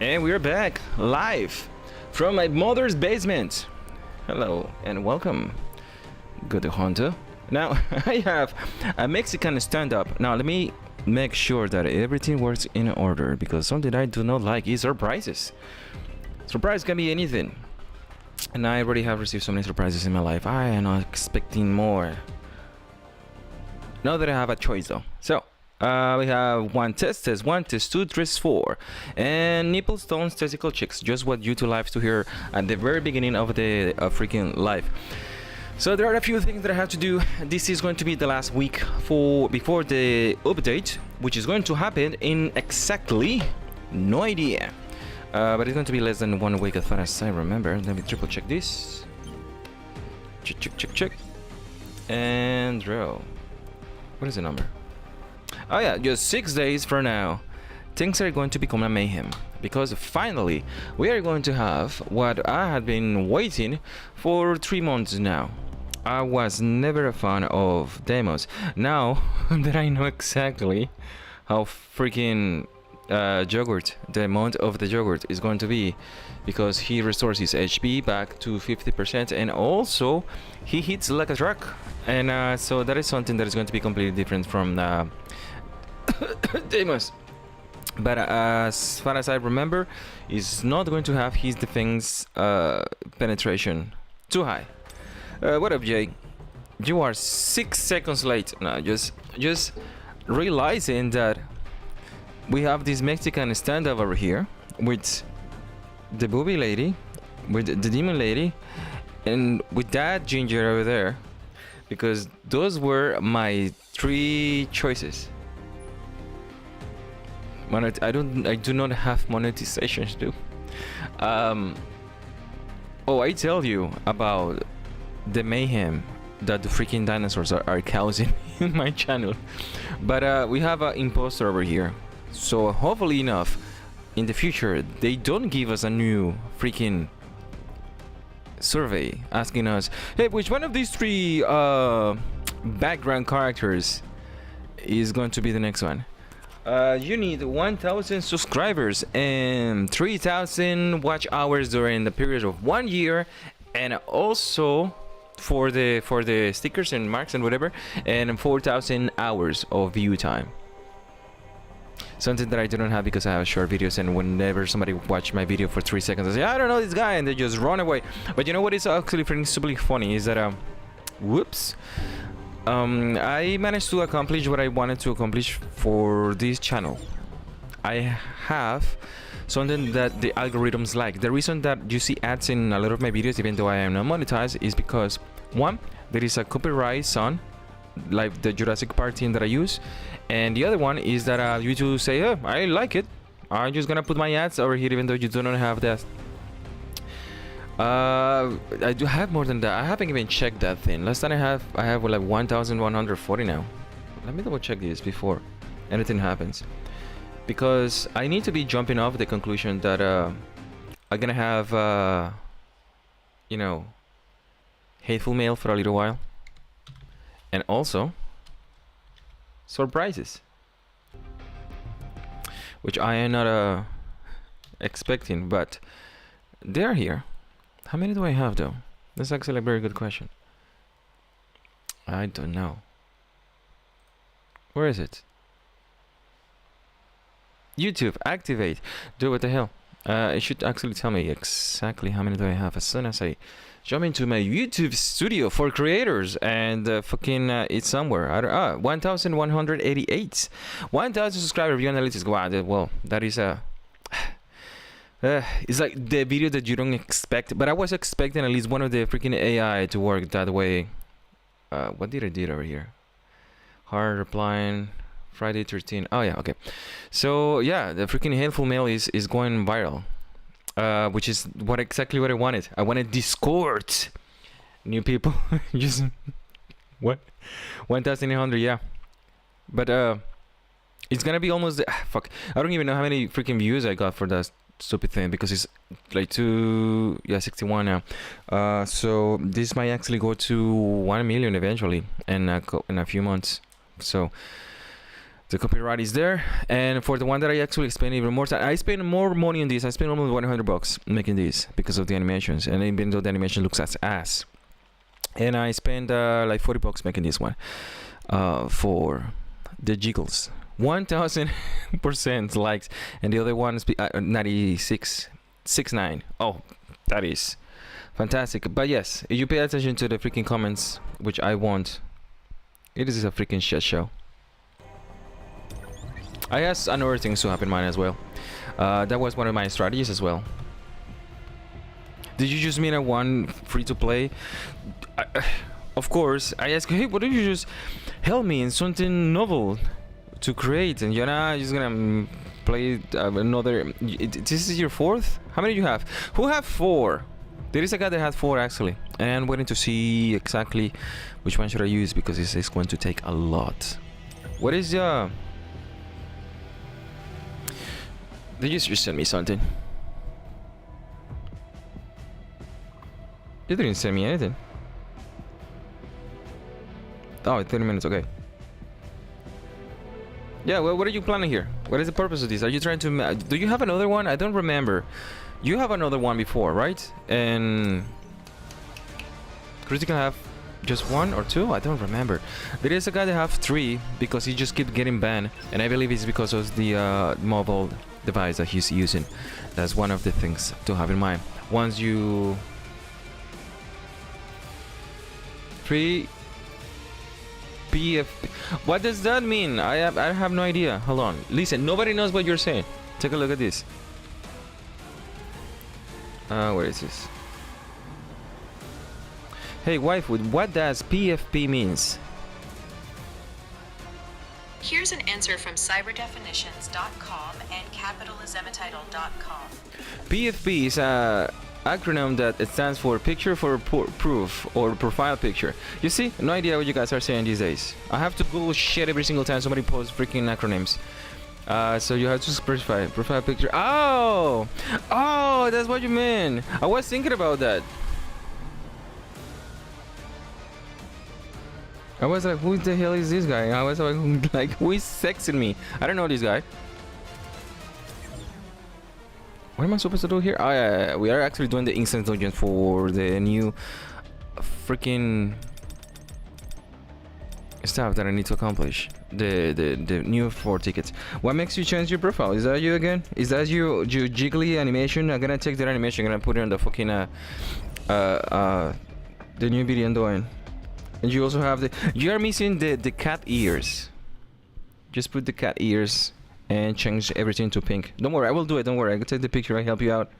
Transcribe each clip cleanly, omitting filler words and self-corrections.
And we're back live from my mother's basement. Hello and welcome, good hunter. Now I have a Mexican stand-up. Now let me make sure that everything works in order, because something I do not like is surprises. Surprise can be anything, and I already have received so many surprises in my life. I am not expecting more. Now that I have a choice though. So we have one test, 2, 3, 4, and nipple stones, testicle chicks. Just what YouTube likes to hear at the very beginning of the freaking live. So there are a few things that I have to do. This is going to be the last week before the update, which is going to happen in exactly no idea, but it's going to be less than 1 week as far as I remember. Let me triple check this. Check, and draw. What is the number? Oh yeah, just 6 days from now, things are going to become a mayhem, because finally we are going to have what I had been waiting for 3 months now. I was never a fan of demos. Now that I know exactly how freaking yogurt, the amount of the yogurt is going to be, because he restores his HP back to 50%, and also he hits like a truck, and so that is something that is going to be completely different from Deimos. But as far as I remember, is not going to have his defense penetration too high. What up, Jay? You are 6 seconds late. No, just realizing that we have this Mexican stand-up over here with the booby lady, with the demon lady, and with that ginger over there, because those were my 3 choices. I do not have monetization to do. Oh, I tell you about the mayhem that the freaking dinosaurs are causing in my channel. But we have an imposter over here, so hopefully enough in the future they don't give us a new freaking survey asking us, hey, which one of these 3 background characters is going to be the next one. You need 1,000 subscribers and 3,000 watch hours during the period of 1 year, and also for the stickers and marks and whatever, and 4,000 hours of view time. Something that I do not have because I have short videos, and whenever somebody watch my video for 3 seconds, I say, I don't know this guy, and they just run away. But you know what is actually pretty funny is that whoops. I managed to accomplish what I wanted to accomplish for this channel. I have something that the algorithms like. The reason that you see ads in a lot of my videos, even though I am not monetized, is because, one, there is a copyright song, like the Jurassic Park theme that I use, and the other one is that YouTube say, oh, I like it, I'm just gonna put my ads over here, even though you do not have that. I do have more than that. I haven't even checked that thing. Last time I have like 1,140 now. Let me double check this before anything happens, because I need to be jumping off the conclusion that I'm gonna have you know, hateful mail for a little while, and also surprises, which I am not expecting, but they're here. How many do I have though? That's actually a very good question. I don't know. Where is it? YouTube, activate. Do what the hell? It should actually tell me exactly how many do I have as soon as I jump into my YouTube studio for creators, and fucking it's somewhere. 1,188. 1,000 subscriber view analytics. Wow, well, that is a it's like the video that you don't expect, but I was expecting at least one of the freaking AI to work that way. What did I do over here? Hard replying, Friday 13. Oh yeah, okay. So yeah, the freaking hateful mail is going viral, which is exactly what I wanted. I wanted Discord, new people. Just what? 1,800, yeah. But it's gonna be almost fuck. I don't even know how many freaking views I got for that stupid thing, because it's like 61 now. So this might actually go to 1 million eventually in a few months. So The copyright is there, and for the one that I actually spent even more time, I spent more money on this. I spent almost $100 making this because of the animations, and even though the animation looks as ass, and I spent like $40 making this one for the jiggles. 1000% likes, and the other one is 96.69. Oh, that is fantastic. But yes, if you pay attention to the freaking comments, which I want, it is a freaking shit show. I have another things to happen mine as well. That was one of my strategies as well. Did you just mean a one free to play? Of course, I asked, hey, what did you just help me in something novel to create? And you're not just gonna play another. This is your fourth? How many do you have? Who have 4? There is a guy that had 4 actually, and I'm waiting to see exactly which one should I use because this is going to take a lot. What is Did you just send me something? You didn't send me anything. Oh, 30 minutes, okay. Yeah, well, what are you planning here? What is the purpose of this? Are you trying to... do you have another one? I don't remember. You have another one before, right? And... Critical have just 1 or 2? I don't remember. There is a guy that have 3 because he just keeps getting banned. And I believe it's because of the mobile device that he's using. That's one of the things to have in mind. Once you... 3... PF... What does that mean? I have no idea. Hold on. Listen, nobody knows what you're saying. Take a look at this. Where is this? Hey, waifu, what does PFP means? Here's an answer from cyberdefinitions.com and capitalismetitle.com. PFP is a acronym that it stands for picture for proof or profile picture. You see, no idea what you guys are saying these days. I have to Google shit every single time somebody posts freaking acronyms. So you have to specify profile picture. Oh, that's what you mean. I was thinking about that. I was like, who the hell is this guy? I was like, who is sexing me? I don't know this guy. What am I supposed to do here? Oh yeah, we are actually doing the instant dungeon for the new freaking stuff that I need to accomplish. The new 4 tickets. What makes you change your profile? Is that you again? Is that your jiggly animation? I'm gonna take that animation. I'm gonna put it on the fucking the new video I'm doing. And you also have you are missing the cat ears. Just put the cat ears and change everything to pink. Don't worry, I will do it. Don't worry, I can take the picture. I help you out.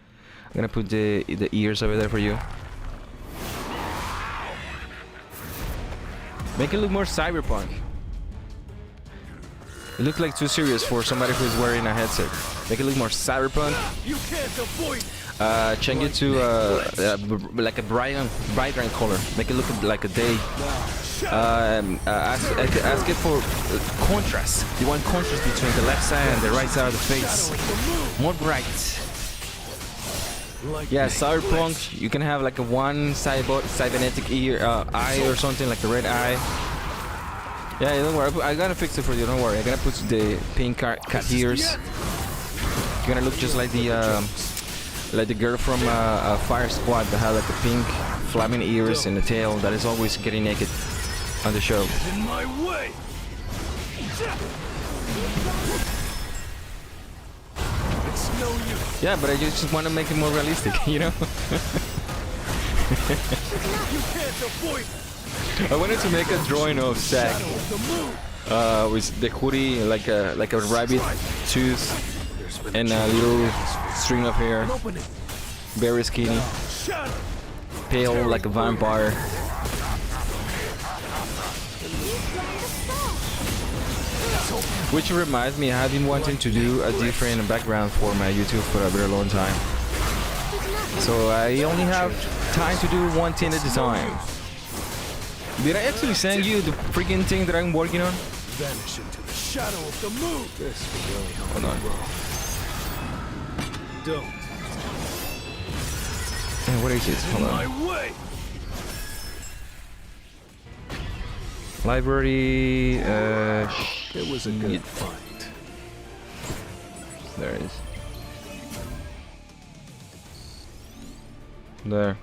I'm gonna put the ears over there for you. Make it look more cyberpunk. It looks like too serious for somebody who's wearing a headset. Make it look more cyberpunk. Change it to like a bright color. Make it look like a day. Ask it for contrast. You want contrast between the left side and the right side of the face. More bright. Yeah, cyberpunk. You can have like a one cybernetic eye or something, like the red eye. Yeah, don't worry. I gotta fix it for you. Don't worry. I'm gonna put the pink cat ears. You're gonna look just like the girl from Fire Squad that had like the pink flaming ears and the tail that is always getting naked on the show. In my way. It's no use. Yeah, but I just want to make it more realistic, you know. You can't avoid. I wanted to make a drawing of Zack with the hoodie, like a rabbit tooth and a little string of hair, very skinny, pale like a vampire. Which reminds me, I've been wanting to do a different background for my YouTube for a very long time. So I only have time to do one thing at a time. Did I actually send you the freaking thing that I'm working on? Vanish into the shadow of the moon. This will really help. Hold on. Don't. Hey, what is this? Hold on. My way. Library. It was a good fight. There it is. There.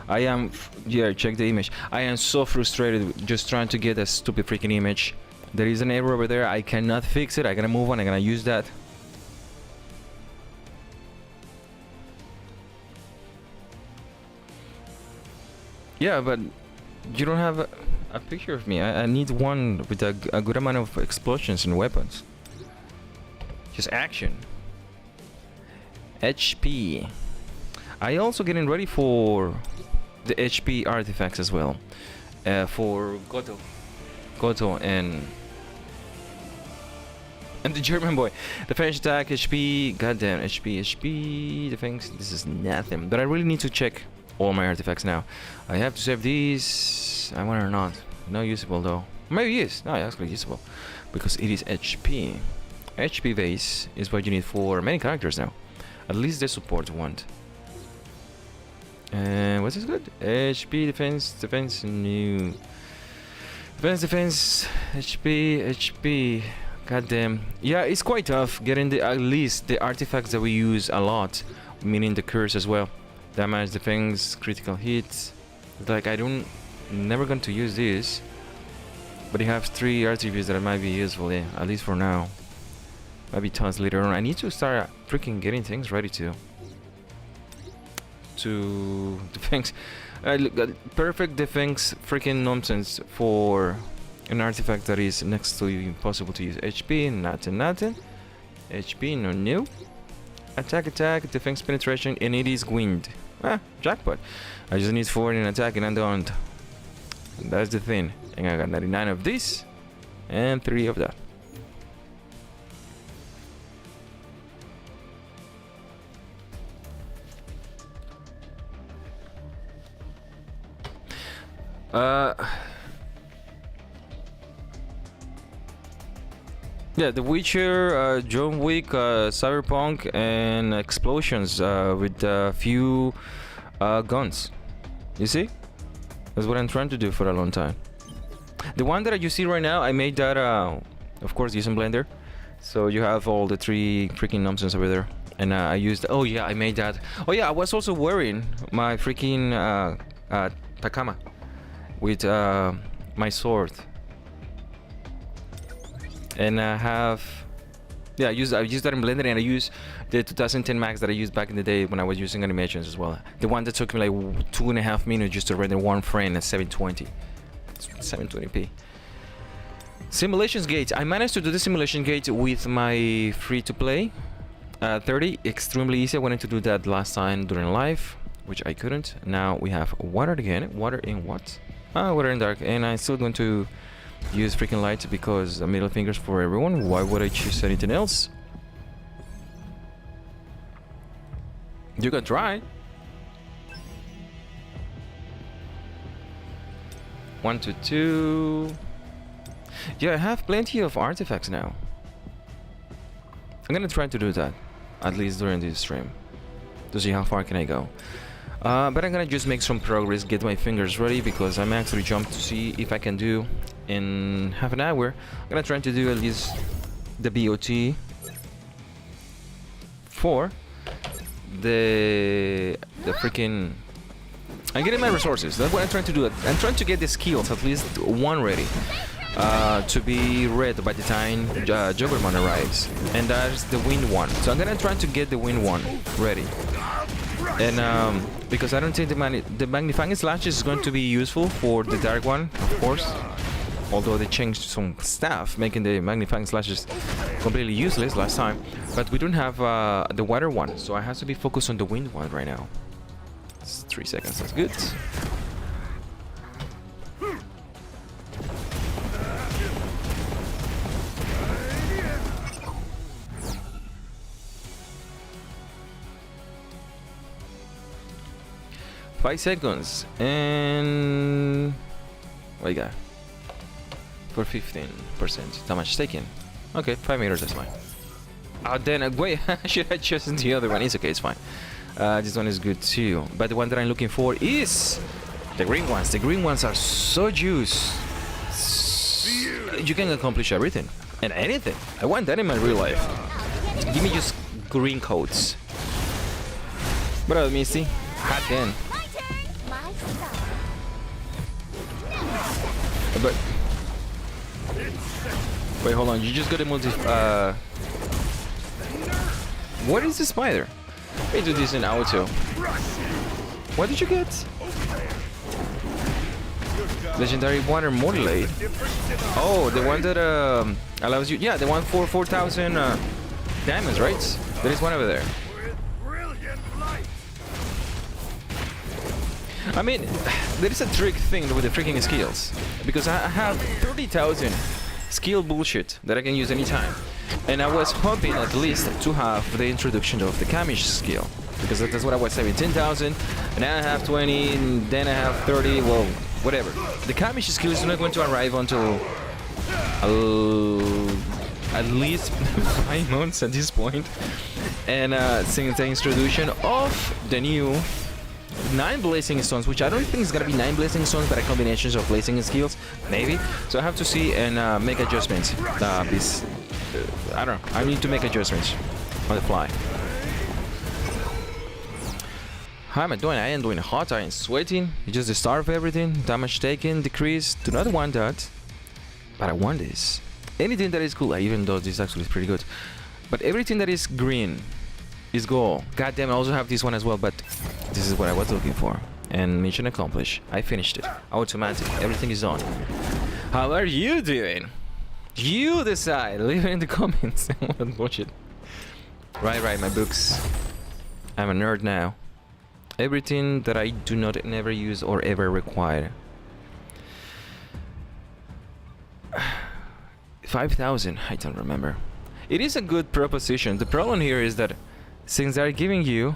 I am. Yeah, check the image. I am so frustrated with just trying to get a stupid freaking image. There is an error over there. I cannot fix it. I gotta move on. I gotta use that. Yeah, but you don't have a picture of me. I need one with a good amount of explosions and weapons. Just action. HP. I also getting ready for the HP artifacts as well. For Goto and the German boy. Defense attack, HP, goddamn, HP, defense, this is nothing. But I really need to check all my artifacts now. I have to save these, I want or not. No usable though. Maybe yes, no, actually usable. Because it is HP. HP base is what you need for many characters now. At least the support want. And what's this good? HP, defense, new. Defense, HP. Goddamn. Yeah, it's quite tough getting at least the artifacts that we use a lot, meaning the curse as well. Damage, defense, critical hits. Like never going to use this, but it has 3 attributes that might be useful. Yeah, at least for now. Maybe tons later on. I need to start freaking getting things ready to defense. Perfect defense, freaking nonsense for an artifact that is next to impossible to use. HP, nothing. HP, no new. Attack, defense penetration, and it is wind. Jackpot. I just need 4 in attack and I don't. That's the thing. And I got 99 of this and 3 of that. Yeah, The Witcher, John Wick, Cyberpunk, and explosions with a few guns. You see? That's what I'm trying to do for a long time. The one that you see right now, I made that, of course, using Blender. So you have all the 3 freaking nonsense over there. And I used... Oh yeah, I made that. Oh yeah, I was also wearing my freaking Takama with my sword. And I have... Yeah, I used that in Blender, and I use the 2010 Max that I used back in the day when I was using animations as well. The one that took me like 2.5 minutes just to render one frame at 720p. Simulations gate. I managed to do the simulation gate with my free-to-play 30. Extremely easy. I wanted to do that last time during live, which I couldn't. Now we have water again. Water in what? Water in dark. And I'm still going to use freaking light because middle fingers for everyone. Why would I choose anything else? You can try. 1 to 2. Yeah, I have plenty of artifacts now. I'm gonna try to do that, at least during this stream, to see how far can I go. But I'm gonna just make some progress, get my fingers ready, because I'm actually jumped to see if I can do in half an hour. I'm gonna try to do at least the BOT for the freaking... I'm getting my resources. That's what I'm trying to do. I'm trying to get the skills, at least one ready, to be read by the time Juggerman arrives. And that's the wind one. So I'm gonna try to get the wind one ready. And because I don't think the magnifying slash is going to be useful for the dark one, of course. Although they changed some stuff, making the magnifying slashes completely useless last time. But we don't have the water one, so I have to be focused on the wind one right now. It's 3 seconds, that's good. Five seconds, and what you got? For 15% damage taken. Okay, 5 meters, that's fine. Then wait, should I choose the other one? It's okay, it's fine. This one is good too, but the one that I'm looking for is the green ones. The green ones are so juice. you can accomplish everything and anything. I want that in my real life. Give me just green coats. What up, Misty? Hot then. But wait, hold on. You just got a multi. What is the spider? Let me do this in auto. What did you get? Legendary water modulate. Oh, the one that allows you. Yeah, the one for 4,000 diamonds, right? There is one over there. I mean, there is a trick thing with the freaking skills, because I have 30,000 skill bullshit that I can use anytime, and I was hoping at least to have the introduction of the Kamish skill, because that's what I was saying, 10,000, and now I have 20, and then I have 30, well, whatever. The Kamish skill is not going to arrive until at least 5 months at this point, and since the introduction of the new 9 blazing stones, which I don't think is gonna be 9 blazing stones, but a combination of blazing skills, maybe. So I have to see and make adjustments. I don't know. I need to make adjustments on the fly. How am I doing? I am doing hot. I am sweating. It's just the start of everything. Damage taken, decrease. Do not want that, but I want this. Anything that is cool, even though this actually is pretty good. But everything that is green is gold. God damn, I also have this one as well, but this is what I was looking for. And mission accomplished. I finished it. Automatic. Everything is on. How are you doing? You decide. Leave it in the comments. What bullshit. Right, my books. I'm a nerd now. Everything that I do not never use or ever require. 5,000. I don't remember. It is a good proposition. The problem here is that since they're giving you...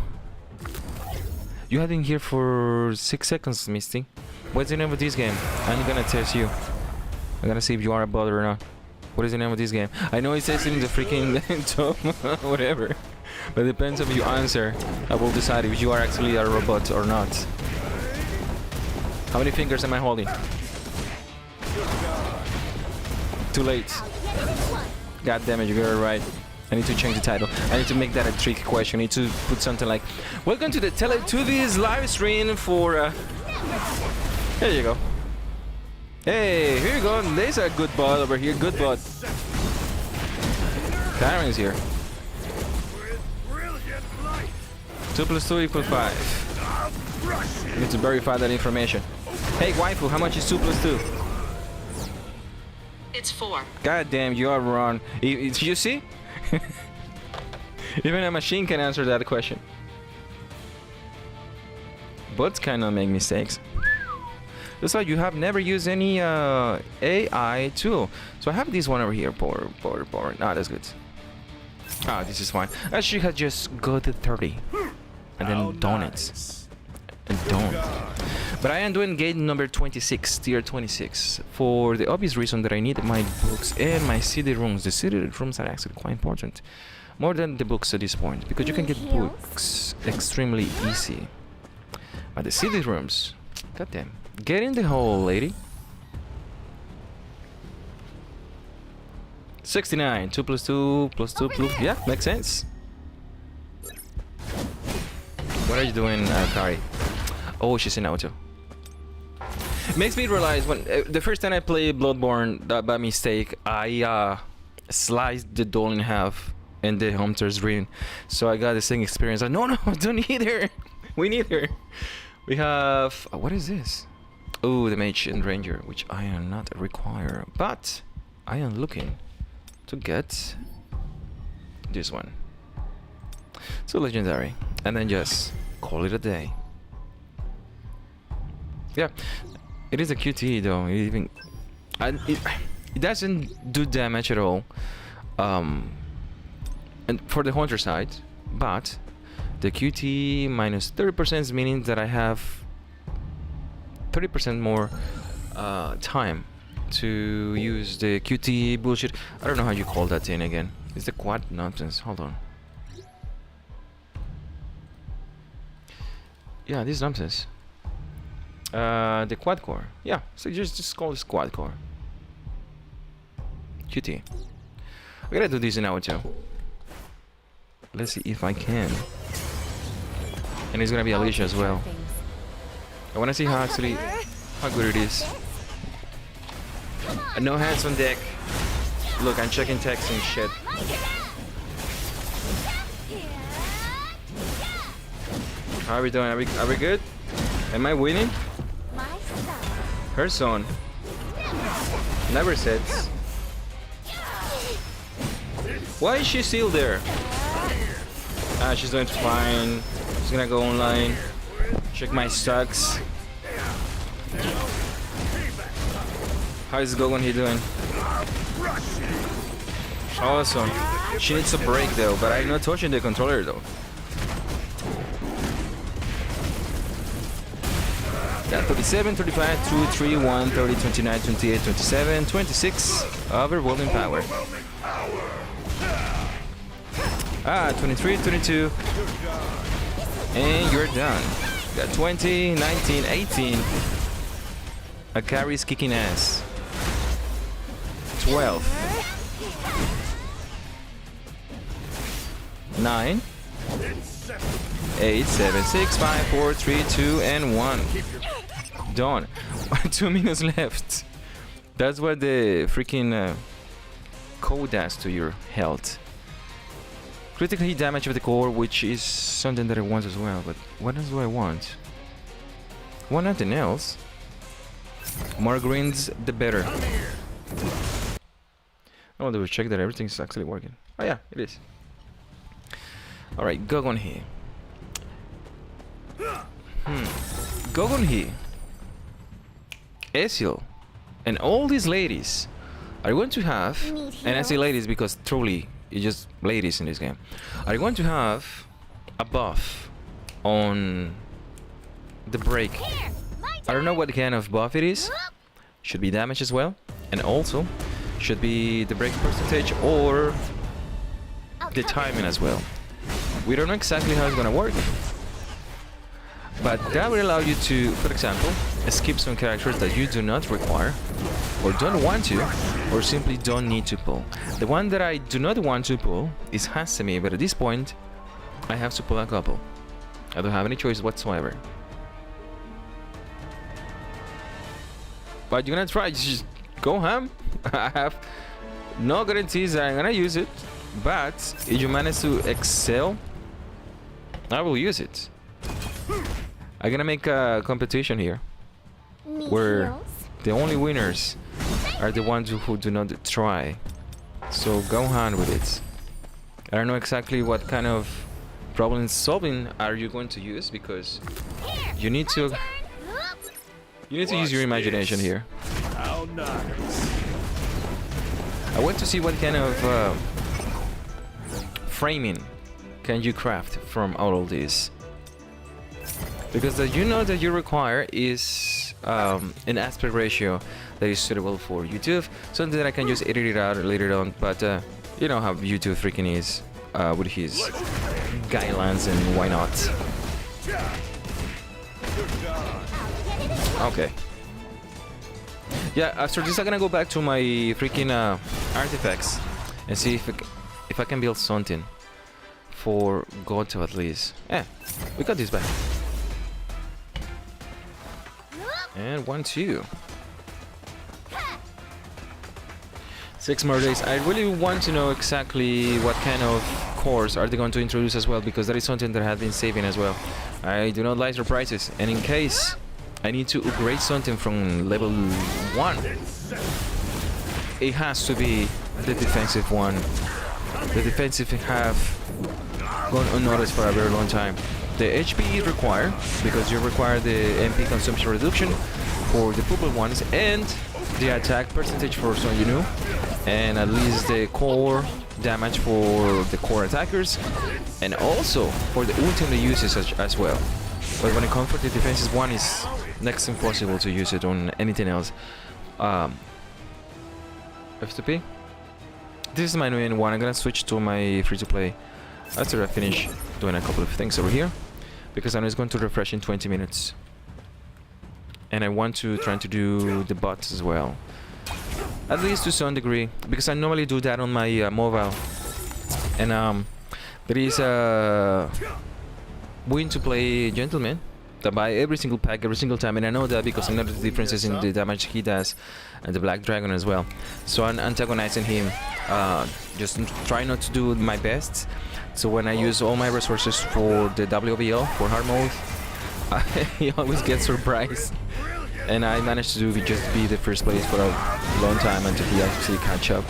You have been here for 6 seconds, Misty. What's the name of this game? I'm gonna test you. I'm gonna see if you are a bot or not. What is the name of this game? I know it says it in the freaking top, whatever. But it depends on your answer. I will decide if you are actually a robot or not. How many fingers am I holding? Too late. God damn it, you got it right. I need to change the title. I need to make that a trick question. I need to put something like, welcome to the Teletubbies live stream for... There you go. Hey, here you go. There's a good bot over here. Good bot. Karen is here. 2 + 2 = 5. I need to verify that information. Hey, waifu, how much is 2 + 2? It's 4. God damn, you are wrong. You see? Even a machine can answer that question. Bots cannot make mistakes. That's why you have never used any AI tool. So I have this one over here. Power. Ah, that's good. Ah, this is fine. I should have just go to 30 and then done it. And don't. But I am doing gate number 26, tier 26, for the obvious reason that I need my books and my CD rooms. The CD rooms are actually quite important, more than the books at this point, because you can get books extremely easy. But the CD rooms, goddamn, get in the hole, lady. 69, 2 + 2 + 2 +... Yeah, makes sense. What are you doing, Kari? Oh, she's in auto. Makes me realize when the first time I played Bloodborne by mistake, I sliced the doll in half in the Hunter's Ring, so I got the same experience. Like, no, don't need her. We need her. We have what is this? Oh, the Mage and Ranger, which I am not require, but I am looking to get this one. So legendary, and then just call it a day. Yeah, it is a QTE though. It doesn't do damage at all, and for the Hunter side, but the QTE minus 30% meaning that I have 30% more time to use the QTE bullshit. I don't know how you call that thing again. It's the quad nonsense. Hold on. Yeah, this is nonsense. The quad core. Yeah, so just call this quad core. QT. I gotta do this in auto. Let's see if I can. And it's gonna be Alicia as well. I wanna see how good it is. No hands on deck. Look, I'm checking text and shit. How are we doing? Are we good? Am I winning? Her son never sets. Why is she still there? Ah, she's doing fine. She's gonna go online. Check my stocks. How is Gogon here doing? Awesome. She needs a break though, but I'm not touching the controller though. Got 37, 35, 2, 3, 1, 30, 29, 28, 27, 26. Overwhelming power. 23, 22. And you're done. Got 20, 19, 18. Akari's kicking ass. 12. 9. 8, 7, 6, 5, 4, 3, 2, and 1. Done. 2 minutes left. That's what the freaking code does to your health. Critical hit damage of the core, which is something that I want as well. But what else do I want? Want nothing else. More greens, the better. I want to check that everything's actually working. Oh yeah, it is. Alright, Gogon here. Gogon here. Ezreal. And all these ladies are going to have, and I say ladies because truly it's just ladies in this game, are going to have a buff on the break. I don't know what kind of buff it is. Should be damage as well, and also should be the break percentage or the timing as well. We don't know exactly how it's gonna work, but that will allow you to, for example, skip some characters that you do not require or don't want to, or simply don't need to pull. The one that I do not want to pull is Hasemi, but at this point I have to pull a couple. I don't have any choice whatsoever. But you're gonna try, just go ham. I have no guarantees that I'm gonna use it, but if you manage to excel, I will use it. I'm gonna make a competition here where the only winners are the ones who do not try. So go on with it. I don't know exactly what kind of problem solving are you going to use, because you need to use your imagination here. I want to see what kind of framing can you craft from all of this, because the that you require is an aspect ratio that is suitable for YouTube, something that I can just edit it out later on, but you know how YouTube freaking is with his guidelines, and why not. Okay. Yeah, after this I'm gonna go back to my freaking artifacts and see if I can build something for Goto at least. We got this back. And 1, 2. 6 more days. I really want to know exactly what kind of cores are they going to introduce as well, because that is something that I have been saving as well. I do not like surprises, and in case I need to upgrade something from level 1, it has to be the defensive one. The defensive have gone unnoticed for a very long time. The HP is required, because you require the MP consumption reduction for the purple ones, and the attack percentage for Son Yunui, and at least the core damage for the core attackers, and also for the ultimate uses as well. But when it comes to the defensive one, it's next impossible to use it on anything else. F2P. This is my main one. I'm gonna switch to my free-to-play after I finish doing a couple of things over here, because I know it's going to refresh in 20 minutes. And I want to try to do the bots as well. At least to some degree, because I normally do that on my mobile. And there is a win to play gentleman that buy every single pack every single time, and I know that because I know the differences in the damage he does and the Black Dragon as well. So I'm antagonizing him, just try not to do my best. So when I use all my resources for the WBL, for hard mode, he always gets surprised. And I managed to just be the first place for a long time until he actually catch up.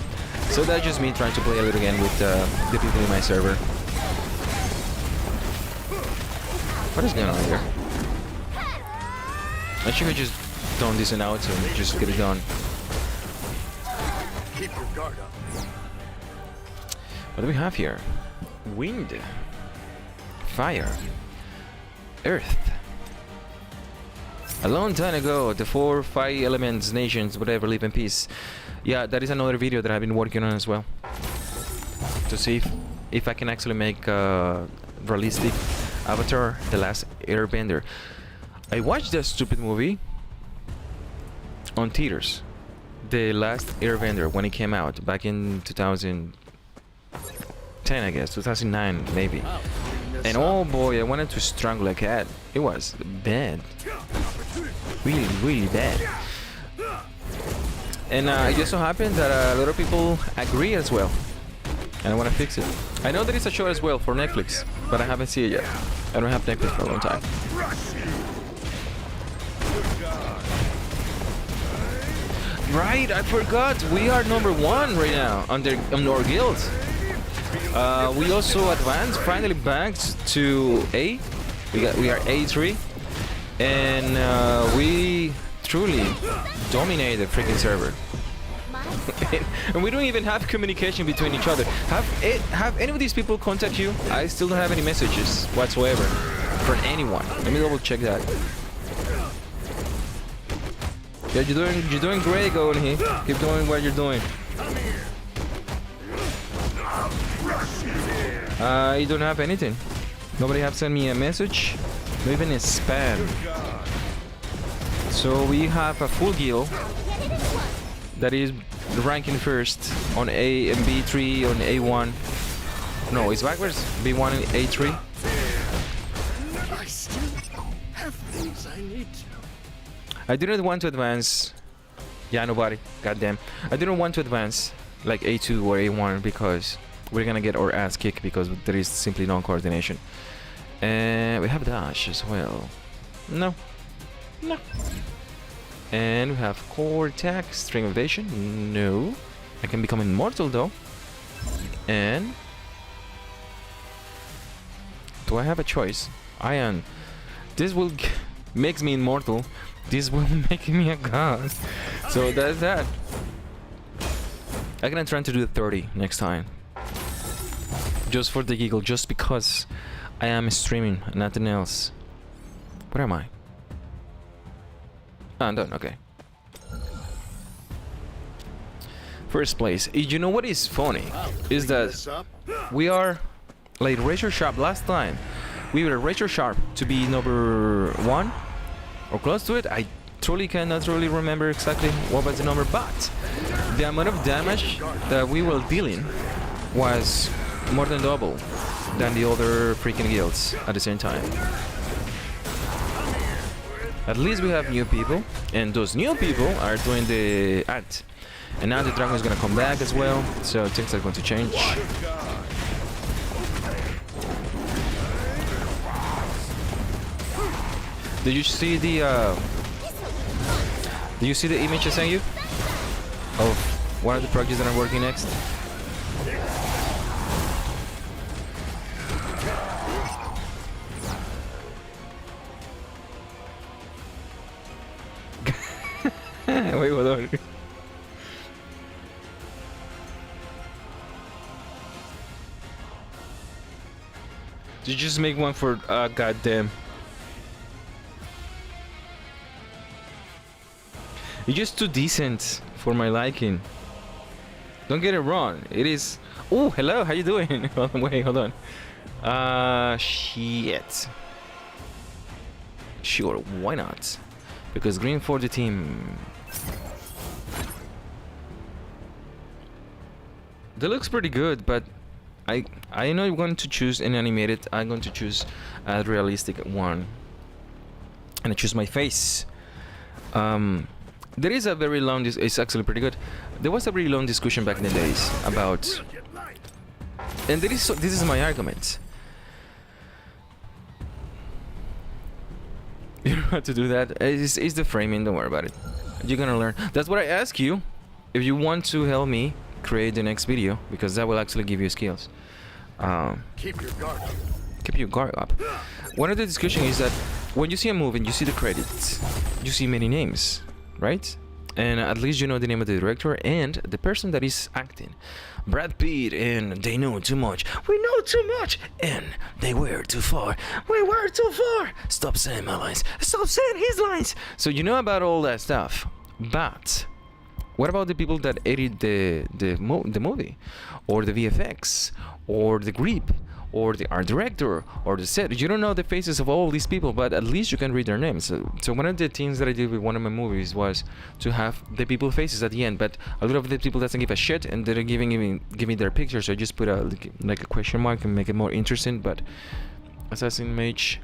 So that's just me trying to play a little again with the people in my server. What is going on here? I should have just done this and out and just get it done. Keep your guard up. What do we have here? Wind, fire, earth. A long time ago, the 4 or 5 elements, nations, whatever, live in peace. Yeah, that is another video that I've been working on as well. To see if I can actually make a realistic Avatar, The Last Airbender. I watched that stupid movie on theaters. The Last Airbender, when it came out back in 2010, I guess, 2009 maybe. And oh boy, I wanted to strangle a cat. It was bad. Really, really bad. And it just so happened that a lot of people agree as well. And I want to fix it. I know there is a show as well for Netflix, but I haven't seen it yet. I don't have Netflix for a long time. Right, I forgot. We are #1 right now on our guild. We also advanced, finally backed to A. We are A3, and we truly dominate the freaking server. And we don't even have communication between each other. Have any of these people contact you? I still don't have any messages whatsoever from anyone. Let me double check that. Yeah, you're doing great, going here. Keep doing what you're doing. I don't have anything. Nobody have sent me a message, not even a spam. So we have a full guild that is ranking first on A and B3 on A1. No, it's backwards. B1 and A3. I still have things I need to. I didn't want to advance. Yeah, nobody. Goddamn. I didn't want to advance like A2 or A1 because we're gonna get our ass kicked because there is simply no coordination. And we have dash as well. No. No. And we have core attack, string evasion. No. I can become immortal though. And do I have a choice? Ion. This will makes me immortal. This will make me a god. So that's that. I'm gonna try to do the 30 next time. Just for the giggle, just because I am streaming, nothing else. Where am I? Ah, I'm done, okay. First place. You know what is funny? Is that we are like razor sharp last time. We were razor sharp to be #1 or close to it. I truly cannot really remember exactly what was the number, but the amount of damage that we were dealing was more than double than the other freaking guilds at the same time. At least we have new people, and those new people are doing the art. And now the dragon is gonna come back as well, so things are going to change. Did you see the image I sent you of one of the projects that I'm working next? Wait, hold on. Did you just make one for goddamn? You're just too decent for my liking. Don't get it wrong. It is. Oh, hello. How you doing? Wait, hold on. Shit. Sure, why not? Because green for the team. That looks pretty good, but I know you're going to choose an animated. I'm going to choose a realistic one, and I choose my face. There is a very long. It's actually pretty good. There was a very long discussion back in the days about, and this is my argument. You don't have to do that. It's the framing. Don't worry about it. You're gonna learn. That's what I ask you. If you want to help me create the next video, because that will actually give you skills. Keep your guard up. Keep your guard up. One of the discussion is that when you see a movie and you see the credits, you see many names, right? And at least you know the name of the director and the person that is acting. Brad Pitt and They Know Too Much. We know too much and they were too far. We were too far. Stop saying my lines. Stop saying his lines. So you know about all that stuff. But what about the people that edit the movie, or the VFX, or the grip, or the art director, or the set? You don't know the faces of all these people, but at least you can read their names. So one of the things that I did with one of my movies was to have the people faces at the end, but a lot of the people doesn't give a shit and they're give me their picture, so I just put like a question mark and make it more interesting. But Assassin Mage,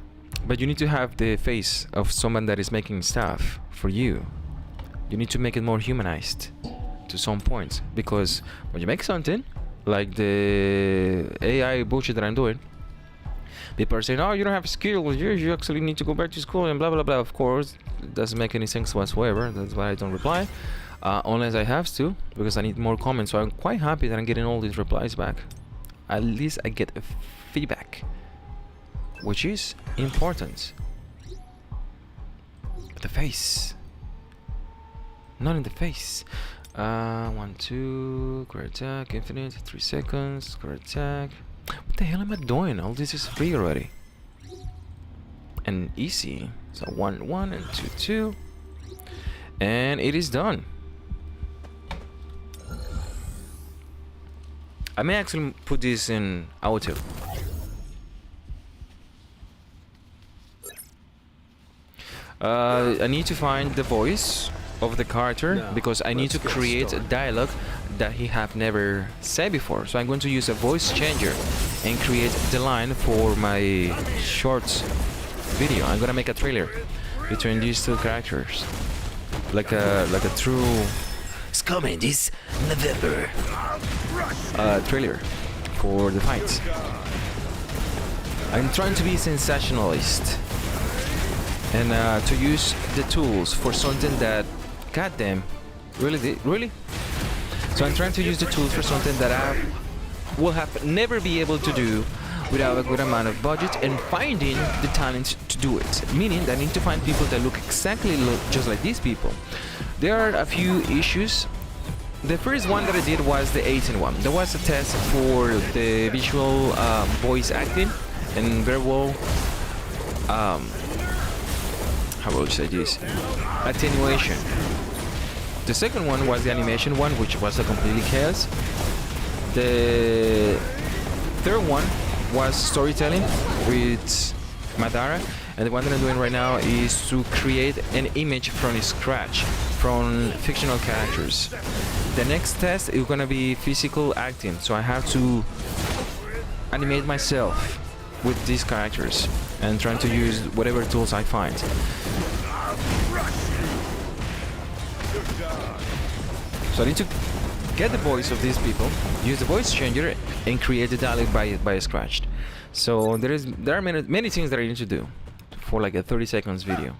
but you need to have the face of someone that is making stuff for you. You need to make it more humanized to some points, because when you make something like the AI bullshit that I'm doing, people are saying, oh, you don't have skills, you actually need to go back to school and blah blah blah. Of course, it doesn't make any sense whatsoever. That's why I don't reply unless I have to, because I need more comments. So I'm quite happy that I'm getting all these replies back. At least I get feedback, which is important. But the face, not in the face. 1, 2, core attack, infinite, 3 seconds, core attack. What the hell am I doing? All this is free already. And easy. So 1, 1, and 2, 2. And it is done. I may actually put this in auto. I need to find the voice of the character, because I need to create a dialogue that he have never said before. So I'm going to use a voice changer and create the line for my shorts video. I'm gonna make a trailer between these two characters, like a true "It's coming this November" trailer for the fights. I'm trying to be sensationalist and to use the tools for something that, goddamn, really. So I'm trying to use the tools for something that I will have never be able to do without a good amount of budget and finding the talent to do it. Meaning that I need to find people that look exactly just like these people. There are a few issues. The first one that I did was the 18 one. There was a test for the visual voice acting and very well, how would you say this? Attenuation. The second one was the animation one, which was a completely chaos. The third one was storytelling with Madara, and the one that I'm doing right now is to create an image from scratch from fictional characters. The next test is gonna be physical acting, so I have to animate myself with these characters and trying to use whatever tools I find. So I need to get the voice of these people, use the voice changer, and create the dialogue by scratch. So there are many things that I need to do for like a 30 seconds video.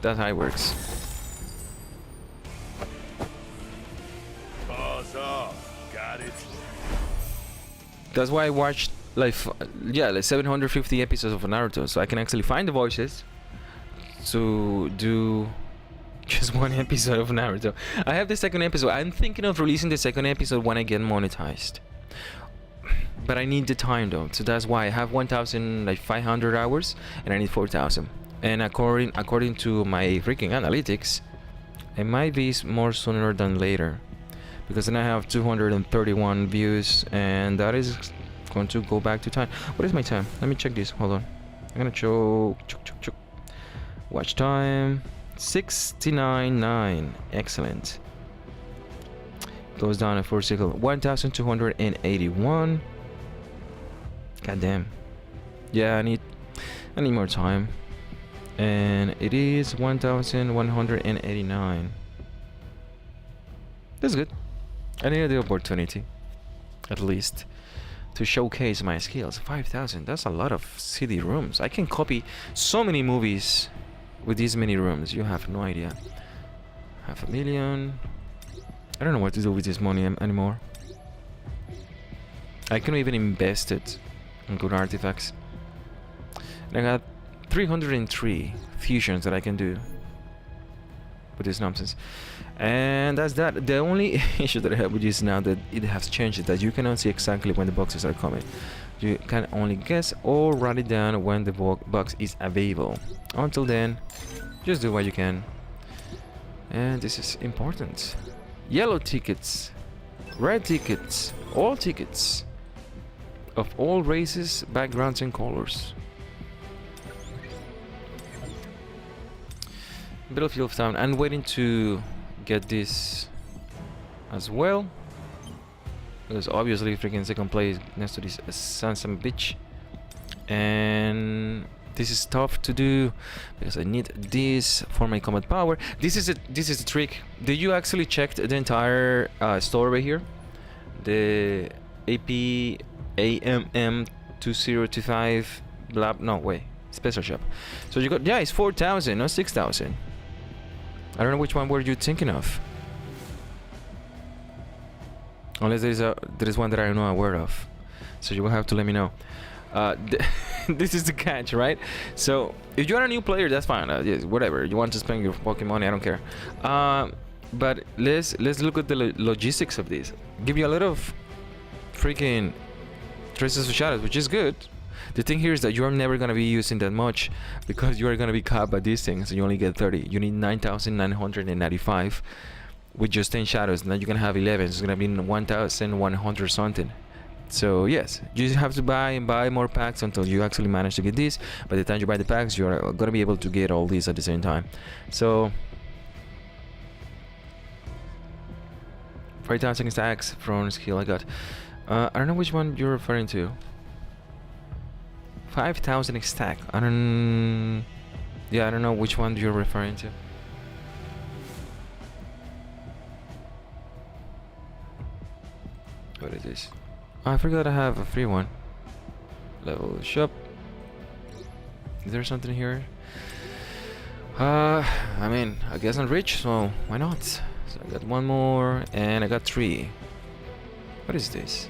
That's how it works. Got it. That's why I watched like 750 episodes of Naruto, so I can actually find the voices to do just one episode of Naruto. I have the second episode. I'm thinking of releasing the second episode when I get monetized, but I need the time though, so that's why I have 1,500 hours and I need 4,000. And according to my freaking analytics, it might be more sooner than later, because then I have 231 views, and that is going to go back to time. What is my time? Let me check this. Hold on. I'm gonna show watch time 69.9. Excellent. goes down a full cycle. 1281. God damn. Yeah, I need more time. And it is 1189. That's good. I needed the opportunity, at least, to showcase my skills. 5,000, that's a lot of CD rooms. I can copy so many movies with these many rooms. You have no idea. 500,000. I don't know what to do with this money anymore. I can even invest it in good artifacts. And I got 303 fusions that I can do with this nonsense. And that's that. The only issue that I have with this now that it has changed is that you cannot see exactly when the boxes are coming. You can only guess or write it down when the box is available. Until then, just do what you can. And this is important. Yellow tickets, red tickets, all tickets of all races, backgrounds and colors. Battlefield of Town. I'm waiting to get this as well, because obviously freaking second place next to this Sansan bitch, and this is tough to do because I need this for my combat power. This is the trick. Did you actually check the entire store right here? The AP AMM 2025 blah, no wait, special shop. So you got, yeah, it's 4,000, not 6,000. I don't know which one were you thinking of. Unless there is one that I am not aware of. So you will have to let me know. This is the catch, right? So if you're a new player, that's fine. Yes, whatever. You want to spend your fucking money, I don't care. But let's look at the logistics of this. Give you a lot of freaking traces of shadows, which is good. The thing here is that you're never gonna be using that much because you are gonna be capped by these things. You only get 30. You need 9,995 with just 10 shadows. Now you can have 11. It's gonna be 1,100 something. So yes, you just have to buy and buy more packs until you actually manage to get these. By the time you buy the packs, you're gonna be able to get all these at the same time. So 5,000 stacks from skill I got. I don't know which one you're referring to. 5,000 stack. I don't know which one you're referring to. What is this? Oh, I forgot I have a free one. Level shop. Is there something here? I mean, I guess I'm rich, so why not? So I got one more, and I got 3. What is this?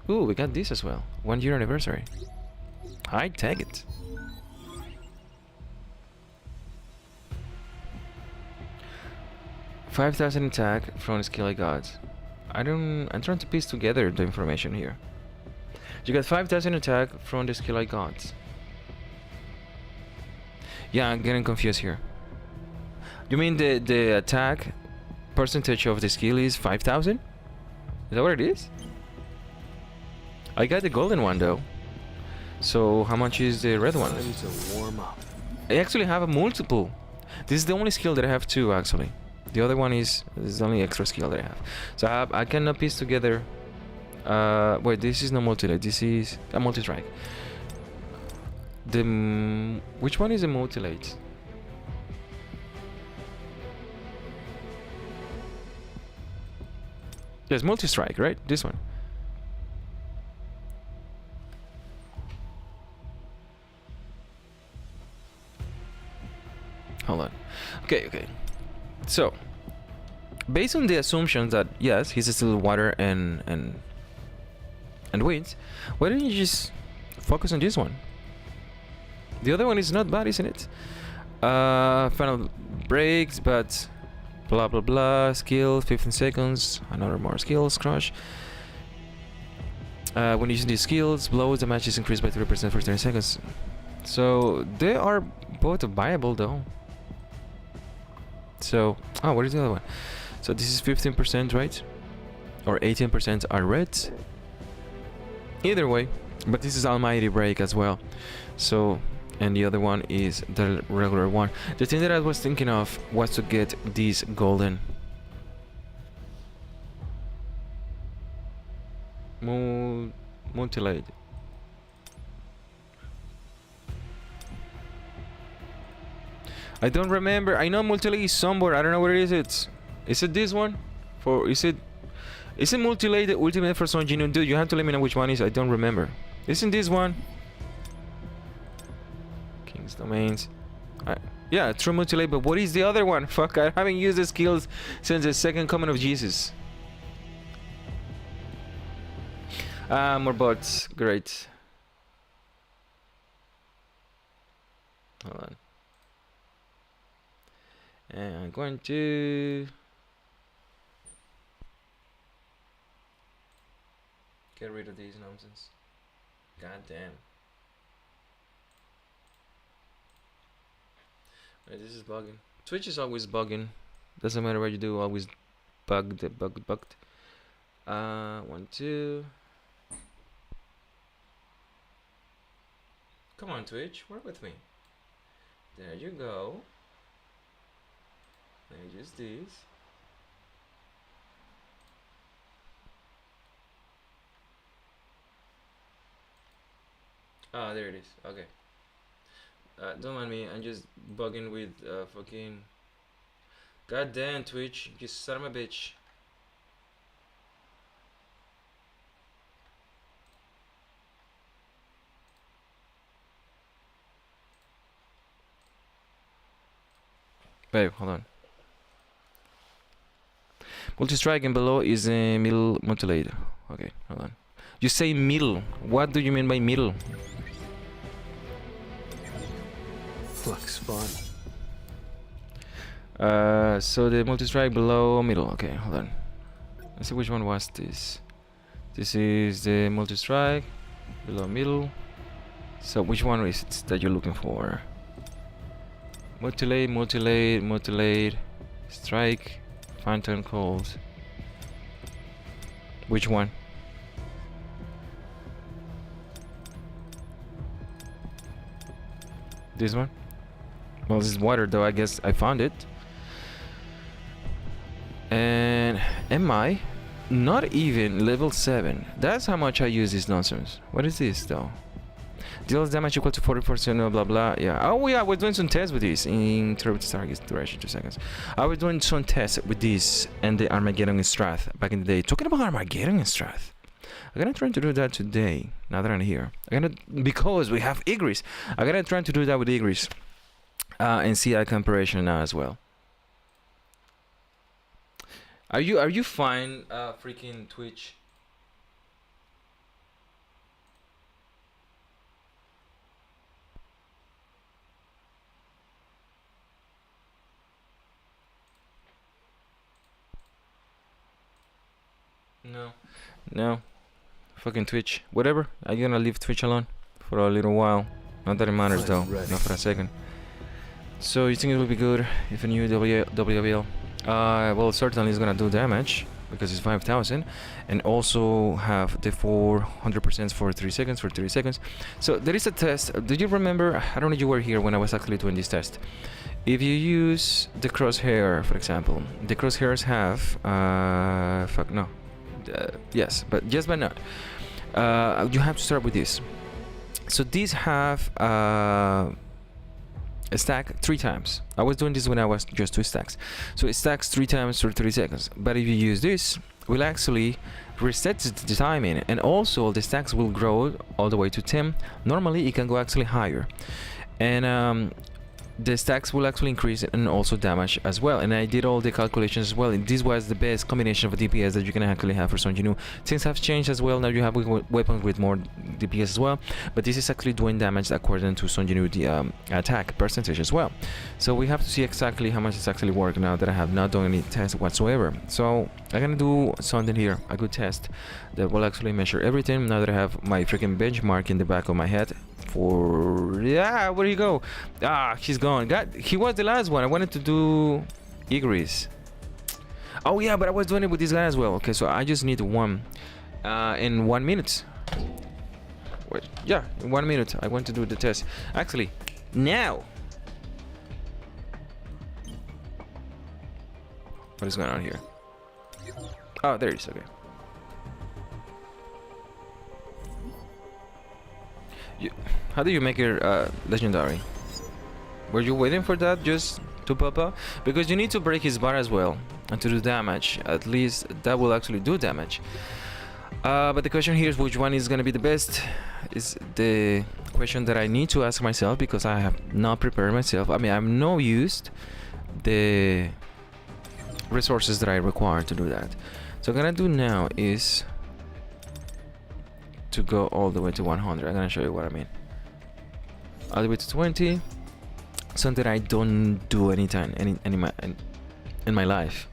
Ooh, we got this as well. 1 year anniversary. I take it. $5,000 attack from the skill I got. I'm trying to piece together the information here. You got 5,000 attack from the skill I got. Yeah, I'm getting confused here. You mean the attack percentage of the skill is 5,000? Is that what it is? I got the golden one though. So how much is the red one? Time to warm up. I actually have a multiple. This is the only skill that I have 2 actually. The other one is the only extra skill that I have. So I cannot piece together. Wait, this is not multi-light. This is a multi-strike. Which one is a multi-light? Yes, multi-strike, right? This one. Hold on. Okay. So, based on the assumptions that yes, he's still water and wind, why don't you just focus on this one? The other one is not bad, isn't it? Final breaks, but blah blah blah. Skill 15 seconds. Another more skills crush. When using these skills, blows the match is increased by 3% for 30 seconds. So they are both viable though. So, what is the other one? So this is 15%, right? Or 18% are red. Either way, but this is Almighty Break as well. So and the other one is the regular one. The thing that I was thinking of was to get this golden multi-light. I don't remember. I know multi-light is somewhere. I don't know where it is. Is it this one? Is it multi-light the ultimate for Son Jinwoo? Dude, you have to let me know which one is. I don't remember. Isn't this one? King's Domains. Yeah, true multi-light, but what is the other one? Fuck, I haven't used the skills since the second coming of Jesus. More bots. Great. Hold on. And I'm going to get rid of these nonsense. God damn. Wait, this is bugging. Twitch is always bugging. Doesn't matter what you do, always bugged. 1, 2. Come on, Twitch, work with me. There you go. And use these. Ah, there it is. Okay. Don't mind me. I'm just bugging with fucking. Goddamn Twitch, you son of a bitch. Babe, hold on. Multi-strike and below is a middle multi-light. Okay, hold on. You say middle. What do you mean by middle? Flux spawn. So the multi-strike below middle. Okay, hold on. Let's see which one was this. This is the multi-strike below middle. So which one is it that you're looking for? Multi-light, multi-light, multi-light, strike, phantom cold. Which one? This one? Well, this is water though, I guess I found it. And am I? Not even level 7. That's how much I use this nonsense. What is this though? Deals damage equal to 40%, blah blah. Yeah. Oh yeah, we're doing some tests with this in Terrorist Target duration 2 seconds. I was doing some tests with this and the Armageddon Strath back in the day. Talking about Armageddon Strath, I'm gonna try to do that today. Now that I'm here, because we have Igris. I'm gonna try to do that with Igris, and see that comparison now as well. Are you fine, freaking Twitch? No. Fucking Twitch. Whatever. I'm gonna leave Twitch alone for a little while. Not that it matters though. Not for a second. So you think it will be good if a new WWL? Well, certainly it's gonna do damage because it's 5,000, and also have the 400% for 3 seconds. For 3 seconds. So there is a test. Do you remember? I don't know if you were here when I was actually doing this test. If you use the crosshair, for example, the crosshairs have yes, but yes, but not. You have to start with this. So these have a stack 3 times. I was doing this when I was just 2 stacks. So it stacks 3 times for 3 seconds. But if you use this, will actually reset the timing, and also the stacks will grow all the way to 10. Normally it can go actually higher, and the stacks will actually increase and also damage as well. And I did all the calculations as well, and this was the best combination of DPS that you can actually have for Son Jinwoo. Things have changed as well. Now you have weapons with more DPS as well, but this is actually doing damage according to Son Jinwoo, the attack percentage as well. So we have to see exactly how much it's actually working now that I have not done any tests whatsoever. So I'm gonna do something here, a good test that will actually measure everything now that I have my freaking benchmark in the back of my head. Yeah, where do you go? Ah, he's gone. God, he was the last one. I wanted to do Igris. Oh yeah, but I was doing it with this guy as well. Okay, so I just need one in 1 minute. Wait, yeah, in 1 minute I want to do the test. Actually, Now, what is going on here? Oh, there it is. Okay. How do you make your legendary? Were you waiting for that just to pop up? Because you need to break his bar as well and to do damage. At least that will actually do damage. But the question here is which one is going to be the best is the question that I need to ask myself, because I have not prepared myself. I mean, I've not used the resources that I require to do that. So what I'm going to do now is to go all the way to 100. I'm going to show you what I mean. All the way to 20. Something I don't do anytime in my life.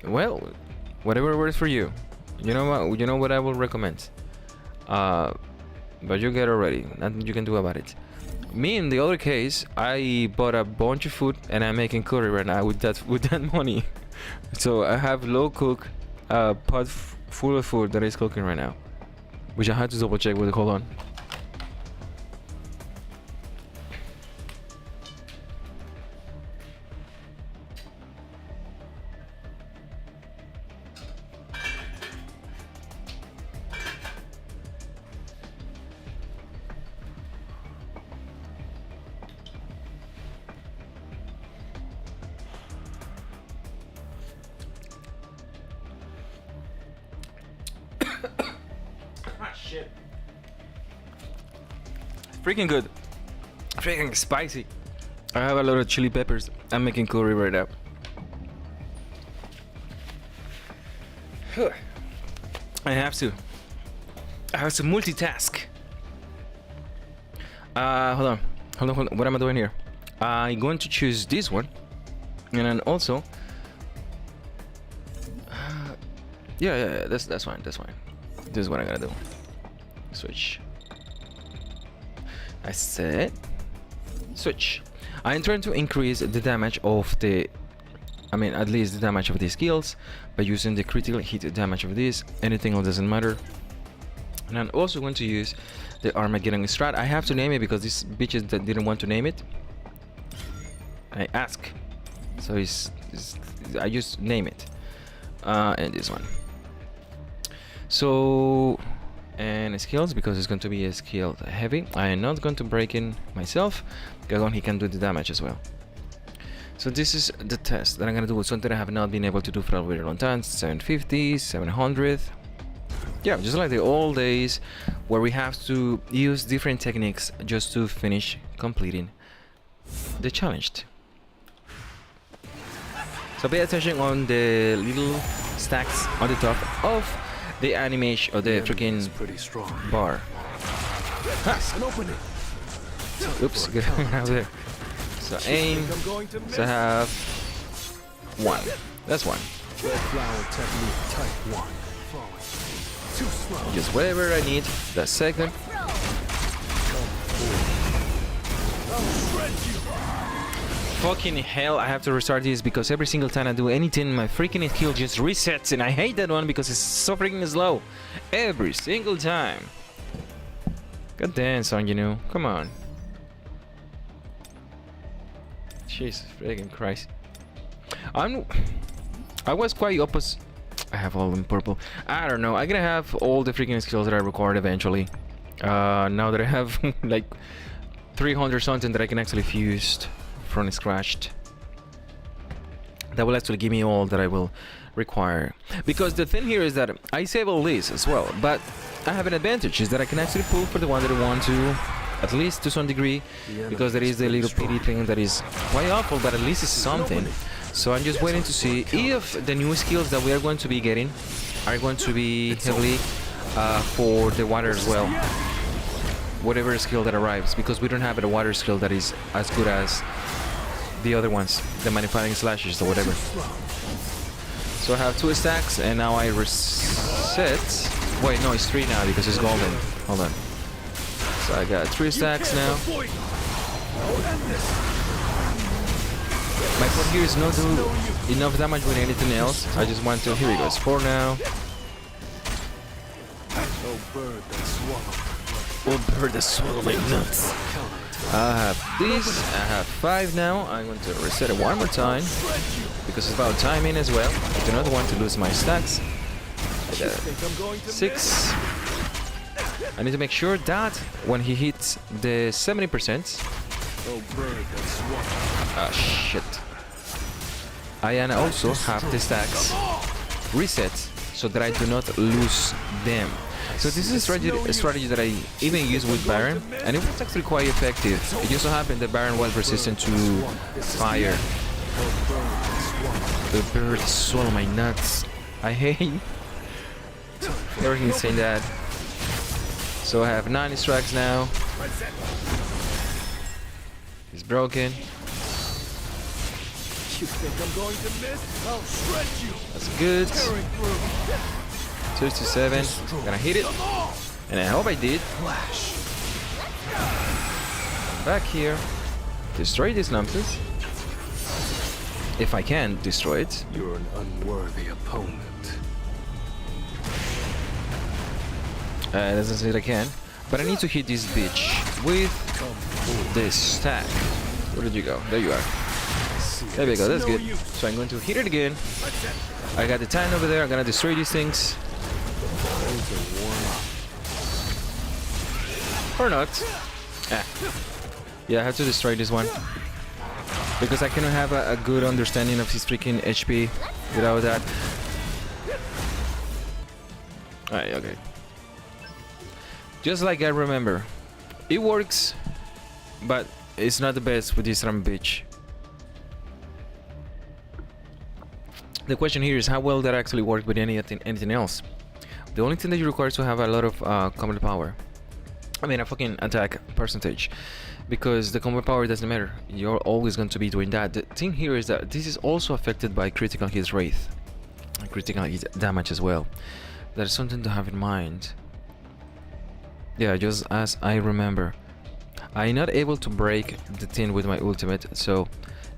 Well, whatever works for you. You know what? You know what I will recommend. But you get already. Nothing you can do about it. Me, in the other case, I bought a bunch of food and I'm making curry right now with that money. So I have low cook pot full of food that is cooking right now, which I had to double check with. Hold on. Shit. Freaking good. Freaking spicy. I have a lot of chili peppers. I'm making curry right now. I have to multitask. Hold on. What am I doing here? I'm going to choose this one, and then also, yeah. That's fine. This is what I'm gonna do. Switch. I said switch. I'm trying to increase the damage of the, I mean, at least the damage of the skills by using the critical hit damage of this. Anything else doesn't matter. And I'm also going to use the Armageddon strat. I have to name it because these bitches that didn't want to name it, I ask. So I just name it. And this one. So, and skills, because it's going to be a skill heavy. I am not going to break in myself because he can do the damage as well. So this is the test that I'm going to do with something I have not been able to do for a very long time. 750, 700. Yeah, just like the old days where we have to use different techniques just to finish completing the challenge. So pay attention on the little stacks on the top of the animation of the freaking bar. Oops, good. So aim. So I have one. That's one. Just whatever I need. The second. Fucking hell, I have to restart this because every single time I do anything, my freaking skill just resets, and I hate that one because it's so freaking slow. Every single time. God damn, son, you know. Come on. Jesus freaking Christ. I was quite opposite. I have all in purple. I don't know. I'm gonna have all the freaking skills that I required eventually. Now that I have like 300 something that I can actually fuse from scratch, that will actually give me all that I will require. Because the thing here is that I save all these as well, but I have an advantage is that I can actually pull for the one that I want to, at least to some degree, because there is the little pity thing that is quite awful, but at least it's something. So I'm just waiting to see if the new skills that we are going to be getting are going to be heavily for the water as well. Whatever skill that arrives, because we don't have a water skill that is as good as the other ones, the manifesting slashes or whatever. So I have 2 stacks and now I reset. Wait, no, it's 3 now because it's golden. Hold on. So I got 3 stacks now. My point here is not to do enough damage with anything else. I just want to. Here he goes. 4 now. will burn the swallow my nuts. I have this, I have 5 now. I'm going to reset it one more time because it's about timing as well. I do not want to lose my stacks. I got 6. I need to make sure that when he hits the 70%. Ah, shit. I also have the stacks reset so that I do not lose them. So this is a strategy that I even use with Baron, and it was actually quite effective. It just so happened that Baron was resistant to fire. The bird swallow my nuts. I hate everything saying that. So I have 9 strikes now. He's broken. You think I'm going to miss? I'll shred you. That's good. Tearing through. 2 to 7. Gonna hit it. And I hope I did. Flash. Back here. Destroy this nonsense. If I can destroy it. You're an unworthy opponent. Doesn't say that I can. But I need to hit this bitch with this stack. Where did you go? There you are. There we go, that's good. So I'm going to hit it again. I got the time over there, I'm gonna destroy these things. Or not. Ah. Yeah, I have to destroy this one. Because I cannot have a good understanding of his freaking HP without that. Alright, okay. Just like I remember. It works, but it's not the best with this RAM bitch. The question here is how well that actually works with anything else. The only thing that you require is to have a lot of combat power. I mean a fucking attack percentage. Because the combat power doesn't matter. You're always going to be doing that. The thing here is that this is also affected by critical hit rate. Critical hit damage as well. That is something to have in mind. Yeah, just as I remember. I'm not able to break the thing with my ultimate, so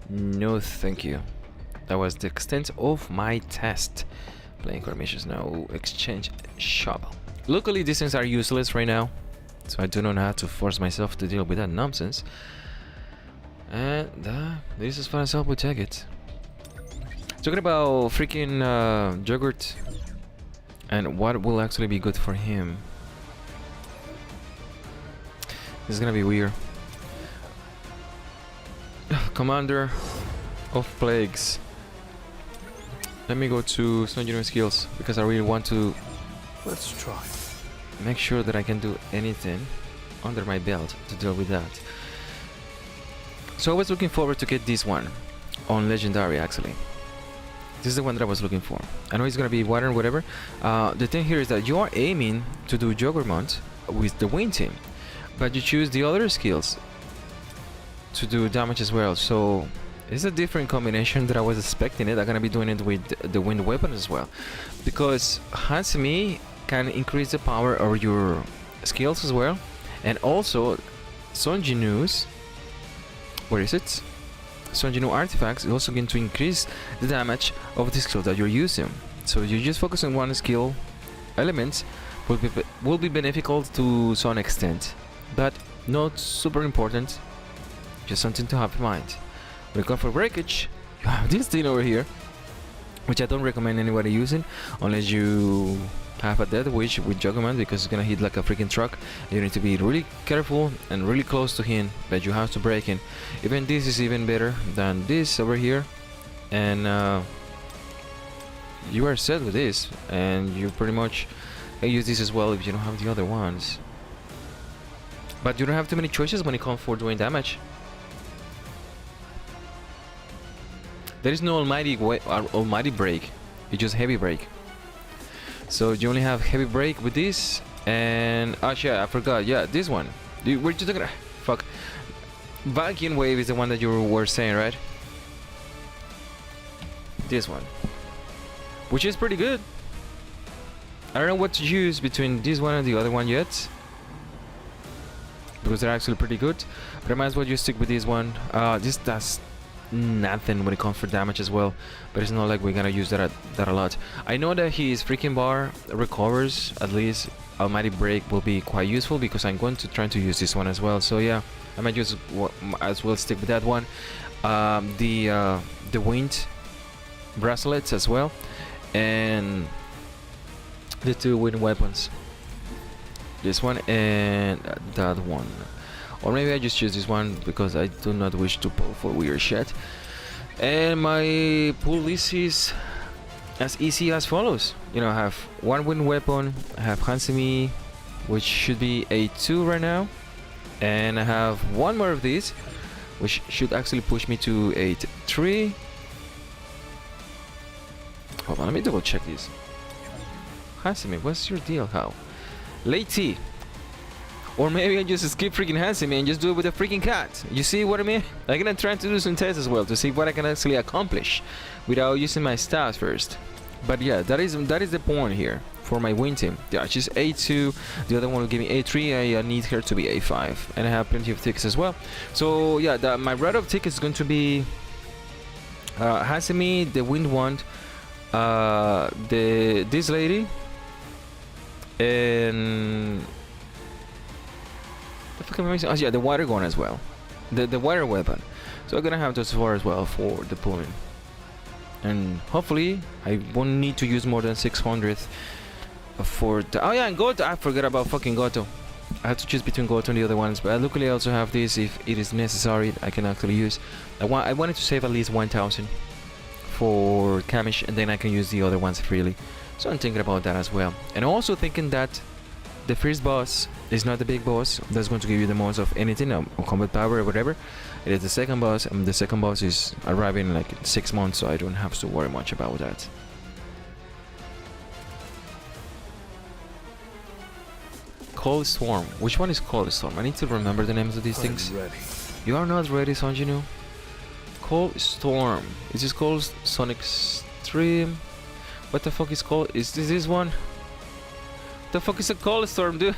no thank you. That was the extent of my test. Playing core missions now. Exchange shop. Luckily these things are useless right now, so I do not have to force myself to deal with that nonsense. And this is far as I will take it. Talking about freaking Juggernaut and what will actually be good for him. This is gonna be weird. Commander of Plagues. Let me go to some engineering skills because I really want to Let's try. make sure that I can do anything under my belt to deal with that. So I was looking forward to get this one on Legendary actually. This is the one that I was looking for. I know it's gonna be water and whatever. The thing here is that you are aiming to do Juggernaut with the Wind Team, but you choose the other skills to do damage as well. So it's a different combination that I was expecting it. I'm gonna be doing it with the wind weapon as well, because Hansumi can increase the power of your skills as well, and also Son Jinu's, where is it? Son Jinu artifacts is also going to increase the damage of the skill that you're using. So you just focus on one skill element will be beneficial to some extent, but not super important. Just something to have in mind. When it comes for breakage, you have this thing over here, which I don't recommend anybody using unless you have a Death Wish with Juggernaut, because it's gonna hit like a freaking truck. You need to be really careful and really close to him, but you have to break him. Even this is even better than this over here, and you are set with this, and you pretty much can use this as well if you don't have the other ones. But you don't have too many choices when it comes for doing damage. There is no almighty break, it's just heavy break. So you only have heavy break with this, and actually I forgot, yeah, this one. We're just gonna fuck. Vacuum wave is the one that you were saying, right? This one, which is pretty good. I don't know what to use between this one and the other one yet, because they're actually pretty good. But I might as well just stick with this one. This does nothing when it comes for damage as well, but it's not like we're gonna use that a lot. I know that his freaking bar recovers at least Almighty Break will be quite useful because I'm going to try to use this one as well. So yeah, I might just as well stick with that one. The wind bracelets as well, and the 2 wind weapons. This one and that one. Or maybe I just choose this one because I do not wish to pull for weird shit. And my pull list is as easy as follows. You know, I have 1 wind weapon, I have Hansemi, which should be a 2 right now, and I have 1 more of these, which should actually push me to a 3. Hold on, let me double check this. Hansemi, what's your deal? How? Late T. Or maybe I just skip freaking Hansemi and just do it with a freaking cat. You see what I mean? I'm gonna try to do some tests as well to see what I can actually accomplish without using my stats first. But yeah, that is the point here for my win team. Yeah, she's A2. The other one will give me A3. I need her to be A5, and I have plenty of tickets as well. So yeah, my rate of tickets is going to be Hansemi, the Wind Wand, this lady, and oh yeah, the water gun as well, the water weapon. So I'm gonna have those 4 as well for the pulling, and hopefully I won't need to use more than 600 for the, oh yeah, and Goto. I forgot about fucking Goto. I have to choose between Goto and the other ones, but luckily I also have this if it is necessary. I can actually use. I wanted to save at least 1,000 for Kamish, and then I can use the other ones freely. So I'm thinking about that as well, and also thinking that the first boss is not the big boss that's going to give you the most of anything, or combat power or whatever. It is the second boss, and the second boss is arriving in like 6 months, so I don't have to worry much about that. Cold Storm. Which one is Cold Storm? I need to remember the names of these things. Ready. You are not ready, Sanjinu. Cold Storm. Is this called Sonic Stream? What the fuck is called? Is this one? The fuck is a Cold Storm, dude?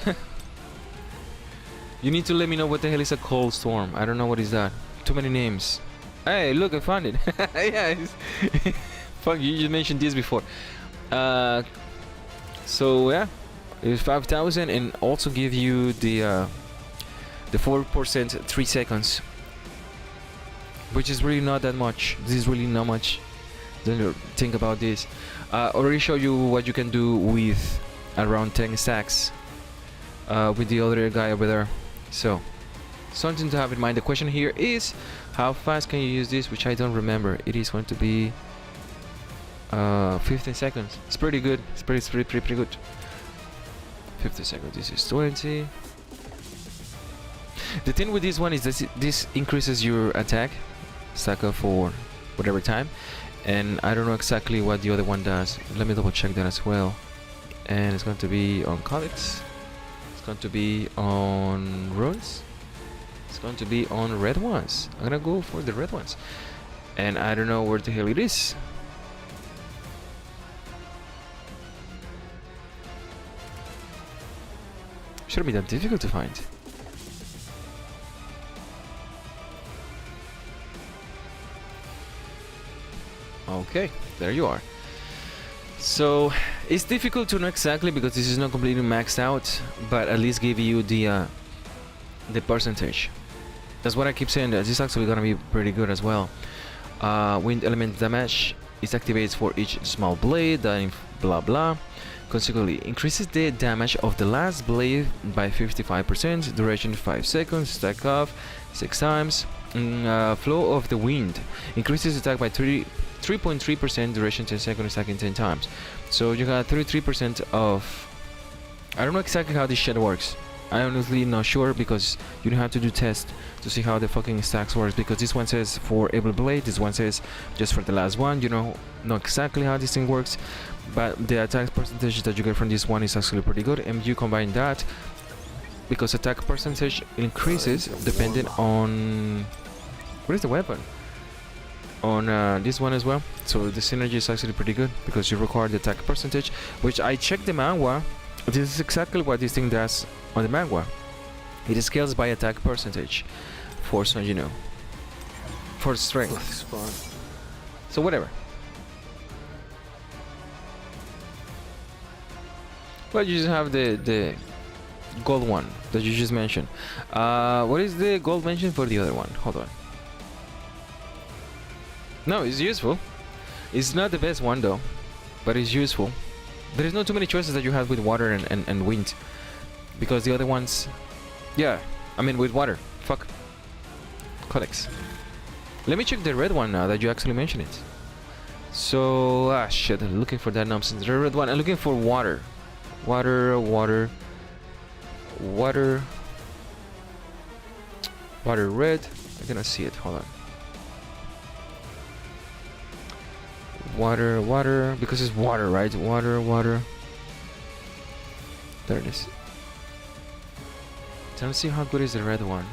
You need to let me know what the hell is a Cold Storm. I don't know what is that. Too many names. Hey, look, I found it. Yeah, fuck, you just mentioned this before. So yeah, it's 5,000, and also give you the 4% 3 seconds, which is really not that much. This is really not much. Don't think about this. Already show you what you can do with around 10 stacks with the other guy over there. So something to have in mind. The question here is how fast can you use this, which I don't remember. It is going to be 15 seconds. It's pretty good. It's pretty good. 50 seconds. This is 20. The thing with this one is that this increases your attack stacker for whatever time, and I don't know exactly what the other one does. Let me double check that as well. And it's going to be on Codex, it's going to be on runes, it's going to be on red ones. I'm gonna go for the red ones, and I don't know where the hell it is. Shouldn't be that difficult to find. Okay, there you are. So it's difficult to know exactly because this is not completely maxed out, but at least give you the percentage. That's what I keep saying. That this is actually gonna be pretty good as well. Wind element damage is activates for each small blade, then blah blah. Consequently, increases the damage of the last blade by 55%. Duration 5 seconds. Stack off 6 times. Flow of the wind increases attack by 3.3%, duration 10 seconds, stacking 10 times. So you got 33% of... I don't know exactly how this shit works. I honestly not sure because you don't have to do tests to see how the fucking stacks works, because this one says for every blade, this one says just for the last one. You know exactly how this thing works, but the attack percentage that you get from this one is actually pretty good, and you combine that because attack percentage increases depending on... what is the weapon? On this one as well. So the synergy is actually pretty good because you require the attack percentage, which I checked the manhwa. This is exactly what this thing does on the manhwa. It scales by attack percentage for Sanjinu, for strength. So whatever. Well, you just have the gold one that you just mentioned. What is the gold mentioned for the other one? Hold on. No, it's useful. It's not the best one though, but it's useful. There is not too many choices that you have with water and wind, because the other ones, yeah, I mean with water. Fuck. Codex. Let me check the red one now that you actually mentioned it. So, shit, I'm looking for that nonsense. The red one, I'm looking for water. Water. Water red. I cannot see it, hold on. Water, because it's water, right? Water. There it is. Let's see how good is the red one.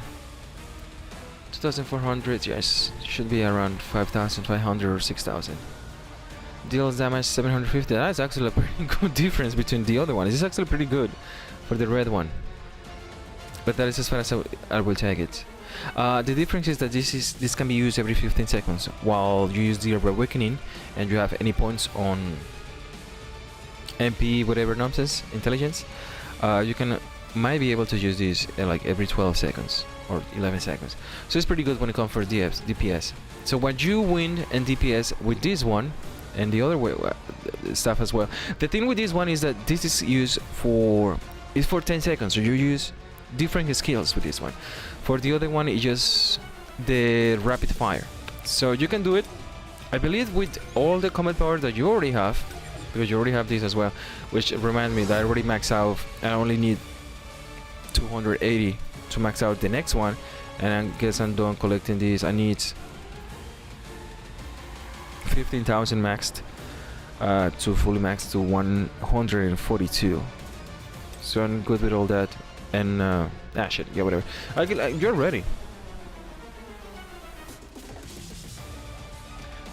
2,400, yes, should be around 5,500 or 6,000. Deals damage 750. That's actually a pretty good difference between the other one. It's actually pretty good for the red one, but that is as far as I will take it. The difference is that this can be used every 15 seconds, while you use the Awakening and you have any points on MP whatever nonsense intelligence, you might be able to use this like every 12 seconds or 11 seconds. So it's pretty good when it comes for DPS. So what you win and DPS with this one and the other way stuff as well. The thing with this one is that this is used for 10 seconds, so you use different skills with this one. For the other one, it's just the rapid fire. So you can do it, I believe, with all the combat power that you already have, because you already have this as well, which reminds me that I already max out. I only need 280 to max out the next one, and I guess I'm done collecting these. I need 15,000 maxed to fully max to 142. So I'm good with all that. And shit, yeah, whatever. You're ready.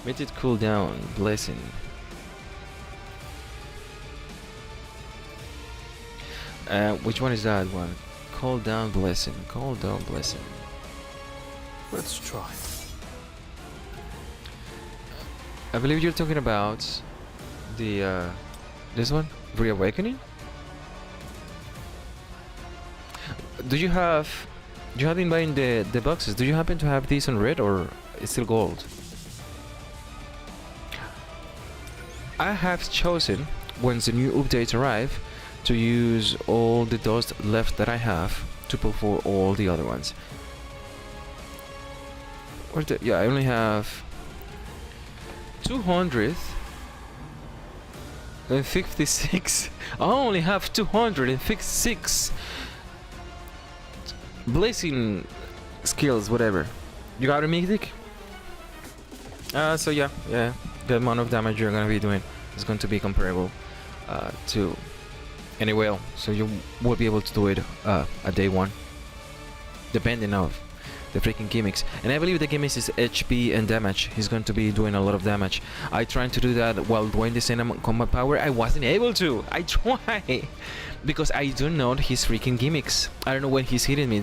Made it cool down, blessing. Which one is that one? Cool down, blessing. Cool down, blessing. Let's try. I believe you're talking about the this one, Reawakening. Do you have been buying the boxes? Do you happen to have these on red, or it's still gold? I have chosen, once the new updates arrive, to use all the dust left that I have to pull for all the other ones. Yeah, I only have 256. I only have 256 blazing skills, whatever. You got a mythic? So yeah, the amount of damage you're gonna be doing is going to be comparable to any whale, so you will be able to do it at day one, depending on the freaking gimmicks. And I believe the gimmicks is HP and damage. He's going to be doing a lot of damage. I tried to do that while doing the same combat power. I wasn't able to. I tried because I don't know his freaking gimmicks. I don't know when he's hitting me.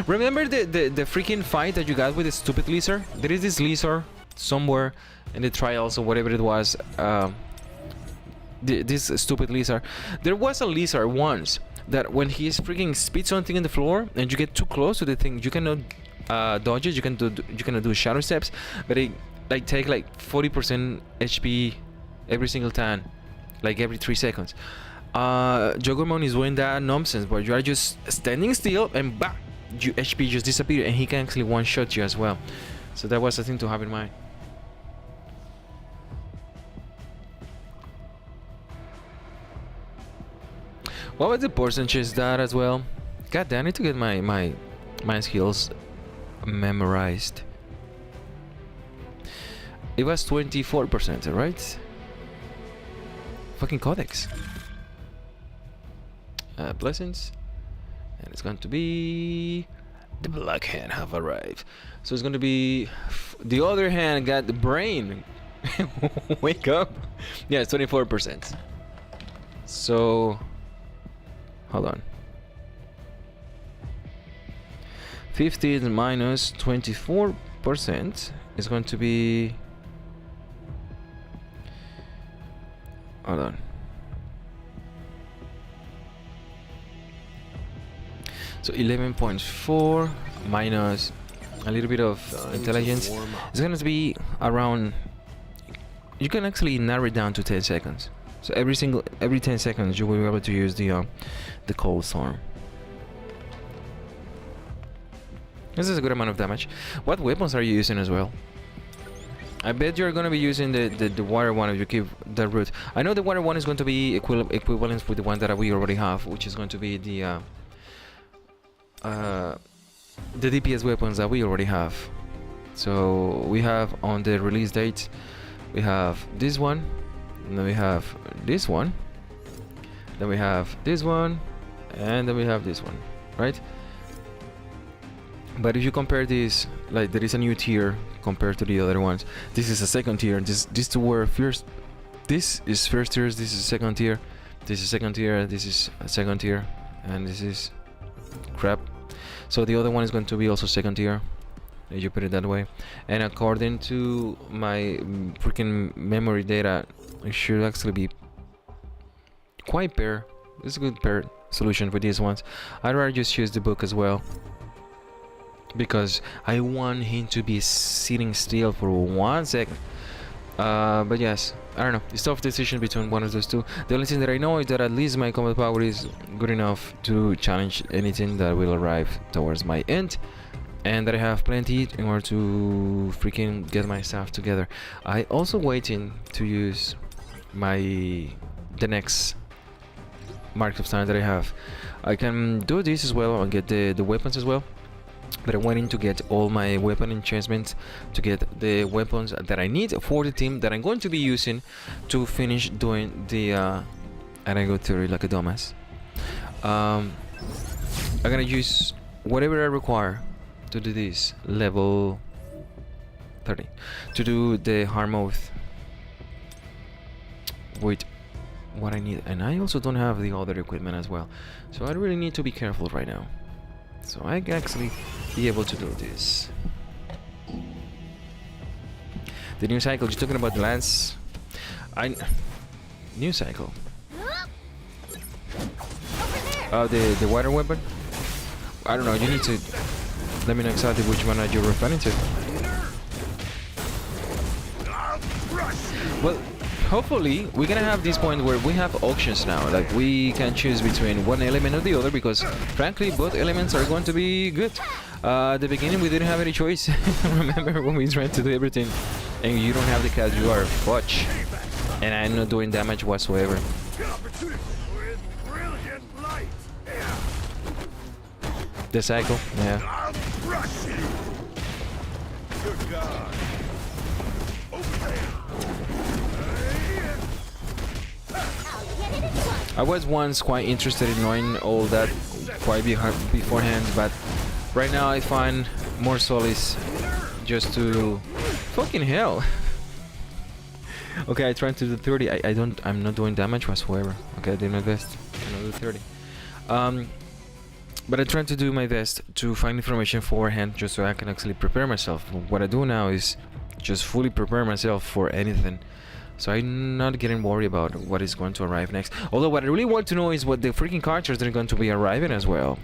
Remember the freaking fight that you got with the stupid lizard? There is this lizard somewhere in the trials or whatever it was. This stupid lizard. There was a lizard once that when he freaking spits something in the floor and you get too close to the thing, you cannot dodge it. You cannot do shadow steps, but it like take like 40% HP every single time, like every 3 seconds. Juggermon is doing that nonsense where you are just standing still and bah, your HP just disappear, and he can actually one-shot you as well. So that was a thing to have in mind. What was the percentage that as well? God damn, I need to get my skills memorized. It was 24%, right? Fucking Codex. Blessings. And it's going to be... The Black Hand have arrived. So it's going to be... The other hand got the brain. Wake up. Yeah, it's 24%. So... Hold on. 15 minus 24% is going to be... Hold on. So 11.4 minus a little bit of intelligence. It's going to be around. You can actually narrow it down to 10 seconds. So every 10 seconds you will be able to use the cold storm. This is a good amount of damage. What weapons are you using as well? I bet you're gonna be using the water one if you keep the route. I know the water one is going to be equivalent with the one that we already have, which is going to be the DPS weapons that we already have. So we have on the release date, we have this one, and then we have this one, then we have this one, and then we have this one, right? But if you compare this, like there is a new tier compared to the other ones. This is a second tier. These two were first. This is first tier. This is second tier. This is second tier. This is a second tier, and this is crap. So the other one is going to be also second tier, if you put it that way. And according to my freaking memory data, it should actually be quite pair. It's a good pair solution for these ones. I'd rather just use the book as well, because I want him to be sitting still for 1 second. But yes, I don't know. It's tough decision between one of those two. The only thing that I know is that at least my combat power is good enough to challenge anything that will arrive towards my end, and that I have plenty in order to freaking get my stuff together. I also waiting to use the next mark of time that I have. I can do this as well and get the weapons as well. But I'm waiting to get all my weapon enchantments to get the weapons that I need for the team that I'm going to be using to finish doing the and I go through it like a dumbass. I'm gonna use whatever I require to do this level 30 to do the Harmoth with what I need, and I also don't have the other equipment as well, so I really need to be careful right now. So I can actually be able to do this. The new cycle, you're talking about the lance. New cycle. The water weapon? I don't know, you need to let me know exactly which one you're referring to. Well, hopefully we're gonna have this point where we have options now, like we can choose between one element or the other, because frankly both elements are going to be good. At the beginning we didn't have any choice. Remember when we tried to do everything and you don't have the cast, you are fudge, and I'm not doing damage whatsoever. The cycle, yeah. I was once quite interested in knowing all that quite beforehand, but right now I find more solace just to fucking hell. Okay, I tried to do 30. I'm not doing damage whatsoever. Okay, I did my best. I'm not do 30. But I tried to do my best to find information beforehand, just so I can actually prepare myself. What I do now is just fully prepare myself for anything. So I'm not getting worried about what is going to arrive next. Although what I really want to know is what the freaking characters that are going to be arriving as well.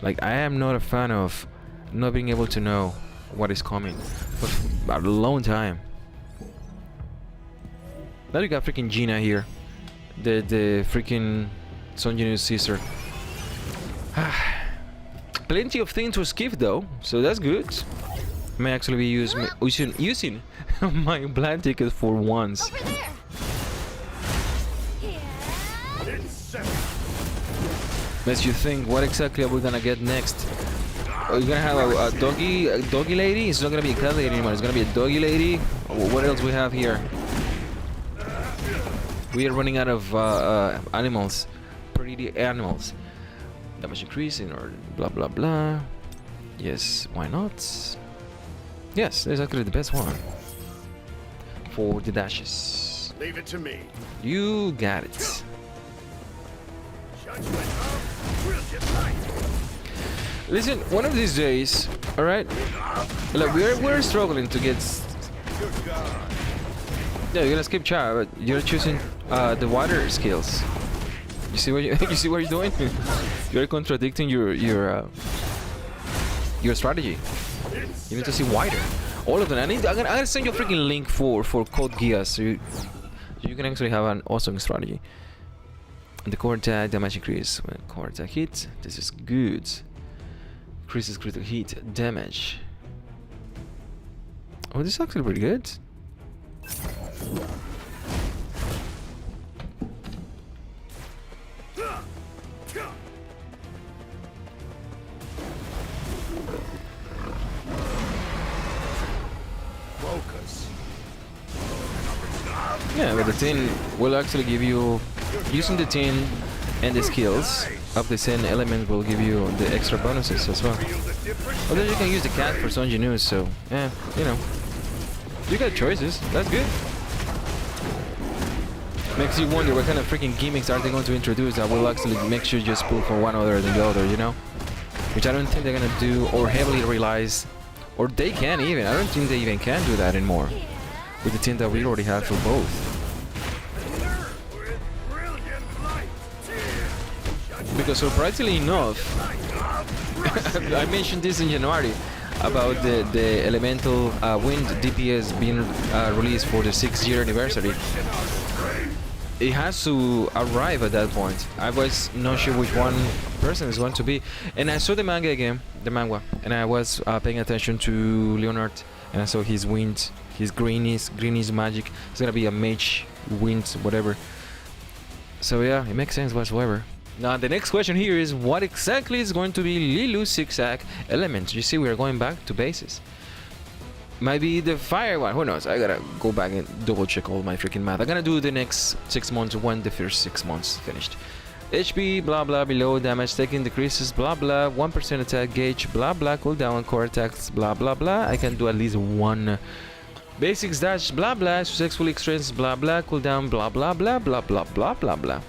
Like, I am not a fan of not being able to know what is coming for a long time. Now you got freaking Gina here, the freaking Sun Jinu's sister. Plenty of things to skip though, so that's good. I may actually be using my blind ticket for once. Makes you think, what exactly are we gonna get next? Are you gonna have a doggy lady? It's not gonna be a cat lady anymore. It's gonna be a doggy lady. What else we have here? We are running out of animals, pretty animals. Damage increasing or blah blah blah. Yes, why not? Yes, that's actually the best one for the dashes. Leave it to me. You got it. Listen, one of these days, all right. Look, we're struggling to get. Yeah, you're gonna skip chat, but you're choosing the water skills. You see what you see what you're doing? You're contradicting your strategy. You need to see wider. All of them. I'm gonna send you a freaking link for Code Geass, so you can actually have an awesome strategy. And the core attack damage increase when core attack hits. This is good. Increases critical hit damage. Oh, this is actually pretty good. Focus. Yeah, but the tin will actually give you, using the tin and the skills of the same element will give you the extra bonuses as well. Although you can use the cat for Sonji News, so yeah, you know. You got choices, that's good. Makes you wonder what kind of freaking gimmicks are they going to introduce that will actually make you just pull for one other than the other, you know? Which I don't think they're gonna do or heavily realize, or they can even. I don't think they even can do that anymore with the tin that we already have for both. Because surprisingly enough, I mentioned this in January about the Elemental Wind DPS being released for the 6th-year anniversary. It has to arrive at that point. I was not sure which one person is going to be, and I saw the manga again, the manga, and I was paying attention to Leonard, and I saw his wind, his greenish magic. It's gonna be a mage wind, whatever. So yeah, it makes sense whatsoever. Now the next question here is, what exactly is going to be Lilu's zigzag element? You see, we are going back to bases. Might be the fire one, who knows? I gotta go back and double check all my freaking math. I'm gonna do the next 6 months when the first 6 months finished. HP, blah blah, below, damage taken decreases, blah blah, 1% attack gauge, blah blah, cooldown, core attacks, blah blah blah. I can do at least one basics dash, blah blah, successfully extends, blah blah, cooldown, blah blah blah blah blah blah blah blah.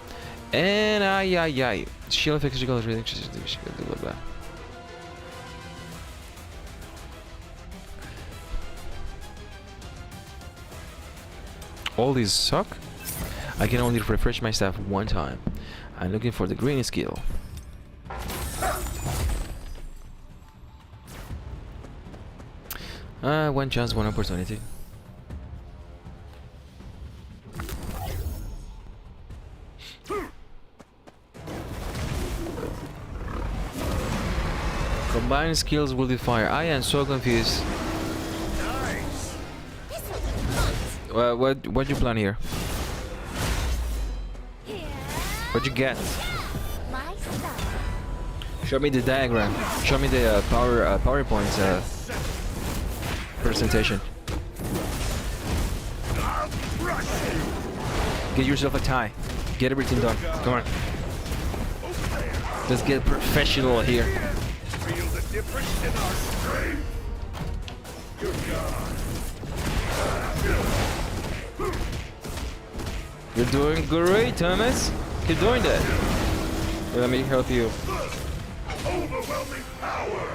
And ay, shield effects, blah blah. All these suck. I can only refresh my staff one time. I'm looking for the green skill. One chance, one opportunity. Combined skills will be fire. I am so confused. What you plan here? What you get? Show me the diagram. Show me the PowerPoint presentation. Get yourself a tie. Get everything done. Come on. Let's get professional here. Feel the difference in our strength. You're doing great, Thomas. Keep doing that. Here, let me help you. Overwhelming power.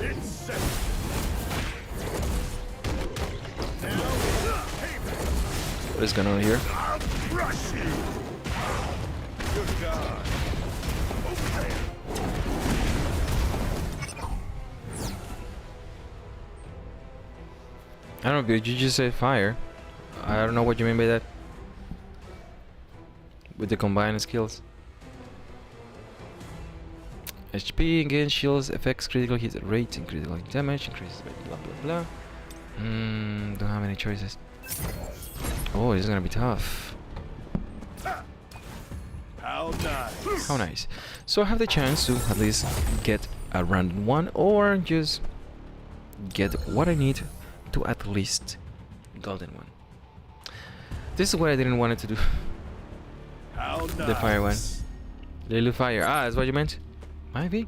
It's set. What is going on here? I'll crush you. Good God. Okay. I don't know, did you just say fire? I don't know what you mean by that. With the combined skills. HP against shields, effects, critical hit rate, and critical damage, increases by blah blah blah. Don't have any choices. Oh, this is gonna be tough. How nice. How nice. So I have the chance to at least get a random one, or just get what I need to at least golden one. This is what I didn't want it to do. How nice. The fire one. Lilu fire. Ah, that's what you meant? Might be.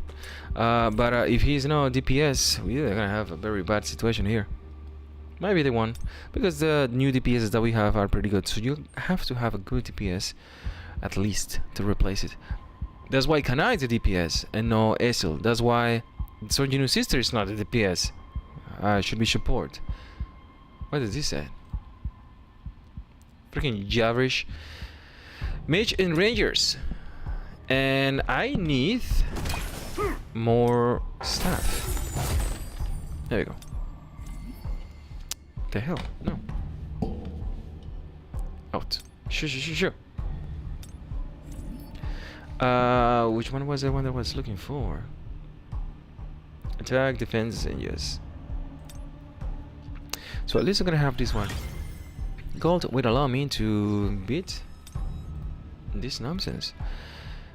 But if he's no DPS, we're gonna have a very bad situation here. Might be the one. Because the new DPS that we have are pretty good. So you have to have a good DPS at least to replace it. That's why Kanai is a DPS and no Esil. That's why Sonjinu's sister is not a DPS. should be support. What does this say? Freaking gibberish. Mage and Rangers. And I need more stuff. There we go. The hell? No. Out. Sure. Which one was the one that I was looking for? Attack, defense, and yes. So at least I'm gonna have this one. Gold will allow me to beat this nonsense.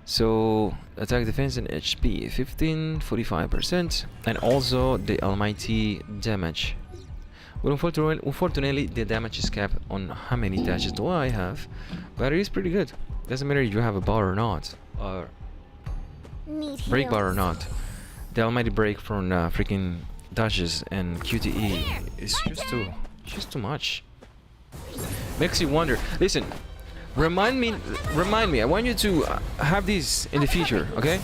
So attack, defense, and HP 15, 45%, and also the almighty damage. Well, unfortunately, the damage is capped on how many dashes do I have, but it is pretty good. Doesn't matter if you have a bar or not, or break bar or not. The almighty break from freaking dashes and QTE is just too much. Makes you wonder. Listen, remind me. I want you to have this in the future, okay?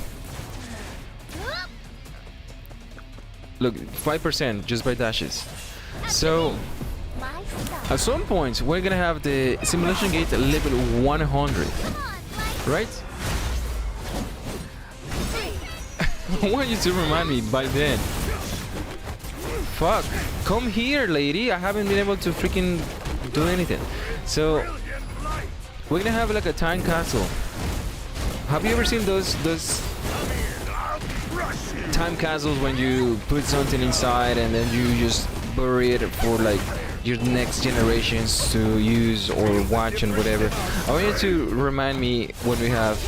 Look, 5% just by dashes. So at some point we're gonna have the simulation gate level 100, right? I want you to remind me by then. Fuck, come here, lady. I haven't been able to freaking do anything. So we're gonna have like a time castle. Have you ever seen those time castles when you put something inside and then you just bury it for like your next generations to use or watch and whatever? I want you to remind me when we have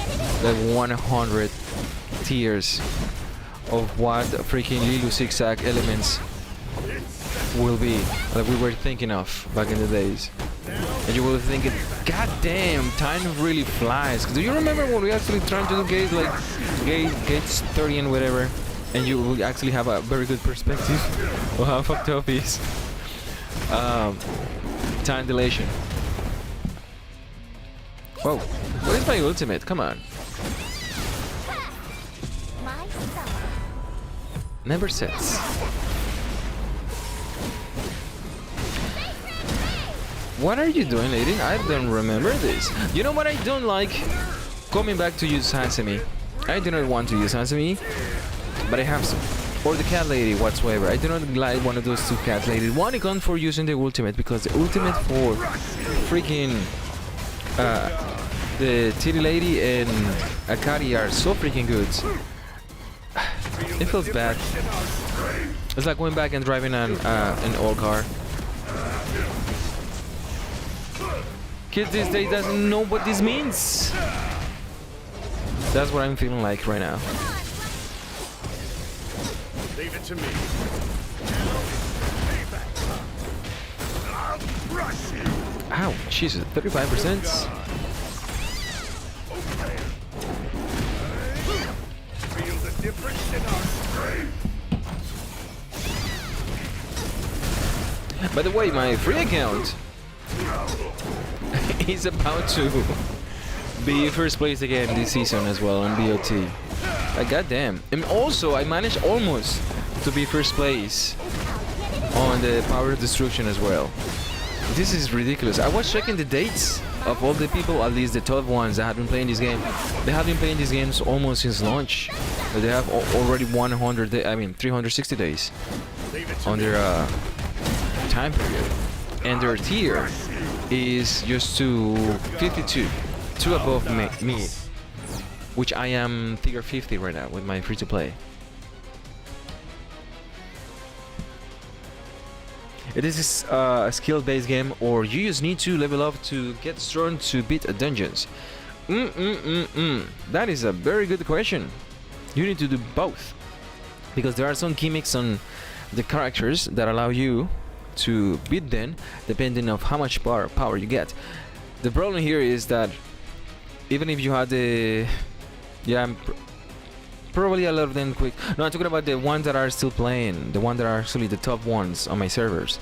like 100 tiers of what freaking Lilu Zigzag elements will be, like we were thinking of back in the days. And you will be thinking, god damn, time really flies. Do you remember when we actually tried to do gates 30 and whatever, and you will actually have a very good perspective of how fucked up is time dilation. Whoa, what is my ultimate? Come on. Never sets. What are you doing, lady? I don't remember this. You know what I don't like? Coming back to use Hansemi. I do not want to use Hansemi, but I have some. Or the cat lady whatsoever. I do not like one of those two cat ladies. One gun for using the ultimate, because the ultimate for freaking the titty lady and Akari are so freaking good. It feels bad. It's like going back and driving an old car. Kids these days doesn't know what this means. That's what I'm feeling like right now. Leave it to me. Ow, Jesus, 35%. Feel the difference in our strength. By the way, my free account is about to be first place again this season as well on BOT. Like goddamn. And also I managed almost to be first place on the Power of Destruction as well. This is ridiculous. I was checking the dates of all the people, at least the top ones that have been playing this game. They have been playing these games almost since launch. They have already 360 days on their time period. And their tier is just to 52, two above me, which I am tier 50 right now with my free-to-play. It is a skill-based game, or you just need to level up to get strong to beat dungeons. That is a very good question. You need to do both, because there are some gimmicks on the characters that allow you to beat them depending on how much power you get. The problem here is that even if you had the probably a lot of them quick. No, I'm talking about the ones that are still playing, the ones that are actually the top ones on my servers,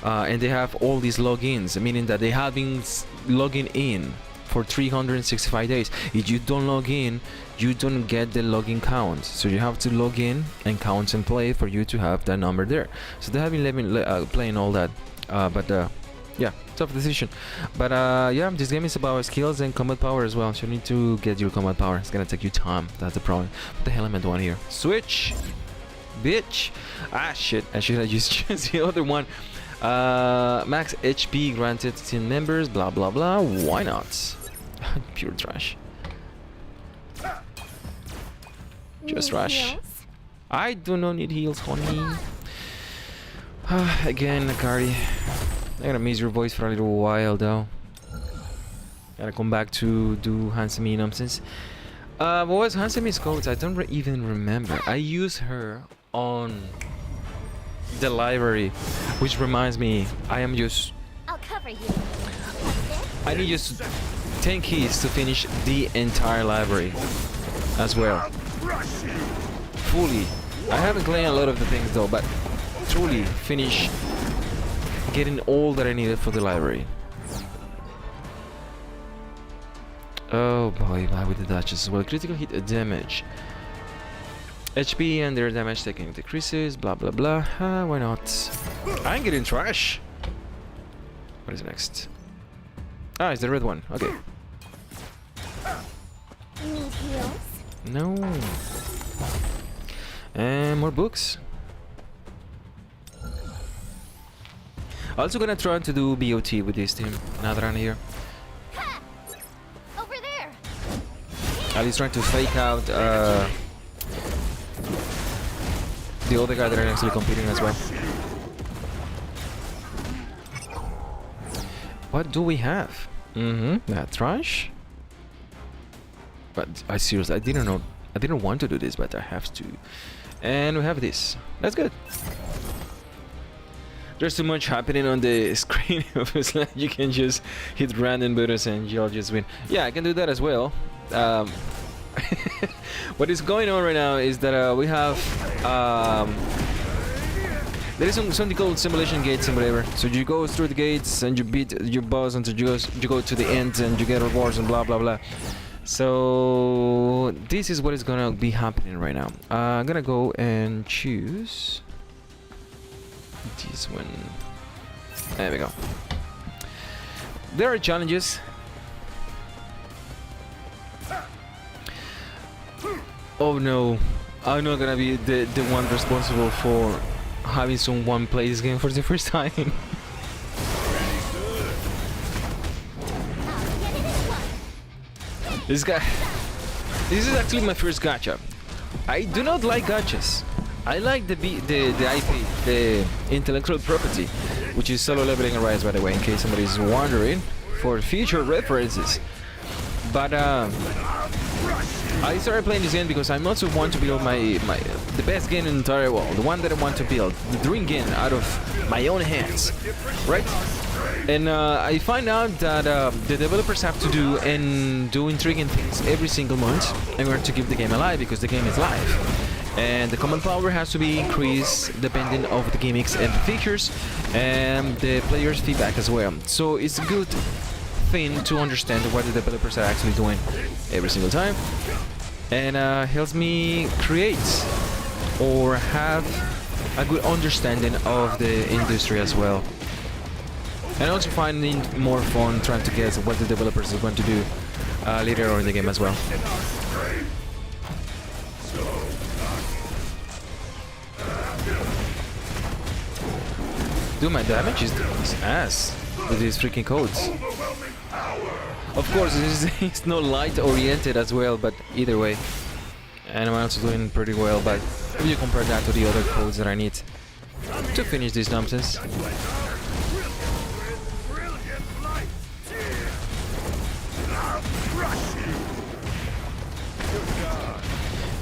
and they have all these logins, meaning that they have been logging in for 365 days. If you don't log in, you don't get the login count. So you have to log in and count and play for you to have that number there. So they have been playing all that, yeah, tough decision. But yeah, this game is about skills and combat power as well. So you need to get your combat power. It's gonna take you time. That's the problem. What the hell am I doing here? Switch, bitch. Ah shit, I should have used the other one. Max HP granted to team members, blah blah blah. Why not? Pure trash. Just trash. I do not need heals, honey. Again, Akari. I'm gonna miss your voice for a little while though. Gotta come back to do Hansame nonsense. What was Hansame's code? I don't even remember. I use her on the library, which reminds me, I'll cover you. I need just 10 keys to finish the entire library as well. Fully. I haven't played a lot of the things though, but truly finish getting all that I needed for the library. Oh boy, why with the Duchess as well. Critical hit damage. HP and their damage taken decreases, blah blah blah. Why not? I'm getting trash. What is next? Ah, it's the red one. Okay. Need heals? No. And more books. Also gonna try to do BOT with this team now that I'm here. Ha! Over there. Ali's trying to fake out the other guy that are actually competing as well. What do we have? That trash. But I seriously, I didn't know. I didn't want to do this, but I have to. And we have this. That's good. There's too much happening on the screen. Obviously, you can just hit random buttons and you'll just win. Yeah, I can do that as well. What is going on right now is that we have there is something called simulation gate simulator. So you go through the gates and you beat your boss until you go to the end and you get rewards and blah blah blah. So this is what is gonna be happening right now. I'm gonna go and choose this one. There we go. There are challenges. Oh no, I'm not gonna be the one responsible for having someone play this game for the first time. This is actually my first gacha. I do not like gachas. I like the IP, the intellectual property, which is Solo Leveling Arise, by the way, in case somebody is wondering, for future references. But I started playing this game because I also want to build the best game in the entire world, the one that I want to build, the dream game out of my own hands, right? And I find out that the developers have to do intriguing things every single month in order to keep the game alive, because the game is live. And the command power has to be increased depending on the gimmicks and the features and the players' feedback as well. So it's a good thing to understand what the developers are actually doing every single time, and helps me create or have a good understanding of the industry as well. And also finding more fun trying to guess what the developers are going to do later on in the game as well. Dude, my damage is ass with these freaking codes. Of course, it's not light oriented as well, but either way. And I'm also doing pretty well, but if you compare that to the other codes that I need to finish this nonsense.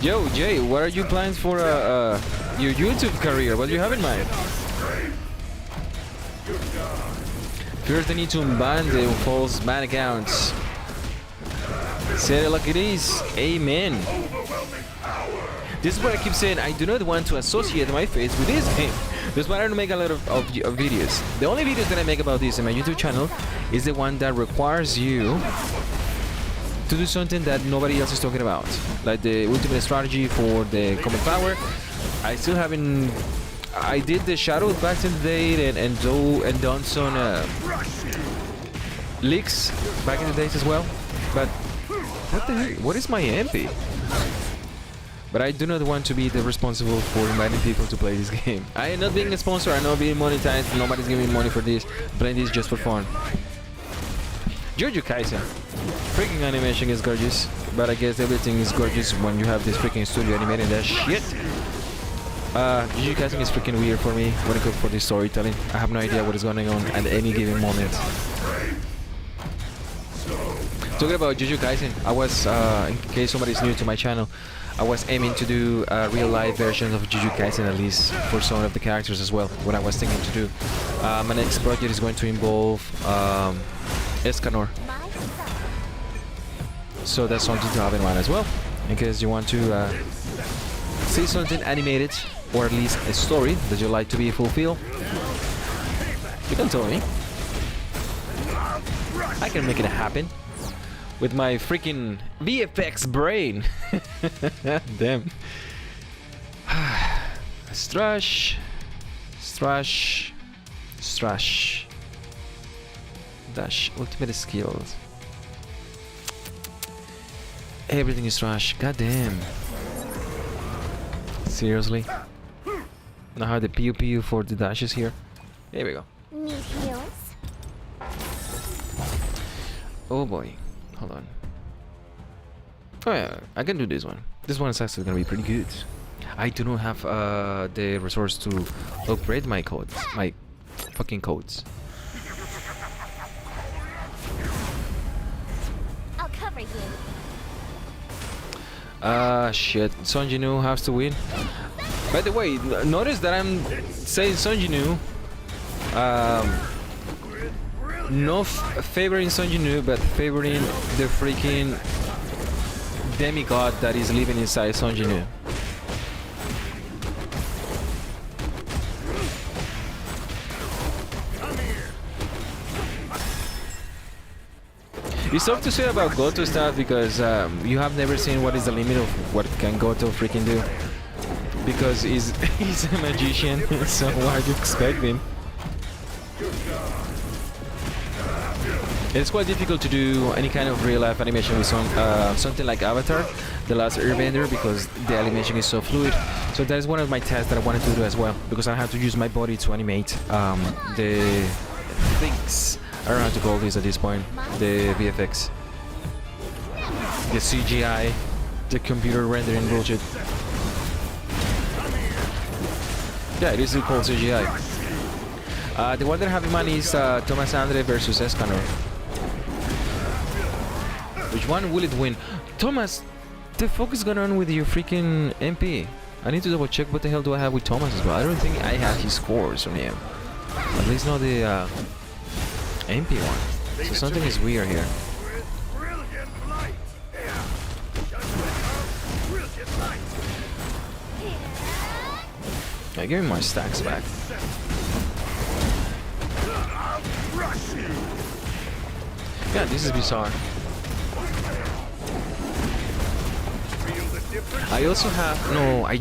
Yo, Jay, what are your plans for your YouTube career? What do you have in mind? First, I need to ban the false ban accounts. Say it like it is. Amen. This is what I keep saying. I do not want to associate my face with this game. That's why I don't make a lot of videos. The only videos that I make about this in my YouTube channel is the one that requires you to do something that nobody else is talking about, like the ultimate strategy for the common power. I still haven't. I did the shadow back in the day and done some leaks back in the days as well. But what the heck? What is my MP? But I do not want to be the responsible for inviting people to play this game. I am not being a sponsor. I'm not being monetized. Nobody's giving me money for this. I'm playing this just for fun. Jujutsu Kaisen. Freaking animation is gorgeous. But I guess everything is gorgeous when you have this freaking studio animating that shit. Jujutsu Kaisen is freaking weird for me when it comes for this storytelling. I have no idea what is going on at any given moment. Talking about Jujutsu Kaisen, I was, in case somebody's new to my channel, I was aiming to do a real-life version of Jujutsu Kaisen at least for some of the characters as well. What I was thinking to do. My next project is going to involve Escanor. So that's something to have in mind as well, in case you want to see something animated, or at least a story that you like to be fulfilled. You can tell me. I can make it happen with my freaking VFX brain. Damn. Strash, strash, strash. Dash, ultimate skills. Everything is trash. God damn. Seriously? Now how the pew pew for the dashes here. There we go. Need heals? Oh boy. Hold on. Oh yeah, I can do this one. This one is actually gonna be pretty good. I do not have the resource to upgrade my codes. My fucking codes. I'll cover you. Shit. Son Jinwoo has to win. By the way, notice that I'm saying Son Jinwoo. Not favoring Son Jinwoo, but favoring the freaking demigod that is living inside Son Jinwoo. It's tough to say about Goto stuff because you have never seen what is the limit of what can Goto freaking do. Because he's a magician, so what are you expecting? It's quite difficult to do any kind of real-life animation with something like Avatar, The Last Airbender, because the animation is so fluid. So that is one of my tasks that I wanted to do as well, because I have to use my body to animate the things. I don't know how to call this at this point. The VFX, the CGI, the computer rendering bullshit. Yeah, it is called CGI. The one that I have in mind is Thomas Andre versus Escanor. Which one will it win? Thomas, the fuck is going on with your freaking MP? I need to double check what the hell do I have with Thomas as well. I don't think I have his scores on him. At least not the MP one. So something is weird here. Yeah, give me my stacks back. Yeah, this is bizarre. I also have I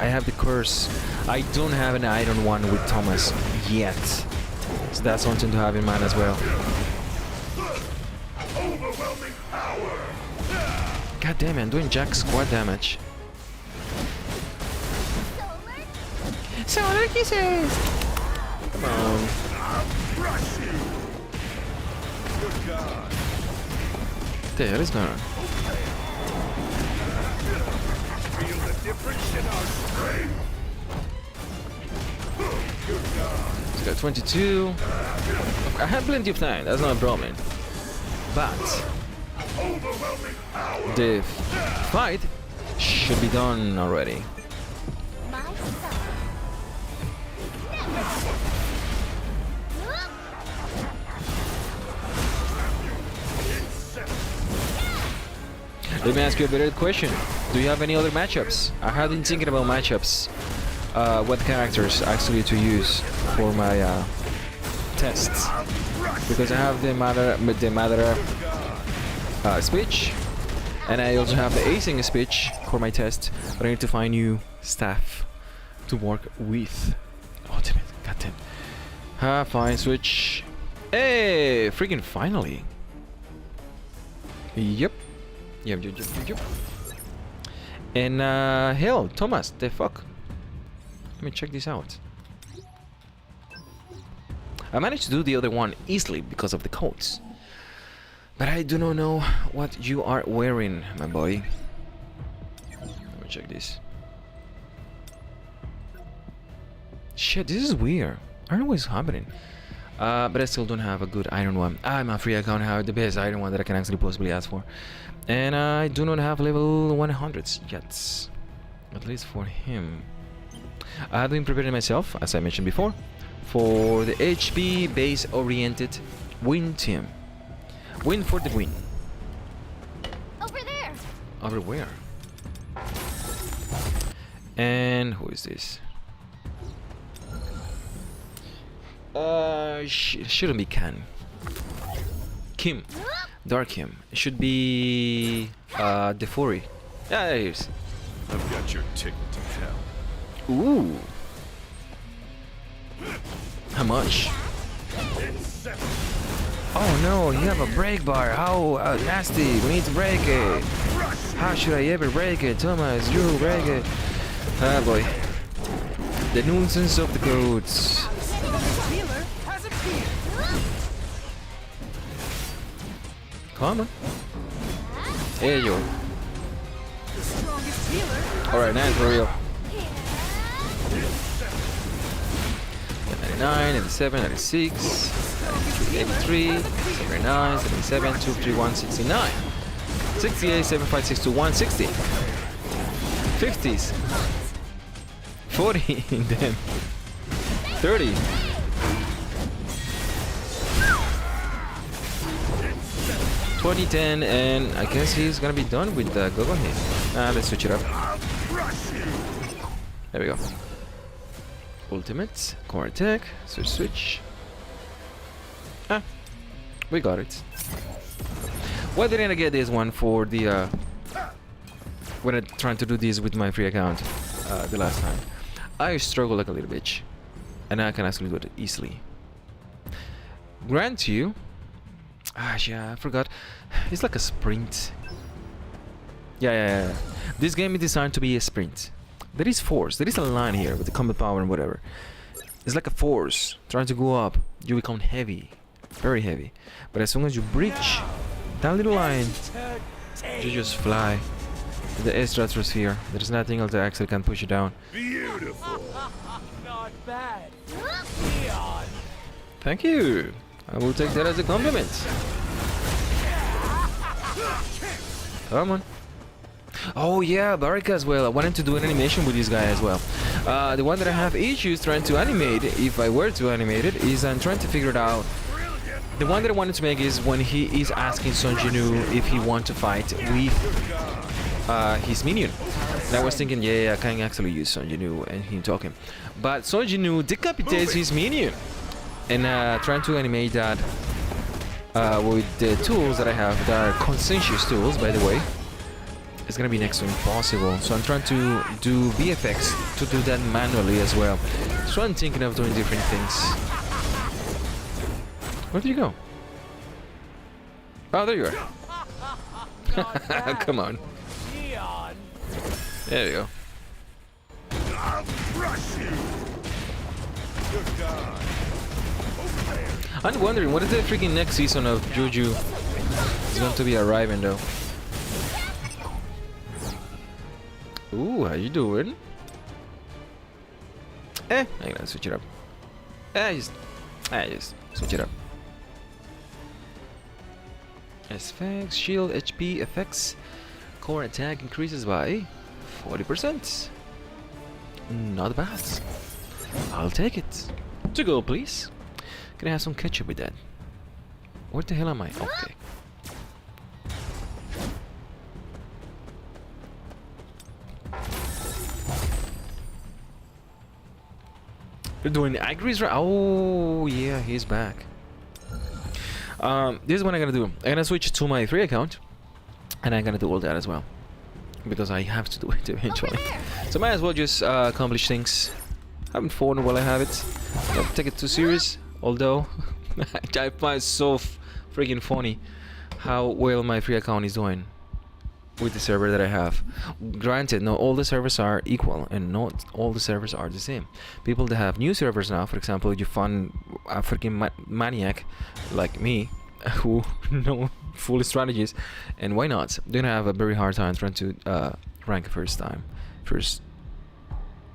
have the curse. I don't have an iron one with Thomas yet. So that's something to have in mind as well. God damn it, I'm doing jack squad damage. Solar kisses! Come on. What the hell is going on? He's got 22. I have plenty of time, that's not a problem. But the fight should be done already. Let me ask you a better question. Do you have any other matchups? I have been thinking about matchups. What characters actually to use for my tests. Because I have the Madara speech, And I also have the acing speech for my test, but I need to find new staff to work with. Ultimate, goddamn. Fine, switch. Hey, freaking finally. Yep. Yep. And hell, Thomas, the fuck. Let me check this out. I managed to do the other one easily because of the codes. But I do not know what you are wearing, my boy. Let me check this. Shit, this is weird. I don't know what's happening. But I still don't have a good iron one. I'm a free account, I have the best iron one that I can actually possibly ask for. And I do not have level 100s yet. At least for him. I have been preparing myself, as I mentioned before, for the HP base oriented win team. Win for the win. Over there. Over where? And who is this? Shouldn't be Kim. Dark Kim. It should be Defori. Yeah, there he is. I've got your ticket to hell. Ooh. How much? Oh no, you have a break bar. How nasty. We need to break it. How should I ever break it? Thomas, you break it. Ah boy. The nuisance of the goats. Come on. There you go. Alright, nice for real. 99, 97, 96, 83, 79, 77, 231, 69, 68, 75, 62, 160, 50s, 40, damn, 30, 20, 10, and I guess he's gonna be done with the Gogon here. Let's switch it up. There we go. Ultimate, core attack, switch. We got it. Why didn't I get this one for the when I tried to do this with my free account the last time? I struggle like a little bitch, and I can actually do it easily. Grant you, yeah, I forgot. It's like a sprint. Yeah. This game is designed to be a sprint. There is force. There is a line here with the combat power and whatever. It's like a force trying to go up. You become heavy, very heavy. But as soon as you breach that little line, you just fly in the stratosphere. There's nothing else that actually can push you down. Beautiful. Not bad. Thank you. I will take that as a compliment. Come on. Oh yeah, Baraka as well. I wanted to do an animation with this guy as well. The one that I have issues trying to animate, if I were to animate it, is I'm trying to figure it out. The one that I wanted to make is when he is asking Son Jinwoo if he wants to fight with his minion. And I was thinking, yeah, I can actually use Son Jinwoo and him talking. But Son Jinwoo decapitates his minion. And trying to animate that with the tools that I have, that are conscientious tools, by the way. It's gonna be next to impossible, so I'm trying to do VFX to do that manually as well. So I'm thinking of doing different things. Where did you go? Oh, there you are. Come on. There you go. I'll crush you. Good God. Over there. I'm wondering what is the freaking next season of Juju is going to be arriving though. Ooh, how you doing? I'm gonna switch it up. Just switch it up. Effects, shield, HP, effects, core attack increases by 40%. Not bad. I'll take it. To go, please. Can I have some ketchup with that? Where the hell am I? Okay. You're doing Agri's right? Oh yeah, he's back. This is what I'm gonna do. I'm gonna switch to my free account, and I'm gonna do all that as well because I have to do it eventually. So might as well just accomplish things. Having fun while I have it. Don't take it too serious. Although I find it so freaking funny how well my free account is doing with the server that I have. Granted, not all the servers are equal and not all the servers are the same. People that have new servers now, for example, you find a freaking maniac like me who know full strategies, and why not? They're gonna have a very hard time trying to rank first.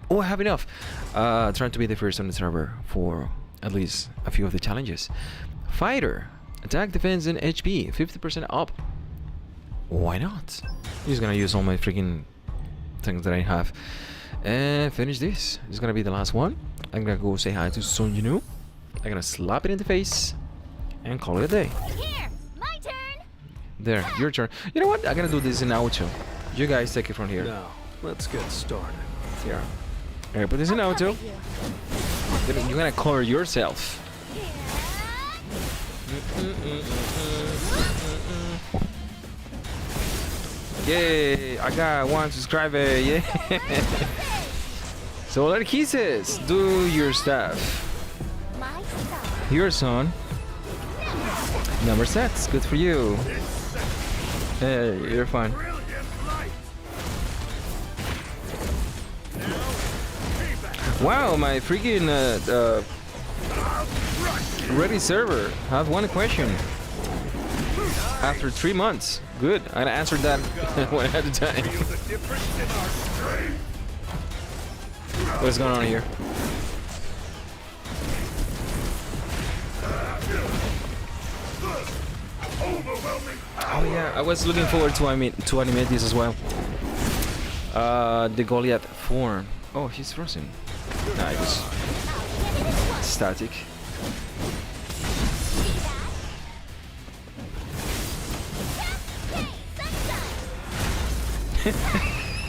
Oh, I have enough. Trying to be the first on the server for at least a few of the challenges. Fighter, attack, defense, and HP 50% up. Why not? I'm just gonna use all my freaking things that I have and finish this. This is gonna be the last one. I'm gonna go say hi to Son Yunu. I'm gonna slap it in the face and call it a day. Here, my turn. There, your turn. You know what? I'm gonna do this in auto. You guys take it from here. Now, let's get started. Here. Alright, put this in auto. Cover you. You're gonna cover yourself. Yay! I got 1 subscriber. Yeah. So let kisses. Do your stuff. My stuff. Your son. Number 6. Good for you. Hey, you're fine. Wow, my freaking ready server. I have one question. After 3 months. Good. I answered that one at a time. What's going on here? Oh yeah, I was looking forward to animate this as well. The Goliath form. Oh, he's frozen. Nah, it was static.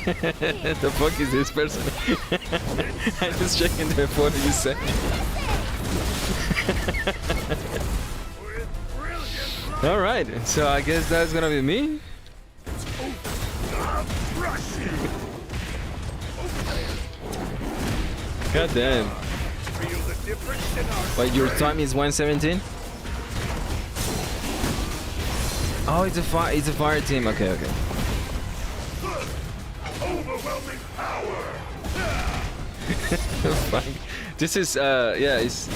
The fuck is this person? I just checking the photo you sent me. Alright, so I guess that's gonna be me. God damn. Wait, your time is 117? Oh, it's a fire team. Okay, okay. Overwhelming power. Fine. This is yeah, it's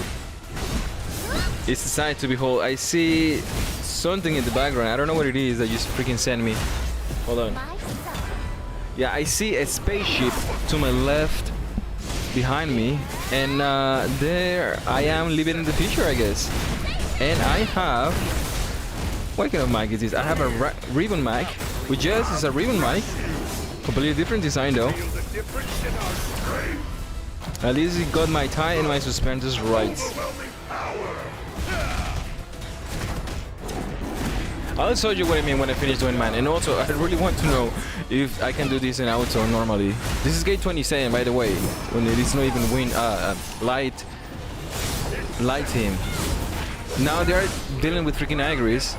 a sight to behold. I see something in the background. I don't know what it is that you freaking sent me. Hold on. My stuff. Yeah, I see a spaceship to my left behind me, and there I am living in the future, I guess. And I have, what kind of mic is this? I have a ribbon mic, which just is a ribbon mic, completely different design though. At least it got my tie and my suspenders right. I'll show you what I mean when I finish doing mine. And also, I really want to know if I can do this in auto normally. This is gate 27, by the way, when it is not even light team. Now they are dealing with freaking Agris.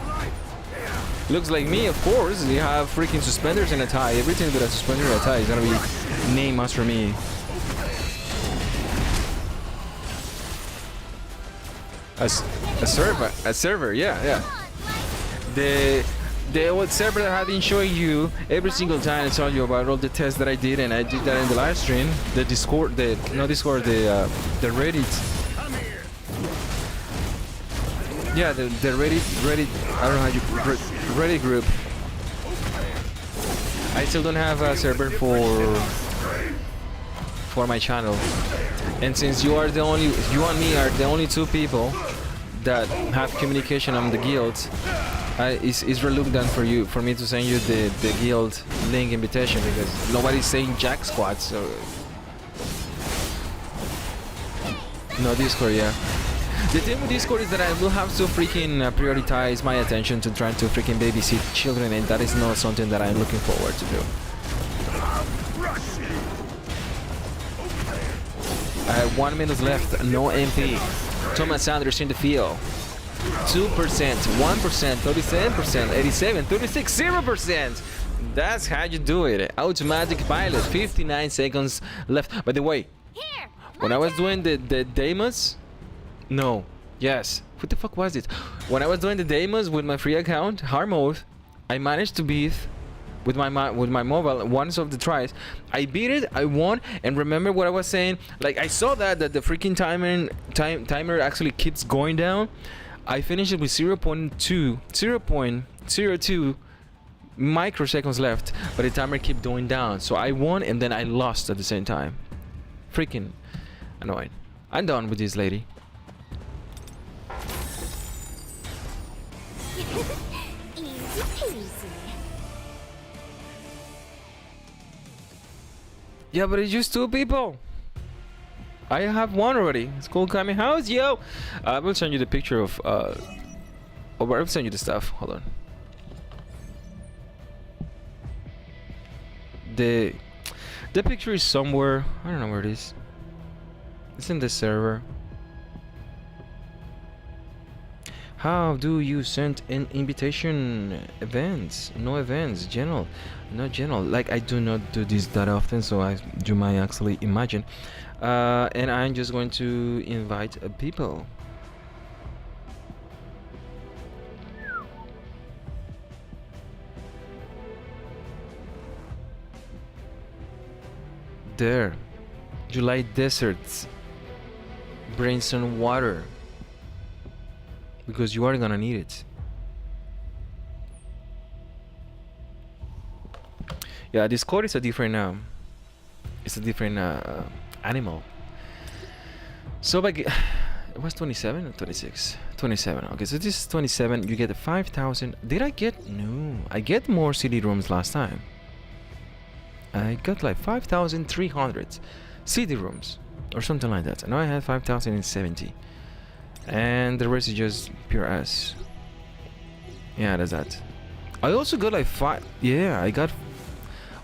Looks like me, of course. They have freaking suspenders and a tie. Everything with a suspender and a tie is gonna be named after me. A server, yeah. The old server that I've been showing you every single time I told you about all the tests that I did, and I did that in the live stream. The Discord, the Reddit. Yeah, the Reddit. I don't know how you Reddit group. I still don't have a server for my channel, and since you and me are the only two people that have communication on the guild, it's reluctant for me to send you the guild link invitation because nobody's saying jack squad. So no Discord, yeah. The thing with Discord is that I will have to freaking prioritize my attention to trying to freaking babysit children, and that is not something that I'm looking forward to do. I have 1 minute left, no MP. Thomas Sanders in the field. 2%, 1%, 37%, 87, 36, 0%. That's how you do it. Automatic pilot, 59 seconds left. By the way, Here. when I was doing the demos, no, yes, what the fuck was it? When I was doing the demos with my free account, hard mode, I managed to beat with my mobile once of the tries. I beat it, I won, and remember what I was saying? Like I saw that the freaking timer actually keeps going down. I finished it with 0.02 microseconds left, but the timer kept going down. So I won and then I lost at the same time. Freaking annoying. I'm done with this lady. Easy peasy. Yeah, but it's just 2 people. I have one already. It's called Kami House, yo. I will send you the picture of I'll send you the stuff. Hold on. The picture is somewhere. I don't know where it is. It's in the server. How do you send an invitation? Events, no events, general, not general. Like I do not do this that often, so you might actually imagine. And I'm just going to invite people. There, July deserts. Bring some water. Because you are gonna need it. Yeah, Discord is a different animal. So it was 27 or 26? 27. Okay, so this is 27. You get 5,000. Did I get? No, I get more city rooms last time. I got like 5,300 city rooms or something like that. Now I had 5,070. And the rest is just pure ass. Yeah, that's that. I also got like 5. Yeah, I got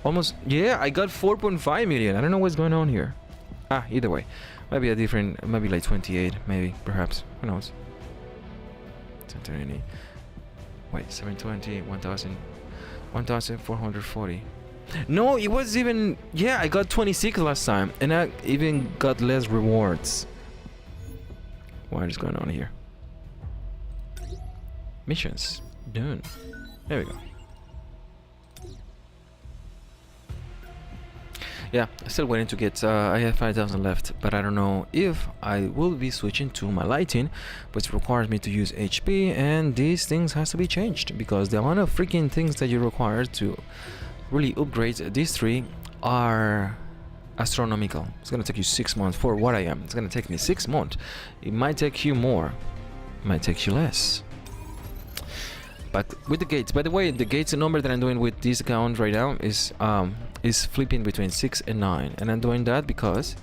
almost. Yeah, I got 4.5 million. I don't know what's going on here. Either way, maybe a different. Maybe like 28. Maybe, perhaps. Who knows? 720. Wait, 720. 1,000. 1,440. No, it was even. Yeah, I got 26 last time, and I even got less rewards. What is going on here? Missions done. There we go. Yeah, still waiting to get. I have 5,000 left, but I don't know if I will be switching to my lighting, which requires me to use HP, and these things has to be changed because the amount of freaking things that you require to really upgrade these 3 are astronomical. It's gonna take you 6 months for what I am. It's gonna take me 6 months. It might take you more, it might take you less. But with the gates, by the way, the gates number that I'm doing with this account right now is flipping between 6 and 9, and I'm doing that because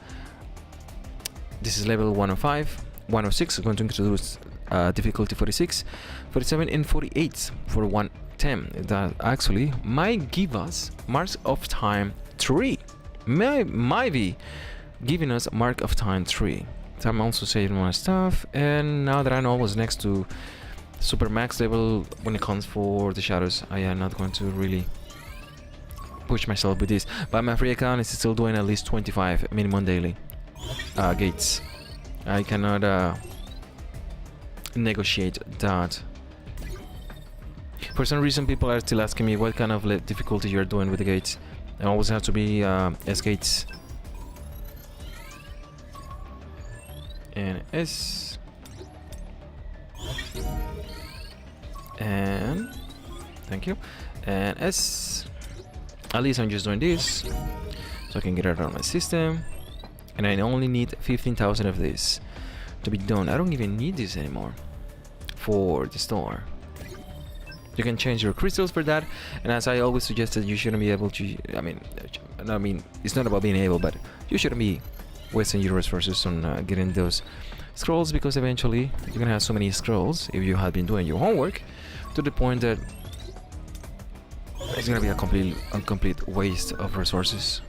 this is level 105, 106 is going to introduce difficulty 46, 47, and 48 for 110. That actually might give us marks of time 3. Might be giving us mark of time 3. So I'm also saving my stuff, and now that I'm almost next to super max level when it comes for the shadows, I am not going to really push myself with this, but my free account is still doing at least 25 minimum daily gates. I cannot negotiate that. For some reason people are still asking me what kind of difficulty you're doing with the gates. It always have to be S gates. And S. And thank you. And S. At least I'm just doing this so I can get it out of my system. And I only need 15,000 of this to be done. I don't even need this anymore for the store. You can change your crystals for that, and as I always suggested, you shouldn't be able to. I mean, it's not about being able, but you shouldn't be wasting your resources on getting those scrolls, because eventually you're gonna have so many scrolls if you have been doing your homework to the point that it's gonna be a complete waste of resources.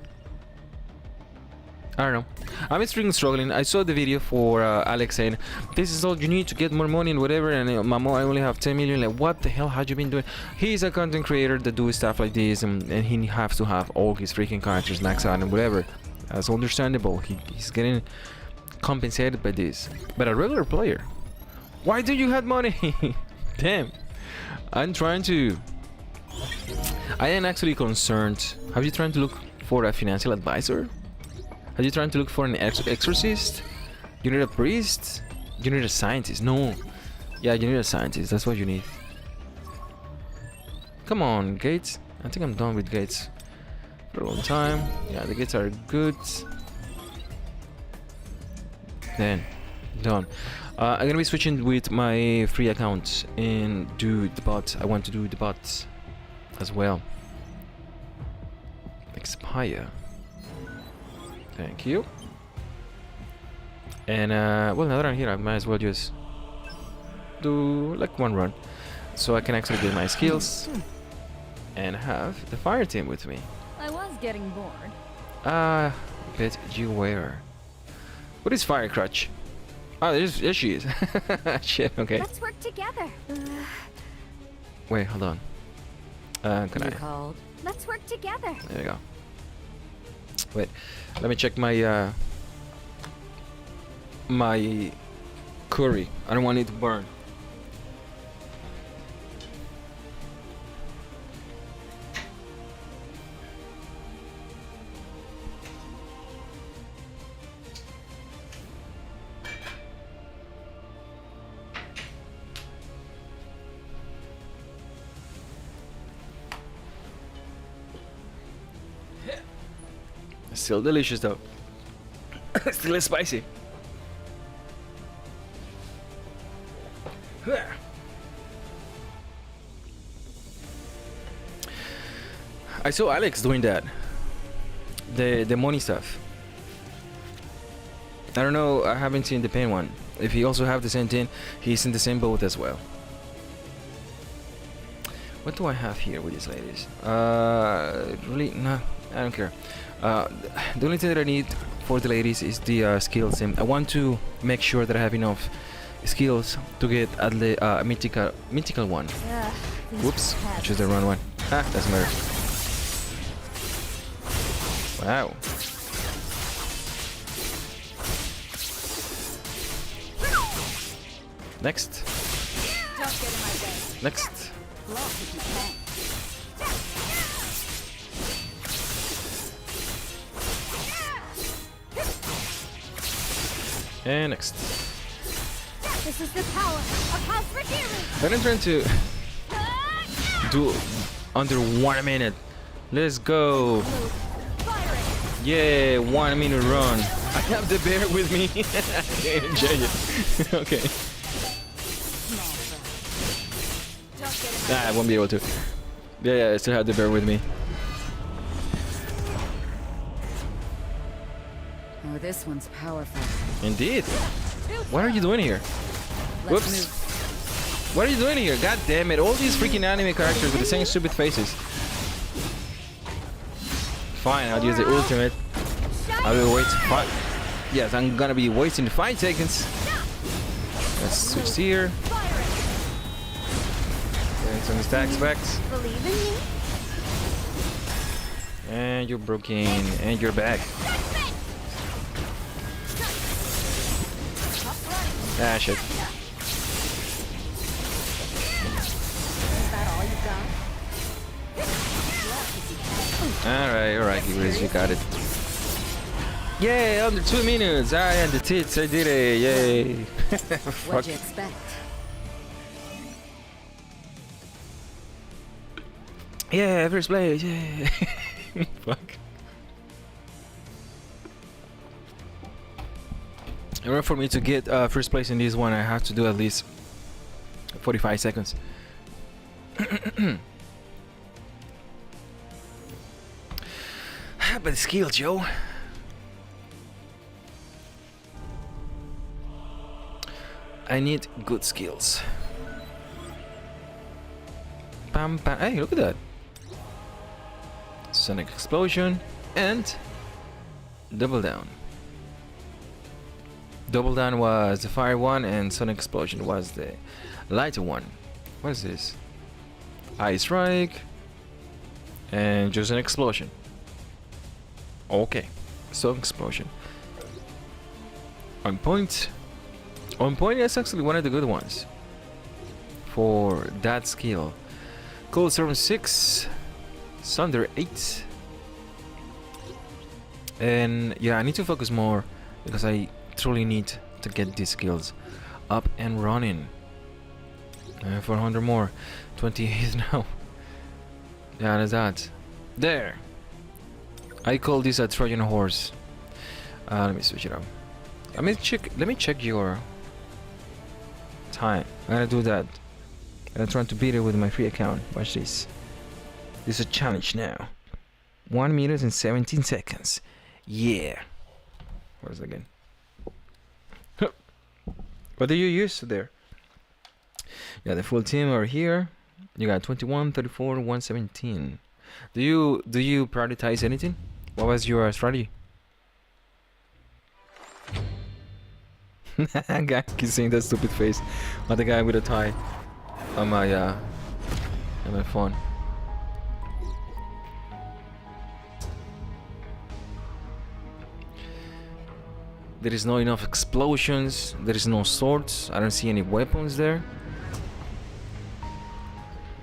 I don't know. I'm extremely struggling. I saw the video for Alex saying, this is all you need to get more money and whatever, and Mamo, I only have 10 million. Like, what the hell have you been doing? He's a content creator that do stuff like this, and he has to have all his freaking characters maxed out and whatever. That's understandable. He's getting compensated by this. But a regular player, why do you have money? Damn. I'm trying to... I am actually concerned. Have you trying to look for a financial advisor? Are you trying to look for an exorcist? You need a priest? You need a scientist? No. Yeah, you need a scientist. That's what you need. Come on, gates. I think I'm done with gates for a long time. Yeah, the gates are good. Then, done. I'm gonna be switching with my free account and do the bot. I want to do the bot as well. Expire. Thank you. And well, now that I'm here, I might as well just do like one run, so I can actually get my skills and have the fire team with me. I was getting bored. Bet you were. What is fire crutch? Oh, there she is. Shit. Okay. Let's work together. Wait, hold on. Can I? Called. Let's work together. There you go. Wait, let me check my my curry. I don't want it to burn. Still delicious though. Still spicy. I saw Alex doing that. The money stuff. I don't know, I haven't seen the pain one. If he also have the same thing, he's in the same boat as well. What do I have here with these ladies? Really, no, I don't care. The only thing that I need for the ladies is the skills, and I want to make sure that I have enough skills to get at the mythical one. Whoops, I chose the wrong one. Ah, doesn't matter. Wow. Next. Next. And next. This is the power of House Redeemer. I'm trying to do under 1 minute. Let's go. Yeah, 1 minute run. I have the bear with me. Enjoy it. Okay. Nah, I won't be able to. Yeah, I still have the bear with me. Oh, this one's powerful. Indeed. What are you doing here? Whoops. What are you doing here? God damn it. All these freaking anime characters with the same stupid faces. Fine, I'll use the ultimate. I will wait 5. Yes, I'm gonna be wasting 5 seconds. Let's switch here. And some stacks back. Believe in me. And you're broken. And you're back. Ah, shit. Alright, Gibris, you got it. Yay, under 2 minutes. I and the tits, I did it. Yay. What'd you expect? Yeah, first place. Yeah. Fuck. In order for me to get first place in this one, I have to do at least 45 seconds. But skill, Joe. I need good skills. Bam, bam. Hey, look at that. Sonic explosion and double down. Double Down was the fire one, and Sonic Explosion was the lighter one. What is this? Ice Strike, and just an explosion. Okay, Sonic Explosion. On point. On point is actually one of the good ones for that skill. Cold Storm 6, Thunder 8. And yeah, I need to focus more because I truly need to get these skills up and running. 400 more, 28 now. Yeah, that's that. There. I call this a Trojan horse. Let me switch it up. Let me check your time. I'm gonna do that. I'm trying to beat it with my free account. Watch this. This is a challenge now. 1 minute and 17 seconds. Yeah. What is it again? What do you use there? Yeah, the full team are here. You got 21, 34, 117. Do you prioritize anything? What was your strategy? Guy keeps saying that stupid face. Or the guy with a tie on my phone. There is not enough explosions. There is no swords. I don't see any weapons there.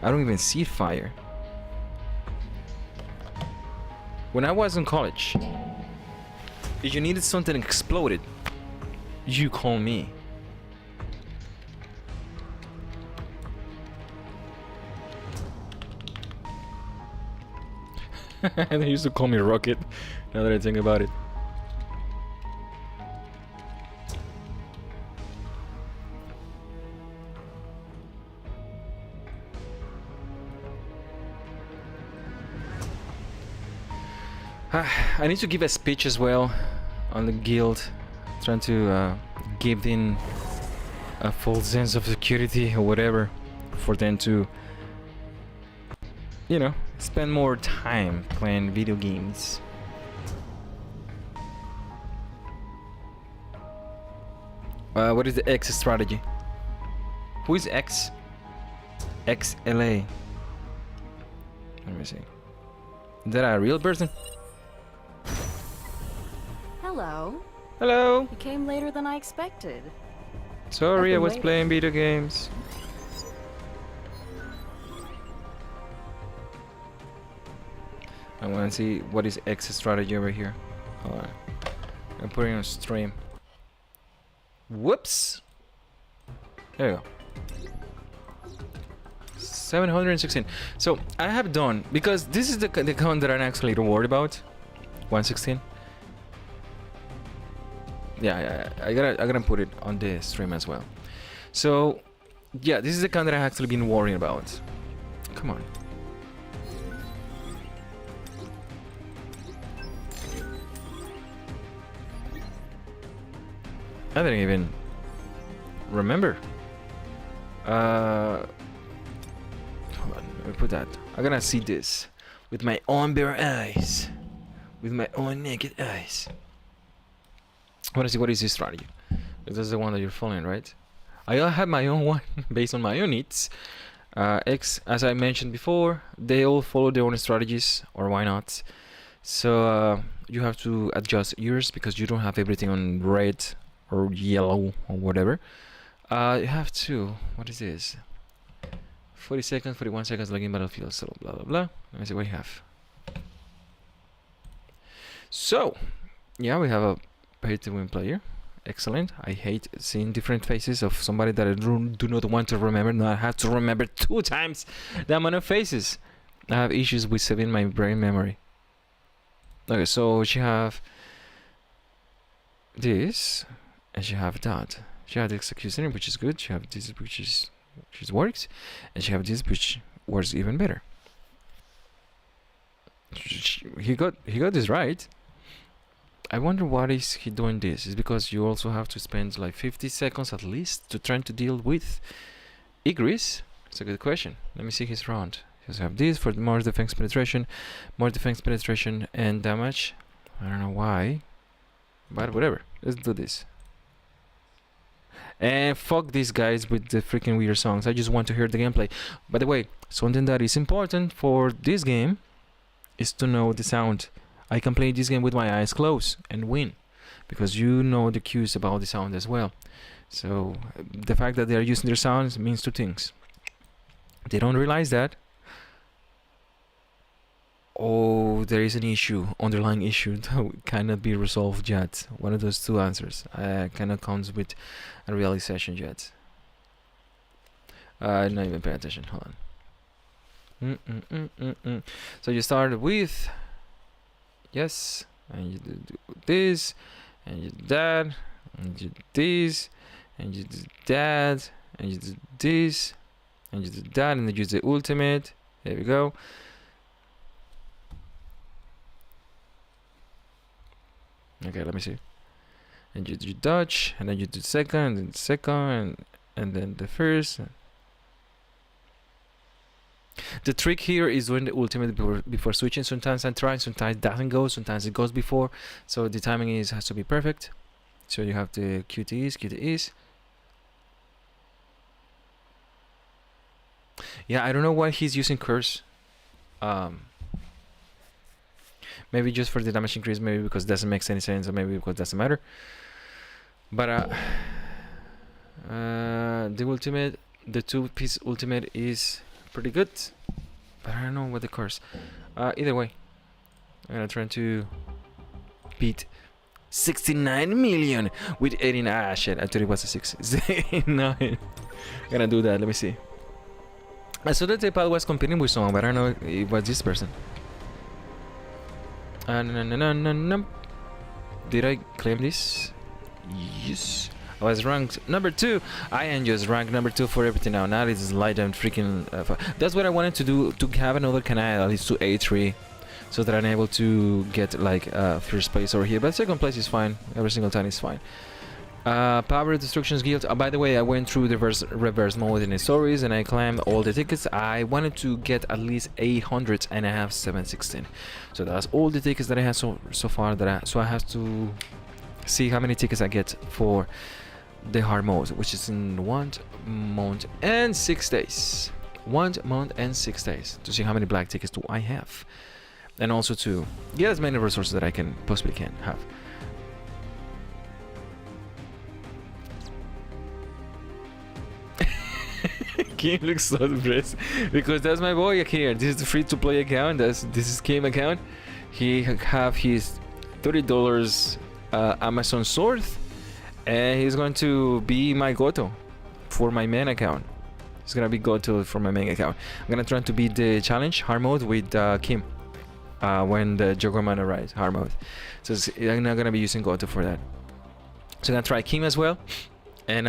I don't even see fire. When I was in college, if you needed something exploded, you call me. And they used to call me Rocket, now that I think about it. I need to give a speech as well on the guild, trying to give them a full sense of security or whatever, for them to, you know, spend more time playing video games. What is the X strategy? Who is X? XLA. Let me see. Is that a real person? Hello. Hello. You came later than I expected. Sorry, I was waiting. playing video games. I want to see what is X strategy over here. Hold on. I'm putting on stream. Whoops. There you go. 716. So I have done, because this is the count that I'm actually worried about. 116. Yeah, I gotta put it on the stream as well. So yeah, this is the count that I've actually been worrying about. Come on. I didn't even remember. Hold on, let me put that. I'm gonna see this with my own bare eyes, with my own naked eyes. I wanna see what is this strategy. This is the one that you're following, right? I have my own one based on my own needs. X, as I mentioned before, they all follow their own strategies, or why not? So you have to adjust yours because you don't have everything on red or yellow or whatever. You have to, what is this? 40 seconds, 41 seconds login battlefield, so blah blah blah. Let me see what you have. So yeah, we have a pay to win player. Excellent. I hate seeing different faces of somebody that I do not want to remember. Now I have to remember 2 times the amount of faces. I have issues with saving my brain memory. Okay, so she have this, and she have that. She have the executioner, which is good. She have this, which works, and she have this, which works even better. He got this right. I wonder why is he doing this. It's because you also have to spend like 50 seconds at least to try to deal with Igris. It's a good question. Let me see his round. He has have this for more defense penetration and damage. I don't know why, but whatever. Let's do this. And fuck these guys with the freaking weird songs. I just want to hear the gameplay. By the way, something that is important for this game is to know the sound. I can play this game with my eyes closed and win, because you know the cues about the sound as well. So the fact that they are using their sounds means two things. They don't realize that, oh, there is an issue, underlying issue that cannot be resolved yet. One of those two answers cannot come with a realization yet. Not even pay attention. Hold on. So you start with yes, and you do this, and you do that, and you do this, and you do that, and you do this, and you do that, and then use the ultimate. There we go. Okay, let me see. And you do dodge, and then you do second, and then second, and then the first. The trick here is doing the ultimate before switching. Sometimes I try, sometimes it doesn't go, sometimes it goes before. So the timing has to be perfect. So you have the QTEs. Yeah, I don't know why he's using curse. Maybe just for the damage increase, maybe because it doesn't make any sense, or maybe because it doesn't matter. But the ultimate, the 2-piece ultimate is pretty good, but I don't know what the curse. Either way, I'm gonna try to beat 69 million with 89. Ah, shit, I thought it was a 6. It's 89. I'm gonna do that. Let me see. I saw that the pal was competing with someone, but I don't know if it was this person. No. Did I claim this? Yes. I was ranked number 2. I am just ranked number 2 for everything now. Now it's light down freaking. That's what I wanted to do, to have another canal at least to A3, so that I'm able to get like first place over here. But second place is fine. Every single time is fine. Power Destructions Guild. By the way, I went through the reverse mode in the stories, and I claimed all the tickets. I wanted to get at least 800, and I have 716. So that's all the tickets that I have so far. So I have to see how many tickets I get for the hard mode, which is in 1 month and 6 days. 1 month and 6 days to see how many black tickets do I have, and also to get as many resources that I can possibly have. Kim looks so depressed because that's my boy here. This is the free-to-play account. This is Kim account. He have his $30 Amazon sword, and he's going to be my Goto for my main account. He's gonna be Goto for my main account. I'm gonna try to beat the challenge hard mode with Kim when the Joggerman arrives, hard mode. So I'm not gonna be using Goto for that. So I'm gonna try Kim as well. And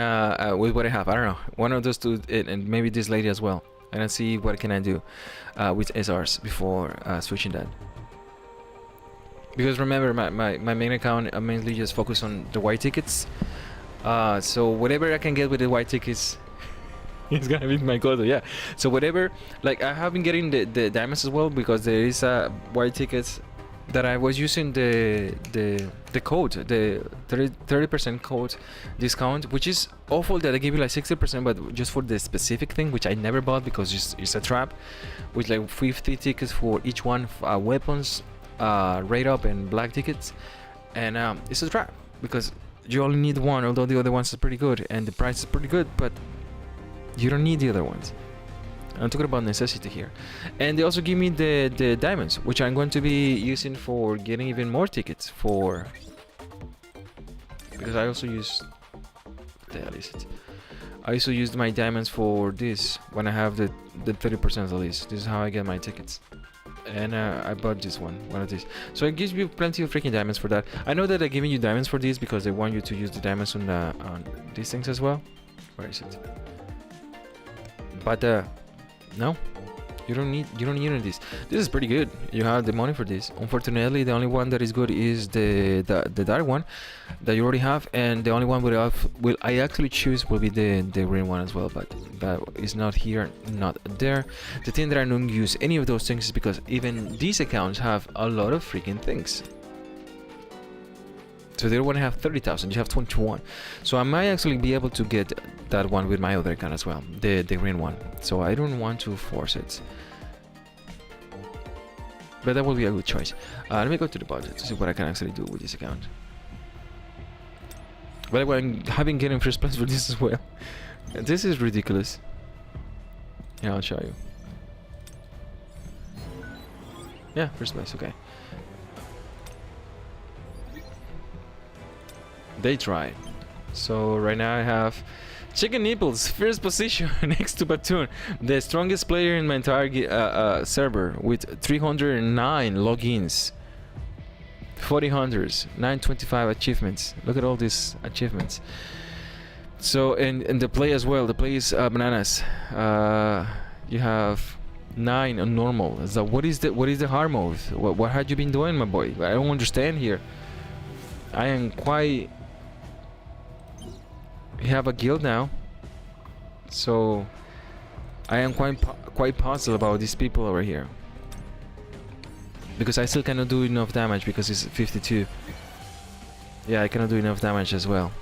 with what I have, I don't know, one of those two, and maybe this lady as well, and I'll see what can I do with SRs before switching that. Because remember, my main account, I mainly just focus on the white tickets. So whatever I can get with the white tickets, it's gonna be my Goto, yeah. So whatever, like I have been getting the diamonds as well, because there is white tickets that I was using the code, the 30% code discount, which is awful that I give you like 60%, but just for the specific thing, which I never bought because it's a trap, with like 50 tickets for each one, weapons, rate up, and black tickets, and it's a trap because you only need one, although the other ones are pretty good and the price is pretty good, but you don't need the other ones. I'm talking about necessity here. And they also give me the diamonds, which I'm going to be using for getting even more tickets for, because I also use, what the hell is it? I also used my diamonds for this when I have the 30% of this. This is how I get my tickets. And I bought this one of these. So it gives you plenty of freaking diamonds for that. I know that they're giving you diamonds for this because they want you to use the diamonds on these things as well. Where is it? But no, you don't need any of this. This is pretty good. You have the money for this. Unfortunately, the only one that is good is the dark one that you already have, and the only one will I actually choose will be the green one as well. But that is not here, not there. The thing that I don't use any of those things is because even these accounts have a lot of freaking things. So the other one have 30,000. You have 21. So I might actually be able to get that one with my other account as well, the green one. So I don't want to force it, but that will be a good choice. Let me go to the budget to see what I can actually do with this account. By the way, I've been getting first place for this as well. This is ridiculous. Yeah, I'll show you. Yeah, first place, okay. They tried. So right now I have Chicken Nipples, first position next to Batoon, the strongest player in my entire server with 309 logins, 40 hunters, 925 achievements. Look at all these achievements. So and the play as well. The play is bananas. You have 9 on normal. So what is the hard mode? What had you been doing, my boy? I don't understand here. I am quite. We have a guild now, so I am quite puzzled about these people over here, because I still cannot do enough damage because it's 52. Yeah, I cannot do enough damage as well.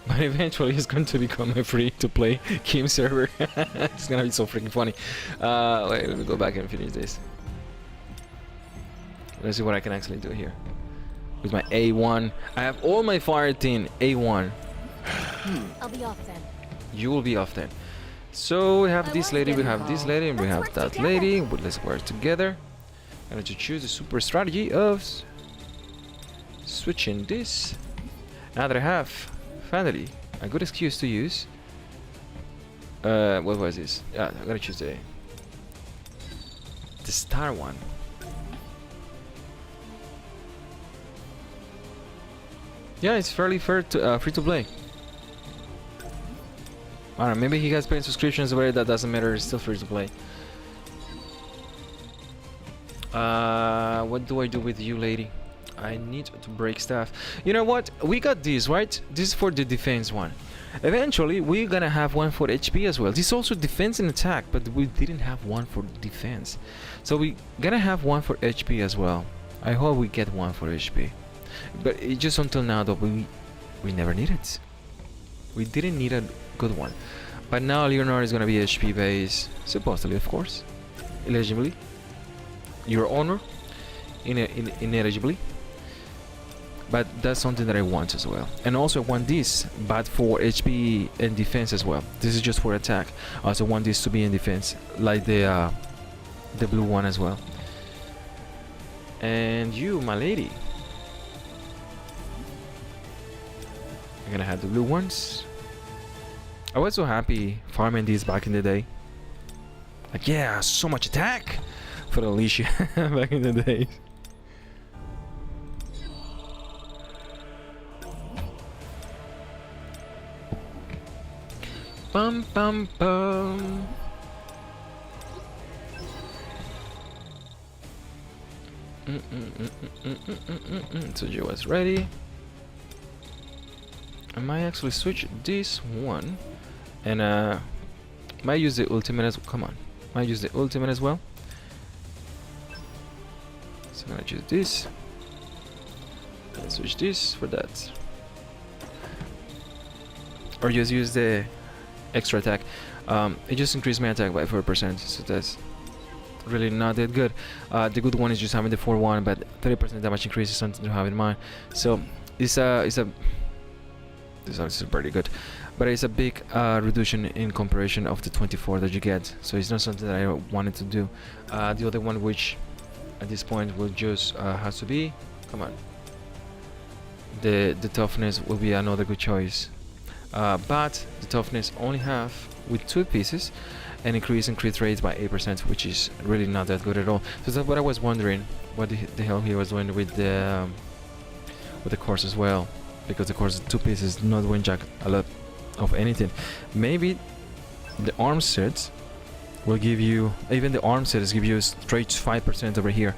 But eventually it's going to become a free-to-play game server. It's gonna be so freaking funny. Wait, let me go back and finish this. Let's see what I can actually do here. With my A1. I have all my fire team A1. I'll be off then. You will be off then. So we have I this was lady, we getting have this involved. lady, and we Let's have work that together. lady. But let's work together. I'm going to choose the super strategy of switching this. Now that I have finally a good excuse to use. What was this? Yeah, I'm gonna choose the star one. Yeah, it's fairly fair to free to play. I don't know, maybe he has paying subscriptions where that doesn't matter, it's still free to play. What do I do with you, lady? I need to break stuff. You know what? We got this, right? This is for the defense one. Eventually, we're gonna have one for HP as well. This is also defense and attack, but we didn't have one for defense. So we gonna have one for HP as well. I hope we get one for HP. But it just until now that we never need it. We didn't need a good one. But now Leonardo is gonna be HP based, supposedly, of course. Eligibly. Your honor. Ineligibly. But that's something that I want as well. And also I want this, but for HP and defense as well. This is just for attack. I also want this to be in defense, like the blue one as well. And you, my lady. I'm gonna have the blue ones. I was so happy farming these back in the day. Like, yeah, so much attack for Alicia back in the day. Bum bum bum. So Joe was ready. I might actually switch this one, and might use the ultimate as come on. Might use the ultimate as well. So I'm gonna choose this. And switch this for that. Or just use the extra attack. It just increased my attack by 4%, so that's really not that good. The good one is just having the 4-1, but 30% damage increase is something to have in mind. So this is pretty good, but it's a big reduction in comparison of the 24 that you get. So it's not something that I wanted to do. The other one, which at this point will just has to be, come on. The toughness will be another good choice. But the toughness only have with 2 pieces and increase in crit rates by 8%, which is really not that good at all. So that's what I was wondering, what the hell he was doing with the course as well, because the course 2 pieces not doing jack a lot of anything. Maybe the arm sets will give you, even the arm sets give you straight 5% over here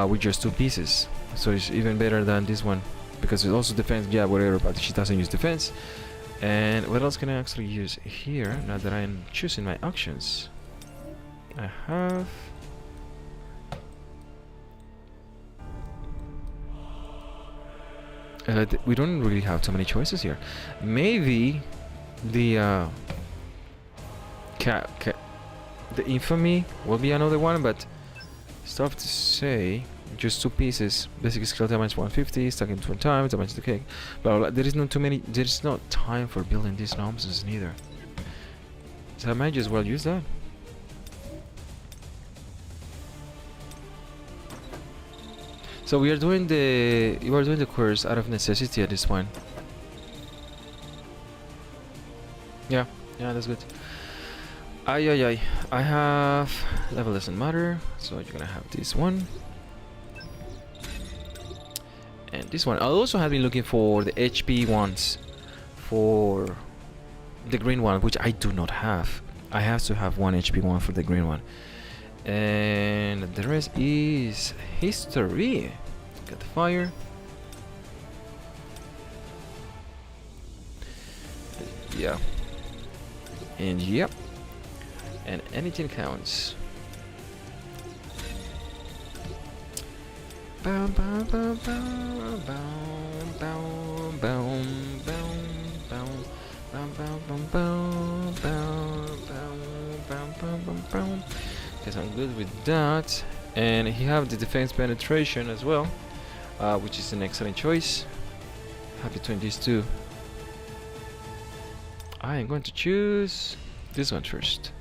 with just 2 pieces. So it's even better than this one, because it also defense, yeah, whatever, but she doesn't use defense. And what else can I actually use here now that I'm choosing my actions? I have We don't really have too many choices here. Maybe the the infamy will be another one, but it's tough to say. Just 2 pieces. Basic skill damage 150, stacking 20 times, damage the cake. But there is not too many. There is not time for building these nonsense neither. So I might just well use that. So we are doing the course out of necessity at this point. Yeah, that's good. I have level doesn't matter, so you're gonna have this one and this one. I also have been looking for the HP ones for the green one, which I do not have. I have to have 1 HP one for the green one. And the rest is history. Got the fire. Yeah. And yep. And anything counts. Bow, bow, bow, bow, bow, bow, bow, bow, bow, bow, bow, bow, bow, bow, bow, bow. Guess I'm good with that. And he have the defense penetration as well, which is an excellent choice. Happy between these two. I am going to choose this one first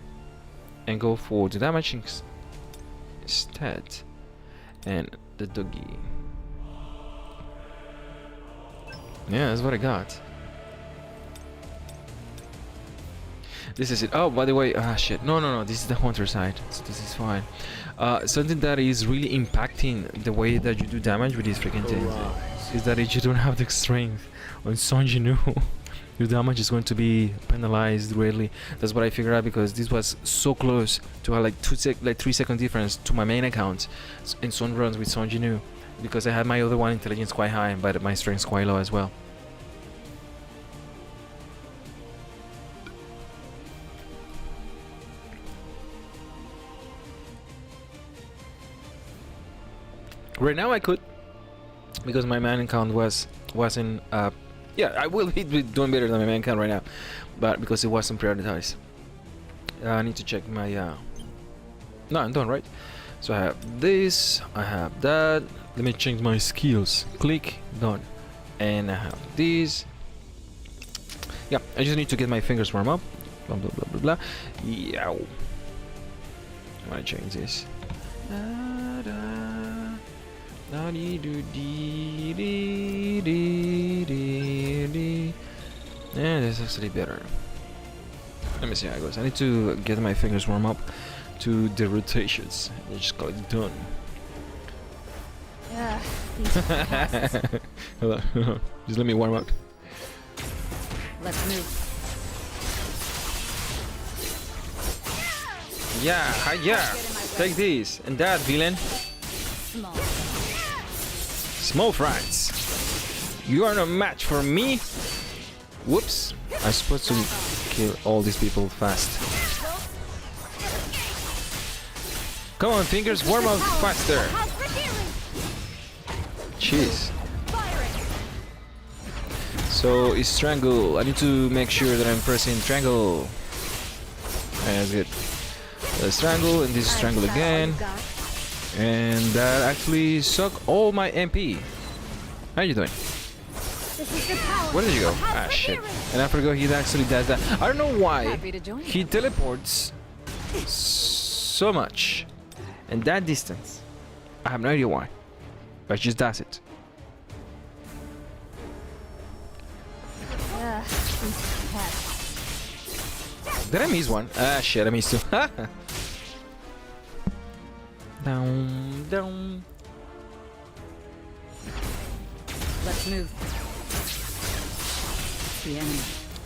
and go for the damaging stat and the doggy. Yeah, that's what I got. This is it. Oh, by the way, shit. No. This is the hunter side. So this is fine. Something that is really impacting the way that you do damage with these freaking things is that if you don't have the strength on Son Jinwoo, your damage is going to be penalized greatly. That's what I figured out, because this was so close to have like 3-second difference to my main account in some runs with Son Jinwoo, because I had my other one intelligence quite high, but my strength quite low as well. Right now I could, because my main account wasn't yeah, I will be doing better than my main account right now, but because it wasn't prioritized. I need to check my no, I'm done, right? So I have this, I have that. Let me change my skills. Click, done. And I have these. Yeah, I just need to get my fingers warm up. Blah blah blah blah blah. Yeah. I want to change this. Yeah, that's actually better. Let me see how it goes. I need to get my fingers warm up to the rotations. I just got it done. Hold on. Just let me warm up. Let's move. Yeah. Take this and that, villain. Small fries. You are no match for me. Whoops. I'm supposed to kill all these people fast. Come on, fingers, warm up faster. Jeez. So it's triangle. I need to make sure that I'm pressing triangle. That's good. Let's triangle, and this is triangle again. And that actually sucked all my MP. How are you doing? Where did you go? Ah, shit. And I forgot he actually does that. I don't know why he teleports so much and that distance. I have no idea why, but he just does it. Did I miss one? Ah, shit, I missed two. Down. Let's move. The enemy.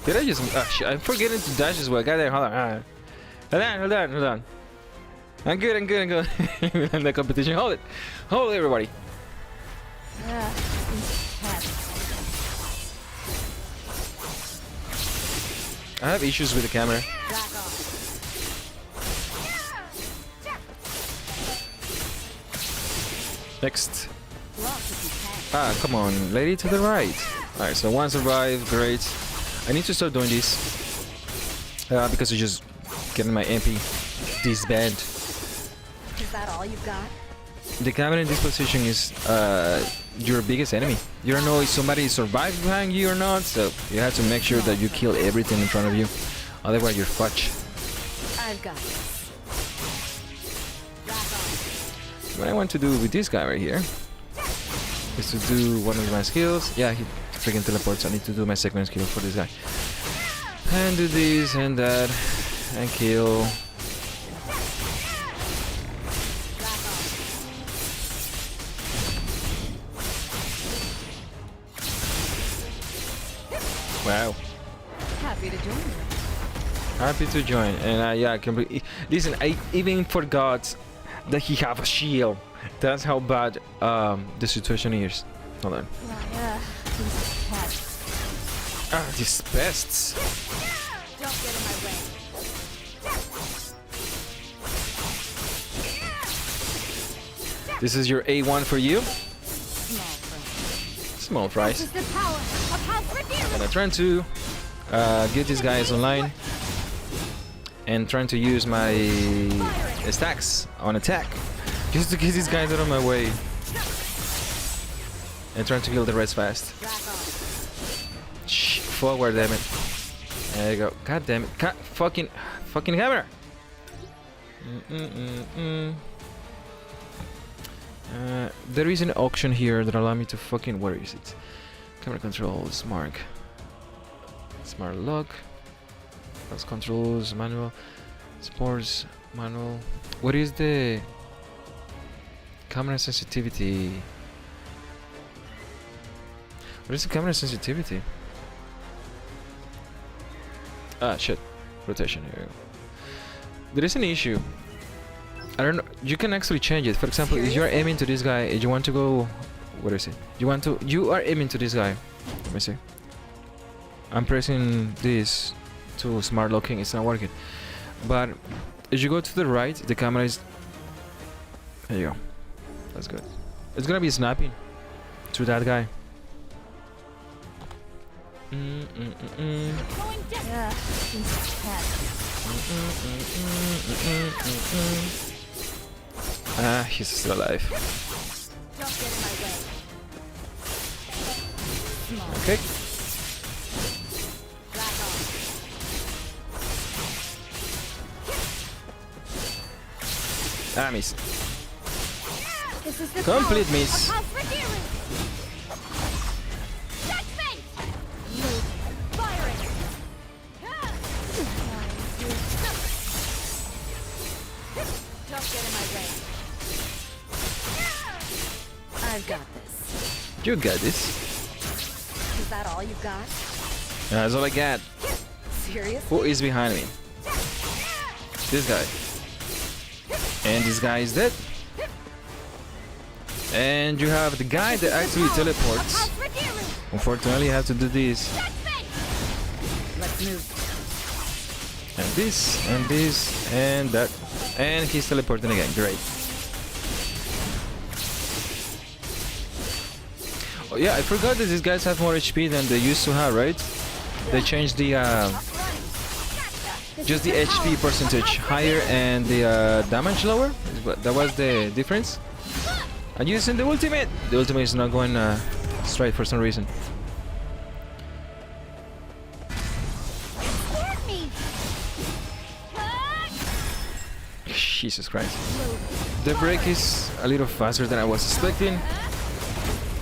Did I just? Ah, shit, I'm forgetting to dash as well. God damn, hold on. Hold on. I'm good. In the competition. Hold it, everybody. I have issues with the camera. Next. block if you can. Ah, come on, lady, to the right. Alright, so one survived, great. I need to start doing this. Because I'm just getting my MP disband. Is that all you've got? The cabinet in this position is your biggest enemy. You don't know if somebody survived behind you or not, so you have to make sure that you kill everything in front of you. Otherwise, you're fudge. I've got this. What I want to do with this guy right here is to do one of my skills. Yeah, he freaking teleports. I need to do my second skill for this guy. And do this and that. And kill. Wow. Happy to join you. Happy to join. And yeah, I can listen, I even forgot that he have a shield. That's how bad the situation is. Hold on. These pests. Ah, these pests. Don't get in my way. This is your A1 for you. Small fry. Small This fries. is the power of House Rhaenyra. And I'm trying to get these guys online. And trying to use my stacks on attack. Just to get these guys out of my way. And trying to kill the rest fast. Shh, forward, damn it. There you go. God damn it. Fucking camera. There is an option here that allow me to fucking... Where is it? Camera controls, mark. Smart lock. That's controls, manual. Sports, manual. What is the... Camera sensitivity? What is the camera sensitivity? Ah, shit. Rotation, here we go. There is an issue. I don't know. You can actually change it. For example, if you're aiming to this guy, and you want to go... What is it? You are aiming to this guy. Let me see. I'm pressing this to smart locking. It's not working. But if you go to the right, the camera is... There you go. That's good. It's gonna be snapping to that guy. Going down. These pests. Ah, he's still alive. Don't get in my way. Okay. Ah, miss. This is the Complete power miss. of House Rhaenyra. Checkmate. Move. Firing. Don't get in my way. I've got this. You got this. Is that all you've got? That's all I got. Serious? Who is behind me? This guy. And this guy is dead. And you have the guy that actually teleports. House Rhaenyra. Unfortunately, I have to do this. Checkmate. Let's move. And this, and that. And he's teleporting again. Great. Oh yeah, I forgot that these guys have more HP than they used to have, right? They changed the just the HP percentage higher and the damage lower. That was the difference. I'm using the ultimate. The ultimate is not going straight for some reason. Squirt me. Jesus Christ. The break is a little faster than I was expecting.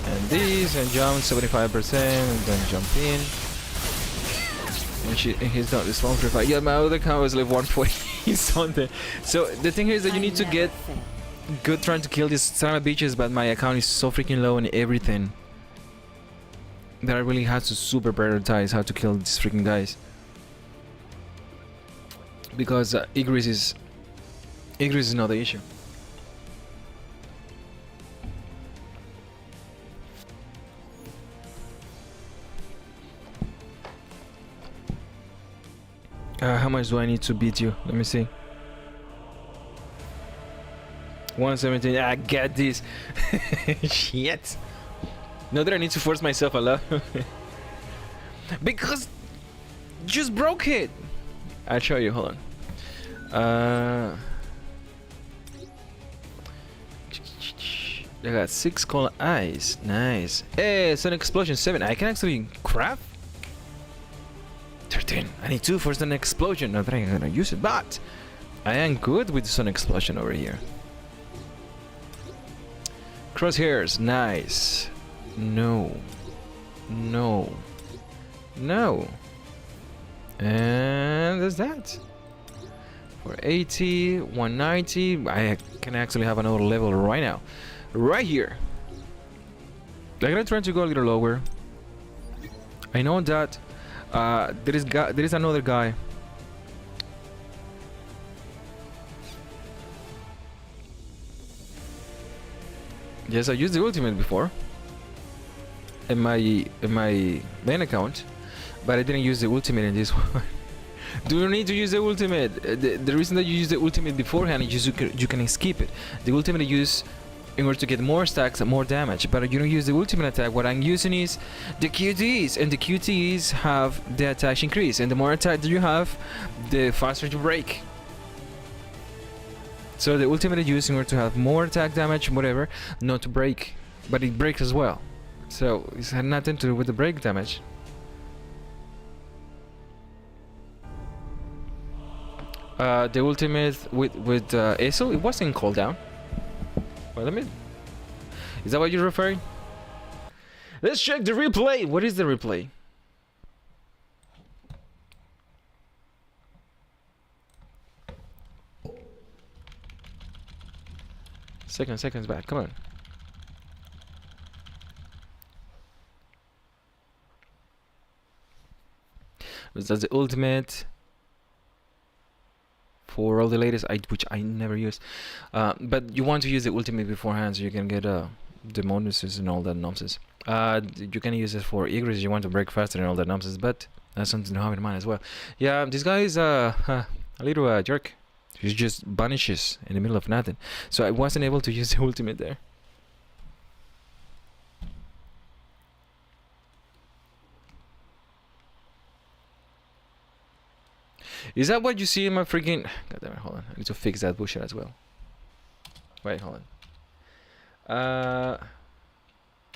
And this, and jump 75%, and then jump in. And he's not this one for 5. Yeah, my other account was like 140 something. So the thing here is that you need to get good trying to kill these son of bitches, but my account is so freaking low and everything that I really have to super prioritize how to kill these freaking guys. Because Igris is not the issue. How much do I need to beat you? Let me see. 117. I get this. Shit. Not that I need to force myself a lot. Because just broke it. I'll show you. Hold on. I got 6 coal eyes. Nice. Hey, Sonic Explosion 7. I can actually craft 13. I need 2 for Sonic Explosion. Not that I'm gonna use it, but I am good with the Sonic Explosion over here. Crosshairs. Nice. No. No. No. And there's that. For 80, 190, I can actually have another level right now. Right here. I'm gonna try to go a little lower. I know that there is another guy. Yes, I used the ultimate before in my main account, but I didn't use the ultimate in this one. Do you need to use the ultimate? The reason that you use the ultimate beforehand is you can skip it. The ultimate you use in order to get more stacks and more damage, but you don't use the ultimate attack. What I'm using is the QTEs, and the QTEs have the attack increase, and the more attack that you have, the faster you break. So the ultimate is used in order to have more attack damage, whatever, not to break, but it breaks as well. So it had nothing to do with the break damage. The ultimate with Aesol, it wasn't cooldown. Well, let me. Is that what you're referring? Let's check the replay. What is the replay? Seconds back. Come on. That's the ultimate for all the latest, which I never use. But you want to use the ultimate beforehand so you can get the bonuses and all that nonsense. You can use it for Igris. You want to break faster and all that nonsense, but that's something to have in mind as well. Yeah, this guy is a little jerk. He just vanishes in the middle of nothing. So I wasn't able to use the ultimate there. Is that what you see in my freaking... God damn it, hold on. I need to fix that bullshit as well. Wait, hold on.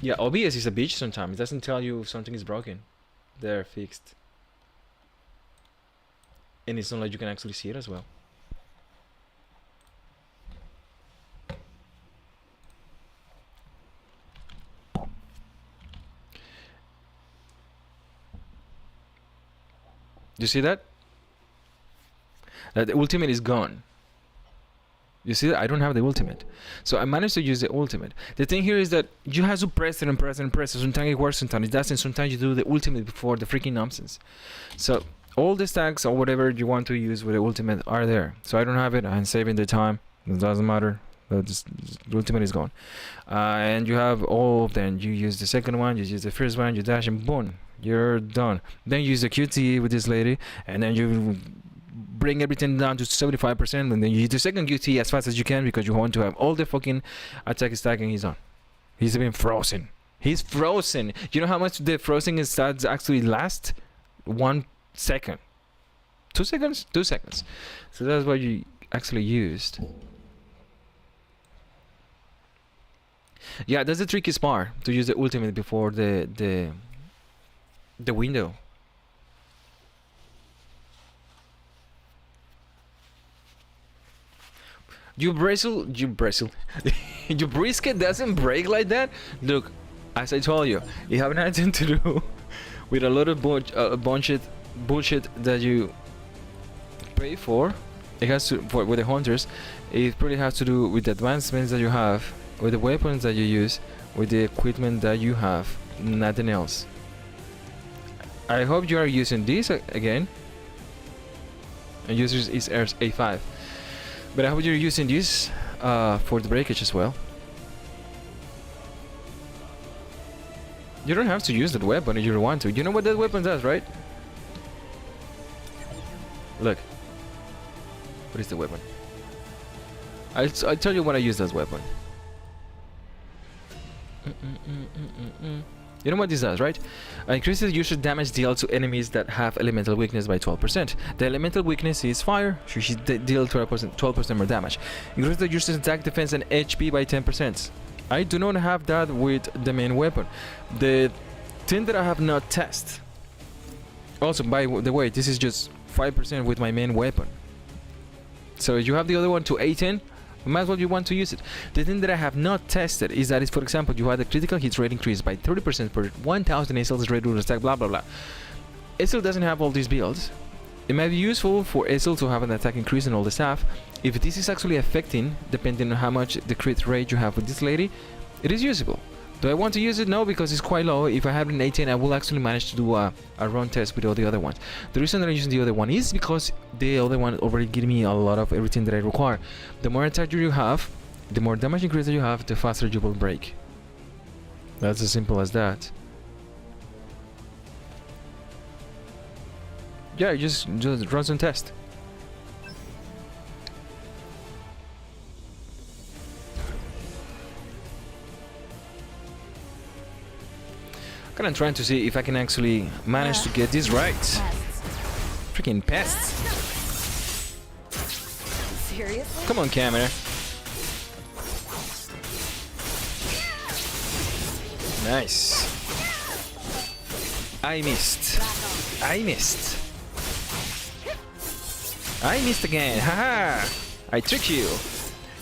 Yeah, OBS is a bitch sometimes. It doesn't tell you if something is broken. They're fixed. And it's not like you can actually see it as well. Do you see that? The ultimate is gone. You see that? I don't have the ultimate. So I managed to use the ultimate. The thing here is that you have to press it and press it and press it. Sometimes it works, sometimes it doesn't. Sometimes you do the ultimate before the freaking nonsense. So all the stacks or whatever you want to use with the ultimate are there. So I don't have it. I'm saving the time. It doesn't matter. The ultimate is gone. And you have all of them. You use the second one, you use the first one, you dash and boom. You're done. Then you use the QTE with this lady, and then you bring everything down to 75%, and then you use the second QTE as fast as you can because you want to have all the fucking attack stack, and he's done. He's been frozen. He's frozen. You know how much the frozen stats actually last? 1 second. 2 seconds? 2 seconds. So that's what you actually used. Yeah, that's the trickiest part, to use the ultimate before the window. Your brisket doesn't break like that. Look, as I told you, it have nothing to do with a lot of bullshit that you pay for. It has to with the hunters. It probably has to do with the advancements that you have, with the weapons that you use, with the equipment that you have. Nothing else. I hope you are using this again. And users is A5. But I hope you're using this for the breakage as well. You don't have to use that weapon if you don't want to. You know what that weapon does, right? Look. What is the weapon? I'll tell you when I use this weapon. You know what this does, right? Increases user damage dealt to enemies that have elemental weakness by 12%. The elemental weakness is fire, so she deal 12% more damage. Increases the user's attack, defense, and HP by 10%. I do not have that with the main weapon. The thing that I have not tested. Also, by the way, this is just 5% with my main weapon. So you have the other one to 18. Might as well you want to use it. The thing that I have not tested is that, for example, you had a critical hit rate increase by 30% per 1000 Azel's regular attack, blah blah blah. Azel doesn't have all these builds. It might be useful for Azel to have an attack increase and all the stuff. If this is actually affecting, depending on how much the crit rate you have with this lady, it is usable. Do I want to use it? No, because it's quite low. If I have an 18, I will actually manage to do a run test with all the other ones. The reason that I'm using the other one is because the other one already gives me a lot of everything that I require. The more attack you have, the more damage increase that you have, the faster you will break. That's as simple as that. Yeah, just run some test. I'm trying to see if I can actually manage to get this right. Freaking pests. Seriously? Come on, camera. Nice. I missed. I missed. I missed again. Haha. I tricked you.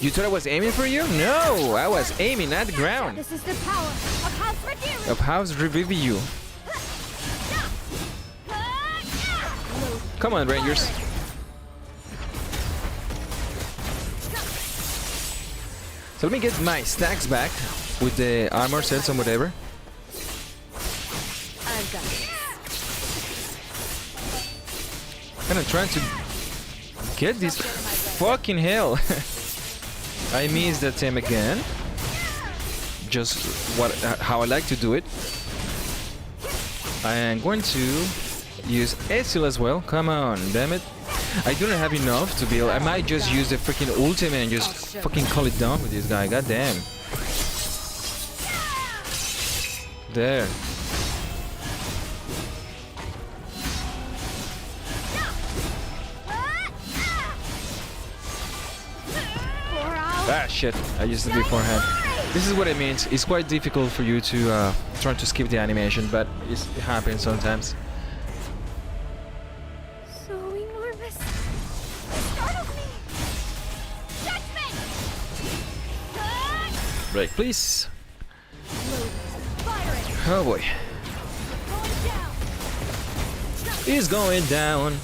You thought I was aiming for you? No, I was aiming at the ground. This is the power of House Redeemer. Of House Review. Come on, Rangers. So let me get my stacks back with the armor sets and whatever. I've got it. And I'm trying to get this fucking hell. I missed that time again. Just how I like to do it. I am going to use Azel as well. Come on, damn it. I do not have enough to build. I might just use the freaking ultimate and just fucking call it done with this guy. God damn. There. Ah shit, I used it beforehand. This is what it means. It's quite difficult for you to try to skip the animation, but it happens sometimes. So enormous. It startled me. Judgment. Break, please. Fire it. Oh boy. Going down. It's going down.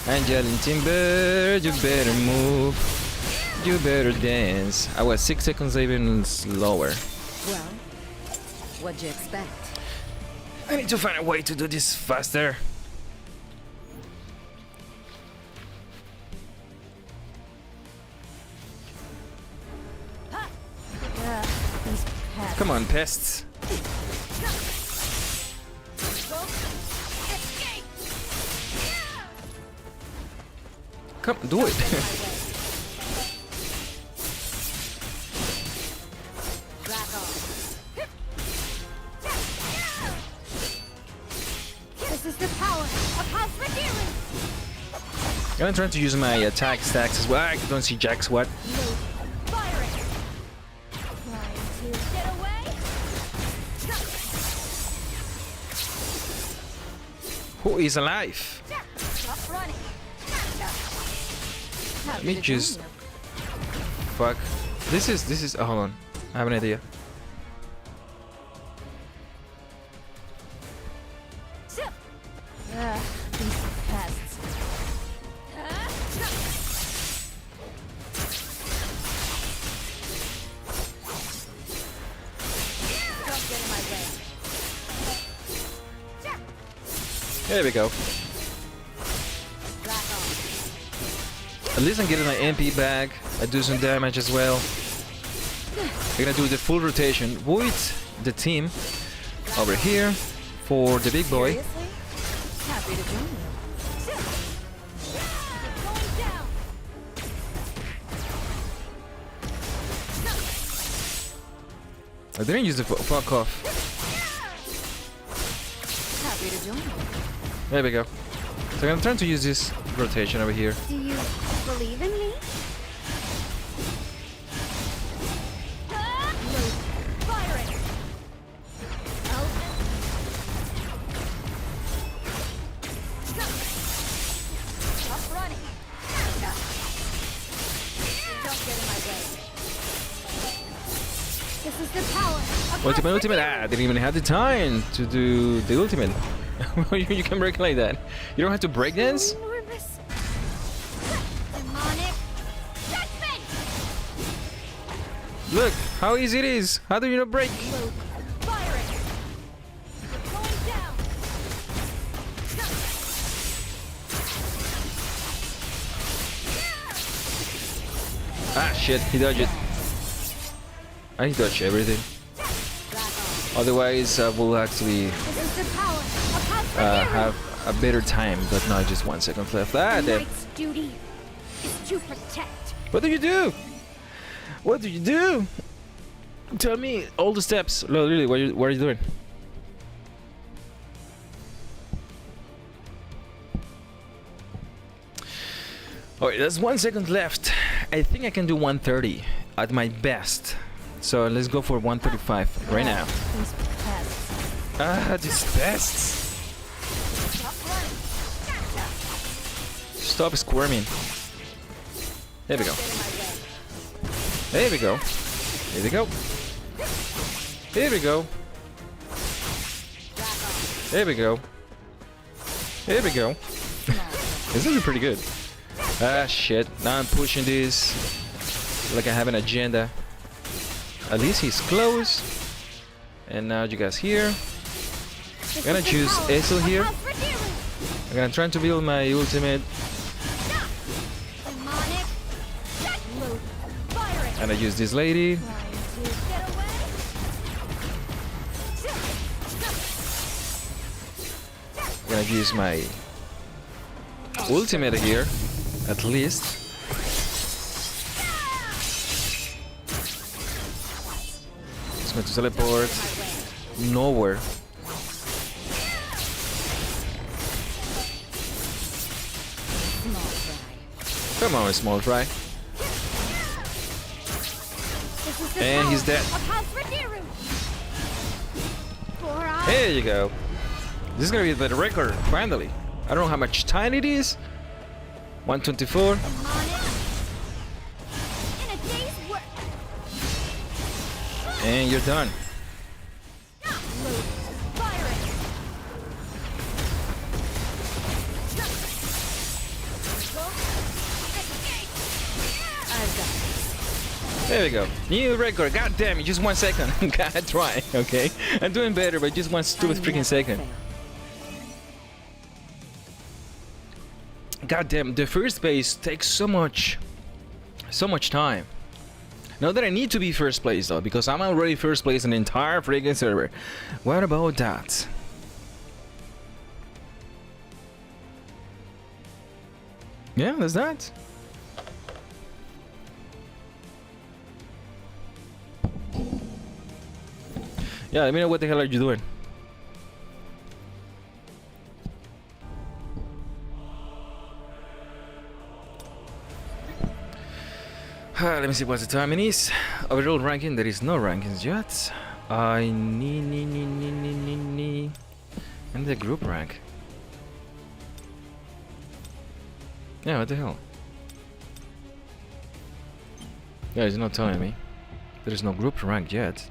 Angel and Timber, you better move. You better dance. I was 6 seconds even slower. Well, what'd you expect? I need to find a way to do this faster. These pests. Come on, pests. Escape. Come, do it. Back off. This is the power of House Redeemer. I'm trying to use my attack stacks as well. I don't see jack squat. Fire it. Trying to get away. Who is alive? Stop running. Let me just... Fuck. This is... Oh, hold on. I have an idea. These pests. Don't get in my way. There we go. Back off. At least I'm getting my MP back. I do some damage as well. We're gonna do the full rotation with the team over here for the big boy. Seriously? Happy to join you. Going down. I didn't use the fuck off. Happy to join you. There we go. So I'm trying to use this rotation over here. Do you believe in me? Fire it! Stop running! Don't get in my way. This is the power of Ultimate. Ah, I didn't even have the time to do the ultimate. You can break like that. You don't have to break dance? enormous. Demonic judgment! Look how easy it is. How do you not break? Fire it! You're going down! Ah, shit. He dodged it. I dodged everything. Otherwise, I will actually This is the power of House Rhaenyra. have a better time. But now just 1 second left. Ah, The there. knight's duty is to protect. What do you do? What do you do? Tell me all the steps. No, really, what are you doing? Alright, there's 1 second left. I think I can do 130 at my best. So let's go for 135 right now. These pests. Ah, these pests. Stop running. Stop squirming. There we go. Get in my way. There we go. Here we go. Here we go. There we go. Here we go. This is pretty good. Ah, shit. Now I'm pushing this like I have an agenda. At least he's close. And now you guys here. This I'm gonna is the choose power Aesel of here. House Rhaenyra. I'm gonna try to build my ultimate. Demonic judgment. Fire it. And I use this lady. Trying to get away. I'm gonna use my ultimate here. At least. Just going to teleport nowhere. Small fry. Come on, small fry. This is the And power he's dead. of House Rhaenyra. For our There you go. This is gonna be the record, finally. I don't know how much time it is. 124. demonic. In a day's work. And you're done. Fire it. I've got it. There we go. New record. God damn it, just 1 second. God, try. Okay. I'm doing better, but just one stupid I freaking never second. fail. God damn, the first base takes so much time. Not that I need to be first place though, because I'm already first place in the entire freaking server. What about that? Yeah, that's that. Yeah, let me know what the hell are you doing. Let me see what the time it is. Overall ranking, there is no rankings yet. I need and the group rank. Yeah, what the hell? Yeah, it's not telling me. There is no group rank yet.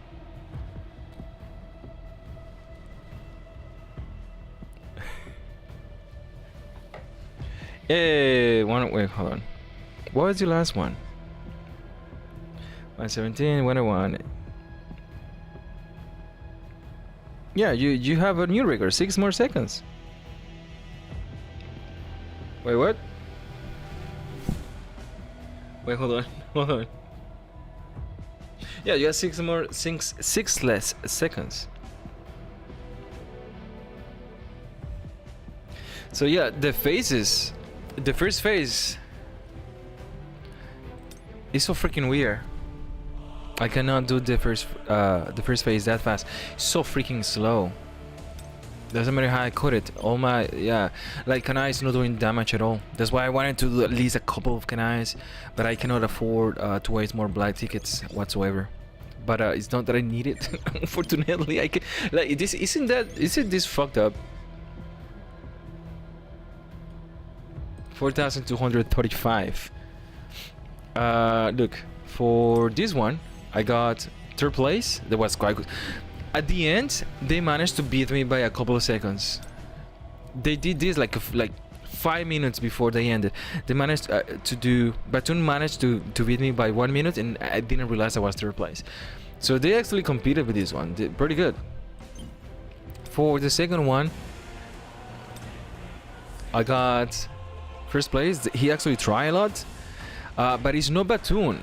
Hey, wait, hold on. What was the last one? 117, 101. Yeah, you have a new record, 6 more seconds. Wait, what? Wait, hold on, hold on. Yeah, you have 6 less seconds. So yeah, the phases, the first phase is so freaking weird. I cannot do the first phase that fast. It's so freaking slow. Doesn't matter how I code it. All my like Kanai is not doing damage at all. That's why I wanted to do at least a couple of Kanais, but I cannot afford to waste more black tickets whatsoever. But it's not that I need it. Unfortunately, I can like this. Isn't this fucked up? 4,235. Look, for this one, I got third place. That was quite good. At the end, they managed to beat me by a couple of seconds. They did this like 5 minutes before they ended. They managed to do. Baton managed to beat me by 1 minute, and I didn't realize I was third place. So they actually competed with this one. Did pretty good. For the second one, I got first place. He actually tried a lot, but it's not Baton.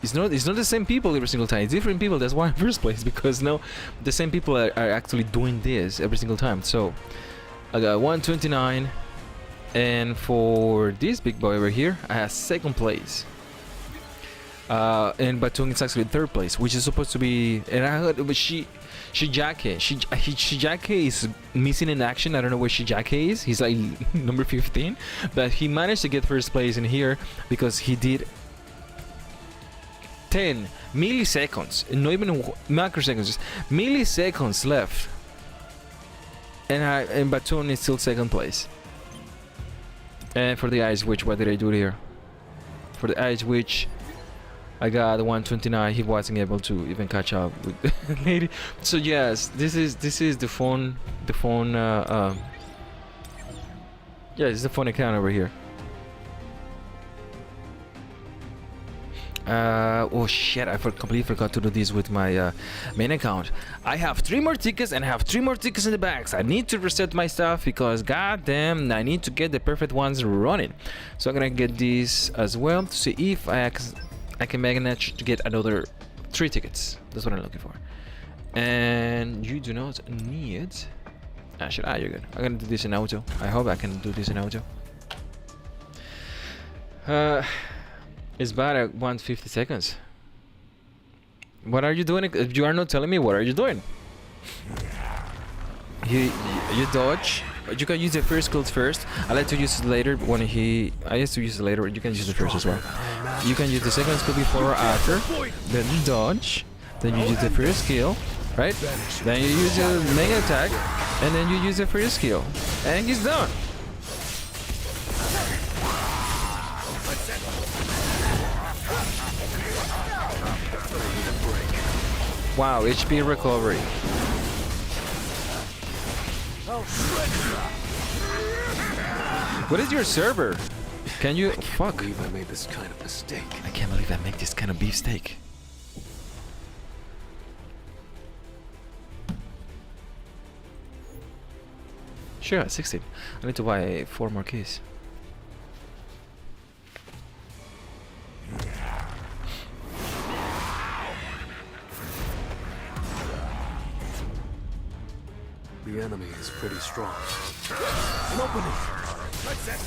It's not the same people every single time. It's different people. That's why I'm first place, because no, the same people are actually doing this every single time. So I got 129, and for this big boy over here, I have second place. And Batung is actually third place, which is supposed to be. And I heard, but Shijake is missing in action. I don't know where Shijake is. He's like number 15, but he managed to get first place in here because he did 10 milliseconds, not even microseconds, just milliseconds left, and Baton is still second place. And for the Ice Witch, what did I do here? For the Ice Witch, I got 129. He wasn't able to even catch up with the lady. So yes, this is the phone. Yeah, this is the phone account over here. Oh shit, I completely forgot to do this with my main account. I have 3 more tickets and I have 3 more tickets in the bags. I need to reset my stuff because goddamn, I need to get the perfect ones running. So I'm gonna get these as well to see if I can manage to get another 3 tickets. That's what I'm looking for. And you do not need. You're good. I'm gonna do this in auto. I hope I can do this in auto. It's bad at 150 seconds. What are you doing? If you are not telling me, what are you doing? You dodge. You can use the first skills first. I like to use it later when I used to use it later. You can use it first as well. You can use the second skill before or after. Then you dodge. Then you use the first skill, right? Then you use your main attack, and then you use the first skill, and he's done. Wow, HP recovery. What is your server? Can you fuck? I can't believe I made this kind of mistake. I can't believe I make this kind of beefsteak. Sure, 16. I need to buy 4 more keys. The enemy is pretty strong. An opening. That's it.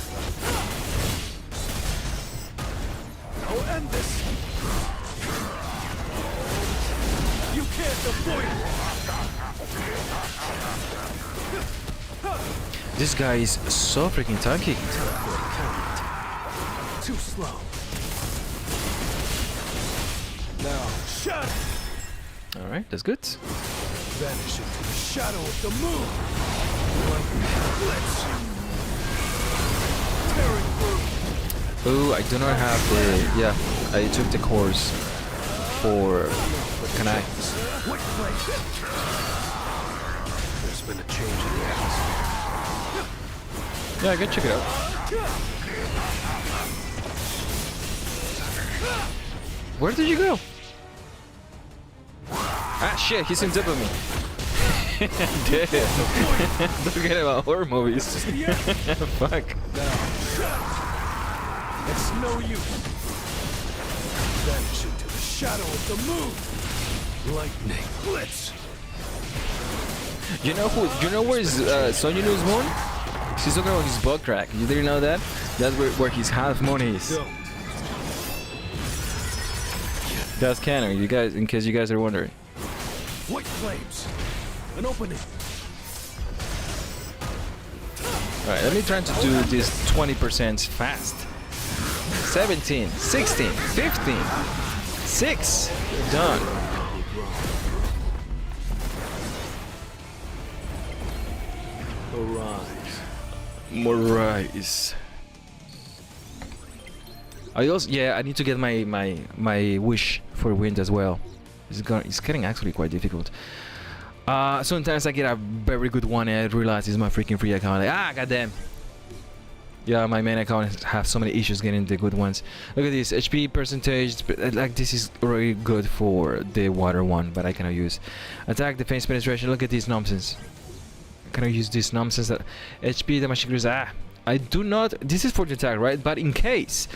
I'll end this. You can't avoid it. This guy is so freaking tanky. Too slow. Now, shut. All right, that's good. Vanish into the shadow of the moon. Blitz. Tearing through. Oh, I do not have the. Yeah, I took the course for Kanai. There's been a change in the atmosphere. Yeah, I can check it out. Where did you go? Ah shit, he's on top of me. Dead. Don't forget about horror movies. Fuck. It's no use. Vanish into the shadow of the moon. Lightning blitz. You know where is Son Yunu's moon? She's talking about his butt crack. You didn't know that? That's where his half moon is. Gas cannon, you guys, in case you guys are wondering. White flames. An opening. Alright, let me try to do this 20% fast. 17, 16, 15, 6, done. Arise. More rise. I also, yeah, I need to get my wish for wind as well. It's getting actually quite difficult. Sometimes I get a very good one and I realize it's my freaking free account. Like, goddamn. Yeah, my main account has so many issues getting the good ones. Look at this HP percentage. Like, this is really good for the water one, but I cannot use. Attack, defense, penetration. Look at this nonsense. Can I use this nonsense? That HP damage increase. I do not. This is for the attack, right? But in case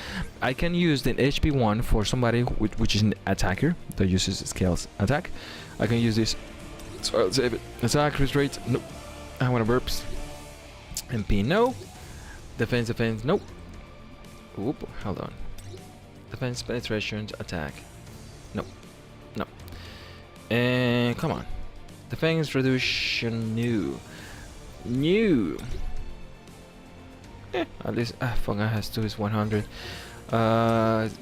I can use the HP one for somebody which is an attacker that uses scales attack, I can use this. So I'll save it. Attack, rate. Nope. I want to burps. MP, no. Defense, nope. Oop, hold on. Defense, penetration, attack. Nope. No. And come on. Defense reduction, new. At least Funga has to is 100.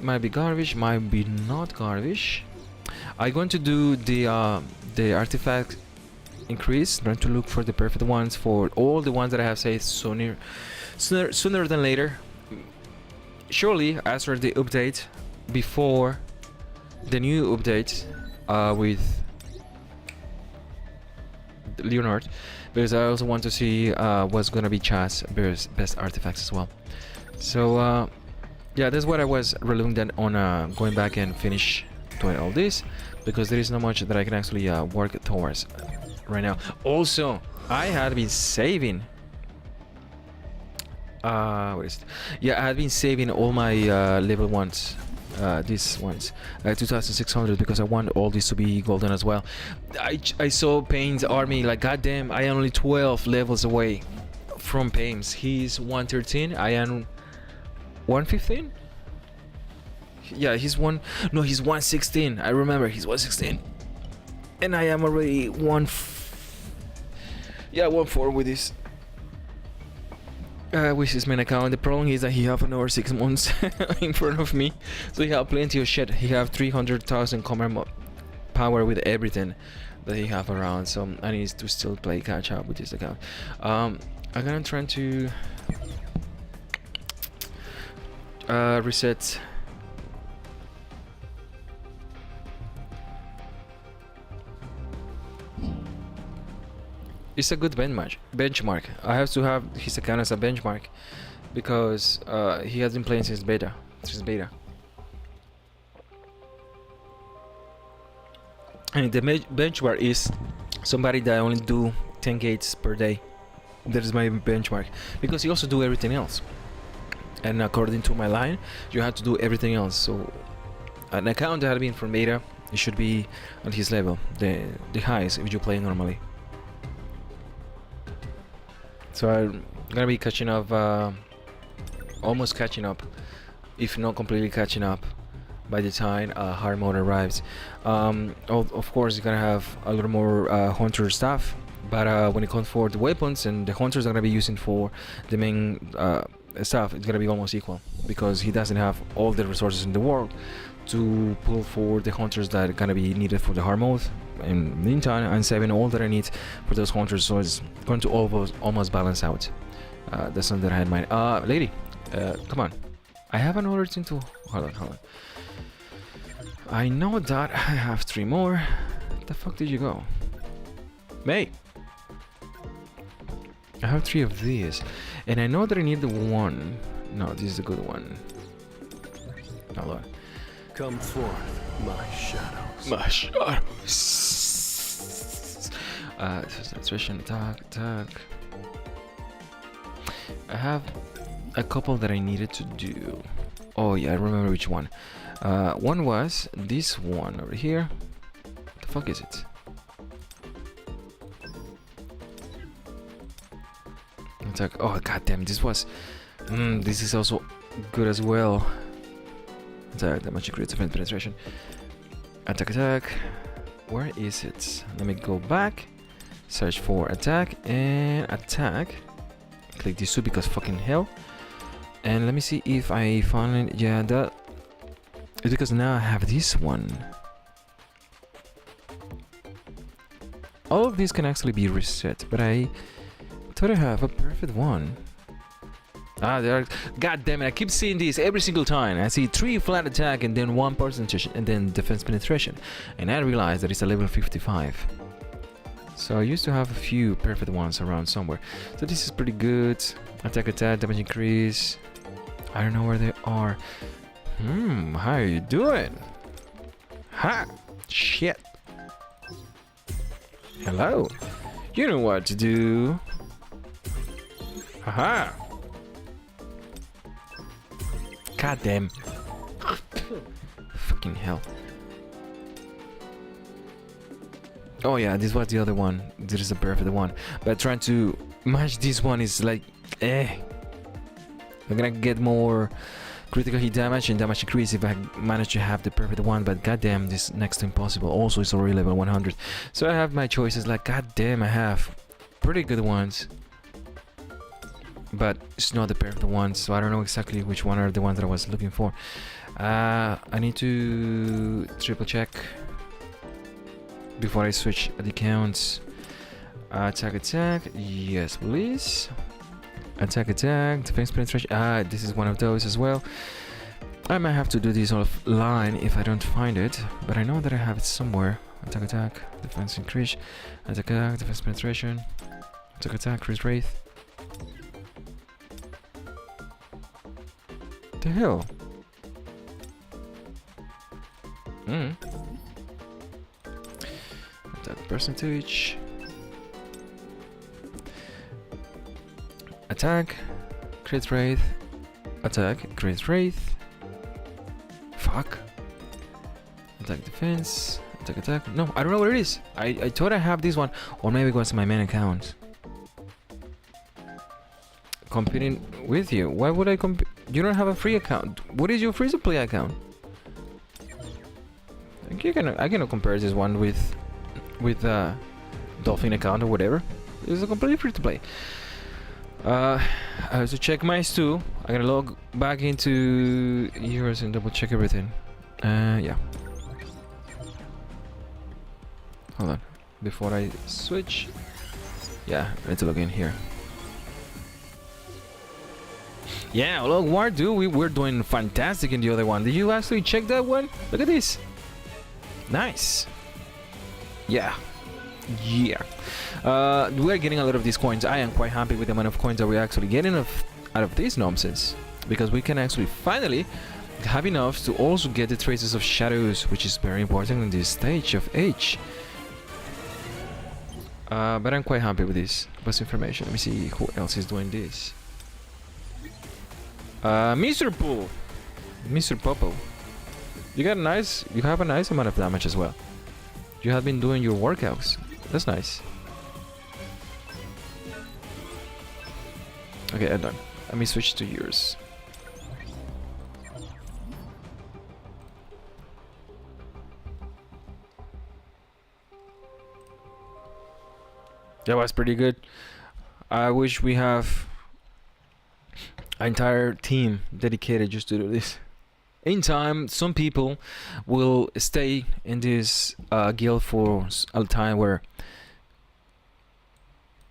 Might be garbage, might be not garbage. I'm going to do the artifact increase. Trying to look for the perfect ones for all the ones that I have saved sooner than later. Surely after the update, before the new update with Leonard, because I also want to see what's gonna be Chad's best artifacts as well. So yeah, that's what I was reluctant on going back and finish doing all this, because there is not much that I can actually work towards right now. Also, I had been saving what is it? Yeah, I had been saving all my level ones, these ones, 2600, because I want all these to be golden as well. I saw Pain's army, like, goddamn, I am only 12 levels away from Pain's. He's 113, I am 115. Yeah, he's 116. I remember he's 116, and I am already 1-4 with this. With his main account. The problem is that he have another 6 months in front of me, so he have plenty of shit. He have 300,000 command power with everything that he have around, so I need to still play catch up with this account. I'm gonna try to reset. It's a good benchmark. I have to have his account as a benchmark because he has been playing since beta. And the benchmark is somebody that only do 10 gates per day. That is my benchmark, because he also do everything else. And according to my line, you have to do everything else. So an account that had been from beta, it should be on his level, the highest if you play normally. So I'm gonna be catching up, almost catching up, if not completely catching up, by the time hard mode arrives. Of course, you're gonna have a little more hunter stuff, but when it comes for the weapons and the hunters are gonna be using for the main stuff, it's gonna be almost equal, because he doesn't have all the resources in the world to pull for the hunters that are gonna be needed for the hard mode. In the meantime, I'm saving all that I need for those hunters, so it's going to almost balance out. That's something that I had in mind. Lady, come on. I have another thing to... Hold on. I know that I have 3 more. The fuck did you go? May! I have 3 of these. And I know that I need the one. No, this is a good one. Hold on. Come forth, my shadows. Concentration, attack. I have a couple that I needed to do. Oh yeah, I remember which one. One was this one over here. What the fuck is it? Attack. Oh goddamn! This was. This is also good as well. Attack damage increase defense penetration. Attack, attack. Where is it? Let me go back. Search for attack and attack. Click this two because fucking hell. And let me see if I found it. Yeah, that is because now I have this one. All of these can actually be reset, but I thought I have a perfect one. Ah, there are. God damn it! I keep seeing these every single time. I see 3 flat attack and then 1 percentage and then defense penetration, and I realize that it's a level 55. So I used to have a few perfect ones around somewhere. So this is pretty good. Attack, attack, damage increase. I don't know where they are. How are you doing? Ha! Shit. Hello. You know what to do. Haha. God damn. Fucking hell. Oh yeah, this was the other one. This is the perfect one. But trying to match this one is like, I'm gonna get more critical hit damage and damage increase if I manage to have the perfect one. But goddamn, this next to impossible. Also, it's already level 100. So I have my choices. Like, goddamn, I have pretty good ones, but it's not the perfect ones. So I don't know exactly which one are the ones that I was looking for. I need to triple check before I switch the accounts. Attack, attack. Yes, please. Attack, attack. Defense penetration. This is one of those as well. I might have to do this offline if I don't find it, but I know that I have it somewhere. Attack, attack. Defense increase. Attack, attack. Defense penetration. Attack, attack. Chris Wraith. The hell? Attack percentage. Attack, crit wraith, attack, crit wraith. Fuck. Attack defense, attack attack. No, I don't know what it is. I thought I have this one, or maybe it was my main account. Competing with you. Why would I compete? You don't have a free account. What is your free to play account? I cannot compare this one with Dolphin account or whatever. It's a completely free to play. I have to check mine too. I'm gonna log back into yours and double check everything. Yeah. Hold on. Before I switch. Yeah, I need to log in here. Yeah, look, what dude? We're doing fantastic in the other one. Did you actually check that one? Look at this. Nice. Yeah. Yeah. We're getting a lot of these coins. I am quite happy with the amount of coins that we're actually getting out of this nonsense, because we can actually finally have enough to also get the traces of shadows, which is very important in this stage of H. But I'm quite happy with this bus information. Let me see who else is doing this. Mr. Pool, Mr. Popo, you have a nice amount of damage as well. You have been doing your workouts. That's nice. Okay, I'm done. Let me switch to yours. That was pretty good. I wish we have an entire team dedicated just to do this. In time, some people will stay in this guild for a time where,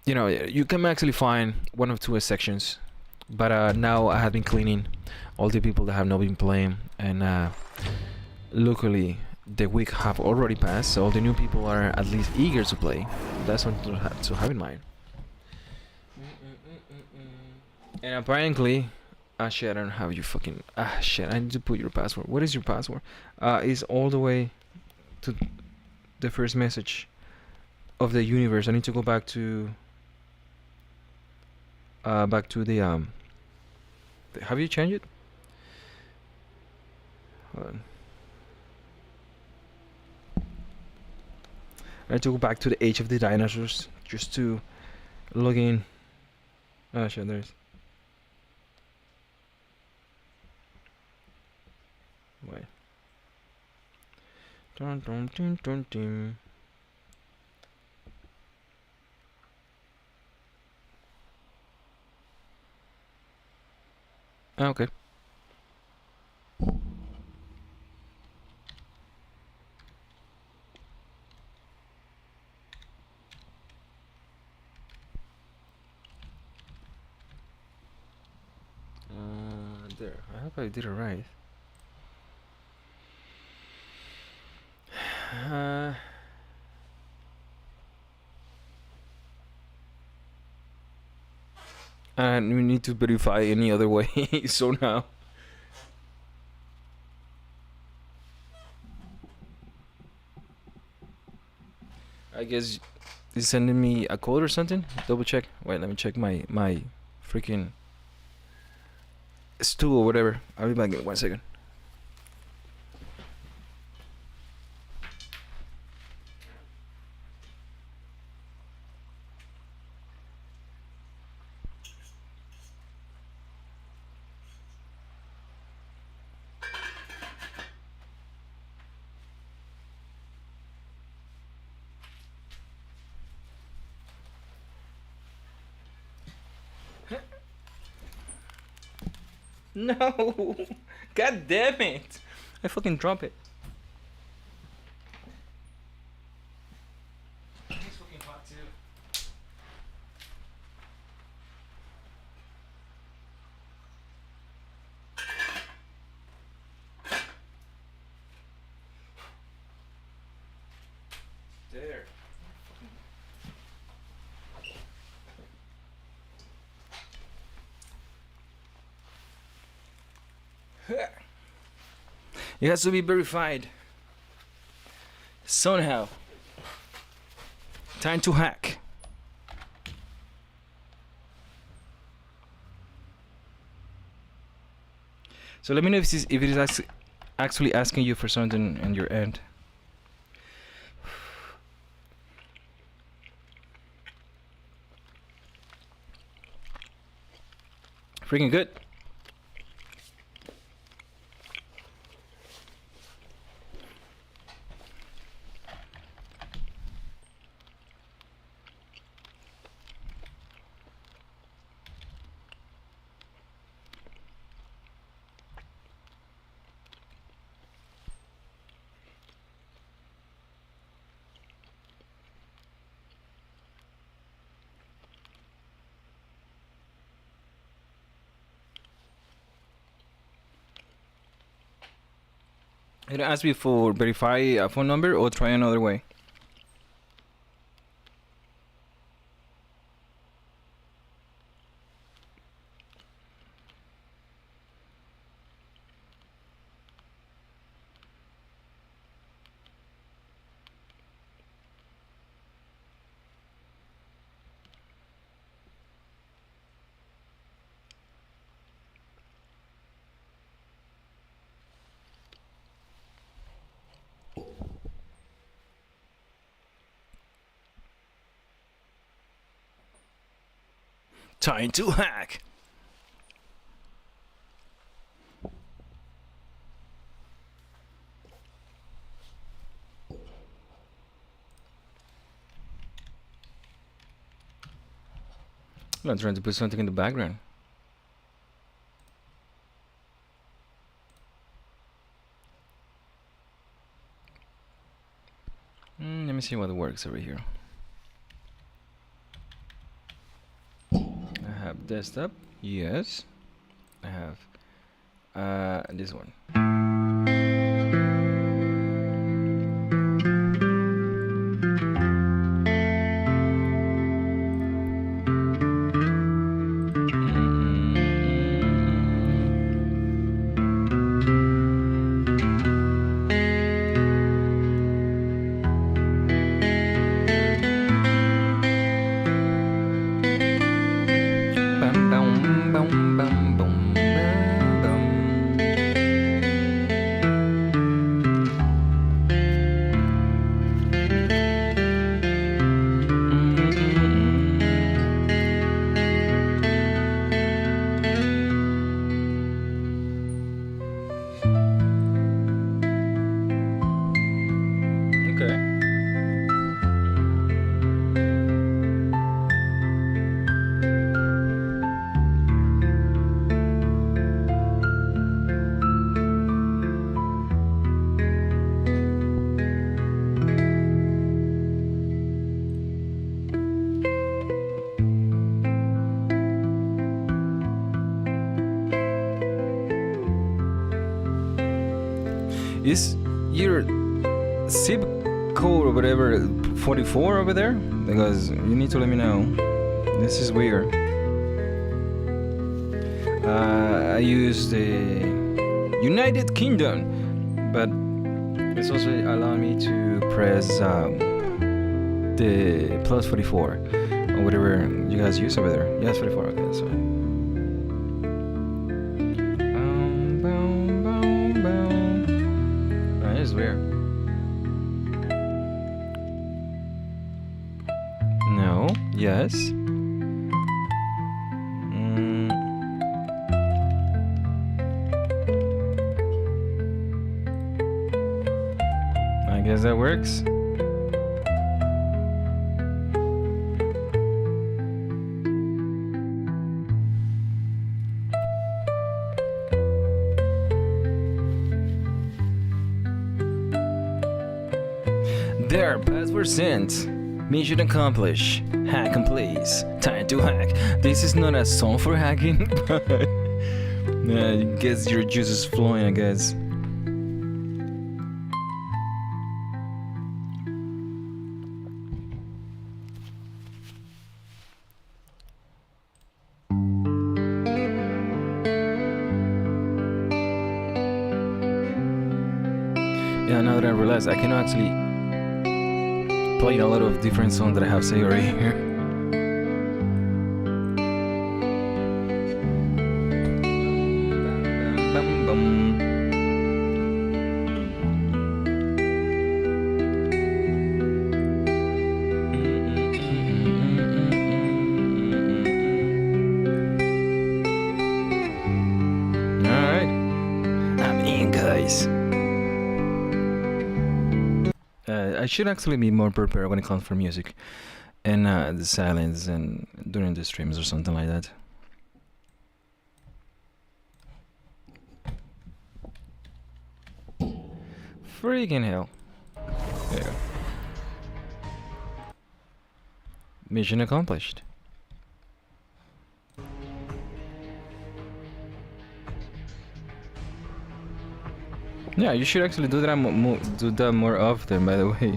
you know, you can actually find one or two sections. But now I have been cleaning all the people that have not been playing, and luckily the week have already passed, so all the new people are at least eager to play. That's something to have in mind. And apparently, shit, I don't have your fucking shit, I need to put your password. What is your password? It's all the way to the first message of the universe. I need to go back to the have you changed it? Hold on. I need to go back to the age of the dinosaurs just to log in. Oh shit, there's. Wait. Dun, dun, dun, dun, dun. Okay. There. I hope I did it right. And we need to verify any other way. So now. I guess he's sending me a code or something. Double check. Wait, let me check my freaking stool or whatever. I'll be back in 1 second. No! God damn it! I fucking drop it. It's fucking hot too. There. It has to be verified. Somehow. Time to hack. So let me know if it is actually asking you for something on your end. Freaking good. It asks me for verify a phone number or try another way. Time to hack. I'm trying to put something in the background. Let me see what works over here. I have desktop, yes. I have this one. Bum, bum, bum, bum, bum, bum, bum. Is your zip code or whatever 44 over there? Because you need to let me know. This is weird. I use the United Kingdom, but it's also allowing me to press the plus 44 or whatever you guys use over there. Yes, 44. Okay, that's fine. That is weird. No. Yes. I guess that works. There, password sent. Mission accomplished. Hack and please. Time to hack. This is not a song for hacking, but it gets your juices flowing, I guess. Yeah, now that I realize I can actually play a lot of different songs that I have saved right here. Bum, bum. Alright, I'm in, guys. I should actually be more prepared when it comes for music and the silence and during the streams or something like that. Freaking hell. There you go. Mission accomplished. Yeah, you should actually do that more often, by the way.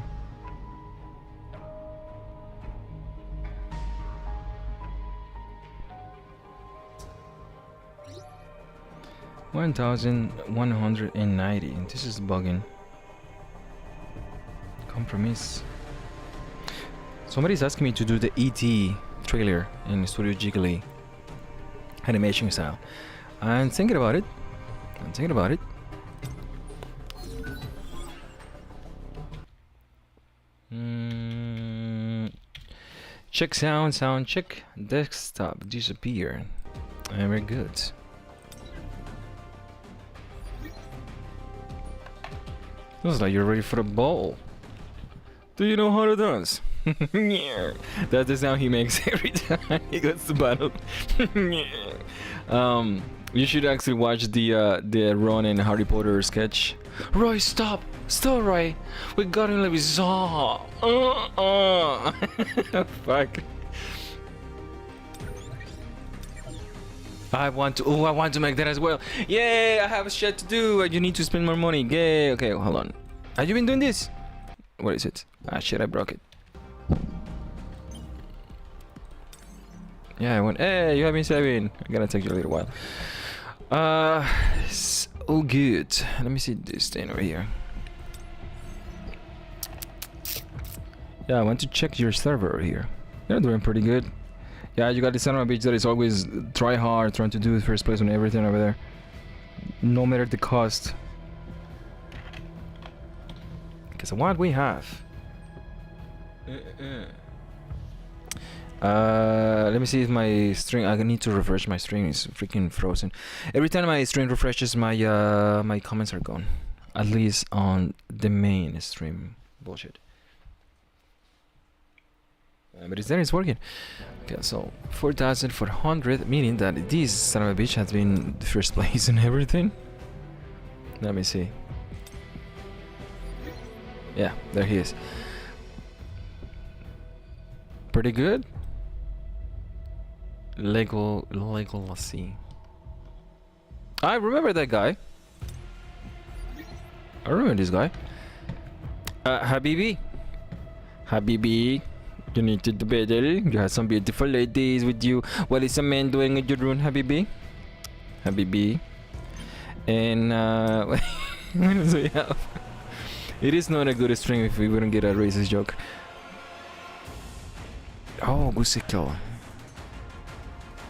$1,190. This is bugging. Compromise. Somebody's asking me to do the ET trailer in Studio Ghibli animation style. I'm thinking about it. Check sound check. Desktop disappear. Very good. Looks like you're ready for the ball. Do you know how to dance? Yeah. That's the sound he makes every time he goes to battle. You should actually watch the Ron and Harry Potter sketch. Roy, stop! Stop, Roy! We got him like we saw. Fuck. I want to make that as well. Yay! I have shit to do. You need to spend more money. Yay! Okay, hold on. Have you been doing this? What is it? Ah, shit! I broke it. Yeah, I went. Hey, you have been saving. I'm gonna take you a little while. Oh, good. Let me see this thing over here. Yeah, I want to check your server over here. You're doing pretty good. Yeah, you got the son of a bitch that is always try hard, trying to do the first place on everything over there, no matter the cost. Because what we have. Let me see if my string. I need to refresh my string. It's freaking frozen. Every time my string refreshes, my my comments are gone. At least on the main stream. Bullshit. But it's there. It's working. Okay, so 4,400, meaning that this son of a bitch has been the first place in everything. Let me see. Yeah, there he is. Pretty good. Legacy. I remember that guy. I remember this guy. Habibi. Habibi. You need to do better. You have some beautiful ladies with you. What is a man doing with your room, Habibi? Habibi. And what else we have? It is not a good stream if we wouldn't get a racist joke. Oh, Guseko.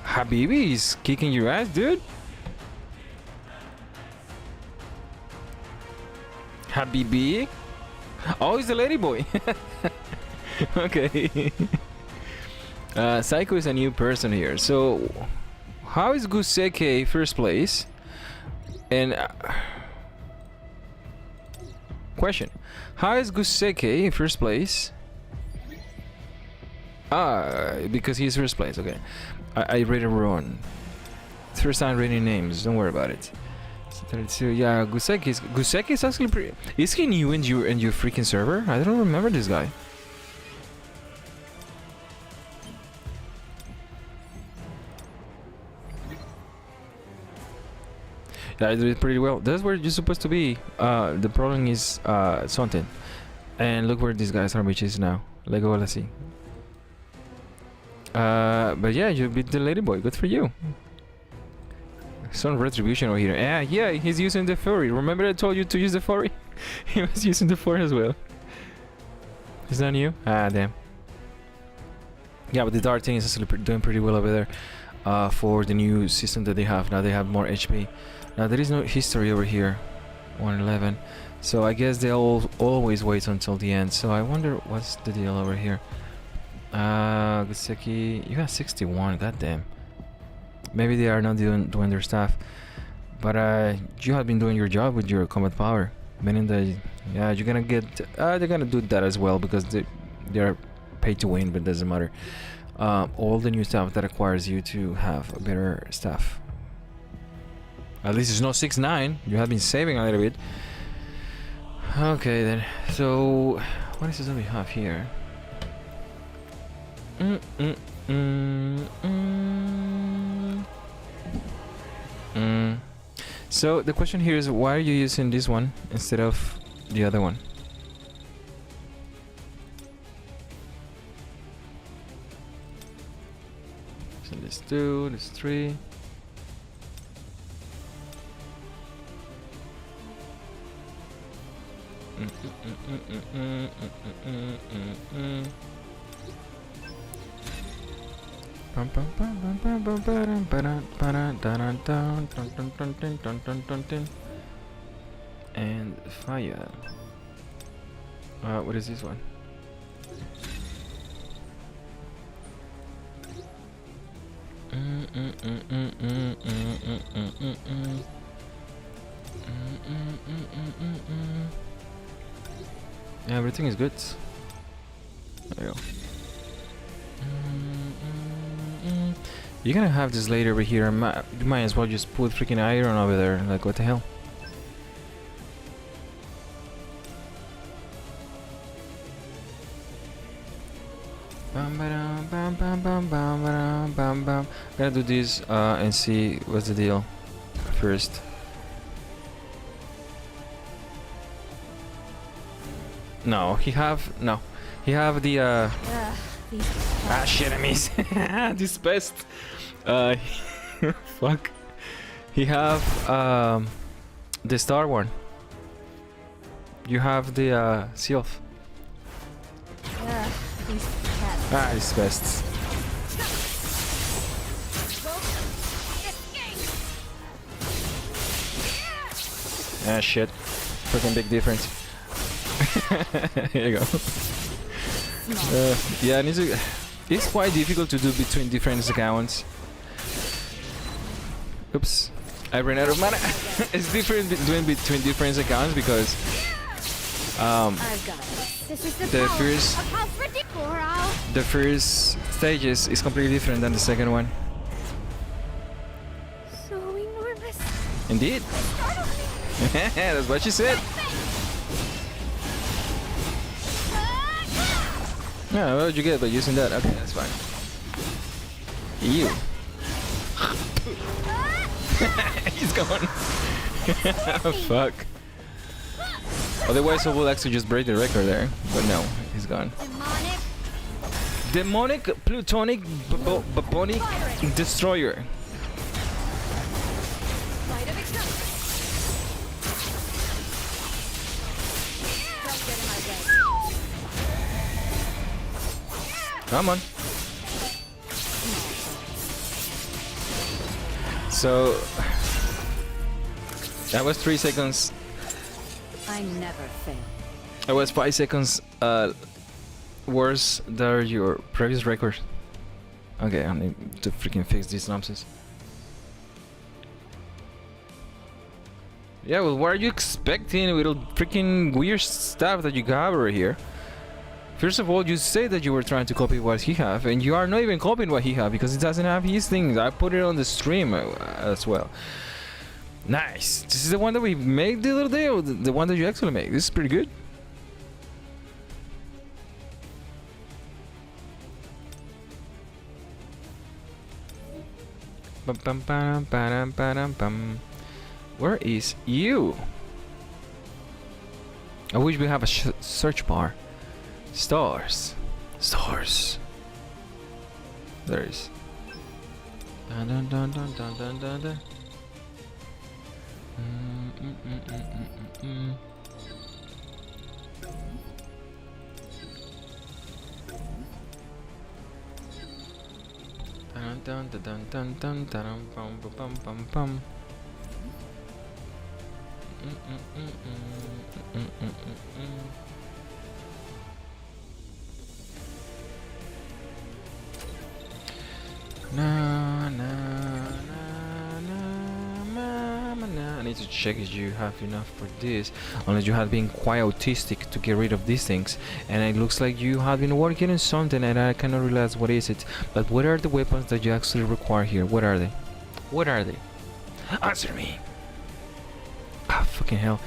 Habibi is kicking your ass, dude. Habibi. Oh, he's the lady boy. Okay. Psycho is a new person here. So, how is Guseke first place? And question: how is Guseke in first place? Because he's first place. Okay, I read it wrong. First time reading names. Don't worry about it. 32. Yeah, Guseke is actually pretty. Is he new in your freaking server? I don't remember this guy. Yeah, I did pretty well. That's where you're supposed to be. The problem is something. And look where these guys are, which is now. Lego Alasi. But yeah, you beat the ladyboy. Good for you. Some retribution over here. Yeah, he's using the furry. Remember I told you to use the furry? He was using the furry as well. Is that new? Ah, damn. Yeah, but the dark thing is actually doing pretty well over there. For the new system that they have. Now they have more HP. Now there is no history over here. 111. So I guess they'll always wait until the end. So I wonder what's the deal over here. Guseki, you got 61. Goddamn. Maybe they are not doing their stuff. But you have been doing your job with your combat power. Meaning that yeah, you're gonna get. They're gonna do that as well because they're paid to win, but it doesn't matter. All the new stuff that requires you to have a better stuff. At least it's not 6-9. You have been saving a little bit. Okay then. So what is this that we have here? So the question here is, why are you using this one instead of the other one? So there's 2, there's 3. And fire. What is this one? Yeah, everything is good. There you go. You're gonna have this later over here. You might as well just put freaking iron over there. Like, what the hell? Gonna do this and see what's the deal first. He have the shit, I miss. This best. Fuck. He have the star one. You have the Sylph. It's best. Shit. Fucking big difference. Here you go. Yeah, it's quite difficult to do between different accounts. Oops, I ran out of mana. It's different doing between different accounts because the first stages is completely different than the second one. So enormous. Indeed. That's what she said. Yeah, what did you get by using that? Okay, that's fine. Ew. He's gone. Fuck. Otherwise, I will actually just break the record there. But no, he's gone. Demonic. Demonic Plutonic Babonic Destroyer. Light of existence. Don't get in my way. Come on. So that was 3 seconds. I never fail. It was 5 seconds worse than your previous record. Okay, I need to freaking fix these nonsense. Yeah, well, what are you expecting with all freaking weird stuff that you got over here? First of all, you say that you were trying to copy what he have, and you are not even copying what he have because it doesn't have his things. I put it on the stream as well. Nice. This is the one that we made the other day, or the one that you actually made. This is pretty good. Bum, bum, bum, bum, bum, bum. Where is you? I wish we have a search bar. Stars. Stars. There is. Dun, dun, dun, dun, dun, dun, dun, dun. Dun, dun, dun, dun, dun, dun, bum, bum, bum, bum. Na, na, na, na, I need to check if you have enough for this, unless you have been quite autistic to get rid of these things, and it looks like you have been working on something and I cannot realize what is it. But what are the weapons that you actually require here? What are they? What are they? Answer me. Ah, fucking hell.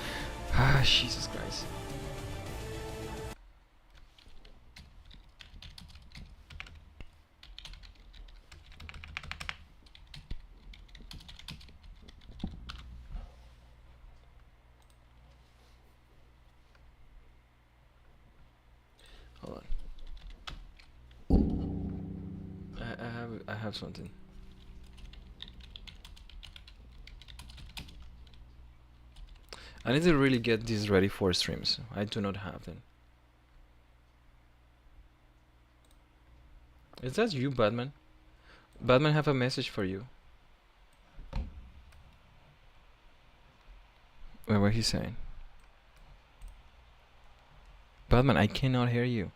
Ah, Jesus Christ. Hold on. I have something. I need to really get this ready for streams. I do not have them. Is that you, Batman? Batman have a message for you. Wait, what he's saying? Batman, I cannot hear you.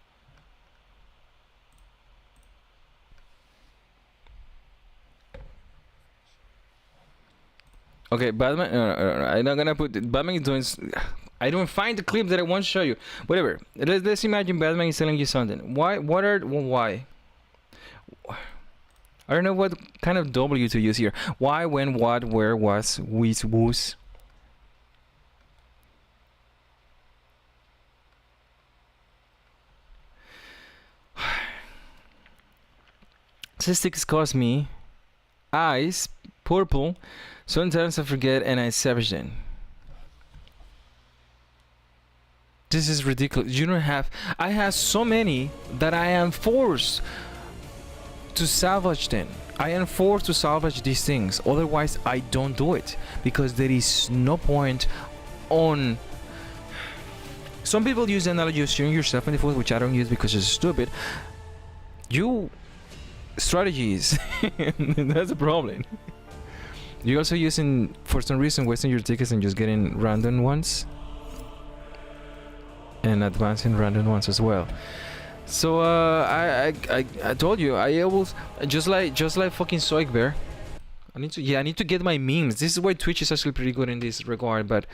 Okay, Batman. I'm not gonna put. Batman is doing. I don't find the clip that I want to show you. Whatever. Let's imagine Batman is telling you something. Why? What are? Why? I don't know what kind of W to use here. Why? When? What? Where? Was? Which? Whose? Cystic cause me eyes purple. Sometimes I forget and I savage them. This is ridiculous. You don't have. I have so many that I am forced to salvage them. I am forced to salvage these things. Otherwise, I don't do it because there is no point on. Some people use the analogy of shooting yourself in the foot, which I don't use because it's stupid. You strategies. That's a problem. You're also using, for some reason, wasting your tickets and just getting random ones, and advancing random ones as well. So I told you I always just like fucking Soik Bear. I need to get my memes. This is why Twitch is actually pretty good in this regard. But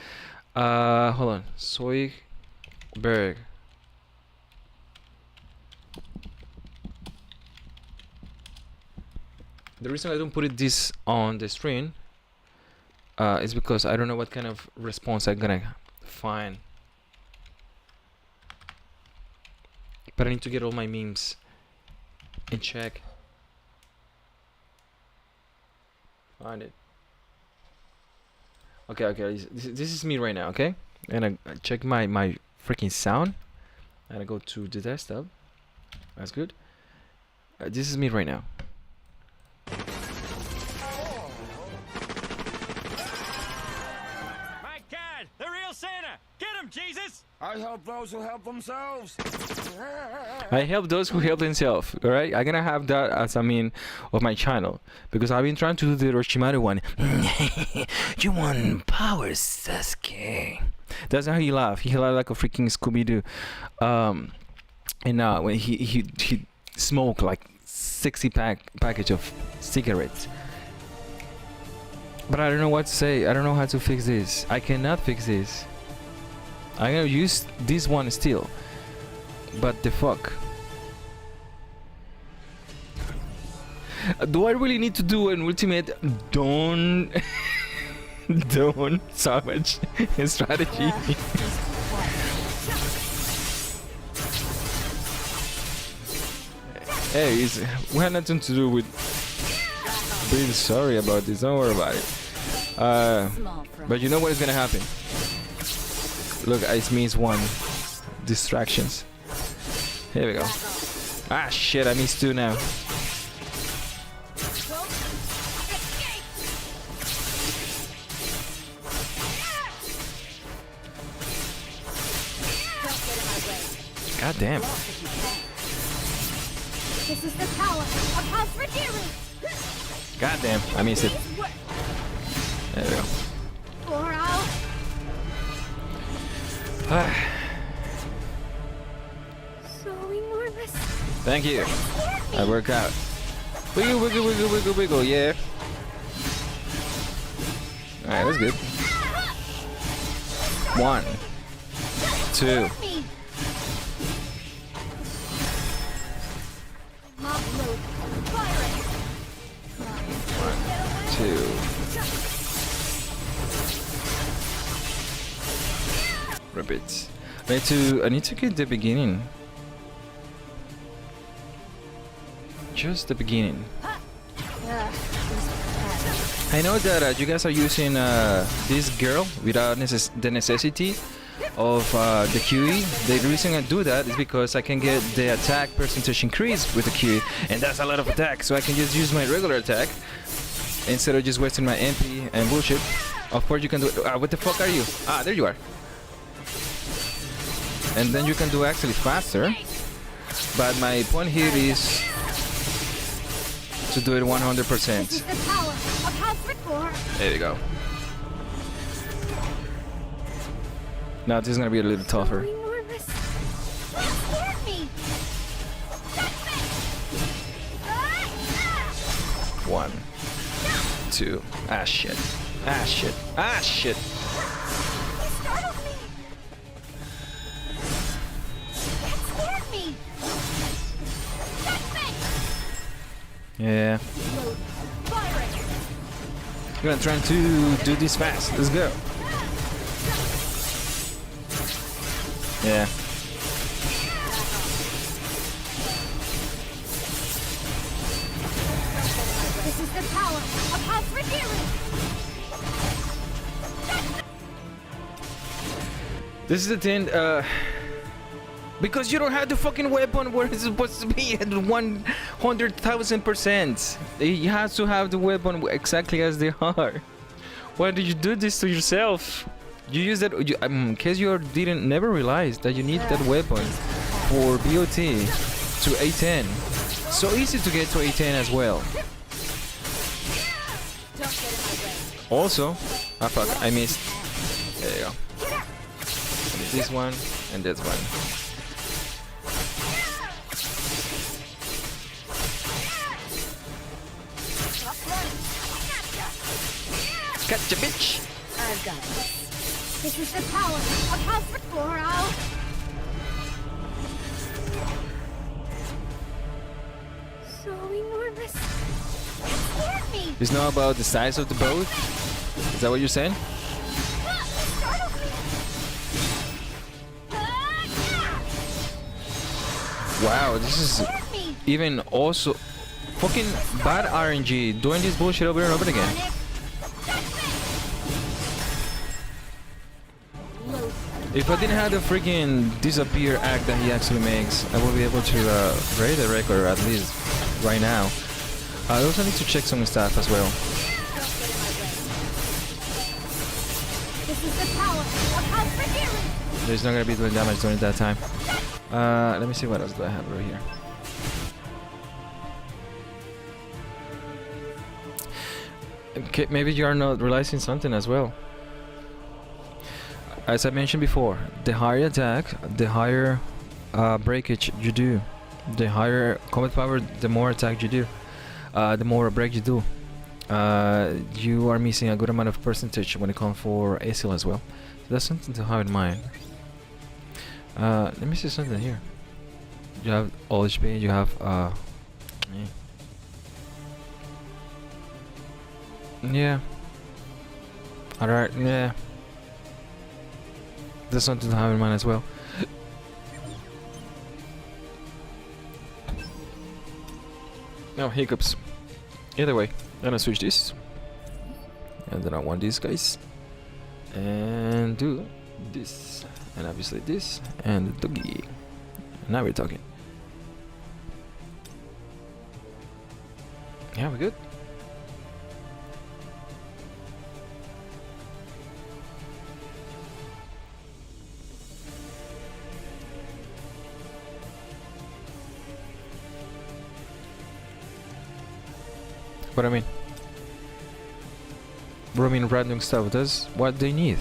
hold on, Soik Bear. The reason I don't put this on the screen is because I don't know what kind of response I'm gonna find. But I need to get all my memes in check. Find it. Okay, this is me right now, okay? And I check my freaking sound, and I go to the desktop. That's good. This is me right now. My God, the real Santa! Get him, Jesus! I help those who help themselves. I help those who help themselves. All right, I'm gonna have that as a mean of my channel because I've been trying to do the Orochimaru one. You want power, Sasuke? That's how he laugh. He laugh like a freaking Scooby Doo. And when he smoked like 60 package of cigarettes. But I don't know what to say. I don't know how to fix this. I cannot fix this. I'm gonna use this one still. But the fuck? Do I really need to do an ultimate Dawn Savage strategy? Hey, we had nothing to do with being sorry about this. Don't worry about it. But you know what is gonna happen? Look, it's missed one. Distractions. Here we go. Ah, shit, I missed two now. God damn. This is the power of House Rajiru. God damn, I missed it. There we go. For all. So enormous. Thank you. I work out. Wiggle, wiggle, wiggle, wiggle, wiggle, yeah. Alright, that's good. 1, 2. Me. Mob load. Fire it. 2. Rabbits. I need to get the beginning. Just the beginning. I know that you guys are using this girl without the necessity of the QE. The reason I do that is because I can get the attack percentage increase with the QE, and that's a lot of attack, so I can just use my regular attack instead of just wasting my MP and bullshit. Of course you can do it. What the fuck are you? Ah, there you are. And then you can do actually faster, but my point here is to do it 100%. This is the power of House Rajiru. There you go. Now this is gonna be a little tougher. So enormous. Scared me. 1, 2. Ah shit. Ah shit. Ah shit. Startled me. That scared me. Yeah. Fire it. I'm gonna try to do this fast. Let's go. Yeah. This is the power of House Rajiru. This is the thing, because you don't have the fucking weapon where it's supposed to be at 100,000%. You have to have the weapon exactly as they are. Why did you do this to yourself? You use that, in case you never realized that you need that weapon for BOT to A10. So easy to get to A10 as well. Also, ah fuck, I missed. There you go. This one and this one. Catch a bitch! I've got it. This is the power of House Rajiru. So enormous. It scared me. It's not about the size of the boat? Is that what you're saying? Startled me. Wow, this is Scared me. even also fucking bad RNG doing this bullshit over and over again. Load If I didn't have the freaking disappear act that he actually makes, I will be able to break the record at least right now. I also need to check some stuff as well. This is the power of House Regearing. There's not gonna be doing damage during that time. Let me see what else do I have over here. Okay, maybe you are not realizing something as well. As I mentioned before, the higher attack, the higher breakage you do. The higher combat power, the more attack you do. The more break you do. You are missing a good amount of percentage when it comes for ASIL as well. So that's something to have in mind. Let me see something here. You have all HP, you have yeah. Alright, yeah. That's something to have in mind as well. No hiccups. Either way, I'm gonna switch this. And then I want these guys. And do this. And obviously this. And the doggy. Now we're talking. Yeah, we're good. What I mean? Bro, I mean random stuff. That's what they need.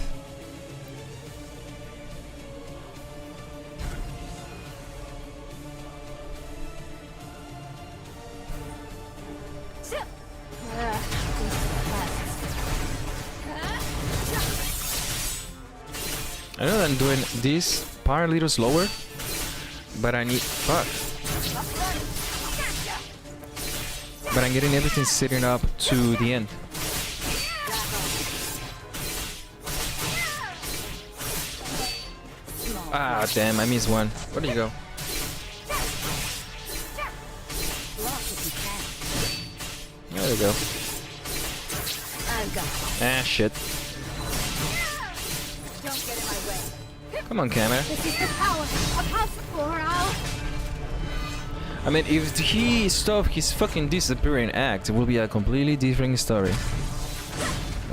I know that I'm doing this part a little slower, but I need fuck. But I'm getting everything setting up to the end. Ah, damn, I missed one. Where did you go? There we go. Ah, shit. Come on, camera. This is the power of House Floral. I mean, if he stopped his fucking disappearing act, it will be a completely different story.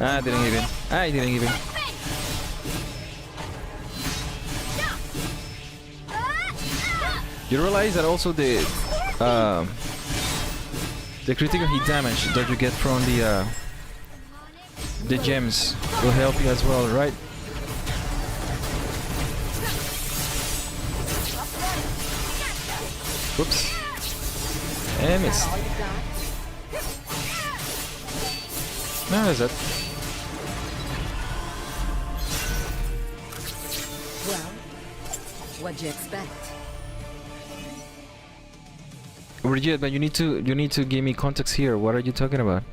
I didn't even. You realize that also the critical hit damage that you get from the gems will help you as well, right? Whoops. And missed. No, that's it. Well, what'd you expect? Brigitte, but you need to give me context here. What are you talking about?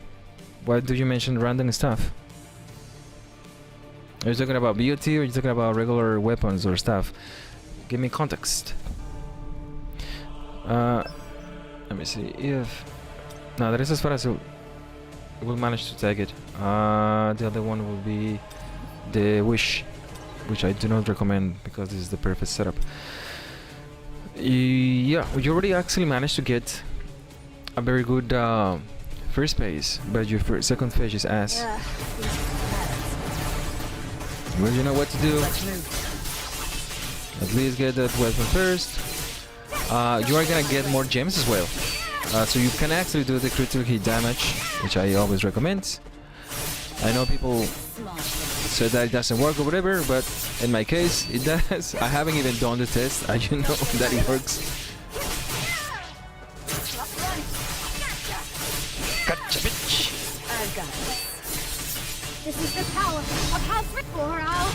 Why do you mention random stuff? Are you talking about BOT or are you talking about regular weapons or stuff? Give me context. Let me see if... No, that is as far as it will manage to take it. The other one will be the Wish, which I do not recommend because this is the perfect setup. Yeah, you already actually managed to get a very good first phase, but your second phase is ass. Well, you know what to do. At least get that weapon first. You are gonna get more gems as well, so you can actually do the critical hit damage, which I always recommend. I know people said that it doesn't work or whatever, but in my case it does. I haven't even done the test. I just know that it works. Gotcha, bitch. I've got it. This is the power of House Floral.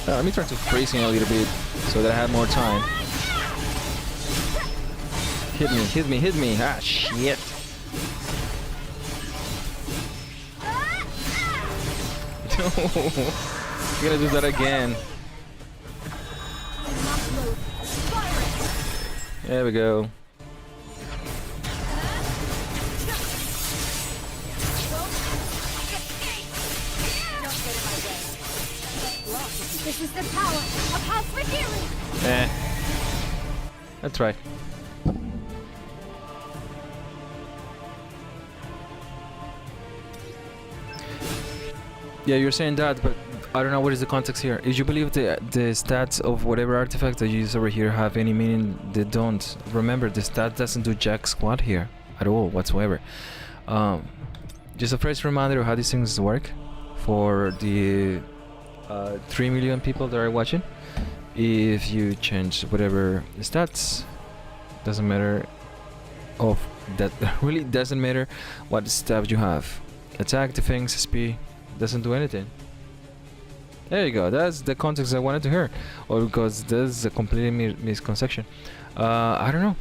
Let me try to freeze him a little bit so that I have more time. Hit me. Ah, shit. No. You're gonna do that again. There we go. This is the power of House Regelia! Eh. That's right. Yeah, you're saying that, but I don't know what is the context here. If you believe the stats of whatever artifact that you use over here have any meaning, they don't. Remember, the stat doesn't do jack squat here at all whatsoever. Just a fresh reminder of how these things work for the 3 million people that are watching. If you change whatever the stats, doesn't matter. Of that really doesn't matter what stuff you have. Attack, defense, SP doesn't do anything. There you go. That's the context I wanted to hear, or because there's a complete misconception. I don't know,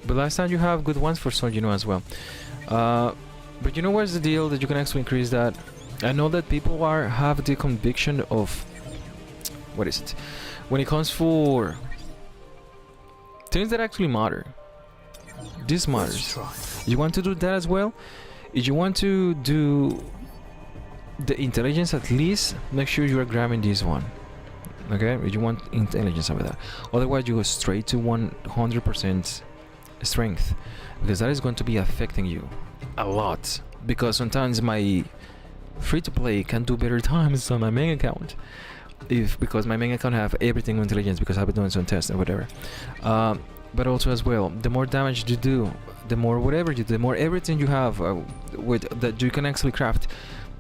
but last time you have good ones for Son Juno as well. But you know what's the deal that you can actually increase that? I know that people have the conviction of what is it when it comes for things that actually matter. This matters. You want to do that as well? If you want to do the intelligence, at least make sure you are grabbing this one. Okay, if you want intelligence over that. Otherwise you go straight to 100% strength, because that is going to be affecting you a lot. Because sometimes my free-to-play can do better times on my main account, because my main account have everything on intelligence, because I've been doing some tests or whatever. But also as well, the more damage you do, the more whatever you do, the more everything you have with that you can actually craft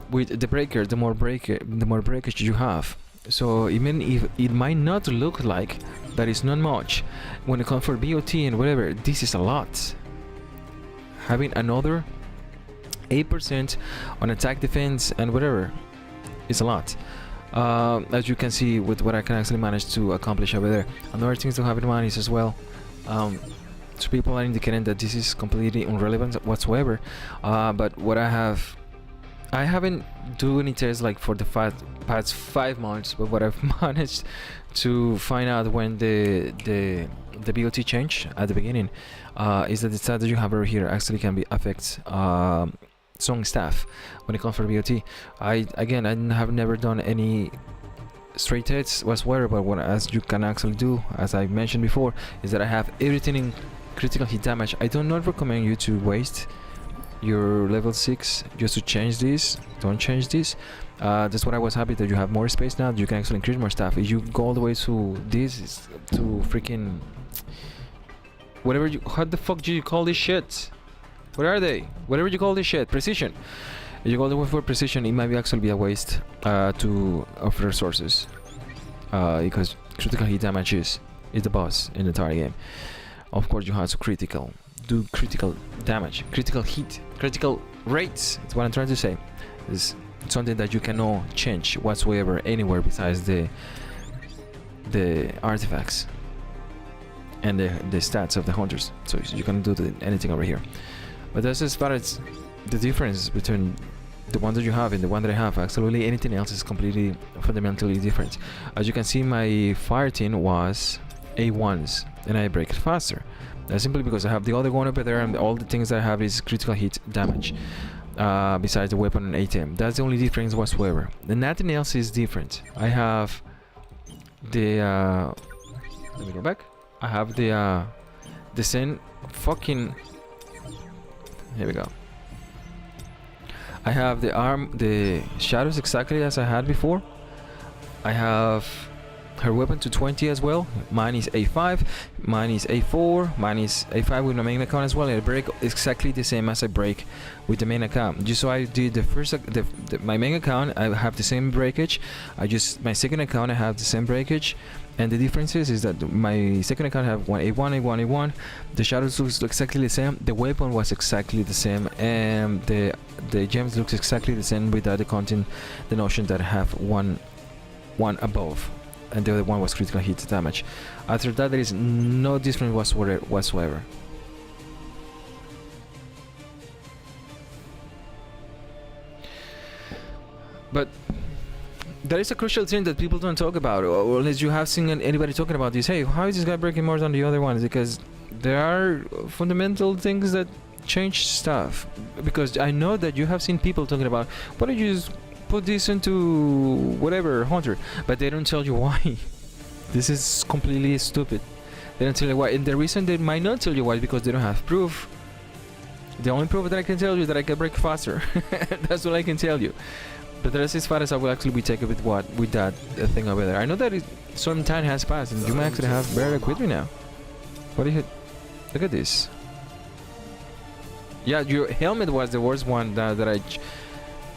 with the breaker, the more breakage you have. So even if it might not look like that is not much, when it comes for BOT and whatever, this is a lot. Having another 8% on attack, defense and whatever is a lot. As you can see with what I can actually manage to accomplish over there. Another thing to have in mind is as well, so people are indicating that this is completely irrelevant whatsoever, but what I haven't do any tests like for the past 5 months, but what I've managed to find out when the BOT change at the beginning is that the stat that you have over here actually can be affect some staff when it comes for BOT. I have never done any straight tests whatsoever, but what as you can actually do, as I mentioned before, is that I have everything in critical hit damage. I do not recommend you to waste your level 6 just to change this. Don't change this. That's what I was happy that you have more space now, that you can actually increase more stuff. If you go all the way to this, to freaking whatever you, how the fuck do you call this shit? What are they? Whatever you call this shit, precision. If you go all the way for precision, it might actually be a waste of resources, because critical hit damage is the boss in the entire game. Of course, you have to do critical damage, critical hit, critical rates. That's what I'm trying to say. It's something that you cannot change whatsoever anywhere besides the artifacts and the stats of the hunters. So you can do anything over here. But that's as far as the difference between the one that you have and the one that I have. Absolutely anything else is completely fundamentally different. As you can see, my fire team was A1s and I break it faster. That's simply because I have the other one over there, and all the things that I have is critical hit damage, besides the weapon and ATM. That's the only difference whatsoever. And nothing else is different. I have the let me go back. I have the same fucking, here we go. I have the shadows exactly as I had before. I have her weapon to 20 as well. Mine is A5, mine is A4, mine is A5 with my main account as well. And I break exactly the same as I break with the main account. Just so I did the first, my main account, I have the same breakage. My second account, I have the same breakage. And the difference is that my second account have A1. The shadows looks exactly the same. The weapon was exactly the same, and the gems looks exactly the same without the content, the notion that I have one above, and the other one was critical hit damage. After that, there is no difference whatsoever. But that is a crucial thing that people don't talk about, or unless you have seen anybody talking about this. Hey, how is this guy breaking more than the other ones? Because there are fundamental things that change stuff. Because I know that you have seen people talking about, why don't you just put this into whatever hunter, but they don't tell you why. This is completely stupid. They don't tell you why, and the reason they might not tell you why is because they don't have proof. The only proof that I can tell you is that I can break faster. That's all I can tell you. But the rest as far as I will actually be taken with what with that thing over there. I know that some time has passed, and you might actually have better luck with me now. What do you? Look at this. Yeah, your helmet was the worst one that I.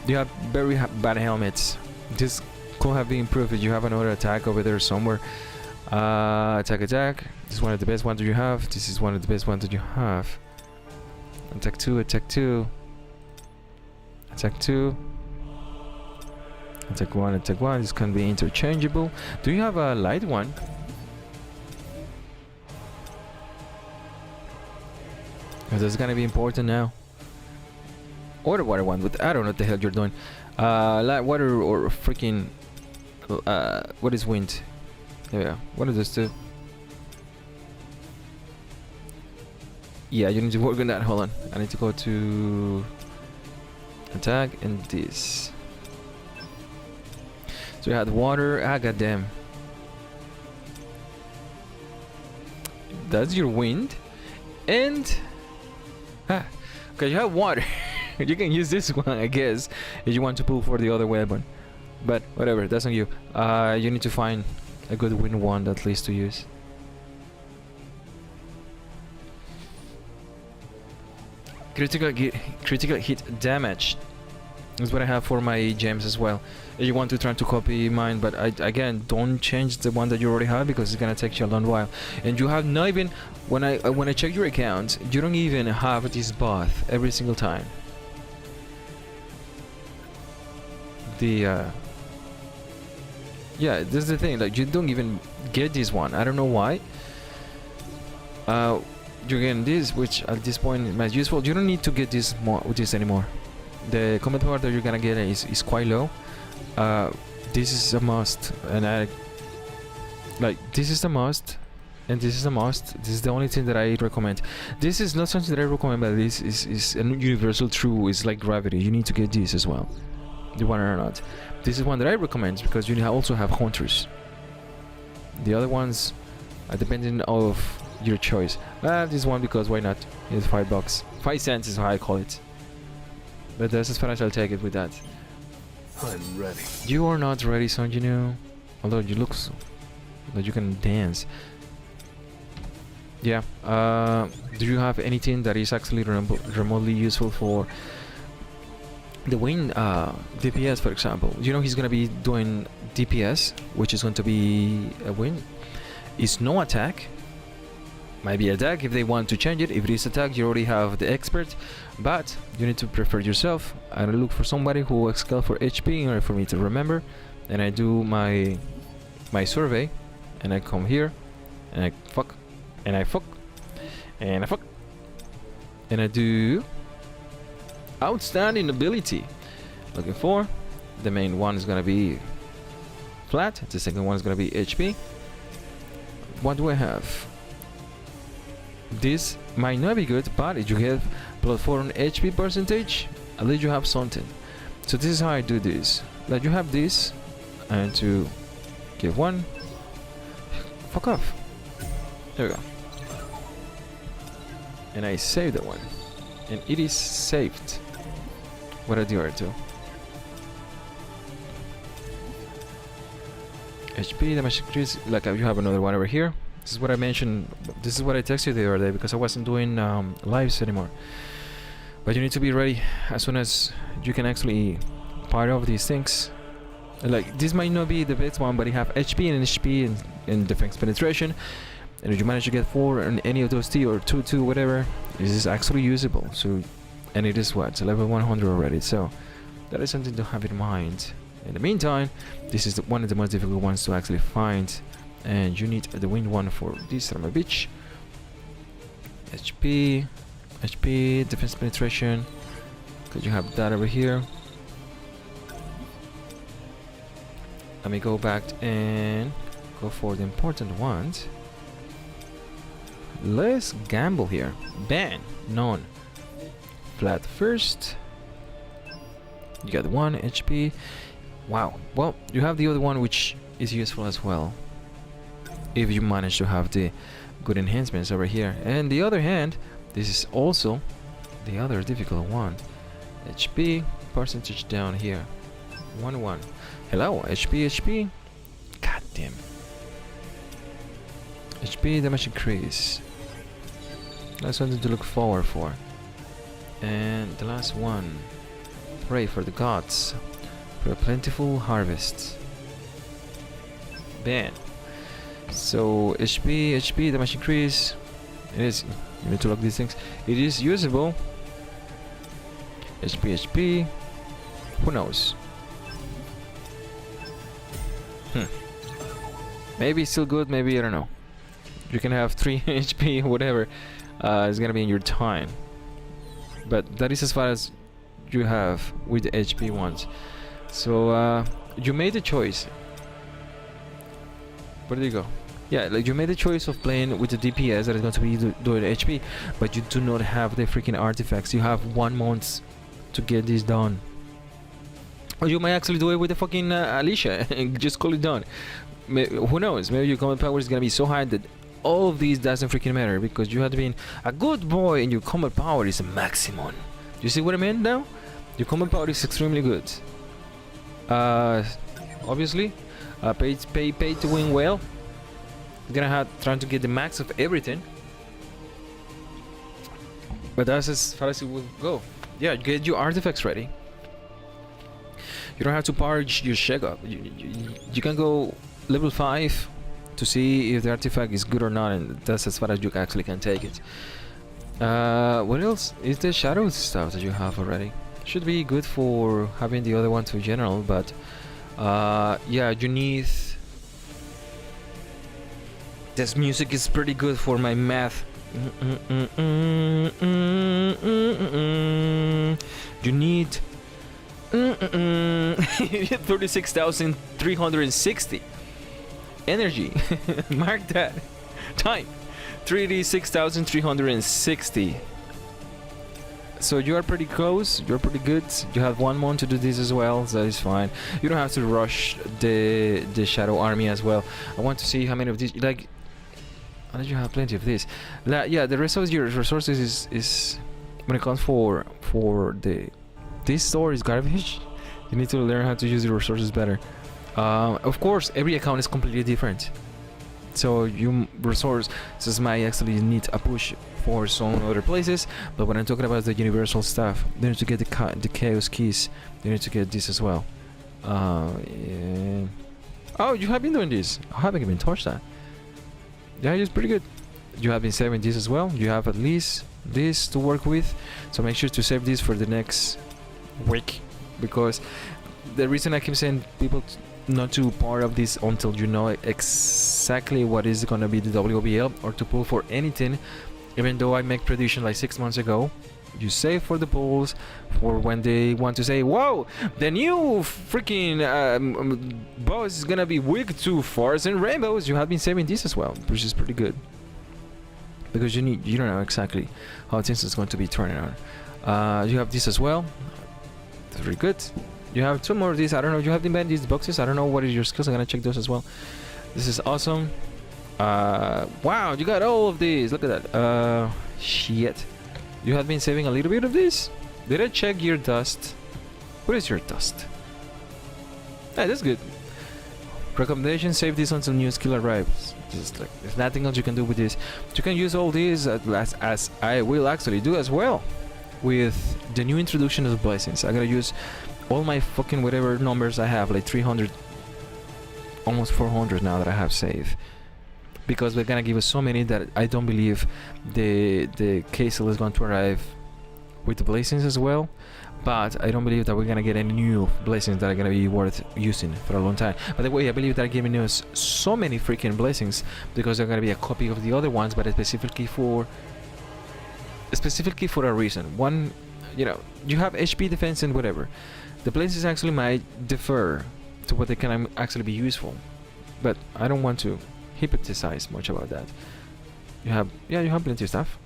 You have very bad helmets. This could have been improved if you have another attack over there somewhere. Attack. This is one of the best ones that you have. This is one of the best ones that you have. Attack 2. Attack 2. Attack 2. Attack 1. Attack 1. This can be interchangeable. Do you have a light one? This is gonna be important now. Or the water one, but I don't know what the hell you're doing. Light water or freaking what is wind? There we go. What are those two? Yeah, you need to work on that. Hold on. I need to go to attack and this. So we had water. Ah, goddamn. That's your wind. And okay, you have water. You can use this one, I guess, if you want to pull for the other weapon. But whatever, that's on you. You need to find a good wind wand at least to use. Critical hit damage is what I have for my gems as well. If you want to try to copy mine, but again, don't change the one that you already have because it's gonna take you a long while. And you have not even when I check your account, you don't even have this bath every single time. Yeah, this is the thing, like you don't even get this one. I don't know why. You're getting this, which at this point is most useful. You don't need to get this anymore. The combat power that you're gonna get is quite low. This is a must, and this is a must, and this is a must. This is the only thing that I recommend. This is not something that I recommend, but this is a universal true. It's like gravity. You need to get this as well. You want it or not. This is one that I recommend because you also have hunters. The other ones are depending of your choice. This one because why not? It's $5. 5 cents is how I call it. But that's as far as I'll take it with that. I'm ready. You are not ready, Son Jinoo. Although you look so that you can dance. Yeah. Do you have anything that is actually remotely useful for the wind DPS, for example? You know he's gonna be doing DPS, which is going to be a win. It's no attack. Might be attack if they want to change it. If it is attack, you already have the expert, but you need to prefer yourself. I look for somebody who excel for HP in order for me to remember, and I do my survey, and I come here, and I fuck, and I fuck, and I fuck, and I do outstanding ability. Looking for the main one is gonna be flat. The second one is gonna be HP. What do I have? This might not be good, but if you have +4 on HP percentage, at least you have something. So this is how I do this. Like you have this, and to give one. Fuck off. There we go. And I saved that one, and it is saved. What are the other two? HP damage increase. Like you have another one over here. This is what I mentioned. This is what I texted you the other day because I wasn't doing lives anymore. But you need to be ready as soon as you can actually part of these things. Like this might not be the best one, but you have HP and HP and defense penetration. And if you manage to get 4 on any of those T or 2, whatever, this is actually usable. So, and it is what? It's level 100 already. So that is something to have in mind. In the meantime, this is one of the most difficult ones to actually find. And you need the wind one for this son of a bitch. HP, defense penetration. Because you have that over here. Let me go back and go for the important ones. Let's gamble here. Ban, none. Flat first. You got 1 HP. Wow. Well, you have the other one, which is useful as well, if you manage to have the good enhancements over here. And the other hand, this is also the other difficult one. HP percentage down here. 1-1. Hello, HP. God damn. HP damage increase. That's something to look forward for. And the last one. Pray for the gods for a plentiful harvest. Ban. So HP damage increase. It is. You need to lock these things. It is usable. HP. Who knows? Maybe it's still good. Maybe I don't know. You can have 3 HP, whatever. It's gonna be in your time. But that is as far as you have with the HP ones. So you made the choice. Where did you go? Yeah, like you made the choice of playing with the DPS that is going to be doing HP, but you do not have the freaking artifacts. You have 1 month to get this done. Or you might actually do it with the fucking Alicia and just call it done. Who knows? Maybe your combat power is gonna be so high that all of these doesn't freaking matter because you have to be a good boy and your combat power is a maximum. You see what I mean now? Your combat power is extremely good. Obviously, pay to win well. You're gonna have trying to get the max of everything. But that's as far as it will go. Yeah, get your artifacts ready. You don't have to purge your check up. You can go level 5 to see if the artifact is good or not, and that's as far as you actually can take it. What else is the shadow stuff that you have already? Should be good for having the other one to general, but yeah, you need. This music is pretty good for my math. You need 36,360 energy. Mark that. Time 36,360. So you are pretty close. You're pretty good. You have 1 month to do this as well, so it's fine. You don't have to rush the shadow army as well. I want to see how many of these. Like, I know you have plenty of this. Yeah, the rest of your resources is when it comes for the. This store is garbage. You need to learn how to use your resources better. Of course, every account is completely different. So you resources might actually need a push for some other places. But when I'm talking about the universal stuff, they need to get the chaos keys. They need to get this as well. Yeah. Oh, you have been doing this. I haven't even touched that. Yeah, it's pretty good. You have been saving this as well. You have at least this to work with. So make sure to save this for the next week, because the reason I keep saying people not to part of this until you know exactly what is gonna be the WBL or to pull for anything, even though I make prediction like 6 months ago. You save for the pulls for when they want to say, whoa, the new freaking boss is gonna be weak to forest and rainbows. You have been saving this as well, which is pretty good, because you don't know exactly how things is going to be turning on. You have this as well. Very good. You have 2 more of these. I don't know. You have been these boxes. I don't know what is your skills. I'm gonna check those as well. This is awesome. Wow, you got all of these. Look at that. Shit. You have been saving a little bit of this. Did I check your dust? What is your dust? Hey, that's good. Recommendation: save this until new skill arrives. Just like there's nothing else you can do with this. You can use all these as I will actually do as well. With the new introduction of blessings, I gotta use all my fucking whatever numbers I have, like 300, almost 400 now that I have saved, because they're gonna give us so many that I don't believe the KSL is going to arrive with the blessings as well. But I don't believe that we're gonna get any new blessings that are gonna be worth using for a long time. By the way, I believe they're giving us so many freaking blessings because they're gonna be a copy of the other ones, but specifically for a reason. One, you know, you have HP, defense, and whatever. The places actually might differ to what they can actually be useful, but I don't want to hypothesize much about that. You have plenty of stuff.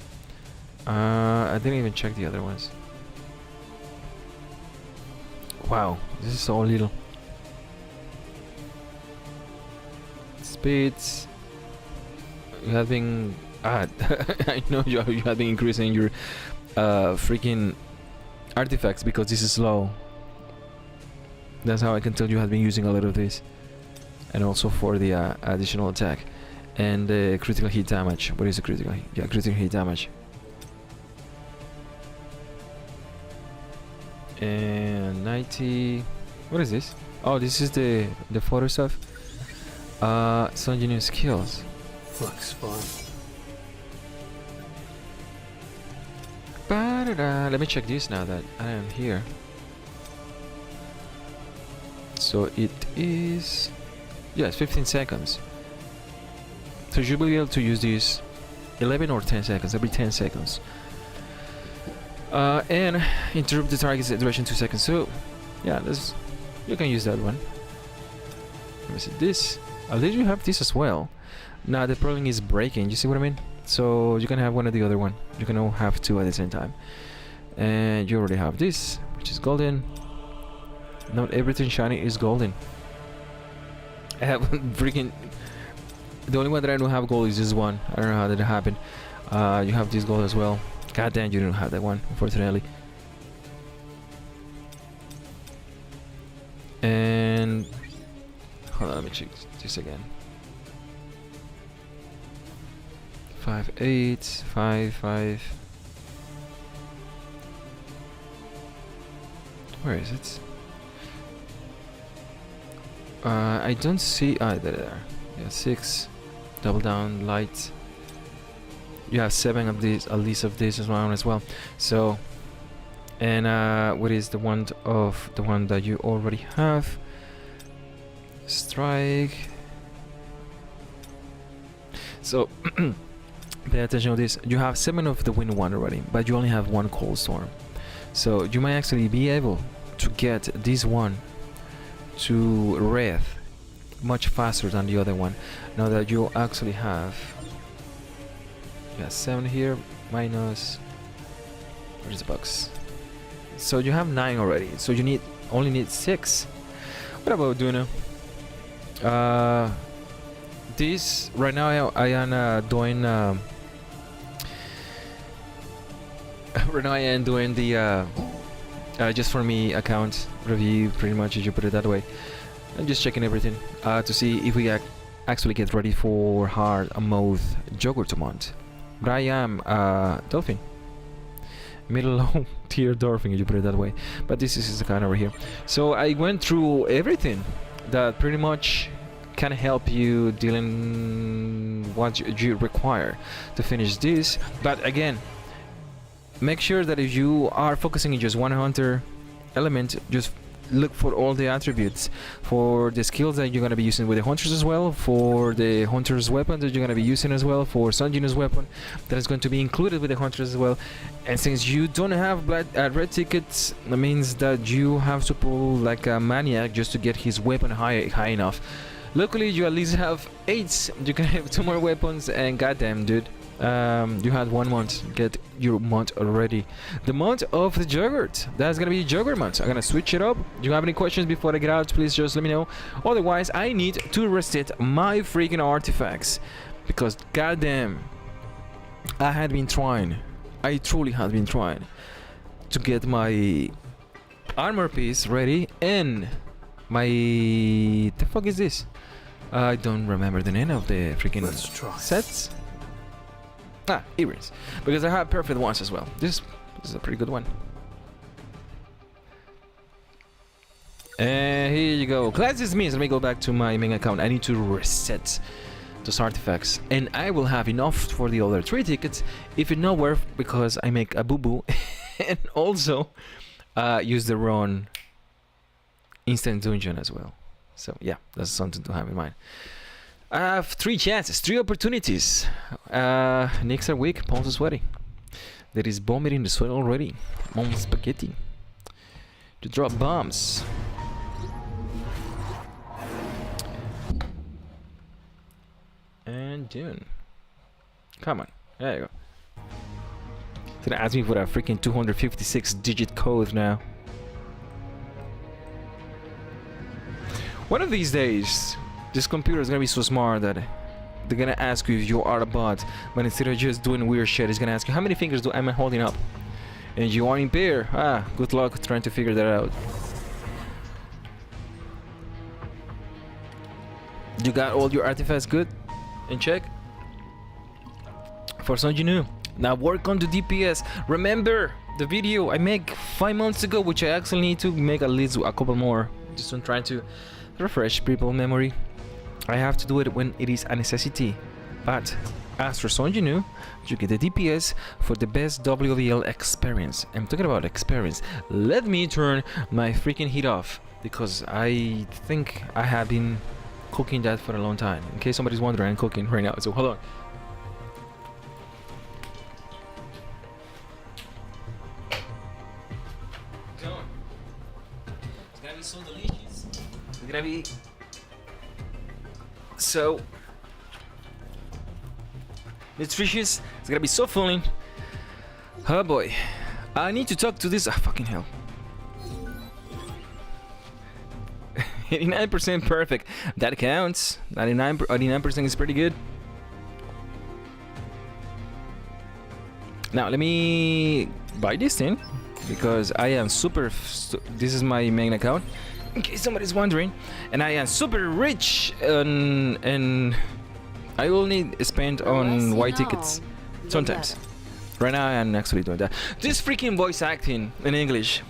I didn't even check the other ones. Wow, this is so little. Speeds. You have been. I know you have been increasing your freaking artifacts because this is slow. That's how I can tell you have been using a lot of this, and also for the additional attack and the critical hit damage. What is the critical hit? Yeah, critical hit damage. And 90. What is this? Oh, this is the photo stuff. Some engineering skills. Looks fun. Let me check this now that I am here. So it is, yes, 15 seconds. So you will be able to use this 11 or 10 seconds, every 10 seconds. And interrupt the target's duration 2 seconds. So yeah, you can use that one. Let me see this. At least you have this as well. Now the problem is breaking. You see what I mean? So you can have one or the other one. You can all have two at the same time. And you already have this, which is golden. Not everything shiny is golden. I have freaking. The only one that I don't have gold is this one. I don't know how that happened. You have this gold as well. God damn, you don't have that one, unfortunately. And hold on, let me check this again. 5, 8, 5, 5. Where is it? I don't see. There. Yeah, 6. Double down, light. You have 7 of these, at least of this as well. So, and what is the one that you already have? Strike. So, pay attention to this. You have 7 of the wind one already, but you only have 1 cold storm. So you might actually be able to get this one to wraith much faster than the other one. Now that you actually have 7 here minus, where's the box? So you have 9 already. So you only need 6. What about Duna? This right now I am doing. Right now I am doing the just for me account review, pretty much, if you put it that way. I'm just checking everything to see if we actually get ready for hard mode Juggernaut. But I am Dolphin, middle low tier Dolphin, if you put it that way. But this is the kind over here. So I went through everything that pretty much can help you dealing what you require to finish this. But again, make sure that if you are focusing on just one hunter element, just look for all the attributes for the skills that you're going to be using with the hunters as well, for the hunter's weapon that you're going to be using as well, for Sun Genu's weapon that is going to be included with the hunters as well. And since you don't have red tickets, that means that you have to pull like a maniac just to get his weapon high enough. Luckily you at least have 8. You can have 2 more weapons, and goddamn dude, you had 1 month. Get your month already. The month of the Juggernaut. That's gonna be Juggernaut month. I'm gonna switch it up. Do you have any questions before I get out? Please just let me know. Otherwise, I need to reset my freaking artifacts, because goddamn, I had been trying. I truly had been trying to get my armor piece ready and my. The fuck is this? I don't remember the name of the freaking sets. Earrings, because I have perfect ones as well. This is a pretty good one. And here you go. Classes means let me go back to my main account. I need to reset those artifacts, and I will have enough for the other 3 tickets. If it's not worth, because I make a boo-boo, and also use the wrong instant dungeon as well. So yeah, that's something to have in mind. I have 3 chances, 3 opportunities. Nicks are weak, palms are sweaty. There is bomb in the soil already. Mom spaghetti. To drop bombs. And Dune. Come on, there you go. It's gonna ask me for a freaking 256 digit code now. One of these days, this computer is gonna be so smart that they're gonna ask you if you are a bot, but instead of just doing weird shit, it's gonna ask you how many fingers am I holding up, and you are impaired. Good luck trying to figure that out. You got all your artifacts good in check for Son Jinwoo. Now work on the DPS. Remember the video I made 5 months ago, which I actually need to make at least a couple more, just on trying to refresh people's memory. I have to do it when it is a necessity. But as for Son Jinwoo, you get the DPS for the best WVL experience. I'm talking about experience. Let me turn my freaking heat off, because I think I have been cooking that for a long time. In case somebody's wondering, I'm cooking right now, so hold on. Come on. It's gonna be so delicious. It's gonna be so nutritious. It's gonna be so filling. Oh boy. I need to talk to this. Fucking hell. 89% perfect. That counts. 99% is pretty good. Now let me buy this thing, because I am this is my main account, in case somebody's wondering, and I am super rich, and I only spend on white tickets sometimes. Right now I am actually doing that. This freaking voice acting in English.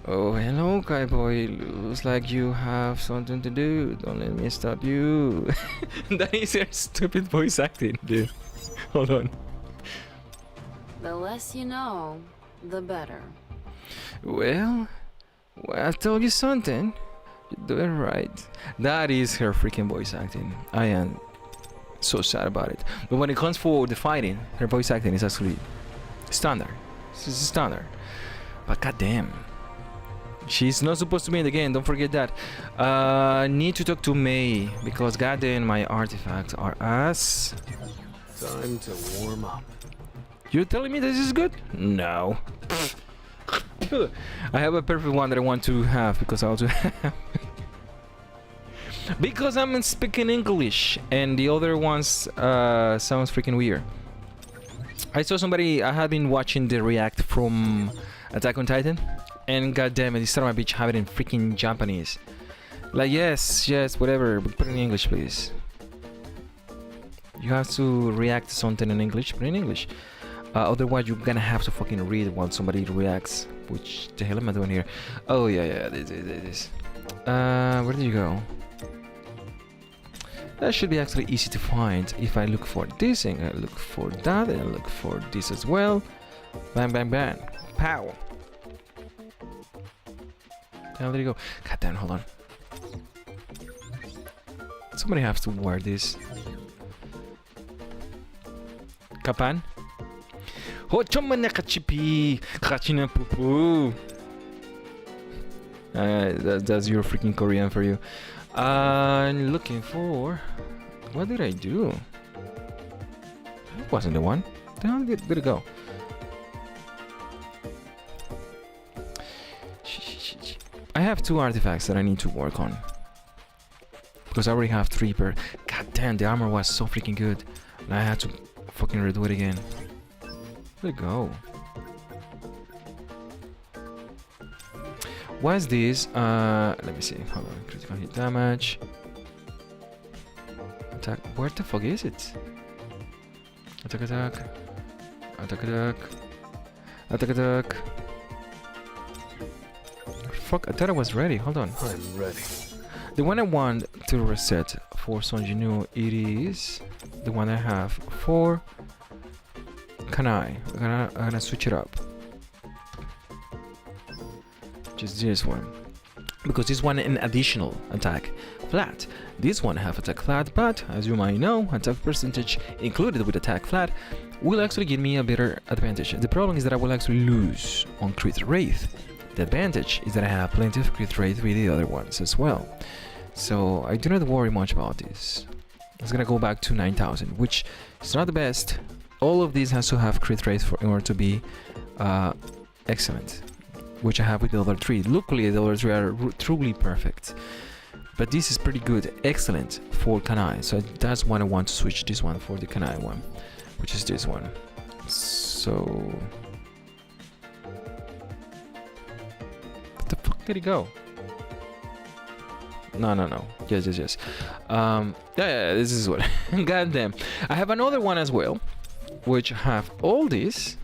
Oh, hello, guy boy. Looks like you have something to do. Don't let me stop you. That is your stupid voice acting, dude. Hold on. The less you know, the better. Well, I told you something. You're doing right. That is her freaking voice acting. I am so sad about it. But when it comes for the fighting, her voice acting is actually standard. This is standard. But goddamn. She's not supposed to be in the game, don't forget that. Need to talk to May, because goddamn my artifacts are ass. Time to warm up. You're telling me this is good? No. I have a perfect one that I want to have, because I also have because I'm speaking English, and the other ones sounds freaking weird. I saw somebody, I had been watching the react from Attack on Titan, and goddamn it, this son of a bitch have it in freaking Japanese. Like, yes, whatever, but put it in English, please. You have to react to something in English, put it in English. Otherwise, you're gonna have to fucking read while somebody reacts. Which the hell am I doing here? Oh yeah, this. Where did you go? That should be actually easy to find if I look for this and I look for that and I look for this as well. Bang, bang, bang. Pow. Now there you go. God damn, hold on. Somebody has to wear this. Kapan? Hochomana kachipi. Kachina pupu. That's your freaking Korean for you. I'm looking for... What did I do? That wasn't the one. The hell did it go? I have 2 artifacts that I need to work on, because I already have 3 per... God damn, the armor was so freaking good, and I had to fucking redo it again. Where'd it go? What's this? Let me see. Hold on. Critical hit damage. Attack. Where the fuck is it? Attack, attack. Attack, attack. Attack, attack. Fuck, I thought I was ready. Hold on. I'm ready. The one I want to reset for Son Jinwoo, it is the one I have for Kanai. I'm gonna switch it up. Just this one, because this one an additional attack flat. This one have attack flat, but as you might know, attack percentage included with attack flat will actually give me a better advantage. The problem is that I will actually lose on crit rate. The advantage is that I have plenty of crit rate with the other ones as well, so I do not worry much about this. It's gonna go back to 9,000, which is not the best. All of these has to have crit rate in order to be excellent, which I have with the other 3. Luckily, the other 3 are truly perfect. but this is pretty good, excellent for Kanai. So that's why I want to switch this one for the Kanai one, which is this one. So what the fuck did he go? No. Yes. Yeah, this is what. God damn. I have another one as well, which have all these.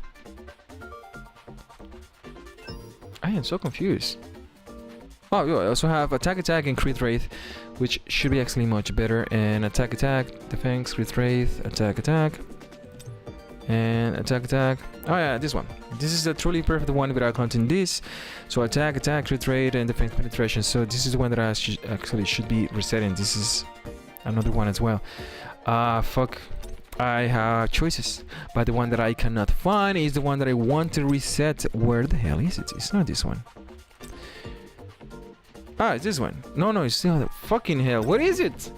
I am so confused. Oh, yeah, I also have attack and crit rate, which should be actually much better. And attack, defense, crit rate, attack, and attack. Oh yeah, this one. This is a truly perfect one without counting this. So attack, crit rate, and defense penetration. So this is the one that I actually should be resetting. This is another one as well. Fuck. I have choices, but the one that I cannot find is the one that I want to reset. Where the hell is it? It's not this one. Ah, it's this one. No, it's still the fucking hell. What is it?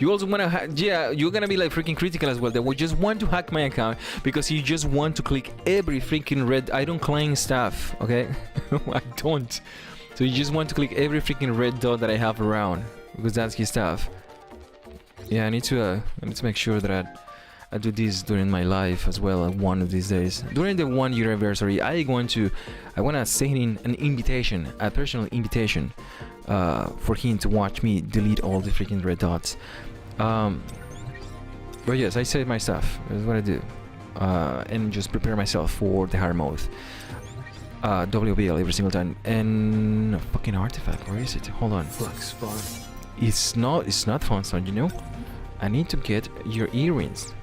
You also want to yeah, you're gonna be like freaking critical as well. That we just want to hack my account because you just want to click every freaking red. I don't claim stuff, okay? I don't. So you just want to click every freaking red dot that I have around because that's his stuff. Yeah, I need to make sure that I do this during my life as well. One of these days, during the 1 year anniversary, I want to send in an invitation, a personal invitation, for him to watch me delete all the freaking red dots. But yes, I save my stuff. That's what I do, and just prepare myself for the hard mode. WBL every single time. And fucking artifact. Where is it? Hold on. Looks fun. It's not fun, son. You know. I need to get your earrings.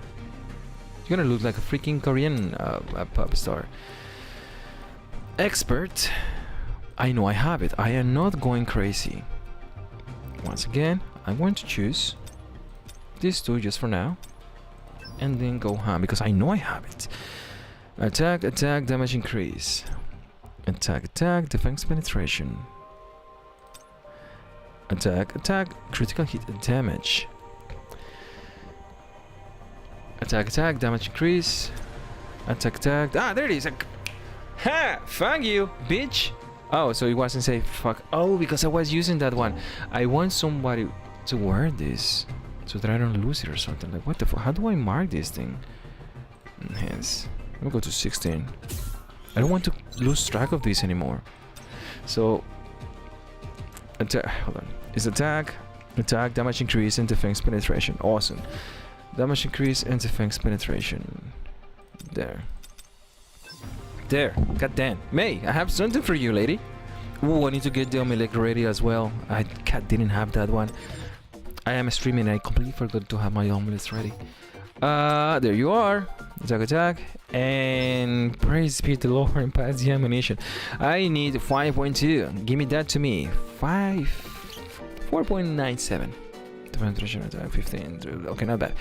You're gonna look like a freaking Korean pop star. Expert. I know I have it. I am not going crazy. Once again, I'm going to choose these two just for now, and then go ham because I know I have it. Attack, damage increase. Attack, defense penetration. Attack, critical hit damage. Attack, damage increase. Attack. Ah, there it is. Ha! Thank you, bitch. Oh, so it wasn't say fuck. Oh, because I was using that one. I want somebody to wear this so that I don't lose it or something. Like, what the fuck? How do I mark this thing? Enhance. Let me go to 16. I don't want to lose track of this anymore. So, attack. Hold on. It's attack, damage increase, and defense penetration. Awesome. Damage increase and defense penetration. There. God damn. May, I have something for you, lady. Ooh, I need to get the Omelette ready as well. I didn't have that one. I am streaming and I completely forgot to have my omelets ready. There you are. Attack. And praise be the Lord and pass the ammunition. I need 5.2. Give me that to me. 4.97. Penetration attack 15. Okay, not bad.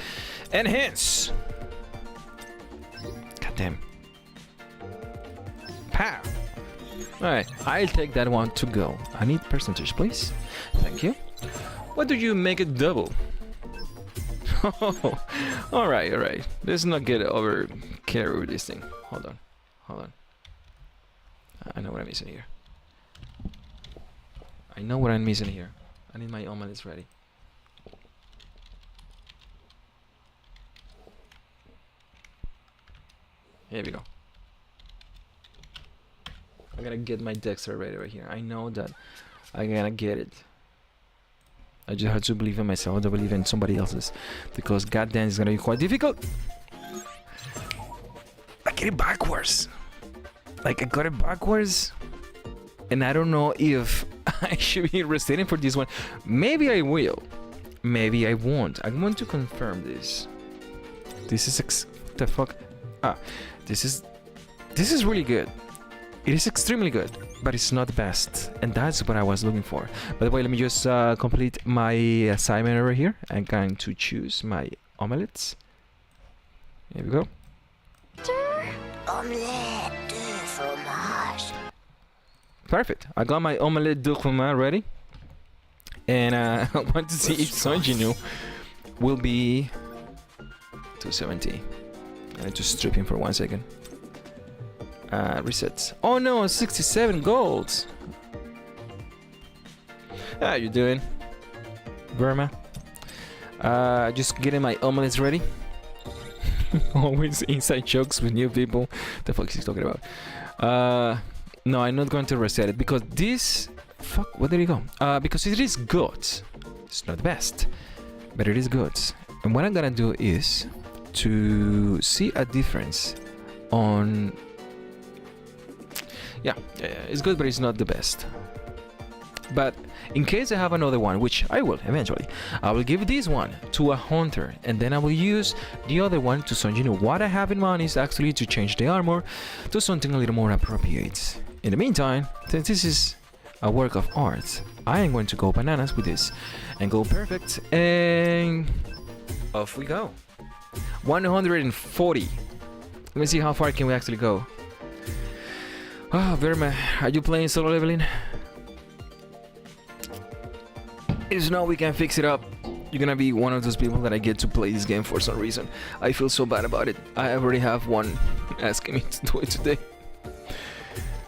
Enhance. God damn. Pow. Alright, I'll take that one to go. I need percentage, please. Thank you. What do you make it double? Alright. Let's not get over carry with this thing. Hold on. I know what I'm missing here. I need my omelets ready. Here we go. I gotta get my Dexter ready right here. I know that I'm gonna get it. I just have to believe in myself. I don't believe in somebody else's, because goddamn, it's gonna be quite difficult. I get it backwards. Like, I got it backwards, and I don't know if I should be restating for this one. Maybe I will. Maybe I won't. I want to confirm this. This is the fuck. This is really good. It is extremely good, but it's not the best, and that's what I was looking for. By the way, let me just complete my assignment over here. I'm going to choose my omelettes. Here we go. Omelette de fromage. Perfect. I got my omelette de fromage ready, and I want to see if Sonjinu will be 270. I need to strip him for 1 second. Reset. Oh no, 67 gold. How you doing, Burma? Just getting my omelets ready. Always inside jokes with new people. The fuck is he talking about? No, I'm not going to reset it because this. Fuck, where did it go? Because it is good. It's not the best, but it is good. And what I'm gonna do is to see a difference on. Yeah, it's good, but it's not the best. But in case I have another one, which I will eventually, I will give this one to a hunter, and then I will use the other one to some. You know, what I have in mind is actually to change the armor to something a little more appropriate. In the meantime, since this is a work of art, I am going to go bananas with this and go perfect, and off we go. 140. Let me see how far can we actually go. Ah, Verma, are you playing solo leveling? If not, we can fix it up. You're gonna be one of those people that I get to play this game for some reason. I feel so bad about it. I already have one asking me to do it today.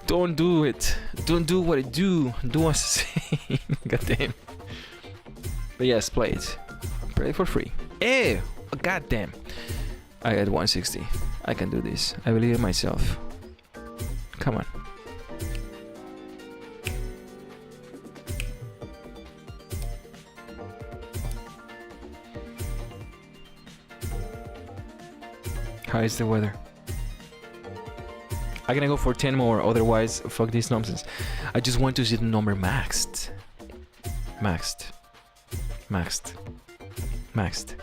Don't do it. Don't do what I do. Do as I say. God damn. But yes, play it. Play it for free. Eh! God damn. I got 160. I can do this. I believe in myself. Come on. How is the weather? I'm gonna go for 10 more, otherwise fuck this nonsense. I just want to see the number maxed. Maxed. Maxed. Maxed.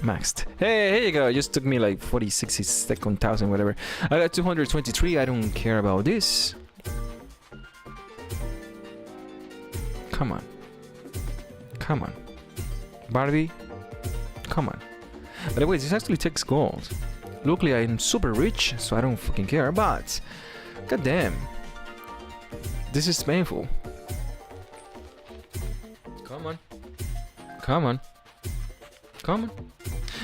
Maxed. Hey, here you go. It just took me like 40, 60 second thousand, whatever. I got 223. I don't care about this. Come on. Come on. Barbie. Come on. By the way, this actually takes gold. Luckily, I'm super rich, so I don't fucking care, but god damn. This is painful. Come on. Come on. Come on.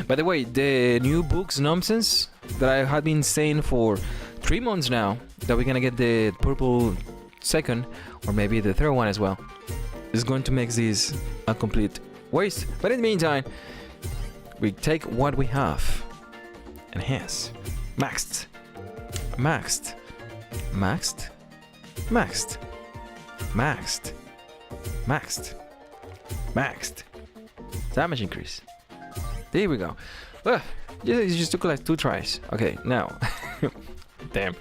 By the way, the new books nonsense that I have been saying for 3 months now, that we're gonna get the purple second, or maybe the third one as well, is going to make this a complete waste. But in the meantime, we take what we have. Enhance. Maxed. Maxed. Maxed. Maxed. Maxed. Maxed. Maxed. Damage increase. There we go. It just took like 2 tries. Okay, now. Damn.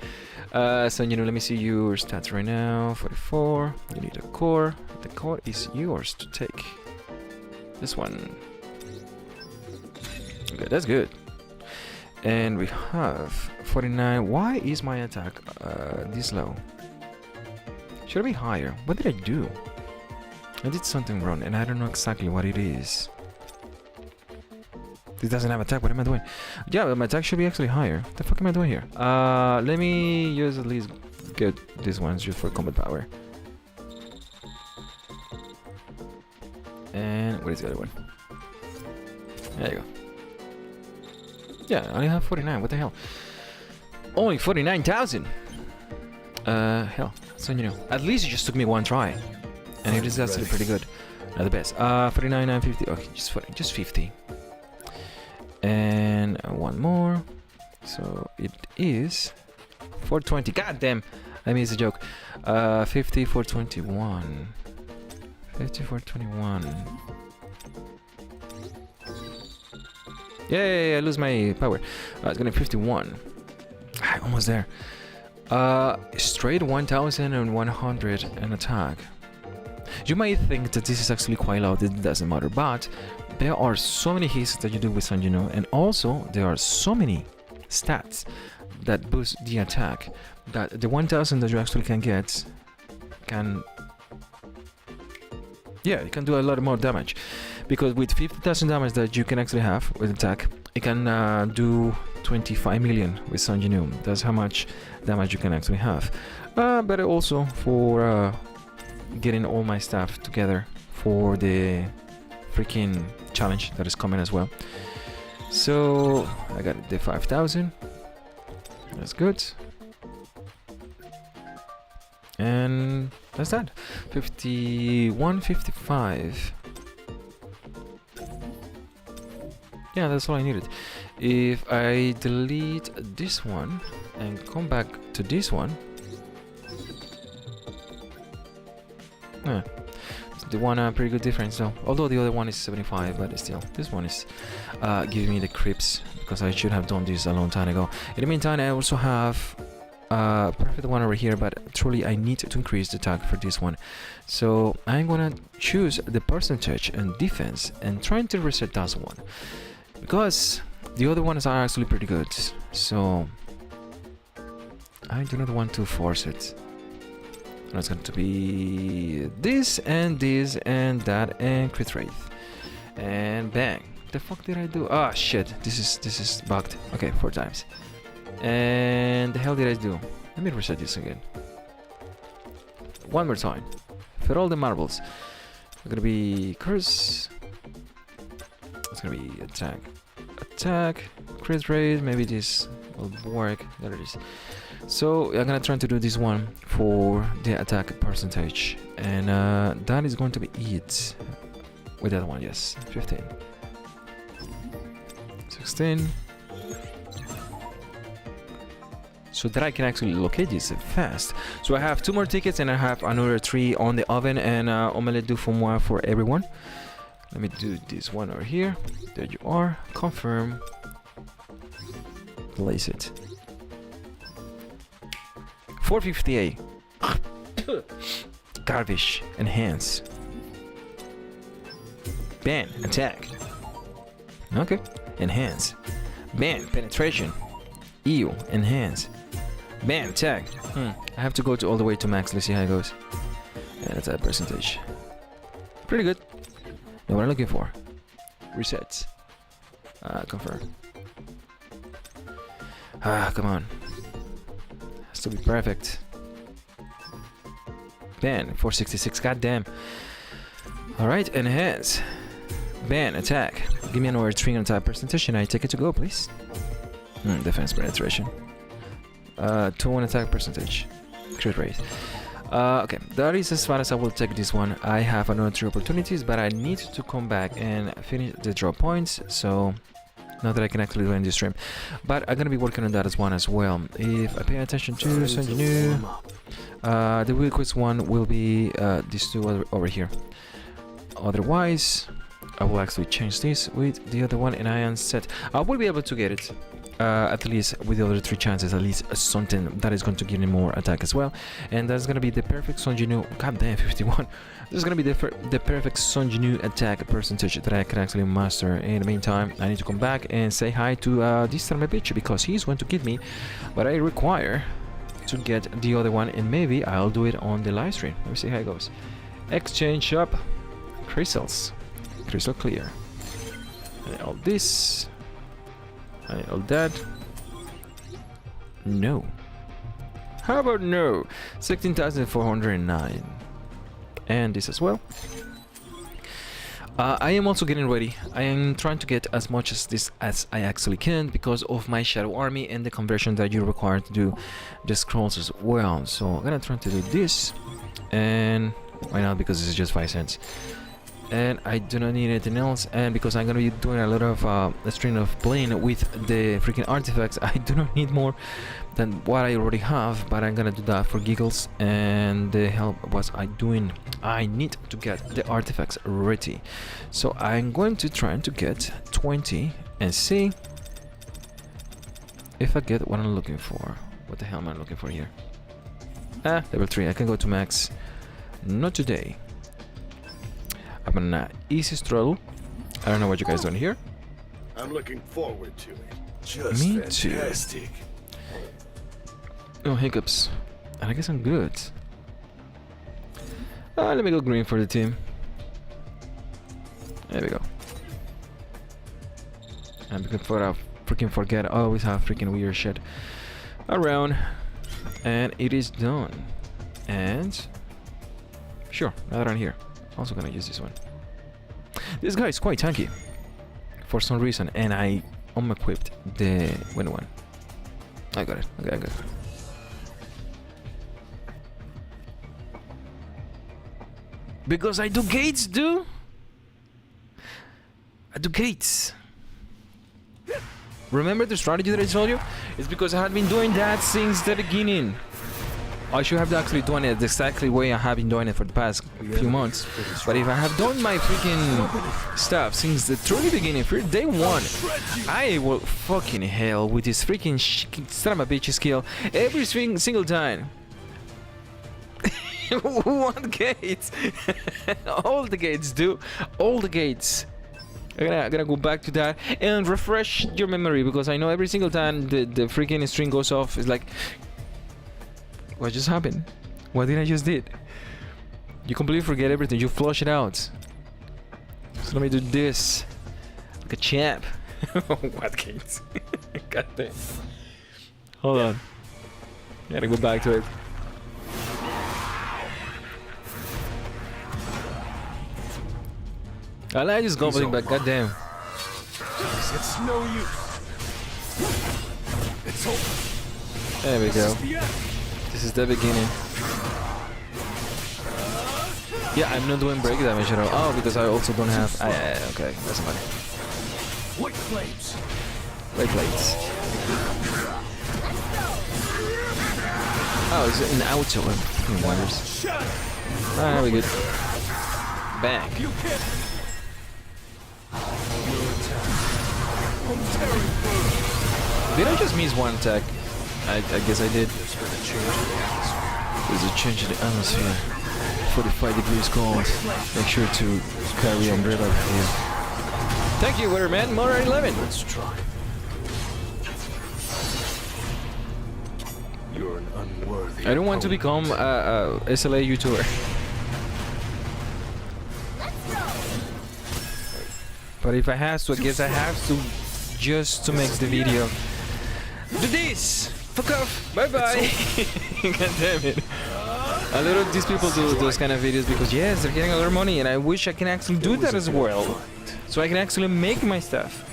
So, you know, let me see your stats right now. 44. You need a core. The core is yours to take. This one. Okay, that's good. And we have 49. Why is my attack this low? Should it be higher? What did I do? I did something wrong and I don't know exactly what it is. This doesn't have attack. What am I doing? Yeah, my attack should be actually higher. What the fuck am I doing here? Let me just at least get these ones just for combat power. And what is the other one? There you go. Yeah, I only have 49. What the hell? Only 49,000. Hell. So you know, at least it just took me 1 try, and it is actually pretty good. Not the best. 49, 950. Okay, just 50. And one more. So it is 420. God damn, I missed a joke. 50, 421. 50, 421. Yeah, I lose my power. It's gonna be 51. Almost there. Straight 1,100 an attack. You might think that this is actually quite loud. It doesn't matter, but there are so many hits that you do with Sanjino, and also there are so many stats that boost the attack that the 1,000 that you actually can get can. Yeah, it can do a lot more damage. Because with 50,000 damage that you can actually have with attack, it can do 25 million with Sanjinu. That's how much damage you can actually have. But also for getting all my stuff together for the freaking challenge that is coming as well. So I got the 5,000. That's good. And that's that. 51, 55. Yeah, that's all I needed. If I delete this one and come back to this one, the one pretty good difference though. Although the other one is 75, but still, this one is giving me the creeps because I should have done this a long time ago. In the meantime, I also have perfect one over here, but truly I need to increase the tag for this one. So I'm gonna choose the percentage and defense and trying to reset that one because the other ones are actually pretty good. So I do not want to force it. And it's going to be this and that and crit rate and bang. The fuck did I do? Ah, shit, this is bugged. Okay, 4 times. And the hell did I do? Let me reset this again. One more time. For all the marbles. It's gonna be curse. It's gonna be attack, crit rate. Maybe this will work. There it is. So I'm gonna try to do this one for the attack percentage, and that is going to be it. With that one, yes, 15, 16. So that I can actually locate this fast. So I have 2 more tickets and I have another 3 on the oven and omelette du faux for everyone. Let me do this one over here. There you are. Confirm. Place it. 458. Garbage. Enhance. Ban. Attack. Okay. Enhance. Ban. Penetration. Ew. Enhance. Ban. Attack. I have to go all the way to max. Let's see how it goes. And that's that percentage. Pretty good. Know what I'm looking for. Resets. Confirm. Come on. Has to be perfect. Ban. 466. Goddamn. Alright, enhance. Ban. Attack. Give me another 3 on attack percentage and I take it to go, please. Defense penetration. 2 on attack percentage. Crit rate. Okay, that is as far as I will take this one. I have another 3 opportunities, but I need to come back and finish the draw points. So, not that I can actually do in this stream, but I'm gonna be working on that as one as well. If I pay attention to Sanjinu, the real quick one will be these 2 over here. Otherwise, I will actually change this with the other one, and I am set. I will be able to get it. At least with the other 3 chances, at least something that is going to give me more attack as well, and that's gonna be the perfect Sonjinu. God damn, 51. This is gonna be the perfect Sonjinu attack percentage that I can actually master. In the meantime, I need to come back and say hi to this time bitch because he's going to give me what I require to get the other one, and maybe I'll do it on the live stream. Let me see how it goes. Exchange shop, crystals, crystal clear. And all this. All that. No. How about no? 16,409. And this as well. I am also getting ready. I am trying to get as much as this as I actually can because of my shadow army and the conversion that you require to do the scrolls as well. So I'm gonna try to do this. And why not? Because this is just 5 cents. And I do not need anything else, and because I'm gonna be doing a lot of a string of playing with the freaking artifacts, I do not need more than what I already have, but I'm gonna do that for giggles. And the hell was I doing? I need to get the artifacts ready, so I'm going to try to get 20 and see if I get what I'm looking for. What the hell am I looking for here? Level 3. I can go to max. Not today. I'm on an easy stroll. I don't know what you guys doing here. I'm looking forward to it. Just Me fantastic. Too. No hiccups. And I guess I'm good. Let me go green for the team. There we go. And before I freaking forget, I always have freaking weird shit around. And it is done. And sure, now that I'm here. Also gonna use this one. This guy is quite tanky for some reason, and I unequipped the win one. I got it. Okay, I got it. Because I do gates, dude. I do gates. Remember the strategy that I told you? It's because I had been doing that since the beginning. I should have actually done it the exactly way I have been doing it for the past few months. But if I have done my freaking stuff since the truly beginning, for day one, I will fucking hell with this freaking son of a bitch skill every single time. One gate. All the gates, dude. All the gates. I'm gonna go back to that and refresh your memory, because I know every single time the freaking string goes off, it's like, what just happened? What did I just did? You completely forget everything. You flush it out. So let me do this like a champ. What gates? God damn. Hold on. Gotta go back to it. I like this goblin, but goddamn. It's no use. It's over. There we go. This is the beginning. Yeah, I'm not doing break damage at all. Oh, because I also don't have. Okay, doesn't matter. White flames. White plates. Oh, it's an auto. Fucking wonders. Ah, we good. Bang. Did I just miss one attack? I guess I did. There's a change in the atmosphere. 45 degrees cold. Make sure to carry umbrella with you. Thank you, Weatherman. More 11. Let's try. You're an unworthy. I don't want to become a SLA YouTuber. But if I have to, I guess I have to, just to make the video. Do this! Fuck off! Bye bye! God damn it. A lot of these people do those kind of videos because, yes, they're getting a lot of money, and I wish I can actually do that as well. So I can actually make my stuff.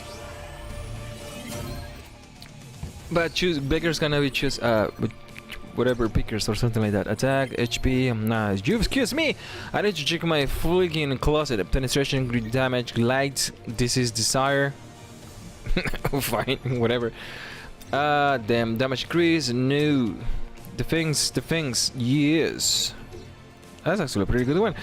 But beggars gonna be choose whatever pickers or something like that. Attack, HP, nah, you excuse me! I need to check my freaking closet. Penetration, grid damage, light, this is desire. Fine, whatever. Damn, damage increase, no. The things, yes. That's actually a pretty good one.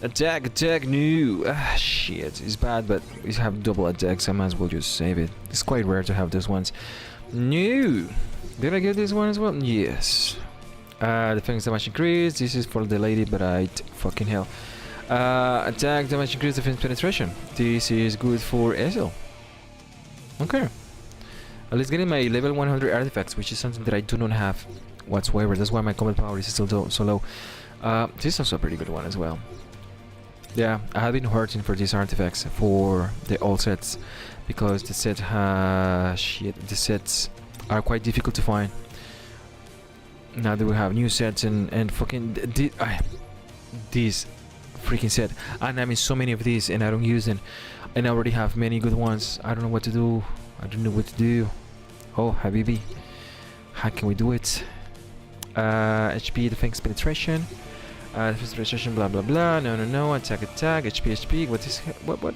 Attack, no. Ah, shit, it's bad, but we have double attacks, I might as well just save it. It's quite rare to have those ones. No. Did I get this one as well? Yes. Defense damage increase. This is for the lady, but fucking hell. Attack damage increase, defense penetration. This is good for SL. Okay. Let's get in my level 100 artifacts, which is something that I do not have whatsoever. That's why my combat power is still so low. This is also a pretty good one as well. Yeah, I have been hurting for these artifacts for the old sets because the set the sets are quite difficult to find. Now that we have new sets and fucking this freaking set, and I mean so many of these, and I don't use them, and I already have many good ones. I don't know what to do. I don't know what to do. Oh, Habibi, how can we do it? HP, defense penetration, defense penetration, blah blah blah. No. Attack, HP. What is what?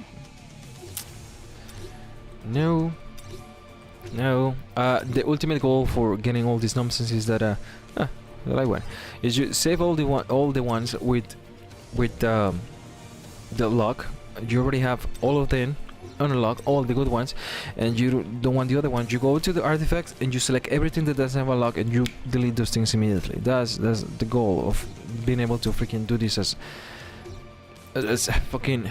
No. The ultimate goal for getting all this nonsense is that the right one is you save all the ones with the lock. You already have all of them. Unlock all the good ones, and you don't want the other ones. You go to the artifacts and you select everything that doesn't have a lock, and you delete those things immediately. That's the goal of being able to freaking do this as fucking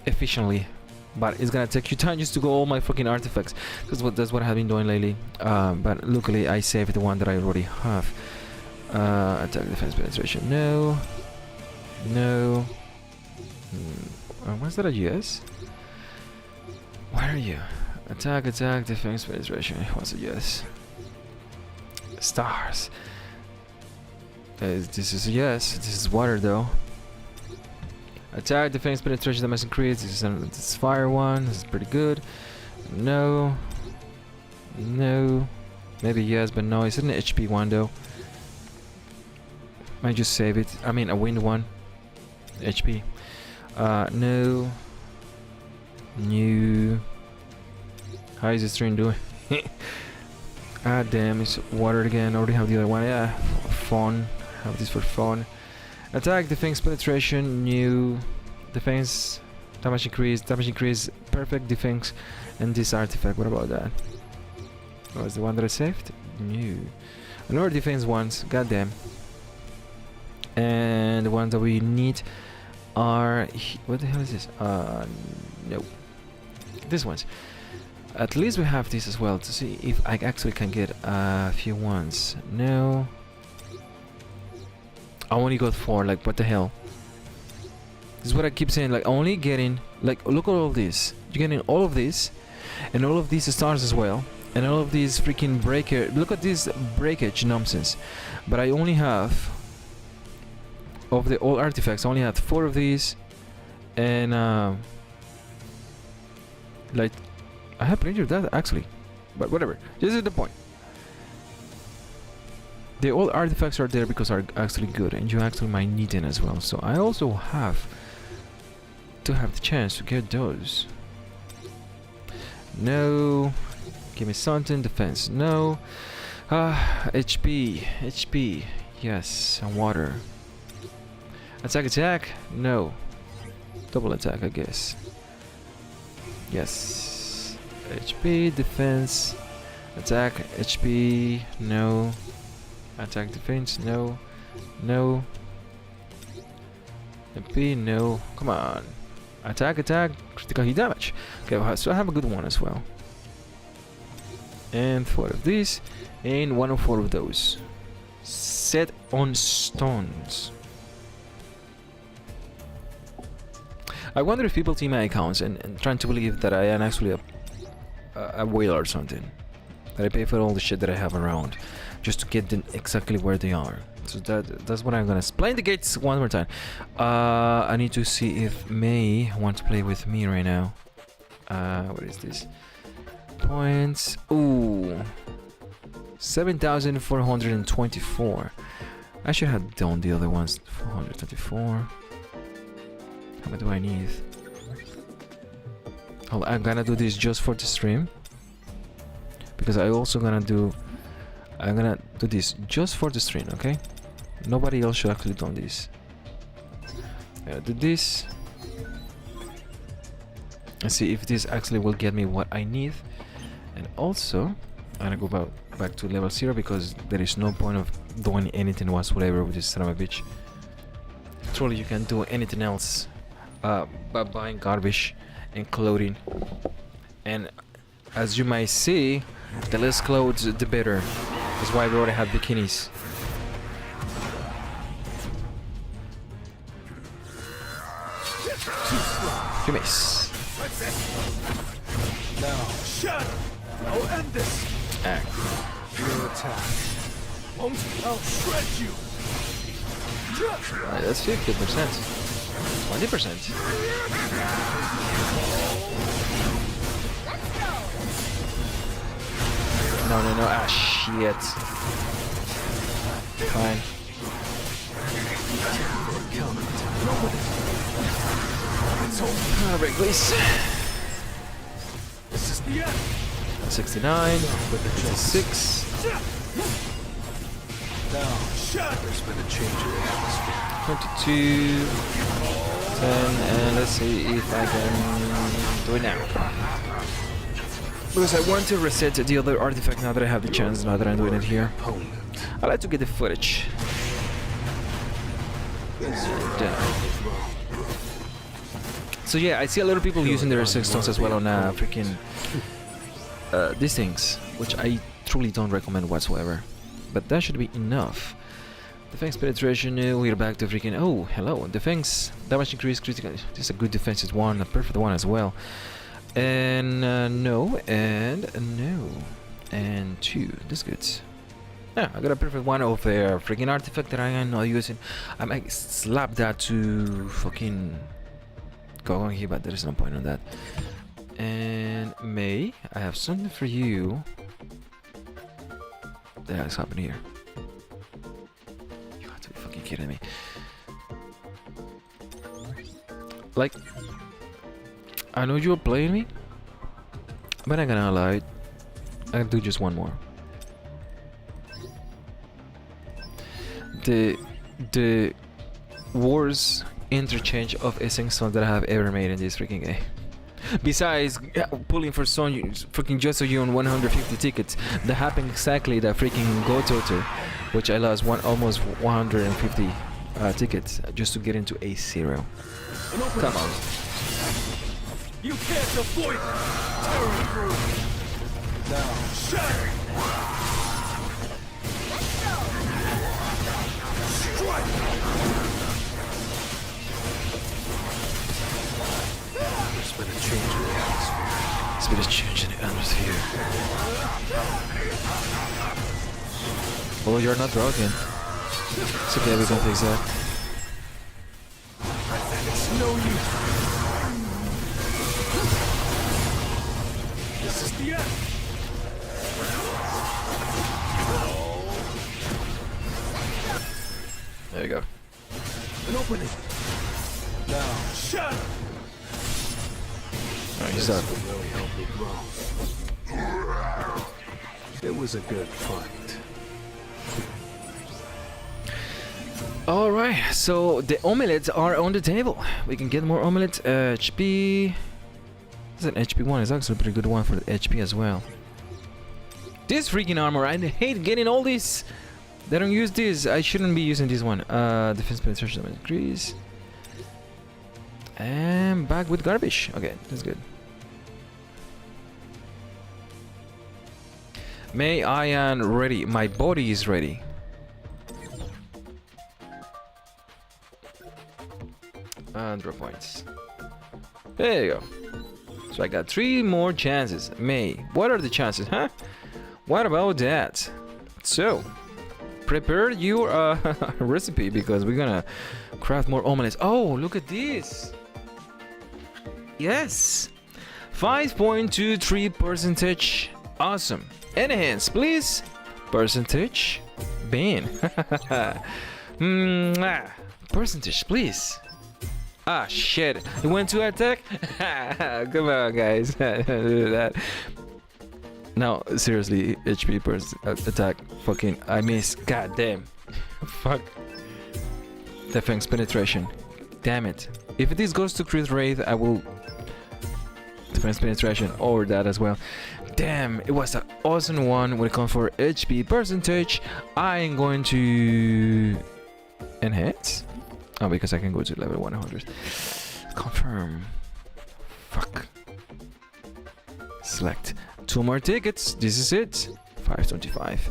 efficiently. But it's gonna take you time just to go all my fucking artifacts. That's what I've been doing lately. But luckily I saved the one that I already have. Attack, defense, penetration. No. Was that a yes? Where are you? Attack, defense, penetration. What's a yes? Stars. This is a yes. This is water though. Attack, defense, penetration, damage increase. This is fire one. This is pretty good. No. Maybe yes, but no. It's an HP one though. Might just save it. I mean, a wind one. HP. No. New. How is the stream doing? Ah, damn, it's water again. Already have the other one. Yeah, fun. Have this for fun. Attack, defense, penetration, new. Defense, damage increase, perfect defense, and this artifact. What about that? Oh, it's the one that I saved? New. Lower defense ones, goddamn. And the ones that we need are. What the hell is this? No. These ones. At least we have this as well to see if I actually can get a few ones. No. I only got 4, like what the hell? This is what I keep saying, like only getting, like look at all this. You're getting all of this, and all of these stars as well, and all of these freaking breaker. Look at this breakage nonsense. But I only have, of the all artifacts, I only had 4 of these, and like I have plenty of that actually, but whatever. This is the point. The old artifacts are there because are actually good, and you actually might need them as well. So I also have to have the chance to get those. No, give me something. Defense, no. HP, yes, and water. Attack, no. Double attack, I guess. Yes. HP, defense, attack, HP, no. Attack, defense, no. No. MP, no. Come on. Attack, critical hit damage. Okay, so I have a good one as well. And 4 of these, and 1 of 4 of those. Set on stones. I wonder if people see my accounts and trying to believe that I am actually a whale or something. That I pay for all the shit that I have around just to get them exactly where they are. So that's what I'm gonna explain the gates one more time. I need to see if May wants to play with me right now. What is this? Points. Ooh, 7,424. I should have done the other ones. 424. How much do I need? Oh, I'm gonna do this just for the stream, because I'm gonna do this just for the stream, okay? Nobody else should actually do this. I do this and see if this actually will get me what I need. And also I'm gonna go back to level 0, because there is no point of doing anything whatsoever with this son of a bitch. Truly, you can do anything else by buying garbage and clothing. And as you might see, the less clothes the better. That's why we already have bikinis. You miss. Now, shut! I'll end this! Act. Your attack. I'll shred you! Right, that's 50%. 20%. No. Ah, shit. Fine. Break, please. This is the end! 69. 56. Now, shut! There's been a change in the atmosphere. 22. 10. And let's see if I can do it now. Because I want to reset the other artifact now that I have the chance, now that I'm doing it here. I like to get the footage. So yeah, I see a lot of people using their stones as well on freaking these things, which I truly don't recommend whatsoever. But that should be enough. Defense penetration, we're back to freaking, oh, hello, defense, damage increase, critical, this is a good defensive one, a perfect one as well. And no, and no, and 2, that's good. Yeah, I got a perfect one of their freaking artifact that I am not using. I might slap that to fucking go on here, but there is no point on that. And May, I have something for you. What the hell is happening here? You have to be fucking kidding me. Like, I know you're playing me, but I'm gonna lie. I'll do just one more. The worst interchange of essence song that I have ever made in this freaking game. Besides pulling for Son freaking just so you on 150 tickets, that happened exactly that freaking Gototo, which I lost almost 150 tickets just to get into A0. Come on. You can't avoid it! Terror through! Now, shatter! Strike! There's been a change in the atmosphere. There's been a change in the atmosphere. Oh, you're not broken. It's okay, we can fix that. It's no use. This is the end. There you go. An opening. Now, shut. Alright, he's This up. will really help me grow. It was a good fight. Alright, so the omelets are on the table. We can get more omelets. HP. This is an HP one. It's actually a pretty good one for the HP as well. This freaking armor, I hate getting all these. They don't use this. I shouldn't be using this one. Defense penetration increase. And back with garbage. Okay, that's good. May I am ready. My body is ready. And draw points. There you go. So I got 3 more chances. May. What are the chances, huh? What about that? So, prepare your recipe because we're gonna craft more omelets. Oh, look at this. Yes. 5.23%. Awesome. Enhance, please. Percentage. Bam. Percentage, please. Ah, shit. It went to attack? Come on, guys. Do that. No, seriously, HP per attack. Fucking, I missed. God damn. Fuck. Defense penetration. Damn it. If this goes to crit rate, I will defense penetration over that as well. Damn, it was an awesome one when it comes for HP percentage. I am going to enhance. Oh, because I can go to level 100. Confirm. Fuck. Select. 2 more tickets. This is it. 525.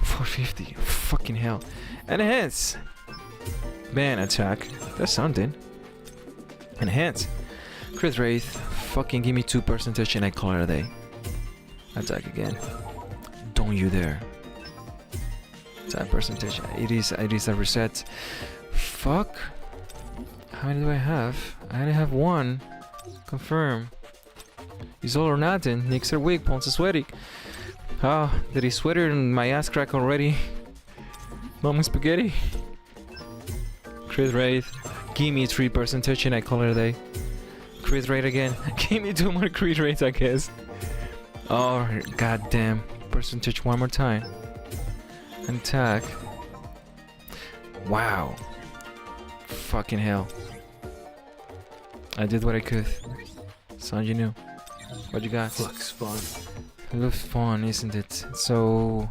450. Fucking hell. Enhance. Man attack. That's something. Enhance. Crit rate. Fucking give me 2% and I call it a day. Attack again. Don't you dare. Attack percentage. It is a reset. Fuck. How many do I have? I only have 1. Confirm. It's all or nothing. Nicks are weak. Pawns are sweaty. Ah, did he sweater and my ass crack already? Mama spaghetti. Crit rate. Give me 3% and I call it a day. Crit rate again. Give me 2 more crit rates, I guess. Oh, goddamn. Percentage one more time. Attack. Wow. Fucking hell. I did what I could. Son, you knew. What you got? Looks fun. It looks fun, isn't it? So,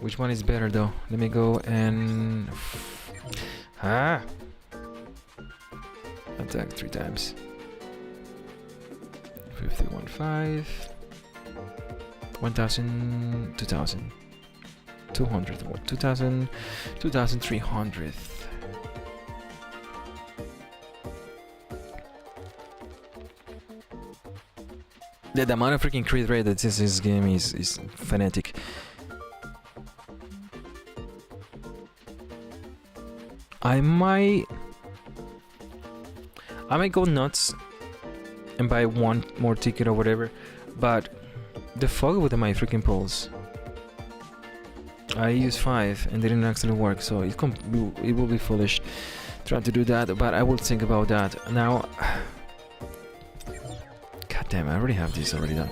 which one is better though? Let me go and attack 3 times. 50, 1000, 2000, 200, 2000, 2300. The amount of freaking crit rate that this game is fanatic. I might go nuts and buy 1 more ticket or whatever, but the fuck with my freaking pulls. I used 5 and didn't actually work, so it will be foolish trying to do that, but I will think about that now. God damn, I already have this already done.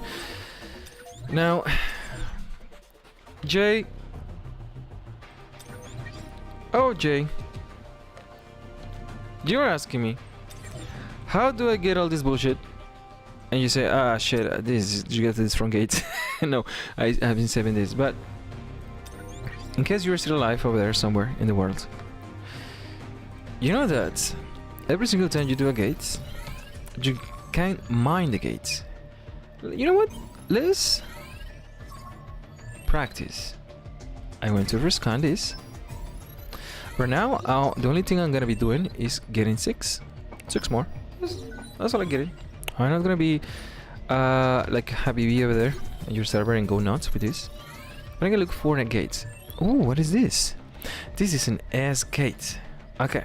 Now, Jay. Oh, Jay. You're asking me, how do I get all this bullshit? And you say, ah, shit, you get this from Gates. No, I have been saving this, but in case you're still alive over there somewhere in the world, you know that every single time you do a gate, you can't mine the gate. You know what? Let's practice. I'm going to rescan this. For now, the only thing I'm gonna be doing is getting six more. That's all I'm getting. I'm not gonna be like Habibi over there on your server and go nuts with this. I'm gonna look for a gate. Oh, what is this? This is an S gate. Okay.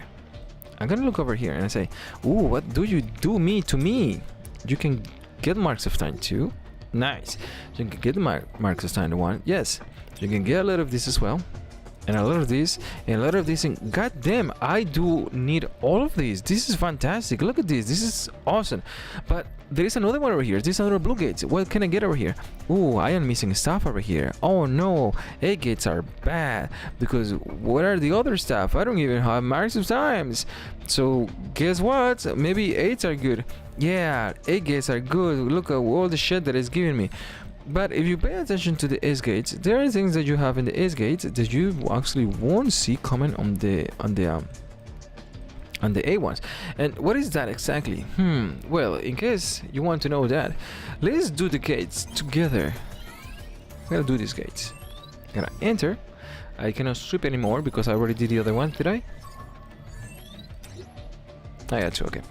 I'm gonna look over here and I say, ooh, what do you do to me? You can get marks of time too. Nice. You can get the marks of time one. Yes. You can get a lot of this as well. And a lot of this, and a lot of this, and god damn, I do need all of these. This is fantastic. Look at this. This is awesome. But there is another one over here. There's another blue gates. What can I get over here? Ooh, I am missing stuff over here. Oh no, A gates are bad. Because what are the other stuff? I don't even have marks of times. So guess what? Maybe 8s are good. Yeah, A gates are good. Look at all the shit that it's giving me. But if you pay attention to the S gates, there are things that you have in the S gates that you actually won't see coming on the A ones. And what is that exactly? Well, in case you want to know that, let's do the gates together. I'm gonna do these gates. I'm gonna enter. I cannot sweep anymore because I already did the other one. Did I? I had to. Okay.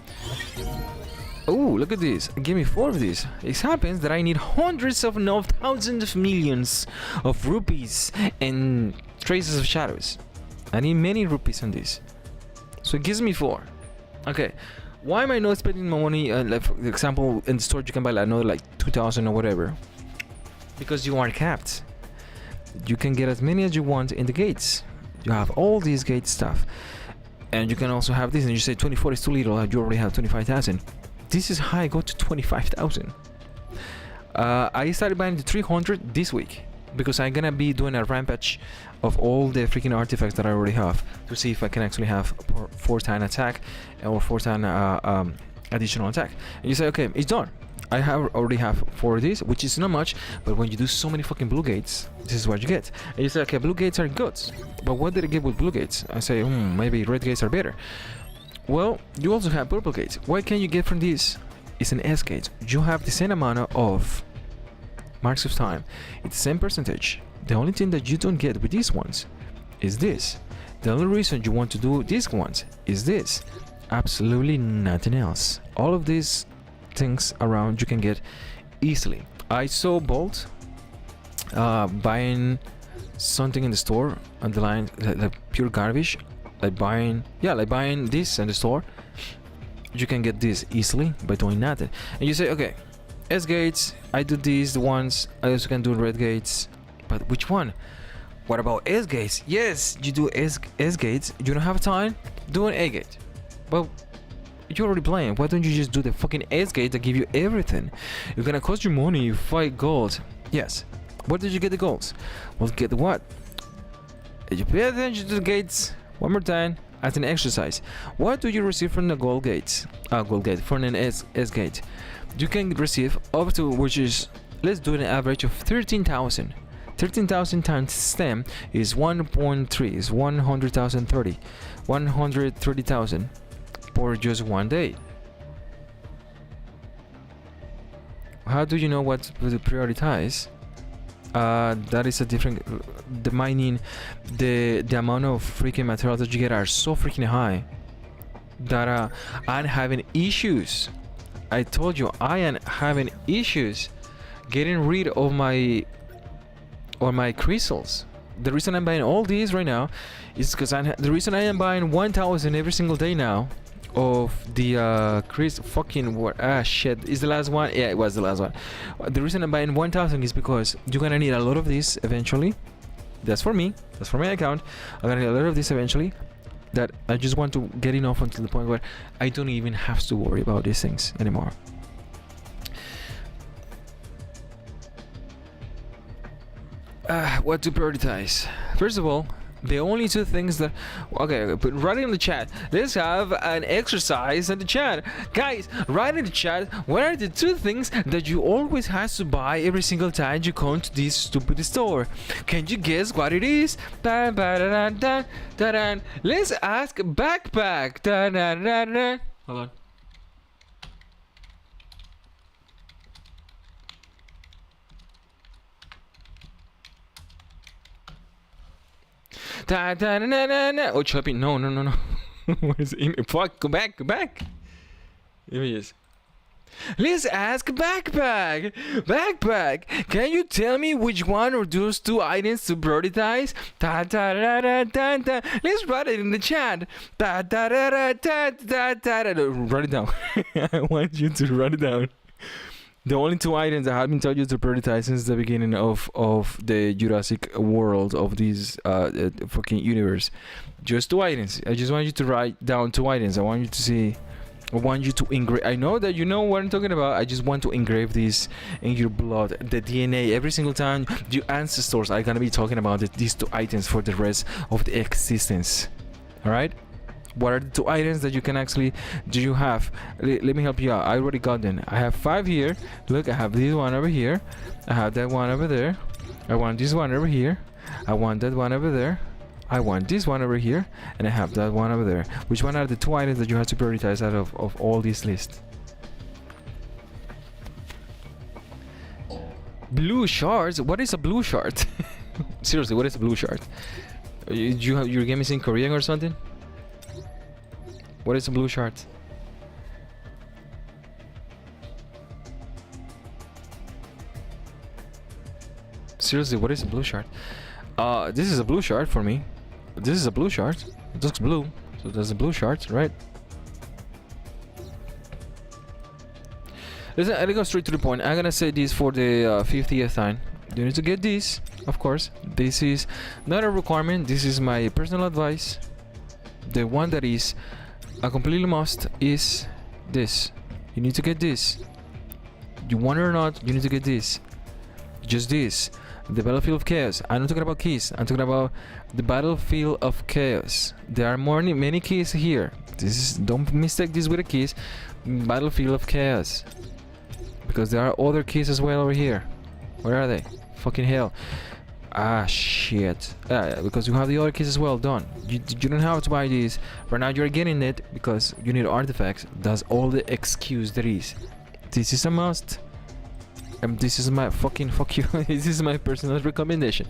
Oh, look at this. Give me 4 of these. It happens that I need hundreds of no thousands of millions of rupees and traces of shadows. I need many rupees on this. So it gives me 4. Okay. Why am I not spending my money? Like for example, in the store you can buy like another like 2,000 or whatever. Because you are capped. You can get as many as you want in the gates. You have all these gate stuff. And you can also have this and you say 24 is too little and you already have 25,000. This is how I got to 25,000. I started buying the 300 this week because I'm gonna be doing a rampage of all the freaking artifacts that I already have to see if I can actually have 4-time attack or 4-time additional attack. And you say, okay, it's done. I already have 4 of these, which is not much, but when you do so many fucking blue gates, this is what you get. And you say, okay, blue gates are good, but what did I get with blue gates? I say, maybe red gates are better. Well, you also have purple gates. What can you get from this? It's an S gate. You have the same amount of marks of time. It's the same percentage. The only thing that you don't get with these ones is this. The only reason you want to do these ones is this. Absolutely nothing else. All of these things around you can get easily. I saw Bolt buying something in the store on the line, like pure garbage. Like buying this in the store. You can get this easily by doing nothing. And you say, okay, S gates, I do these, the ones, I also can do red gates. But which one? What about S gates? Yes, you do S gates. You don't have time, do an A gate. Well, you're already playing. Why don't you just do the fucking S gate that give you everything? It's gonna cost you money, 5 gold. Yes. Where did you get the golds? Well, get what? If you pay attention to the gates one more time as an exercise, what do you receive from the gold gates? Gold gate from an S gate. You can receive up to, which is, let's do an average of 13,000. 13,000 times 10 is 1.3, is 100,030. 130,000 for just one day. How do you know what to prioritize? That is a different, the mining, the amount of freaking materials that you get are so freaking high that I'm having issues. I told you I am having issues getting rid of my crystals. The reason I'm buying all these right now is because the reason I am buying 1,000 every single day now of the shit, is the last one? Yeah, it was the last one. The reason I'm buying 1,000 is because you're gonna need a lot of this eventually. That's for me, that's for my account. I'm gonna need a lot of this eventually. that I just want to get enough until the point where I don't even have to worry about these things anymore. What to prioritize? First of all, the only two things that okay, but write it in the chat. Let's have an exercise in the chat, guys. Write in the chat, what are the two things that you always have to buy every single time you come to this stupid store? Can you guess what it is? Let's ask backpack. Hold on. Oh, Choppy, no. Where's it? Fuck, go back. Images. Let's ask backpack. Can you tell me which one of those two items to prioritize? Let's write it in the chat. Write it down. I want you to write it down. The only two items I have been told you to prioritize since the beginning of the Jurassic World of this fucking universe. Just two items. I just want you to write down two items. I want you to engrave. I know that you know what I'm talking about. I just want to engrave this in your blood. The DNA. Every single time your ancestors are gonna be talking about these two items for the rest of the existence. Alright? What are the two items that you can actually do you have? Let me help you out. I already got them. I have 5 here. Look, I have this one over here. I have that one over there. I want this one over here. I want that one over there. I want this one over here. And I have that one over there. Which one are the two items that you have to prioritize out of all this list? Blue shards? What is a blue shard? Seriously, what is a blue shard? Your game is in Korean or something? What is a blue shard? Seriously, what is a blue shard? This is a blue shard for me. This is a blue shard. It looks blue, so there's a blue shard, right? Listen, I'll go straight to the point. I'm gonna say this for the 50th time. You need to get this, of course. This is not a requirement. This is my personal advice. The one that is a completely must is this. You need to get this. You want it or not, you need to get this. Just this. The Battlefield of Chaos. I'm not talking about keys. I'm talking about the Battlefield of Chaos. There are many keys here. Don't mistake this with the keys. Battlefield of Chaos. Because there are other keys as well over here. Where are they? Fucking hell. Ah, shit. Because you have the other keys as well. Done. You don't have to buy these. Right now you're getting it because you need artifacts. That's all the excuse there is. This is a must. And this is my fucking fuck you. This is my personal recommendation.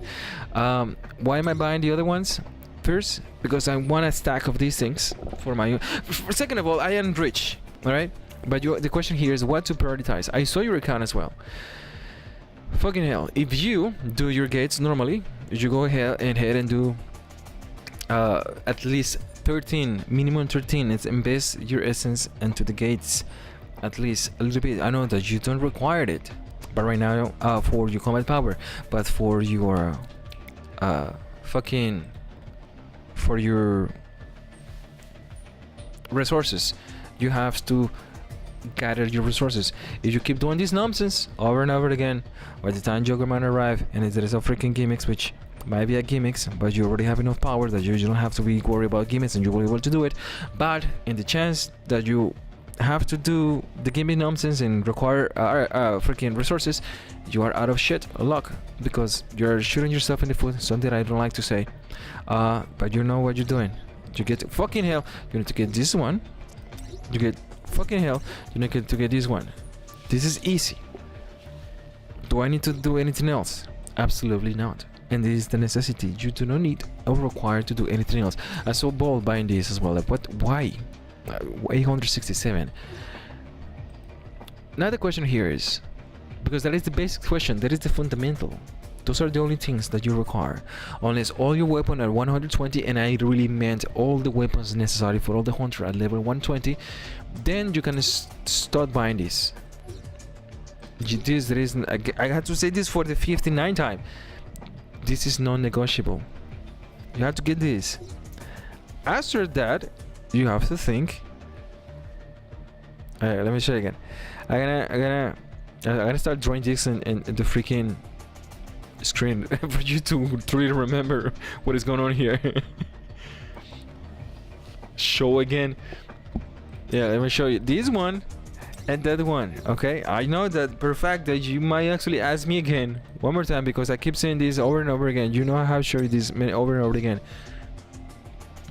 Why am I buying the other ones? First, because I want a stack of these things for my. Second of all, I am rich. All right. But the question here is what to prioritize. I saw your account as well. Fucking hell, if you do your gates normally, you go ahead and do at least 13, minimum 13. It's invest your essence into the gates at least a little bit. I know that you don't require it, but right now for your combat power, but for your for your resources, you have to gather your resources. If you keep doing this nonsense over and over again, by the time Juggerman arrive and there is a freaking gimmicks, which might be a gimmicks, but you already have enough power that you don't have to be worried about gimmicks and you will be able to do it. But in the chance that you have to do the gimmick nonsense and require freaking resources, you are out of shit luck because you're shooting yourself in the foot, something I don't like to say, but you know what you're doing. You get fucking hell, you need to get this one. You get fucking hell, you need to get this one. This is easy. Do I need to do anything else? Absolutely not. And this is the necessity. You do not need or require to do anything else. I saw bold buying this as well. Like, what? Why? 867. Now the question here is, because that is the basic question, that is the fundamental. Those are the only things that you require. Unless all your weapons are 120, and I really meant all the weapons necessary for all the hunter at level 120, then you can start buying this. This reason I had to say this for the 59th time. This is non-negotiable. You have to get this. after that, you have to think. Let me show you again. I'm gonna start drawing this in the freaking screen for you to really remember what is going on here. Show again. Yeah, let me show you this one and that one. Okay, I know that for a fact that you might actually ask me again one more time, because I keep saying this over and over again. You know I have showed you this over and over again.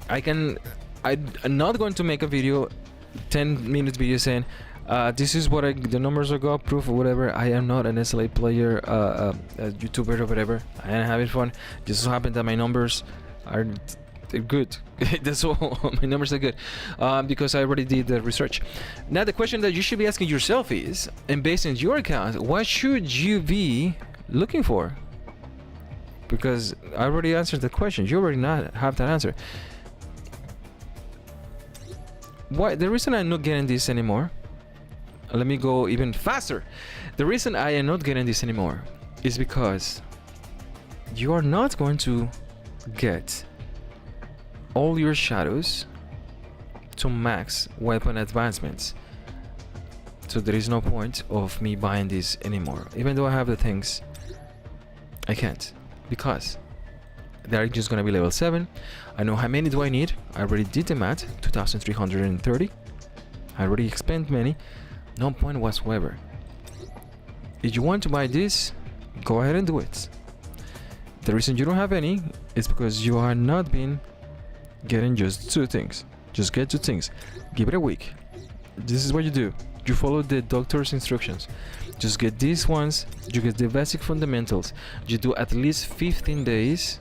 I'm not going to make a video, 10-minute video saying this is what the numbers are got proof or whatever. I am not an SLA player, a YouTuber or whatever. I am having fun. Just so happened that my numbers are good. That's all. My numbers are good because I already did the research. Now the question that you should be asking yourself is, and based on your account, what should you be looking for? Because I already answered the question. You already not have that answer. Why? The reason I'm not getting this anymore, let me go even faster. The reason I am not getting this anymore is because you are not going to get all your shadows to max weapon advancements. So there is no point of me buying this anymore. Even though I have the things, I can't, because they're just gonna be level 7. I know how many do I need. I already did the math. 2,330. I already spent many. No point whatsoever. If you want to buy this, go ahead and do it. The reason you don't have any is because you are not been getting just 2 things. Just get 2 things. Give it a week. This is what you do. You follow the doctor's instructions. Just get these ones. You get the basic fundamentals. You do at least 15 days,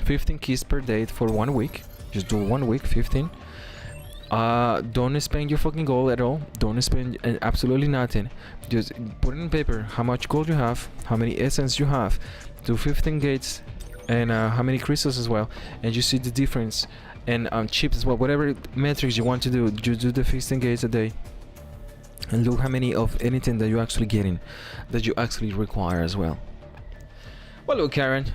15 keys per day for 1 week. Just do 1 week, 15. Don't spend your fucking gold at all. Don't spend absolutely nothing. Just put it in paper how much gold you have, how many essence you have. Do 15 gates and how many crystals as well, and you see the difference. And chips as well, whatever metrics you want to do, you do the 15 gates a day and look how many of anything that you're actually getting, that you actually require as well. Hello Karen.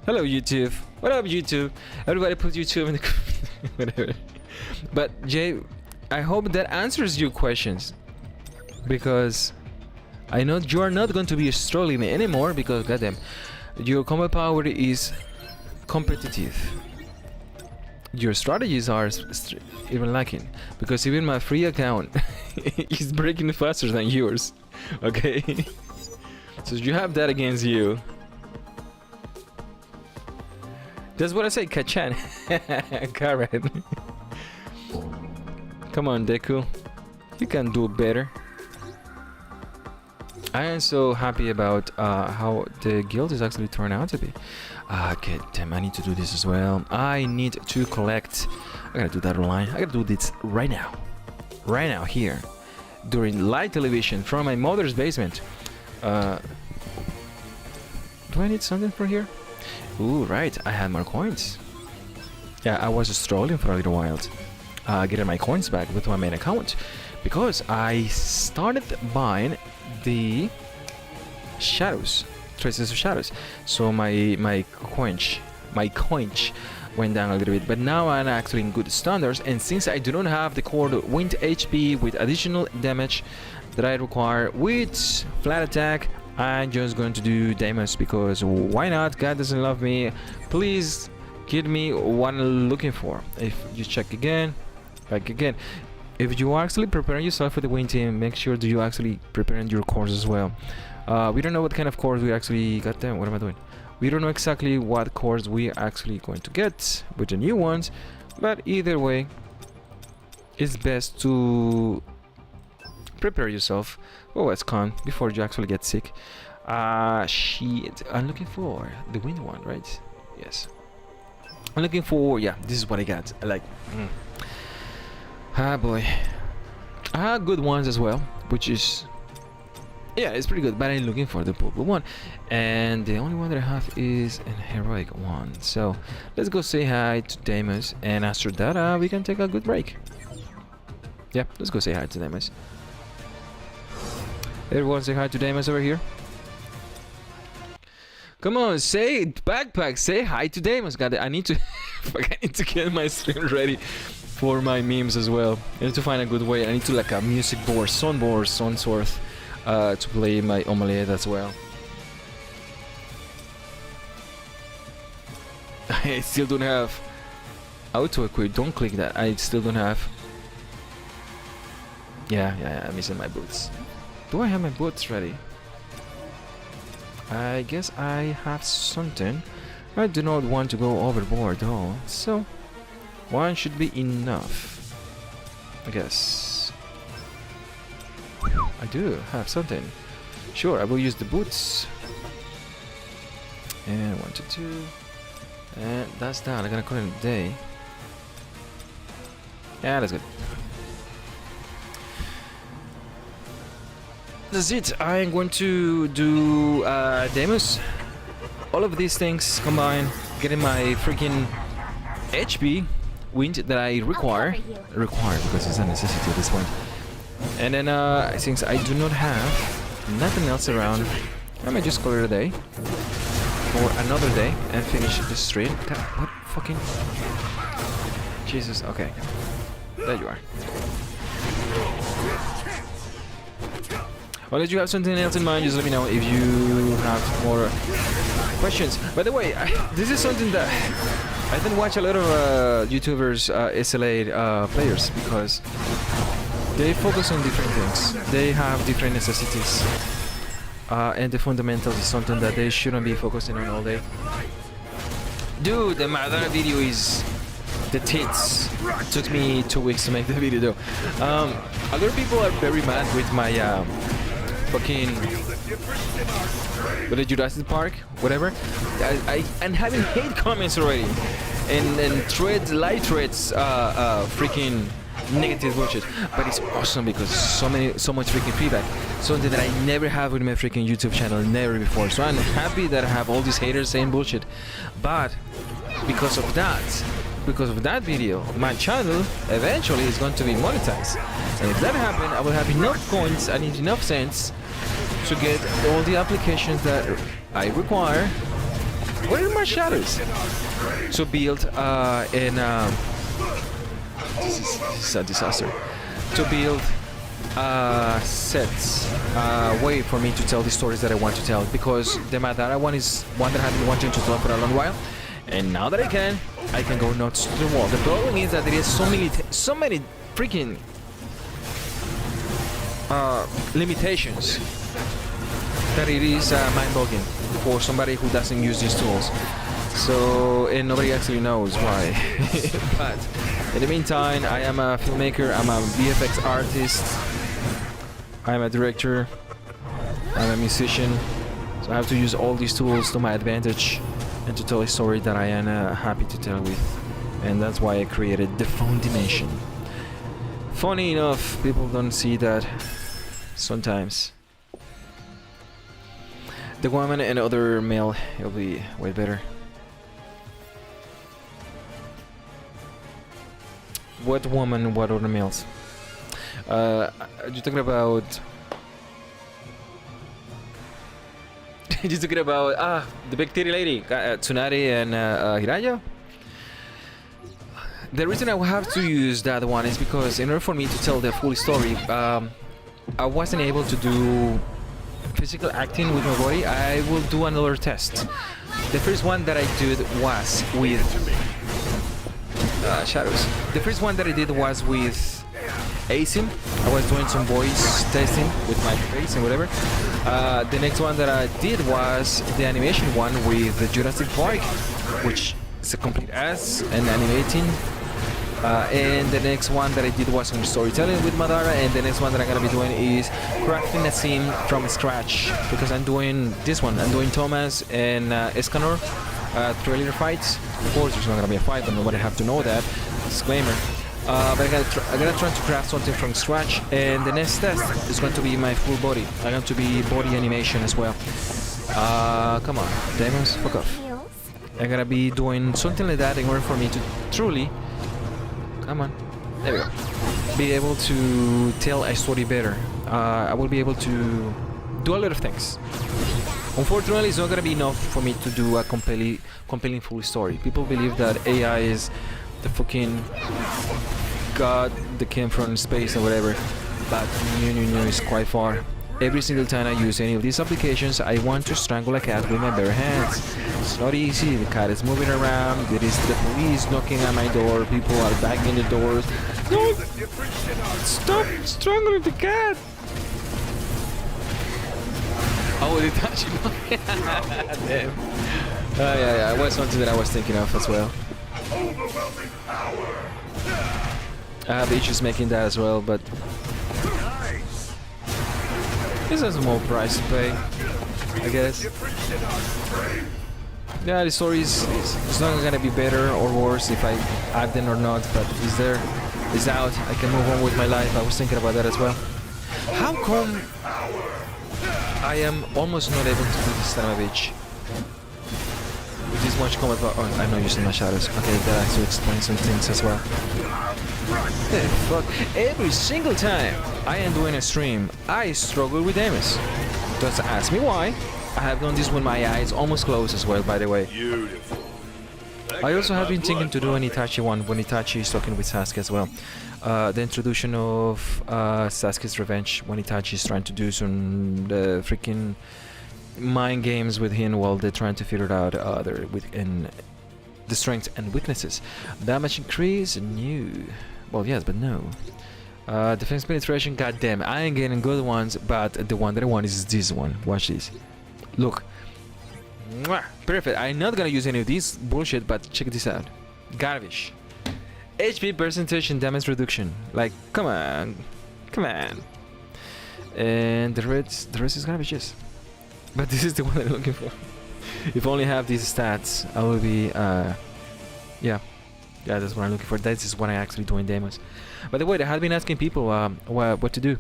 Hello YouTube. What up YouTube? Everybody put YouTube in the whatever. But Jay, I hope that answers your questions, because I know you are not going to be struggling anymore, because goddamn, your combat power is competitive. Your strategies are even lacking, because even my free account is breaking faster than yours. Okay, so you have that against you. That's what I say, Kachan. Karen. Come on, Deku. You can do better. I am so happy about how the guild is actually turned out to be. Okay, damn, I need to do this as well. I need to collect. I gotta do that online. I gotta do this right now. Right now, here. During live television from my mother's basement. Do I need something for here? Ooh, right. I had more coins. Yeah, I was struggling for a little while. Getting my coins back with my main account, because I started buying the shadows, traces of shadows. So my coins went down a little bit, but now I'm actually in good standards. And since I do not have the core wind HP with additional damage that I require with flat attack, I'm just going to do Deimos, because why not? God doesn't love me. Please give me what I'm looking for. If you check again, back again, if you are actually preparing yourself for the win team, make sure that you actually preparing your cores as well. We don't know what kind of cores we actually got. Them. What am I doing? We don't know exactly what cores we are actually going to get with the new ones, but either way, it's best to prepare yourself for what's coming before you actually get sick. Shit, I'm looking for the win one, right? Yes, I'm looking for, yeah, this is what I got. I like ah boy, I had good ones as well, which is, yeah, it's pretty good, but I'm looking for the purple one, and the only one that I have is an heroic one. So let's go say hi to Deimos, and after that we can take a good break. Yeah, let's go say hi to Deimos. Everyone say hi to Deimos over here. Come on, say Backpack, say hi to Deimos. God, I need to Fuck, I need to get my screen ready for my memes as well. I need to find a good way. I need to like a music board, some sort, to play my omelette as well. I still don't have auto equip. Don't click that. I still don't have. Yeah, I'm missing my boots. Do I have my boots ready? I guess I have something. I do not want to go overboard though, so one should be enough, I guess. I do have something. Sure, I will use the boots. And 1, 2, 2. And that's that. I'm gonna call it a day. Yeah, that's good. That's it. I'm going to do demos. All of these things combined, getting my freaking HP wind that I require because it's a necessity at this point. And then since I do not have nothing else around, I might just call it a day for another day and finish the stream. What fucking Jesus? Okay, there you are. Well, if you have something else in mind, just let me know if you have more questions. By the way, this is something that I didn't watch a lot of YouTubers, SLA players, because they focus on different things. They have different necessities, and the fundamentals is something that they shouldn't be focusing on all day. Dude, the Madara video is the tits. It took me 2 weeks to make the video though. A lot of people are very mad with my fucking with the Jurassic Park, whatever. I'm having hate comments already, and threads, live threads, freaking negative bullshit. But it's awesome because so much freaking feedback. Something that I never have with my freaking YouTube channel, never before. So I'm happy that I have all these haters saying bullshit. But because of that video, my channel eventually is going to be monetized. And if that happens, I will have enough coins and enough cents to get all the applications that I require. What are my shadows? To build this is a disaster. To build sets, way for me to tell the stories that I want to tell, because the Madara one is one that I've been wanting to tell for a long while, and now that I can go nuts to the wall. The problem is that there is so many freaking limitations that it is mind-boggling for somebody who doesn't use these tools. So, and nobody actually knows why. But in the meantime, I am a filmmaker, I'm a VFX artist, I'm a director, I'm a musician, so I have to use all these tools to my advantage and to tell a story that I am happy to tell with. And that's why I created the Phone Dimension. Funny enough, people don't see that sometimes. The woman and other male, it'll be way better. What woman, what other males? You're talking about... You're talking about, the big titty lady, Tsunade and Hiraya? The reason I will have to use that one is because in order for me to tell the full story, I wasn't able to do physical acting with my body. I will do another test. The first one that I did was with shadows. The first one that I did was with ASIM. I was doing some voice testing with my face and whatever. The next one that I did was the animation one with the Jurassic Park, which is a complete ass and animating. And the next one that I did was some storytelling with Madara, and the next one that I'm gonna be doing is crafting a scene from scratch, because I'm doing this one. I'm doing Thomas and Escanor trailer fights. Of course, there's not gonna be a fight, but nobody have to know that. Disclaimer. But I'm gonna try to craft something from scratch, and the next test is going to be my full body. I'm going to be body animation as well. Come on, demons, fuck off. I'm gonna be doing something like that in order for me to truly, come on, there we go, be able to tell a story better. I will be able to do a lot of things. Unfortunately, it's not gonna be enough for me to do a compelling full story. People believe that AI is the fucking god that came from space or whatever, but no, it's quite far. Every single time I use any of these applications, I want to strangle a cat with my bare hands. It's not easy. The cat is moving around. There is the police knocking at my door. People are banging the doors. No! Stop strangling the cat! Oh, they touch it. Damn. Yeah. It was something that I was thinking of as well. I have issues making that as well, but this is a small price to pay, I guess. Yeah, the story is it's not gonna be better or worse if I add them or not, but it's there, it's out. I can move on with my life. I was thinking about that as well. How come I am almost not able to do this son of a bitch? With this much combat power. Oh, I'm not using my shadows. Okay, that actually explains some things as well. The fuck? Every single time I am doing a stream, I struggle with damage. Just ask me why. I have done this with my eyes almost closed as well, by the way. Beautiful. I also have been thinking to do an Itachi one when Itachi is talking with Sasuke as well. The introduction of Sasuke's revenge when Itachi is trying to do some freaking mind games with him while they're trying to figure out the strengths and weaknesses. Damage increase, new. Well, yes, but no. Defense penetration, goddamn, I ain't getting good ones, but the one that I want is this one. Watch this. Look. Mwah! Perfect. I'm not gonna use any of these bullshit, but check this out. Garbage. HP percentage and damage reduction. Like, come on. Come on. And the rest is garbage, yes. But this is the one I'm looking for. If I only have these stats, I will be, yeah, that's what I'm looking for. That is what I actually do in demos. By the way, I have been asking people what to do.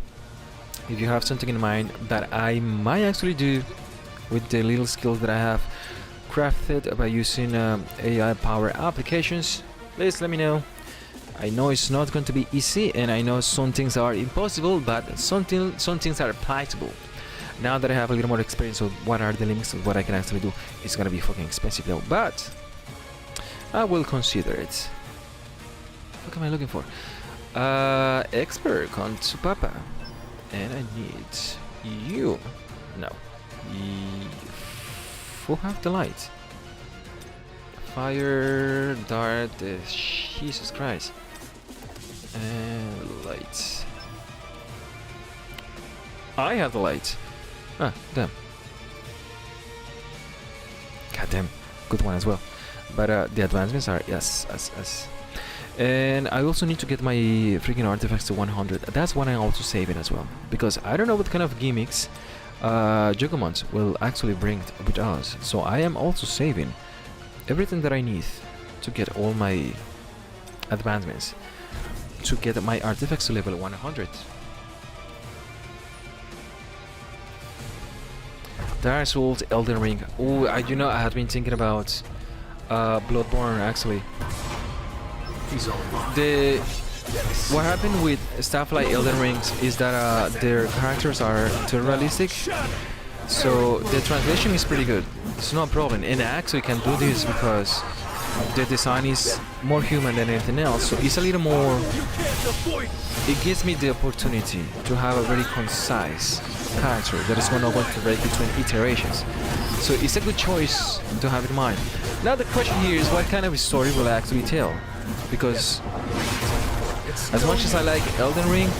If you have something in mind that I might actually do with the little skills that I have crafted by using AI power applications, please let me know. I know it's not going to be easy, and I know some things are impossible, but some things are applicable. Now that I have a little more experience of what are the limits of what I can actually do, it's gonna be fucking expensive though, but I will consider it. What am I looking for? Expert on Tsupapa. And I need you. No. Who have the light? Fire, dart, Jesus Christ. And light. I have the light. Ah, damn. Goddamn. Good one as well. But the advancements are, yes. And I also need to get my freaking artifacts to 100. That's what I'm also saving as well. Because I don't know what kind of gimmicks Juggermons will actually bring with us. So I am also saving everything that I need to get all my advancements. To get my artifacts to level 100. Dark Souls, Elden Ring. Oh, I had been thinking about Bloodborne actually. What happened with stuff like Elden Rings is that their characters are too realistic, so the translation is pretty good. It's no problem, and I actually can do this because the design is more human than anything else, so it's a little more. It gives me the opportunity to have a very concise character that is not going to break between iterations. So it's a good choice to have in mind. Now the question here is what kind of a story will I actually tell? Because as much as I like Elden Ring,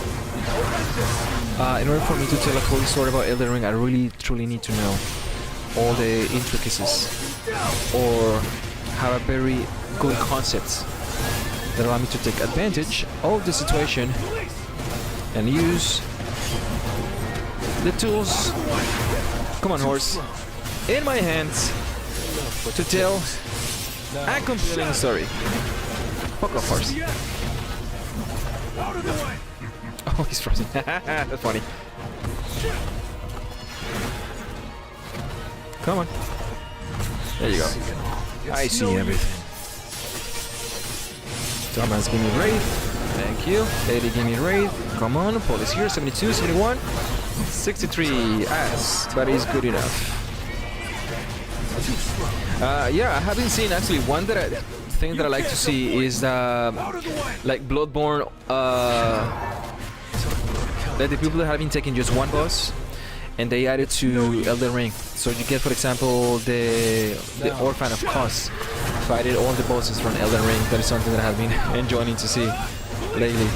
in order for me to tell a cool story about Elden Ring, I really truly need to know all the intricacies or have a very good concept that allow me to take advantage of the situation and use the tools, come on horse, in my hands to tell a compelling story. Fuck off, horse. Oh, he's frozen. That's funny. Come on. There you go. I see everything. Thomas, give me Wraith. Thank you. Lady, give me Wraith. Come on. Police here. 72, 71. 63. Ass. But it's good enough. Yeah, I haven't seen actually one thing that I like to see is like Bloodborne. Like the people that have been taking just one boss, and they added to Elden Ring. So you get, for example, the Orphan of Kos. If I did all the bosses from Elden Ring, that is something that I have been enjoying to see lately.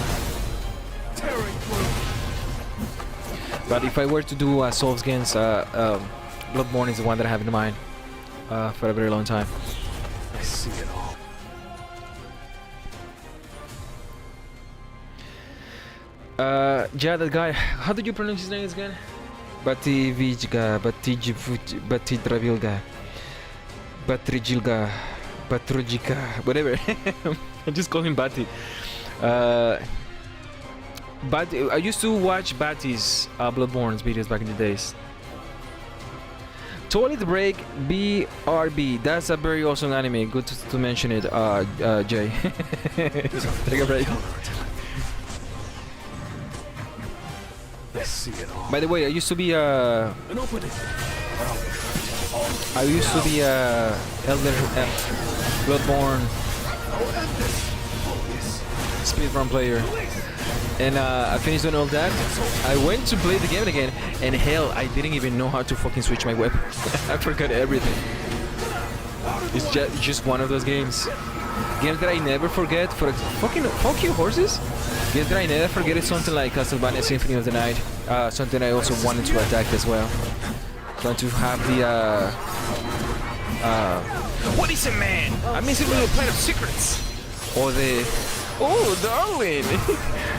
But if I were to do Souls games, Bloodborne is the one that I have in mind for a very long time. I see it all. Yeah, that guy. How did you pronounce his name again? Bativijga, Batidravilga, Batrijilga, Batrujika, whatever. I just call him Bati. But I used to watch Bati's Bloodborne's videos back in the days. Toilet Break BRB. That's a very awesome anime. Good to mention it, Jay. Take a break. I see it all. By the way, I used to be An opening. Elder Bloodborne speedrun player. And I finished doing all that. I went to play the game again, and hell, I didn't even know how to fucking switch my weapon. I forgot everything. It's just one of those games. Games that I never forget. Fuck you, horses. Games that I never forget is something like Castlevania Symphony of the Night. Something I also wanted to attack as well. Trying to have the what is a man? I'm missing a little plate of secrets. Or the oh, darling,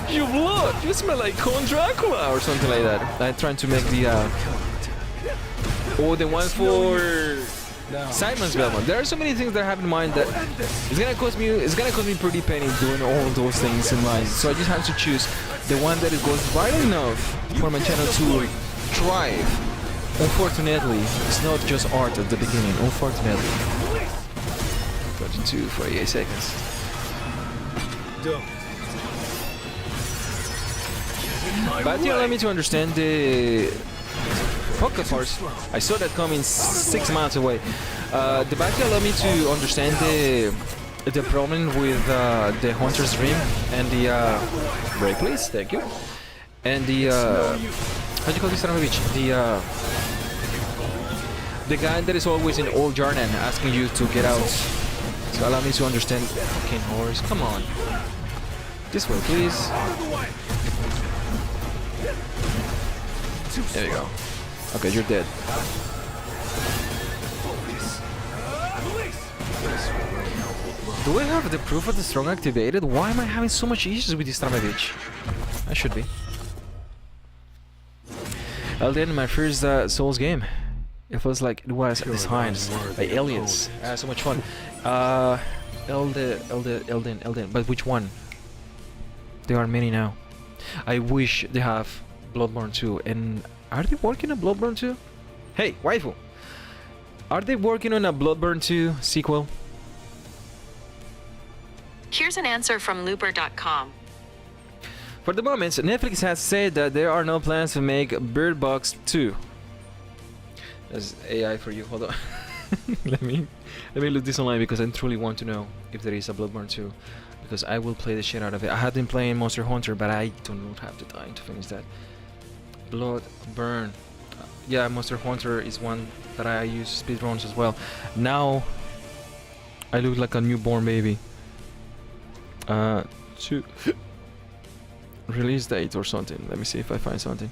your blood, you smell like Count Dracula or something like that. I'm trying to make the the one for Simon's Belmont. There are so many things that I have in mind that it's gonna cost me pretty penny doing all those things in mind. So I just have to choose the one that goes viral enough for my channel to thrive. Unfortunately, it's not just art at the beginning. Unfortunately. 42, 48 seconds. But you allow me to understand the focus horse. I saw that coming 6 miles away. The back allowed me to understand the problem with the Hunter's Dream and the break, please, thank you. And the how do you call this son of a bitch? The guy that is always in Old Jarnan asking you to get out. So allow me to understand. Fucking horse, come on. This way, please. There you go. Okay, you're dead. Do I have the proof of the strong activated? Why am I having so much issues with this Tramovich? I should be. Elden, my first Souls game. It feels like it was designed by aliens. So much fun. Elden. But which one? There are many now. I wish they have Bloodborne 2. And are they working on Bloodborne 2? Hey, waifu! Are they working on a Bloodborne 2 sequel? Here's an answer from Looper.com. For the moment, Netflix has said that there are no plans to make Bird Box 2. That's AI for you. Hold on. let me look this online because I truly want to know if there is a Bloodborne 2. Because I will play the shit out of it. I have been playing Monster Hunter, but I do not have the time to finish that. Bloodburn. Yeah, Monster Hunter is one that I use speedruns as well. Now I look like a newborn baby. To release date or something. Let me see if I find something.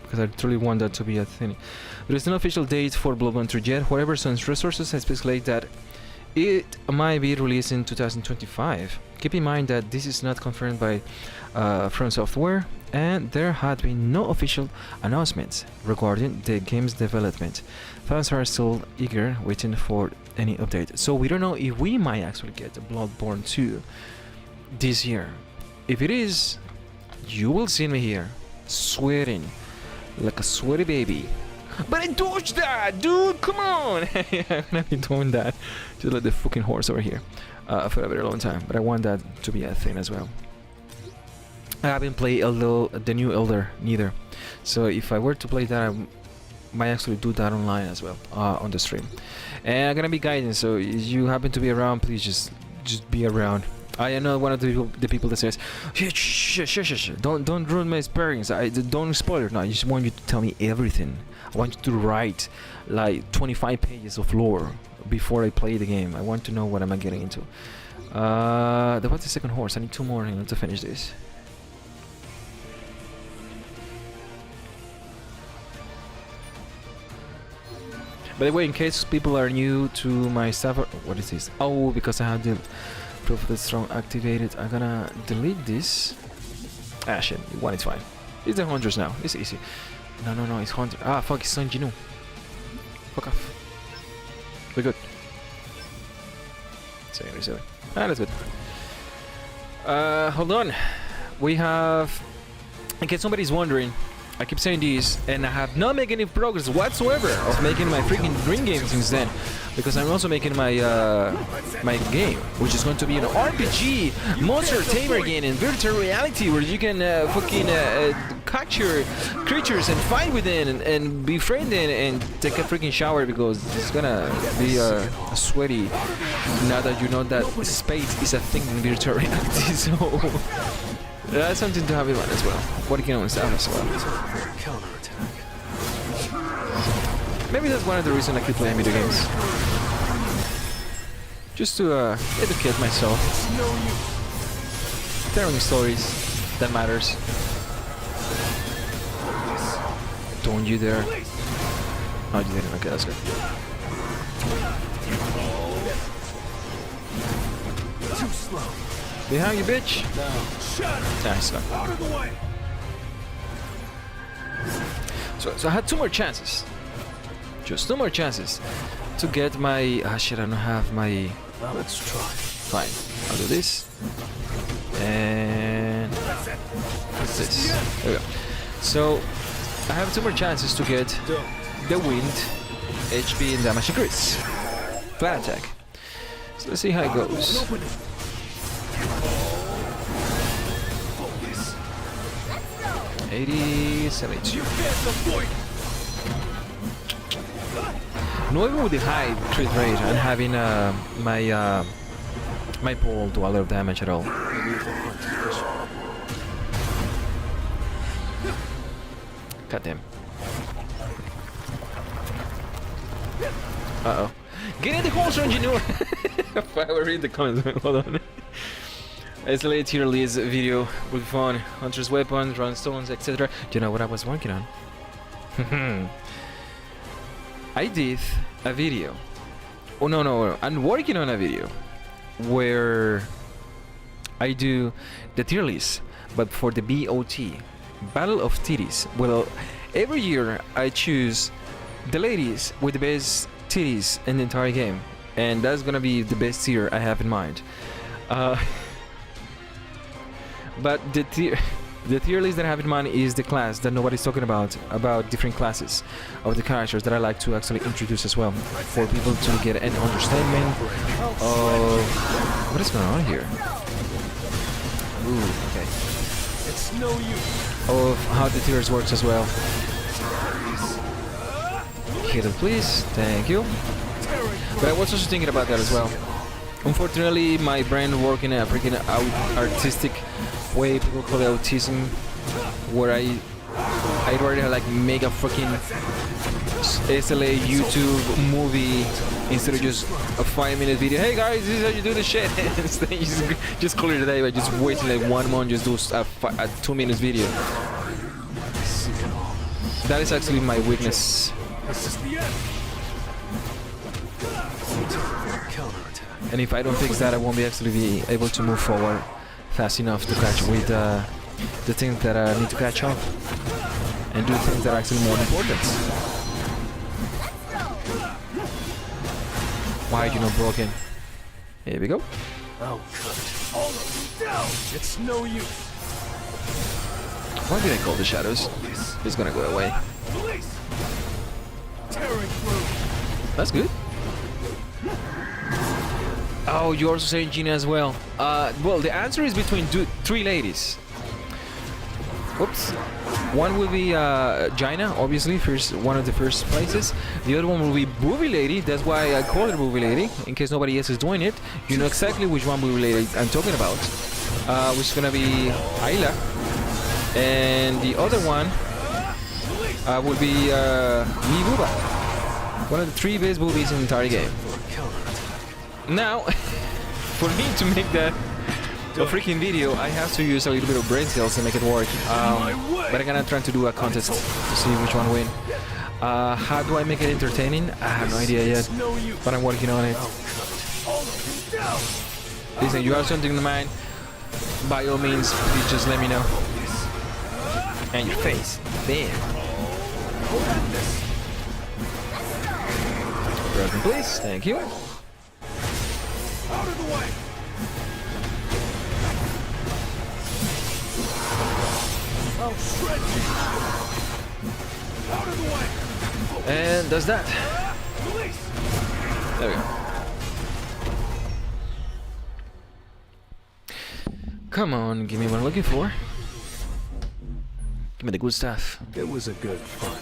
Because I truly want that to be a thing. There is no official date for Bloodborne 3 yet. However, some resources have speculated that it might be released in 2025. Keep in mind that this is not confirmed by From Software, and there had been no official announcements regarding the game's development. Fans are still eager, waiting for any update. So we don't know if we might actually get Bloodborne 2 this year. If it is, you will see me here, sweating like a sweaty baby. But I dodged that, dude! Come on! I'm gonna be doing that just like the fucking horse over here for a very long time. But I want that to be a thing as well. I haven't played the new Elder neither. So if I were to play that, I might actually do that online as well on the stream. And I'm gonna be guiding, so if you happen to be around, please just be around. I am not one of the people that says, shh, don't ruin my experience. Don't spoil it. No, I just want you to tell me everything. I want you to write like 25 pages of lore before I play the game. I want to know what am I getting into. What's the second horse? I need 2 more to finish this. By the way, in case people are new to my server, what is this? Oh, because I have the proof of the strong activated, I'm gonna delete this. Ah shit, one is fine. It's the hunters now. It's easy. No, it's hunter. Ah fuck, it's Sun Jinu. Fuck off. We're good. Silly. Ah, that's good. Hold on. We have, in case somebody's wondering, I keep saying this, and I have not made any progress whatsoever of making my freaking dream game since then, because I'm also making my my game, which is going to be an RPG monster tamer game in virtual reality, where you can fucking capture creatures and fight within and befriend them and take a freaking shower, because it's gonna be sweaty now that you know that space is a thing in virtual reality. So that's something to have in mind as well. Working on stuff as well. Counterattack. Maybe that's one of the reasons I keep playing video games. Just to educate myself. Telling stories that matters. Don't you dare. Oh, you didn't. Okay, that's good. Too slow. Behind you, bitch. Nice. So I had 2 more chances. Just 2 more chances to get my. Ah shit! I don't have my. Let's try. Fine. I'll do this. And what's this? There we go. So I have 2 more chances to get the wind, HP, and damage increase. Flat attack. So let's see how it goes. 80, 72. 9 with the high crit rate and having my pole do a lot of damage at all. God damn. Uh-oh. Get in the hole, Sun Jinu! If I will read the comments, hold on. Isolated tier list video will be fun. Hunter's weapons, run stones, etc. Do you know what I was working on? I did a video. Oh no, I'm working on a video where I do the tier list, but for the BOT, Battle of Titties. Well, every year I choose the ladies with the best titties in the entire game, and that's gonna be the best tier I have in mind. But the tier list that I have in mind is the class that nobody's talking about different classes of the characters that I like to actually introduce as well, for people to get an understanding of what is going on here. Ooh, okay. It's no use. Of how the tiers works as well. Hit it, please. Thank you. But I was also thinking about that as well. Unfortunately, my brain works in a freaking artistic way, people call it autism, where I'd rather like make a fucking SLA YouTube movie instead of just a 5-minute video. Hey guys, this is how you do the shit. Instead, you just call it a day by just waiting like 1 month, just do a 2-minute video. That is actually my weakness. This is the end. Counterattack. And if I don't fix that, I won't be actually be able to move forward fast enough to catch with the things that I need to catch up and do things that are actually more important. Why are you not broken? Here we go. I'll cut it. All of you down. It's no use. Why did I call the shadows? It's gonna go away. Police. Tearing through. That's good. Oh, you're also saying Gina as well. Well, the answer is between 3 ladies. Oops. One will be Jaina, obviously, one of the first places. The other one will be Booby Lady. That's why I call her Booby Lady, in case nobody else is doing it. You know exactly which one Booby Lady I'm talking about. Which is gonna be Ayla. And the other one will be Mi Booba. One of the 3 best boobies in the entire game. Now, for me to make that a freaking video, I have to use a little bit of brain cells to make it work. But I'm gonna try to do a contest to see which one win. How do I make it entertaining? I have no idea yet, but I'm working on it. Listen, you have something in mind, by all means, please just let me know. And your face. Bam. Broken, please. Thank you. Out of the way. I'll shred you. Out of the way. And does that. Release. There we go. Come on, give me what I'm looking for. Give me the good stuff. It was a good fight.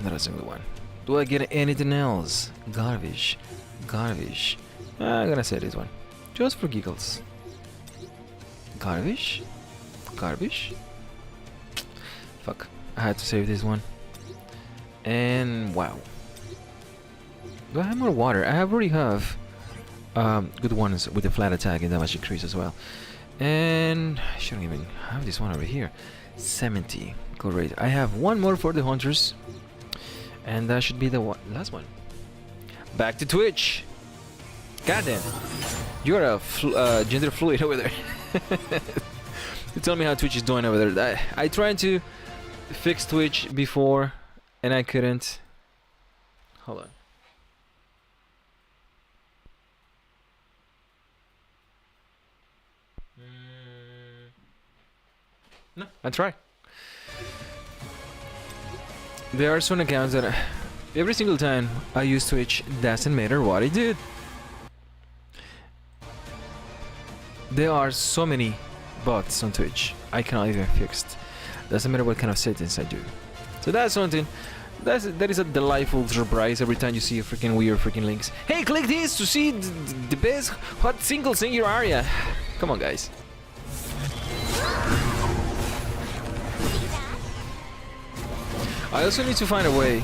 Not a single one. Do I get anything else? Garbage. Garbage. I'm gonna say this one. Just for giggles. Garbage? Garbage? Fuck. I had to save this one. And wow. Do I have more water? I already have good ones with the flat attack and damage increase as well. And I shouldn't even have this one over here. 70. Great. I have one more for the hunters. And that should be the last one. Back to Twitch. Goddamn. You're a gender fluid over there. You tell me how Twitch is doing over there. I tried to fix Twitch before and I couldn't. Hold on. No, I tried. There are some accounts that every single time I use Twitch, doesn't matter what I did. There are so many bots on Twitch I cannot even fix. Doesn't matter what kind of settings I do. So that's something. That is a delightful surprise every time you see a freaking weird freaking links. Hey, click this to see the best hot singles in your area. Come on, guys. I also need to find a way.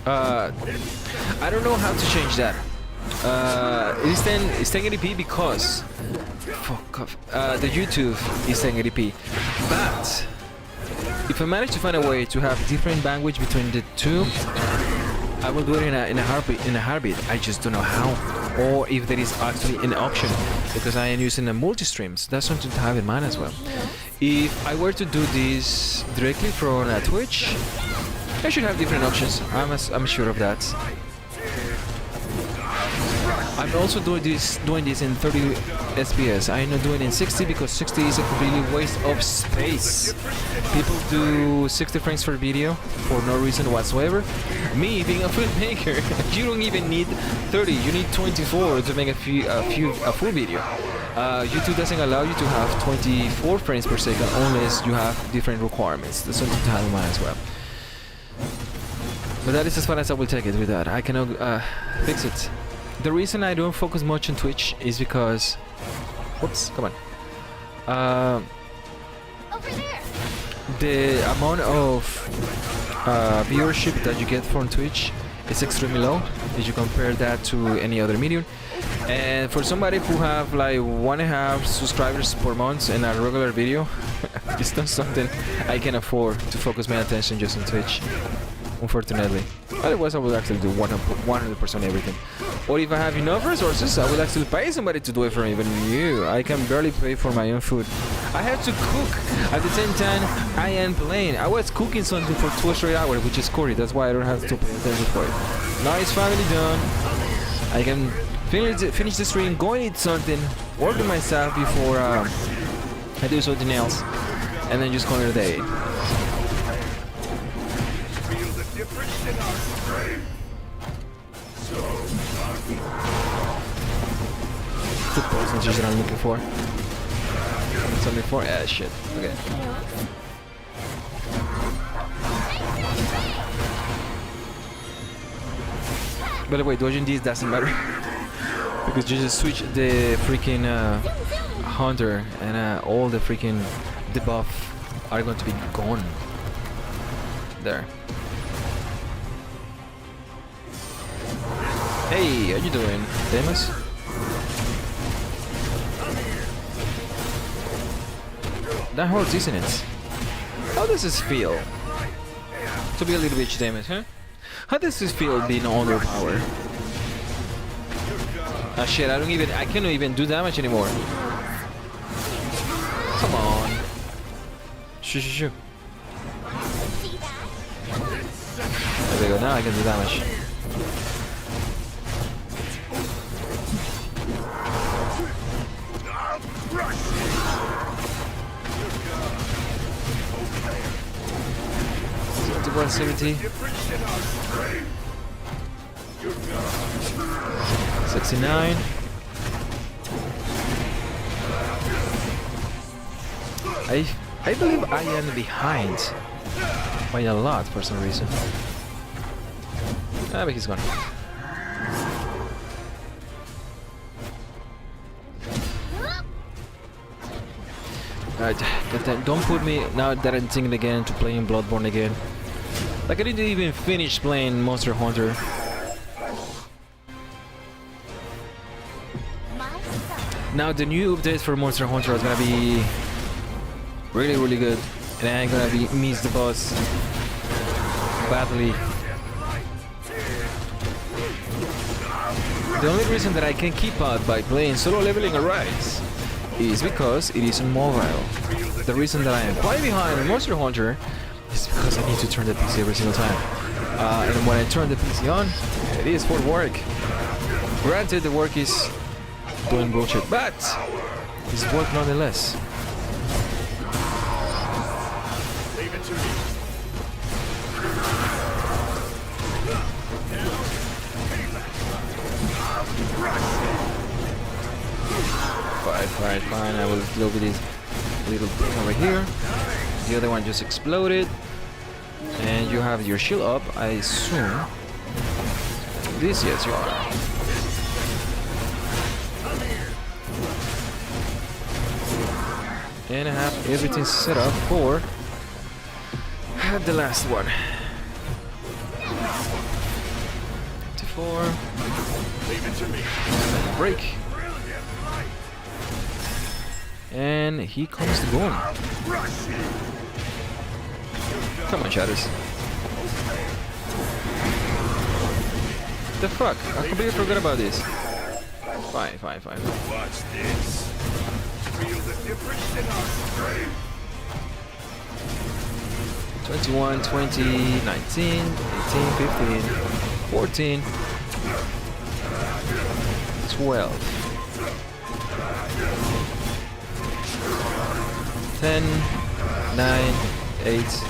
I don't know how to change that. It's 1080p because fuck off. The YouTube is 1080p, but if I manage to find a way to have different bandwidth between the two, I will do it in a heartbeat. I just don't know how, or if there is actually an option, because I am using a multi-streams. That's something to have in mind as well. If I were to do this directly from Twitch, I should have different options. I'm sure of that. I'm also doing this in 30 FPS. I'm not doing it in 60 because 60 is a completely waste of space. People do 60 frames per video for no reason whatsoever. Me being a filmmaker, you don't even need 30. You need 24 to make a full video. YouTube doesn't allow you to have 24 frames per second unless you have different requirements. That's something to have in mind as well. But that is as far as I will take it with that. I cannot fix it. The reason I don't focus much on Twitch is because, whoops, come on. Over there. The amount of viewership that you get from Twitch is extremely low if you compare that to any other medium. And for somebody who have like 1.5 subscribers per month in a regular video, it's not something I can afford to focus my attention just on Twitch, unfortunately. Otherwise I would actually do 100% everything. Or if I have enough resources, I will actually pay somebody to do it for me. Even you, I can barely pay for my own food. I have to cook at the same time I am playing. I was cooking something for 2 straight hours, which is Cory. That's why I don't have to pay attention for it. Now it's finally done. I can finish the stream, go and eat something, work on myself before I do something else, and then just call it a day. Feel the difference in our strength. So the percentage that I'm looking for. 74? Yeah, shit. Okay. By the way, dodging these doesn't matter. Because you just switch the freaking hunter and all the freaking debuff are going to be gone. There. Hey, how you doing, Demus? That hurts, isn't it? How does this feel? To be a little bit damaged, huh? How does this feel being underpowered? Ah shit, I cannot even do damage anymore. Come on. Shoo. There we go, now I can do damage. To 170. 69. I believe I am behind by a lot for some reason. Ah, but he's gone. Alright, don't put me, now that I'm thinking again, to playing Bloodborne again. Like I didn't even finish playing Monster Hunter. Now the new update for Monster Hunter is gonna be really good, and I'm gonna miss the boss badly. The only reason that I can keep out by playing solo leveling Arise is because it is on mobile. The reason that I am quite behind in Monster Hunter is because I need to turn the PC every single time. And when I turn the PC on, it is for work. Granted, the work is doing bullshit, but it's work nonetheless. Leave it to me. Fine. I will deal with this little thing over here. The other one just exploded. And you have your shield up, I assume. This, yes, you are. And I have everything set up for the last one. 54. Leave it to me. Break. And he comes to Gorn. Come on, Shatters. The fuck? I completely forgot about this. Fine. Watch this. Feel the difference in our strength. 21, 20, 19, 18, 15, 14, 12. 10, 9, 8.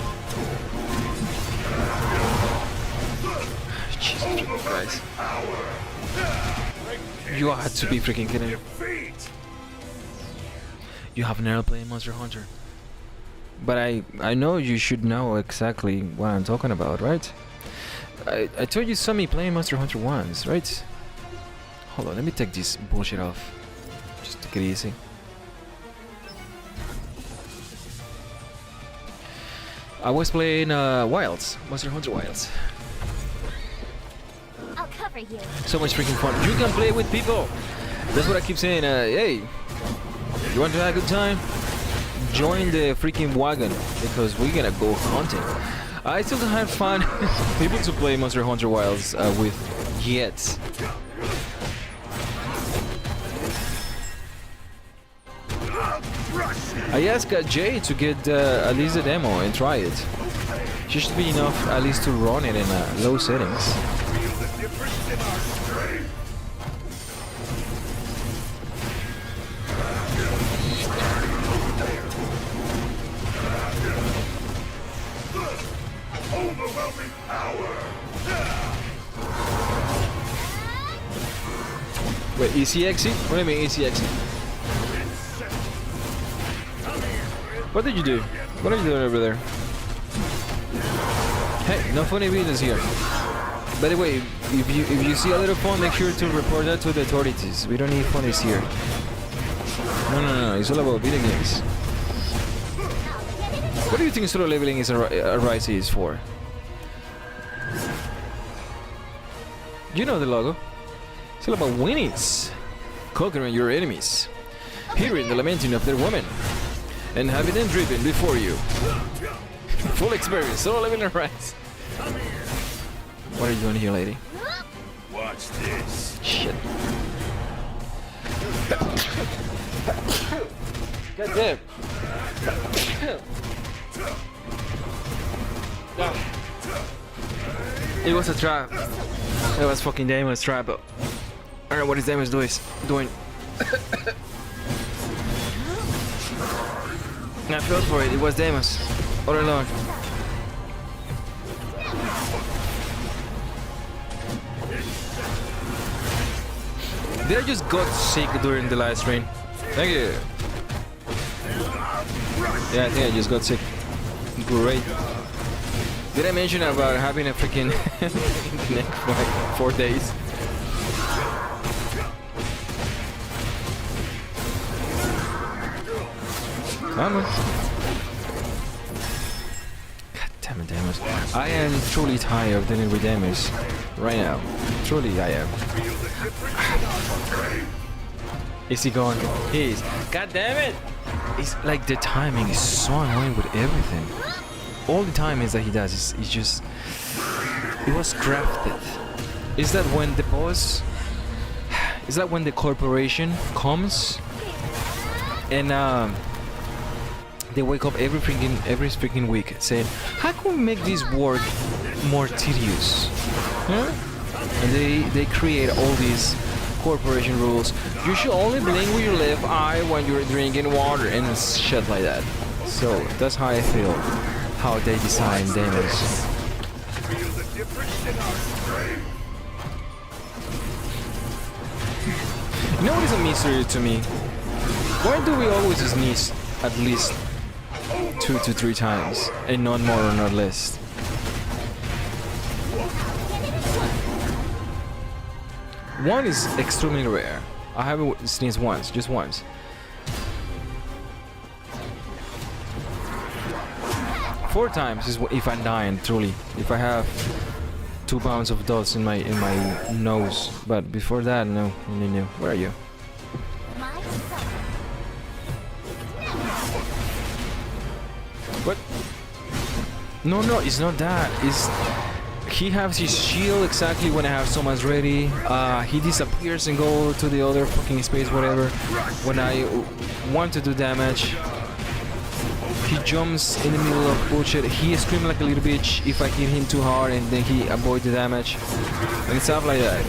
Jesus Christ. You had to be freaking kidding me. You have never played Monster Hunter. But I know you should know exactly what I'm talking about, right? I told you saw me playing Monster Hunter once, right? Hold on, let me take this bullshit off. Just take it easy. I was playing Wilds, Monster Hunter Wilds. I'll cover you. So much freaking fun. You can play with people. That's what I keep saying. Hey, you want to have a good time? Join the freaking wagon because we're gonna go hunting. I still don't have fun people to play Monster Hunter Wilds with yet. I asked Jay to get at least a demo and try it. She should be enough at least to run it in low settings. Overwhelming power. Wait. Easy exit? What do you mean easy exit? What did you do? What are you doing over there? Hey, no funny business here. By the way, if you see a little fun, make sure to report that to the authorities. We don't need funnies here. No. It's all about video games. What do you think solo leveling is a Rise is for? You know the logo. It's all about winnings, conquering your enemies, hearing the lamenting of their women, and having them driven before you. Full experience, solo leveling Rise. What are you doing here, lady? Watch this. Shit. God damn. It was a trap. It was fucking Damon's trap. I don't know what his Damon's doing. I fell for it. It was Damon's. All along. Did I just got sick during the live stream? Thank you. Yeah, I think I just got sick. Great. Did I mention about having a freaking neck for like 4 days? Come on. God damn it, Damus. I am truly tired of dealing with Damus. Right now. Truly I am. Is he gone? He is. God damn it! It's like the timing is so annoying with everything. All the timings that he does is just... It was crafted. Is that when the boss... Is that when the corporation comes and they wake up every freaking week saying, how can we make this work more tedious? Huh? And they create all these corporation rules. You should only blink with your left eye when you're drinking water and shit like that. So that's how I feel. How they design demons. You know what is a mystery to me? Why do we always sneeze at least 2 to 3 times and not more or not less? One is extremely rare. I haven't sneezed once, just once. Four times is if I'm dying, truly. If I have 2 pounds of dust in my nose. But before that, no. Where are you? What? No, it's not that. It's he has his shield exactly when I have Thomas ready. He disappears and go to the other fucking space, whatever. When I want to do damage, he jumps in the middle of bullshit. He screams like a little bitch if I hit him too hard, and then he avoids the damage and stuff like that.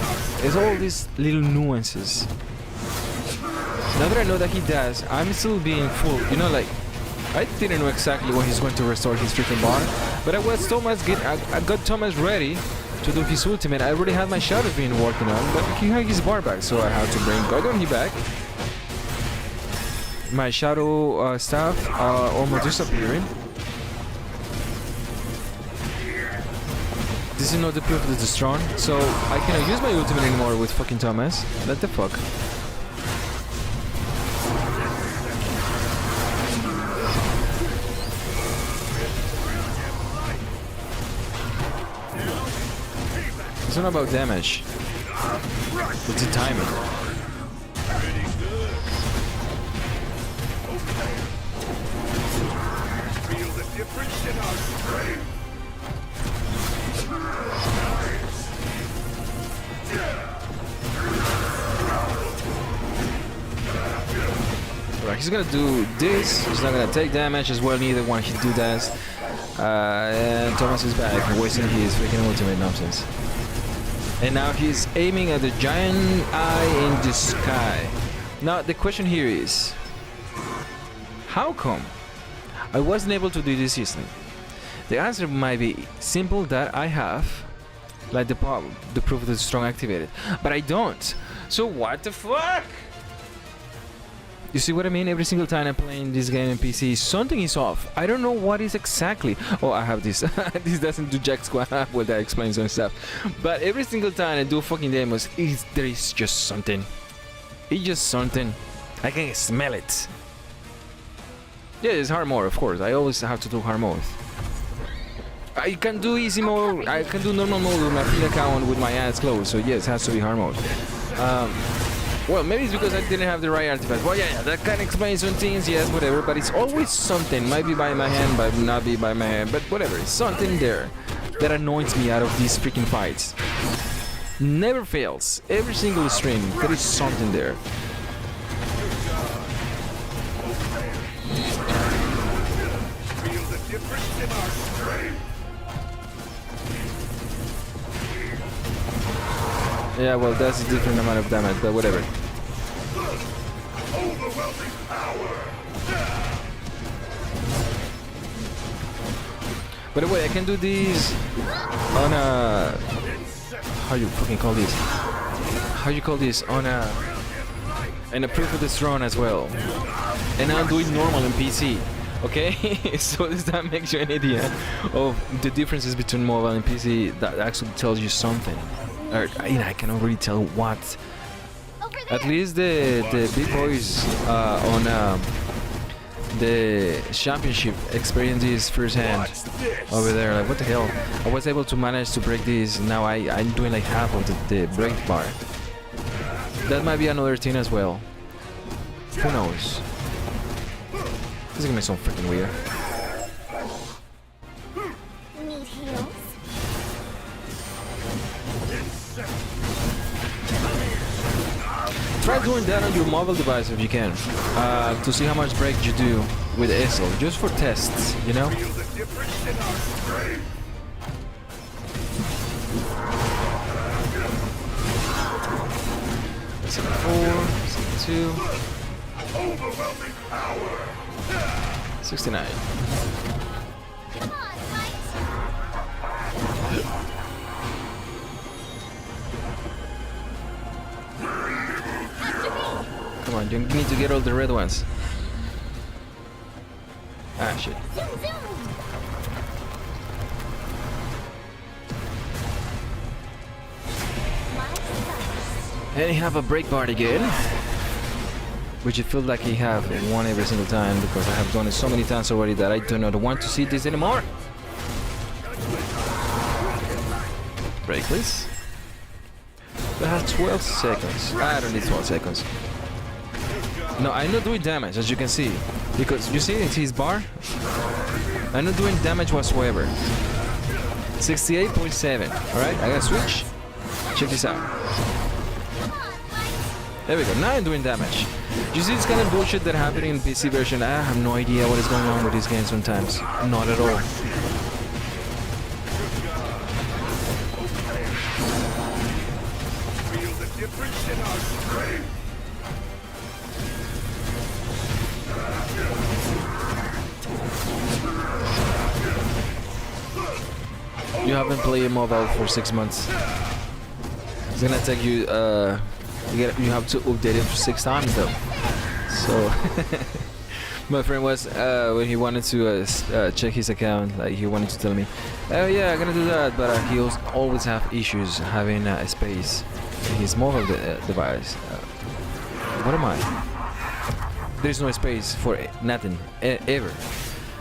It's all these little nuances. Now that I know that he does, I'm still being fooled. You know, like, I didn't know exactly when he's going to restore his freaking bar, but I got Thomas ready to do his ultimate. I already had my shadow being working on, but he had his bar back, so I had to bring Godon back. My shadow staff almost disappearing. This is not the proof that it's strong, so I cannot use my ultimate anymore with fucking Thomas. What the fuck? It's not about damage. It's the timing. Right, he's gonna do this. He's not gonna take damage as well, neither when he do that. And Thomas is back, wasting his freaking ultimate nonsense. And now he's aiming at the giant eye in the sky. Now the question here is, how come I wasn't able to do this easily? The answer might be simple, that I have like the proof that it's strong activated, but I don't. So what the fuck? You see what I mean? Every single time I'm playing this game in PC, something is off. I don't know what is exactly. Oh, I have this. This doesn't do jack squat. Well, that explains some stuff. But every single time I do fucking demos, there is just something. It's just something. I can smell it. Yeah, it's hard mode, of course. I always have to do hard mode. I can do easy mode. I can do normal mode with my free account with my ads closed. So yes, it has to be hard mode. Well, maybe it's because I didn't have the right artifact. Well, yeah, that can explain some things, yes, whatever. But it's always something. Might be by my hand, might not be by my hand. But whatever, it's something there that annoys me out of these freaking fights. Never fails. Every single stream, there is something there. Yeah, well, that's a different amount of damage, but whatever. By the way, I can do these on a... How you fucking call this? How you call this? On a... And a Proof of the Throne as well. And I'm doing normal in PC. Okay? So does that make you an idea of the differences between mobile and PC? That actually tells you something. Or, I cannot really tell what. At least the big boys on the championship experience this firsthand over there. Like, what the hell? I was able to manage to break this. Now I'm doing like half of the break bar. That might be another thing as well. Who knows? This is gonna be so freaking weird. Need heals? Try doing that on your mobile device if you can, to see how much break you do with ESO, just for tests, you know? $74, $62, 69. Come on, fight! Come on, you need to get all the red ones. Ah, shit. Zoom, zoom! And he have a break bar again, which it feels like he have one every single time because I have done it so many times already that I do not want to see this anymore. Break, please. I have 12 seconds. I don't need 12 seconds. No, I'm not doing damage, as you can see, because you see it's his bar. I'm not doing damage whatsoever. 68.7. All right, I gotta switch. Check this out. There we go. Now I'm doing damage. You see this kind of bullshit that happened in PC version? I have no idea what is going on with this game sometimes. Not at all. You haven't played mobile for 6 months. It's gonna take you, you have to update it for 6 times though. So, my friend was, when he wanted to check his account, like he wanted to tell me, oh yeah, I'm gonna do that, but he always have issues having space in his mobile device. What am I? There's no space for nothing, ever.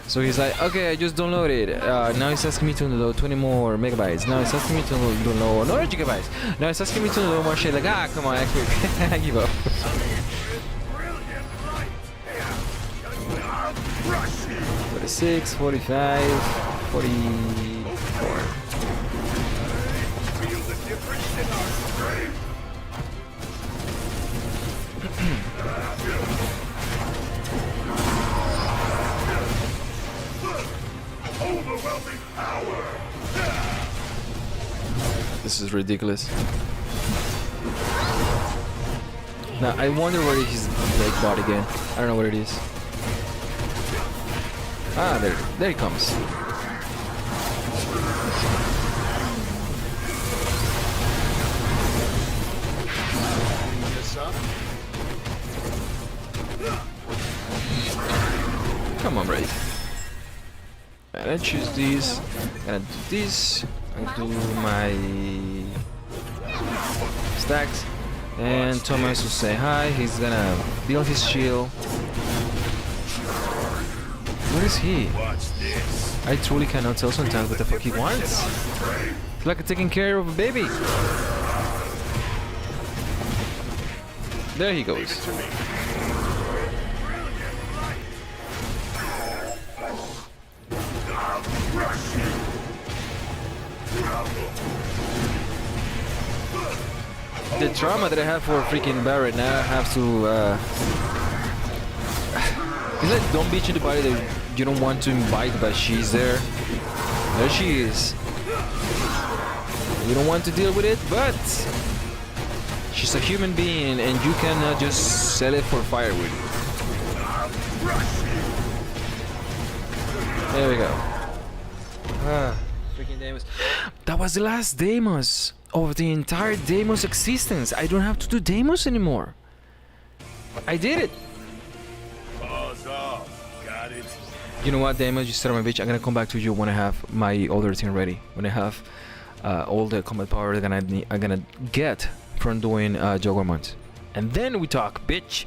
So he's like, okay, I just downloaded. Now it's asking me to download 20 more megabytes. Now it's asking me to download another gigabytes. Now it's asking me to download more shit. Like, come on, I quit. I give up. 46, 45, 44. This is ridiculous. Now I wonder where is his break bot again. I don't know where it is. Ah, there it comes. up? Come on, Brave. And I choose this. Gonna do this. I do my stacks. And Thomas will say hi. He's gonna build his shield. What is he? I truly cannot tell sometimes what the fuck he wants. It's like taking care of a baby. There he goes. The trauma that I have for freaking Barret now, I have to it's like don't bitch in the body that you don't want to invite, but she's there. There she is. You don't want to deal with it, but she's a human being and you cannot just sell it for firewood. There we go. Freaking Deimos. That was the last Deimos of the entire Deimos existence. I don't have to do Deimos anymore. I did it. Got it. You know what, Deimos, you son of a bitch. I'm gonna come back to you when I have my other thing ready. When I have all the combat power that I'm gonna get from doing Juggernaut. And then we talk, bitch.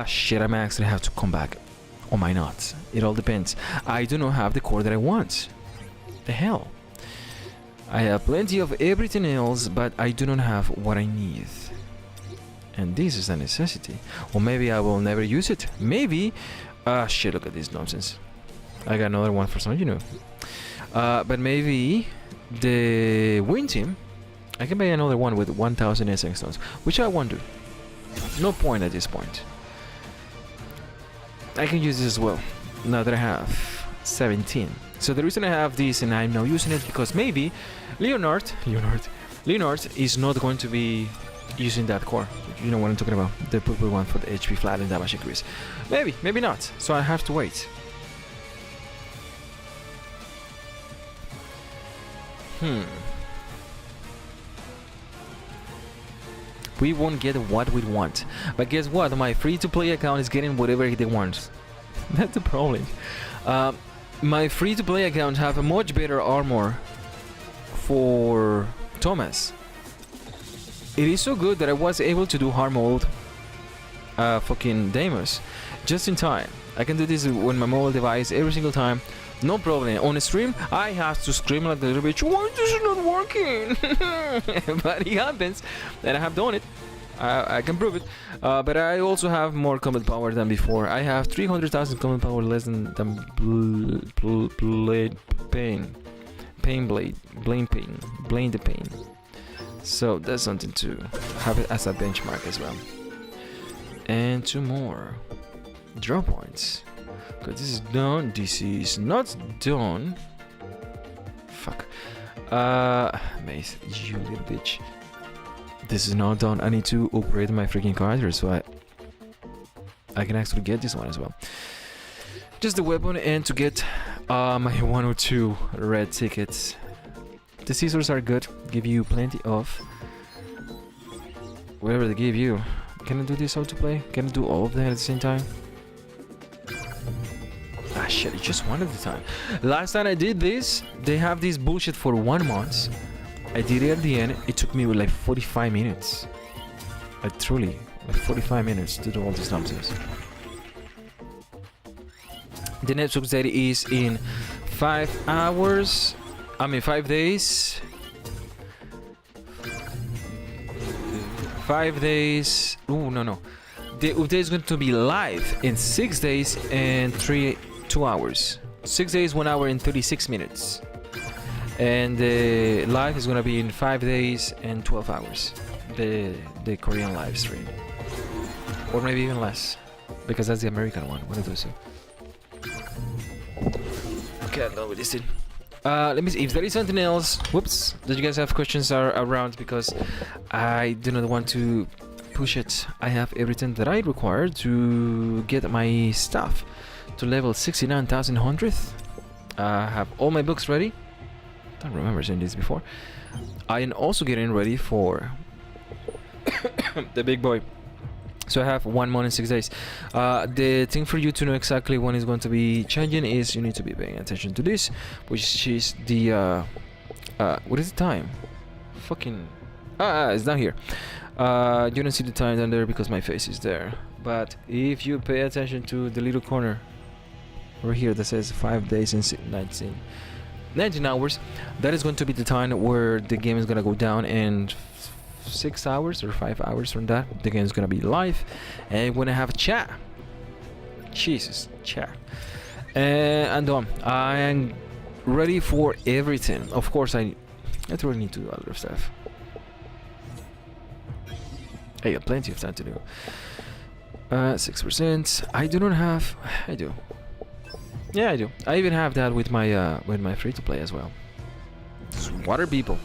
Shit, I might actually have to come back. Or might not. It all depends. I do not have the core that I want. The hell. I have plenty of everything else, but I do not have what I need. And this is a necessity. Or maybe I will never use it. Maybe... shit, look at this nonsense. I got another one for some, you know. But maybe the Wind Team, I can buy another one with 1000 SX stones, which I won't do. No point at this point. I can use this as well, now that I have 17. So the reason I have this and I'm not using it because maybe Leonard is not going to be using that core. You know what I'm talking about, the purple one for the HP flat and damage increase. Maybe not, so I have to wait. We won't get what we want, but guess what, my free-to-play account is getting whatever they want. That's the problem. My free-to-play account have a much better armor for Thomas. It is so good that I was able to do hard mode fucking Deimos just in time. I can do this on my mobile device every single time, no problem. On a stream, I have to scream like a little bitch, why is this not working? But it happens, and I have done it. I can prove it. But I also have more combat power than before. I have 300,000 combat power less than Blade Pain. Blade the Pain. So that's something to have it as a benchmark as well. And 2 more draw points. Because this is done. This is not done. Fuck. Mace, you little bitch. This is not done. I need to upgrade my freaking character so I can actually get this one as well. Just the weapon and to get my 102 red tickets. The scissors are good, give you plenty of whatever they give you. Can I do this autoplay? Can I do all of them at the same time? Ah shit, it's just one at a time. Last time I did this, they have this bullshit for 1 month. I did it at the end, it took me like 45 minutes. Like truly, like 45 minutes to do all this nonsense. The next update is in 5 hours. 5 days. 5 days. Oh no. The update is going to be live in 6 days and 2 hours. 6 days, 1 hour and 36 minutes. And the live is going to be in 5 days and 12 hours. The Korean live stream. Or maybe even less. Because that's the American one. What do I do? Okay, no, with this thing. Let me see if there is something else. Whoops, that you guys have questions around, because I do not want to push it. I have everything that I require to get my stuff to level 69,100. I have all my books ready. Don't remember saying this before. I am also getting ready for the big boy So I have 1 month and 6 days. The thing for you to know exactly when it's going to be changing is you need to be paying attention to this, which is the what is the time? Fucking it's down here. You don't see the time down there because my face is there. But if you pay attention to the little corner over here that says 5 days and 19 hours, that is going to be the time where the game is gonna go down, and 6 hours or 5 hours from that, the game is gonna be live, and we're gonna have chat. Jesus, chat. And I am ready for everything. Of course, I really need to do other stuff. I got plenty of time to do. 6%. I do not have. I do. Yeah, I do. I even have that with my free to play as well. Water people.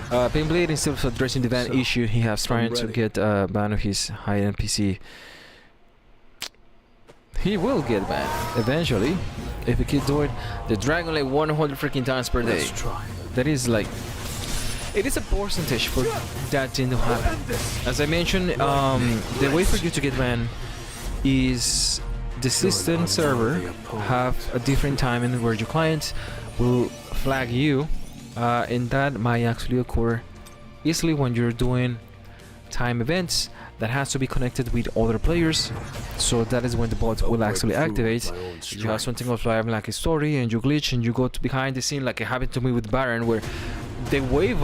Painblade, instead of addressing the ban issue he has trying to get a ban of his high-end PC, he will get banned eventually if he keeps doing the Dragon like 100 freaking times per day. Let's try. That is like, it is a percentage for that thing to happen. As I mentioned, the way for you to get banned is the system server have a different timing where your client will flag you, and that might actually occur easily when you're doing time events that has to be connected with other players. So that is when the bot will actually activate. You have something like a story and you glitch and you go to behind the scene, like it happened to me with Baron, where the wave,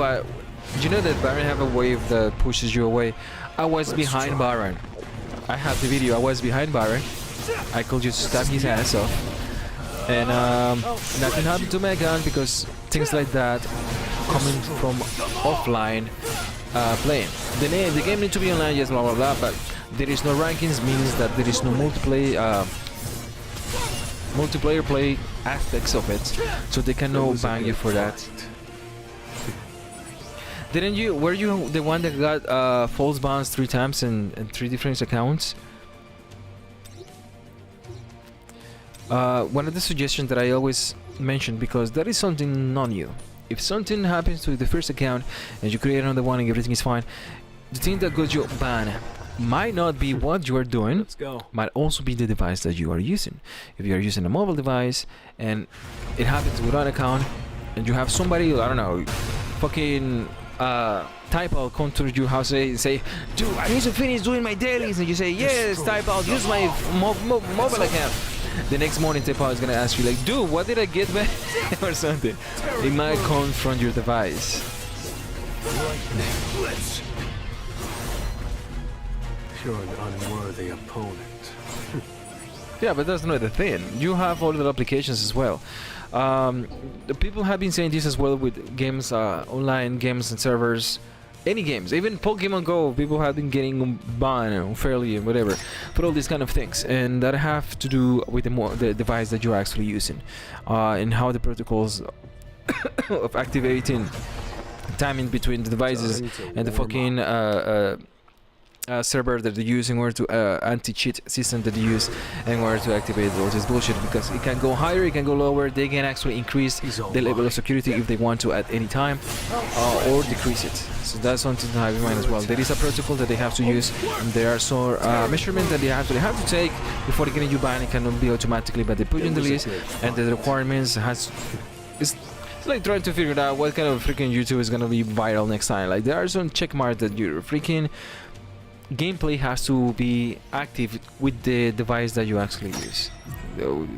you know that Baron have a wave that pushes you away. I was behind Baron. I have the video. I was behind Baron. I could just stab his ass off, and nothing happened to my gun because things like that coming from offline playing. The game needs to be online, yes, blah blah blah, but there is no rankings, means that there is no multiplayer play aspects of it, so they cannot ban you for that. Didn't you? Were you the one that got false bans 3 times and 3 different accounts? One of the suggestions that I always mention, because that is something non-new. If something happens to the first account and you create another one and everything is fine, the thing that got you banned might not be what you are doing. Let's go. Might also be the device that you are using. If you are using a mobile device and it happens with an account and you have somebody, I don't know, fucking type out come to your house and say, dude, I need to finish doing my dailies, and you say, yes, type out, use my mobile account. The next morning, type out is gonna ask you like, dude, what did I get back or something. It might come from your device. You're an unworthy opponent. Yeah, but that's not the thing. You have other applications as well. The people have been saying this as well with games, online games and servers, any games, even Pokemon Go. People have been getting banned unfairly and whatever for all these kind of things, and that have to do with the device that you're actually using, and how the protocols of activating timing between the devices and the fucking server that they're using, or to anti-cheat system that they use, and where to activate all this bullshit, because it can go higher, it can go lower. They can actually increase the level of security if they want to at any time, or decrease it. So that's something to have in mind as well. There is a protocol that they have to use, and there are some measurements that they have to take before getting you banned. It cannot be automatically, but they put you in the list, and the requirements it's like trying to figure out what kind of freaking YouTube is gonna be viral next time. Like there are some check marks that your freaking gameplay has to be active with the device that you actually use.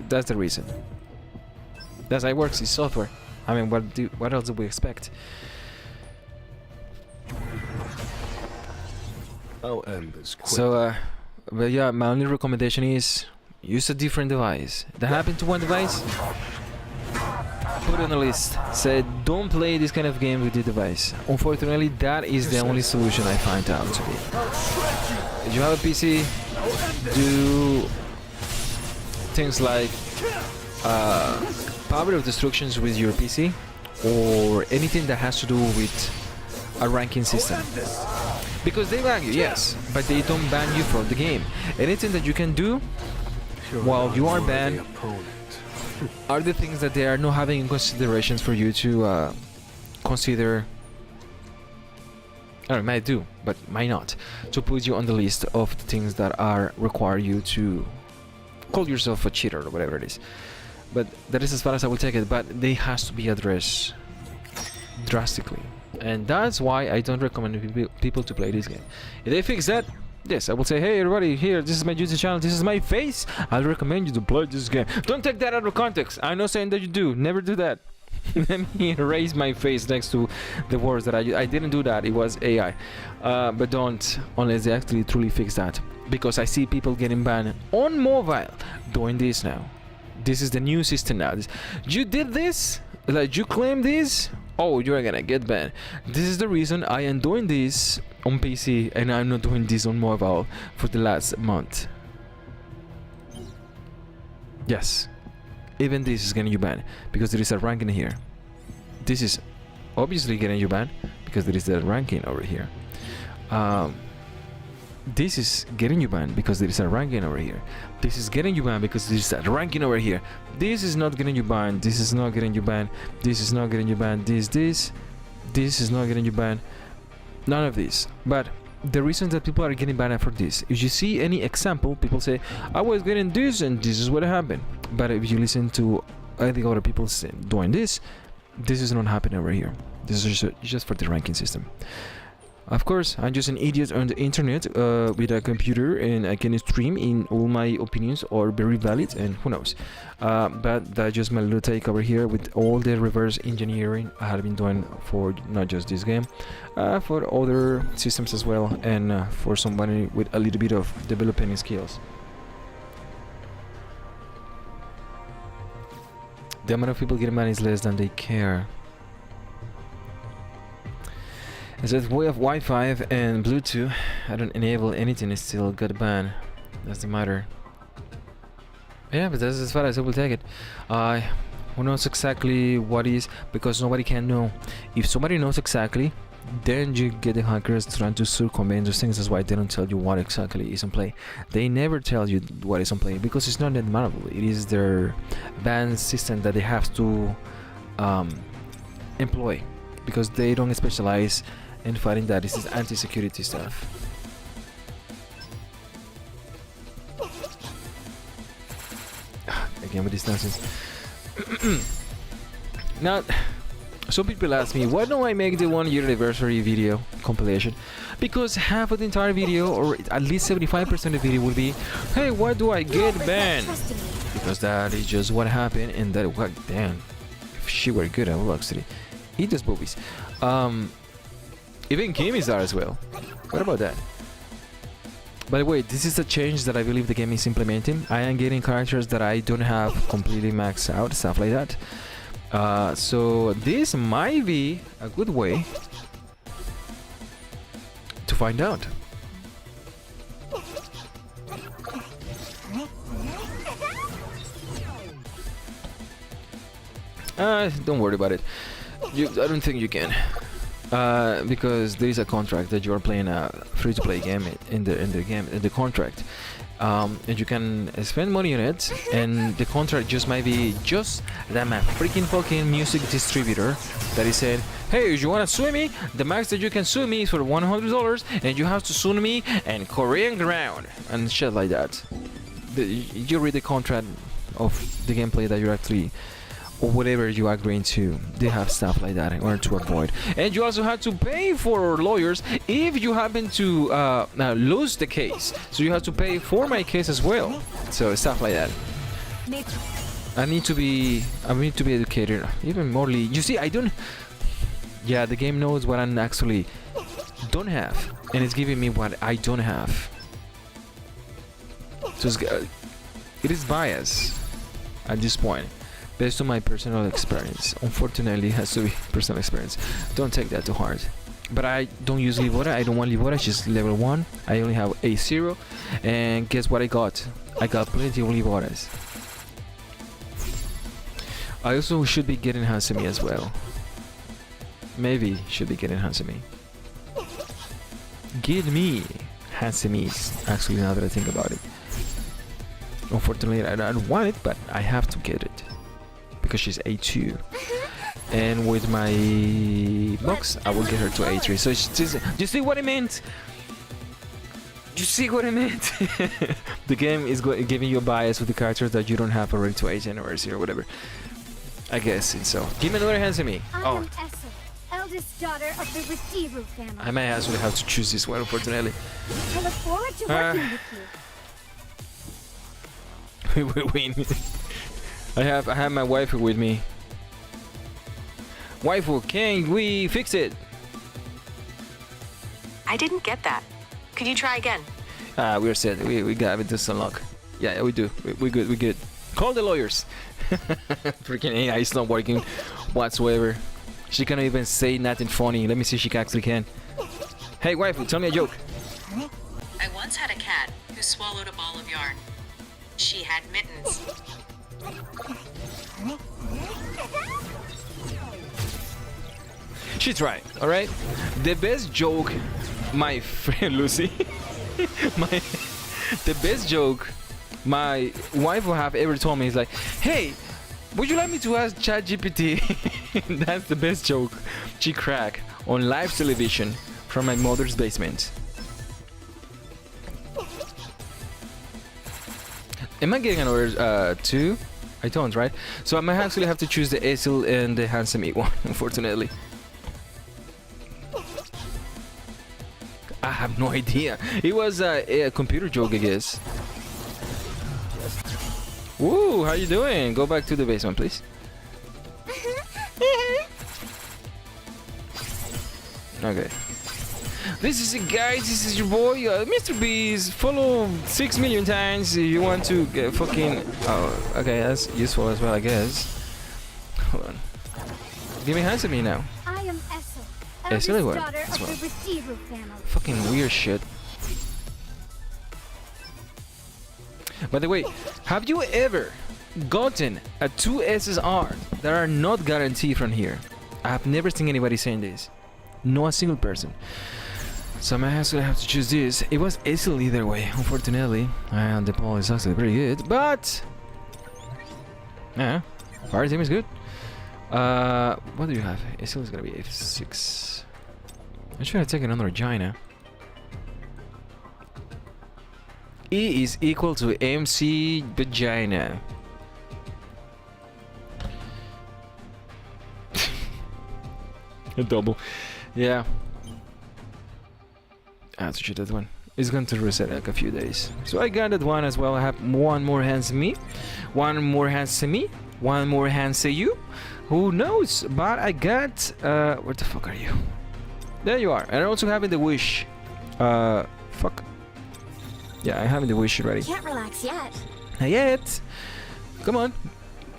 That's the reason. That's how it works. It's software. I mean, what else do we expect? I'll end this quick. So, but yeah, my only recommendation is use a different device. That happened to one device? Put it on the list. Say, don't play this kind of game with the device. Unfortunately, that is the only solution I find out to be. If you have a PC, do things like power of destructions with your PC, or anything that has to do with a ranking system. Because they ban you, yes, but they don't ban you from the game. Anything that you can do while you are banned are the things that they are not having in considerations for you to consider or might do, but might not, to put you on the list of the things that are require you to call yourself a cheater or whatever it is. But that is as far as I will take it. But they has to be addressed drastically, and that's why I don't recommend people to play this game. If they fix that, yes, I will say, hey everybody, here, this is my YouTube channel, this is my face, I'll recommend you to play this game. Don't take that out of context. I'm not saying that you do. Never do that. Let me erase my face next to the words that I didn't do that. It was AI. But don't, unless they actually truly fix that, because I see people getting banned on mobile doing this now. This is the new system now. You did this, like you claim this, oh, you're gonna get banned. This is the reason I am doing this on PC and I'm not doing this on mobile for the last month. Yes, even this is getting you banned because there is a ranking here. This is obviously getting you banned because there is a ranking over here. This is getting you banned because there is a ranking over here. This is getting you banned because there is a ranking over here. This is not getting you banned. This is not getting you banned. This is not getting you banned. This is not getting you banned. None of this. But the reason that people are getting banned for this, if you see any example, people say, I was getting this and this is what happened. But if you listen to I think other people doing this is not happening over here. This is just for the ranking system. Of course, I'm just an idiot on the internet with a computer, and I can stream in all my opinions are very valid, and who knows. But that's just my little take over here with all the reverse engineering I have been doing for not just this game, for other systems as well, and for somebody with a little bit of developing skills. The amount of people getting mad is less than they care. It says we have Wi-Fi and Bluetooth. I don't enable anything, it's still got banned. That's the matter. Yeah, but that's as far as I will take it. Who knows exactly what is, because nobody can know. If somebody knows exactly, then you get the hackers trying to circumvent those things. That's why they don't tell you what exactly is on play. They never tell you what is on play because it's not that malleable. It is their ban system that they have to employ, because they don't specialize in fighting that. This is anti-security stuff. Again with this nonsense. Now, some people ask me, why don't I make the 1 year anniversary video compilation? Because half of the entire video, or at least 75% of the video, will be, hey, why do I get banned? Because that is just what happened, and that, what, damn, if she were good, I would actually eat those boobies. Even Kim is there as well. What about that? By the way, this is a change that I believe the game is implementing. I am getting characters that I don't have completely maxed out, stuff like that. So this might be a good way to find out. Don't worry about it. I don't think you can. Because there is a contract that you are playing a free-to-play game in the contract, and you can spend money on it, and the contract just might be just that I'm a freaking fucking music distributor that is said, hey, if you wanna sue me, the max that you can sue me is for $100, and you have to sue me in Korean ground and shit like that. You read the contract of the gameplay that you're actually, or whatever you are agreeing to, they have stuff like that in order to avoid. And you also have to pay for lawyers if you happen to lose the case, so you have to pay for my case as well. So stuff like that. I need to be educated even more. You see, I don't. Yeah, the game knows what I actually don't have, and it's giving me what I don't have. So it is bias at this point, based on my personal experience. Unfortunately, it has to be personal experience. Don't take that to heart. But I don't use Livora. I don't want Livora. It's just level 1. I only have A0. And guess what I got? I got plenty of Livoras. I also should be getting Hansemi as well. Maybe should be getting Hansemi. Give me Hansemis, actually, now that I think about it. Unfortunately, I don't want it, but I have to get it, because she's A2. and with my box I will get her to A3. So you see what I meant? You see what I meant? The game is giving you a bias with the characters that you don't have already to 8 or 0 or whatever. I guess it's so. Give me another hand to me. I Oh, am Essel, eldest daughter of the Retiru family. I might actually have to choose this one, unfortunately. I look forward to working with you. We will win. I have my waifu with me. Waifu, can we fix it? I didn't get that. Could you try again? We're set. We got it. Just unlock. Yeah, we do. We good. We good. Call the lawyers. Freaking AI is not working whatsoever. She can't even say nothing funny. Let me see if she actually can. Hey, waifu, tell me a joke. I once had a cat who swallowed a ball of yarn. She had mittens. She's right. All right. The best joke, my friend Lucy. The best joke my wife will have ever told me is like, "Hey, would you like me to ask ChatGPT?" That's the best joke she cracked on live television from my mother's basement. Am I getting another 2? I don't, right? So I might actually have to choose the Asil and the Handsome E one, unfortunately. I have no idea. It was a computer joke, I guess. Woo, how you doing? Go back to the basement, please. Okay. This is it, guys. This is your boy, Mr. Beast. Follow 6 million times if you want to get fucking... Oh, okay, that's useful as well, I guess. Hold on. Give me hands to me now. I am Essel, It's eldest really what? daughter That's of what. the Retiru family. Fucking weird shit. By the way, have you ever gotten a 2 SSR that are not guaranteed from here? I have never seen anybody saying this. Not a single person. So I actually have to choose this. It was Asil either way, unfortunately. And the ball is actually pretty good, but... Yeah, fire team is good. What do you have? Asil is gonna be F6. I should have taken another Gina. E is equal to MC Vagina. A double. Yeah. I have to shoot that one. It's going to reset like a few days. So I got that one as well. I have one more hands to me. One more hands to me. One more hands to you. Who knows? But I got... where the fuck are you? There you are. And I also have the wish. Fuck. Yeah, I have the wish ready. Can't relax yet. Not yet. Come on.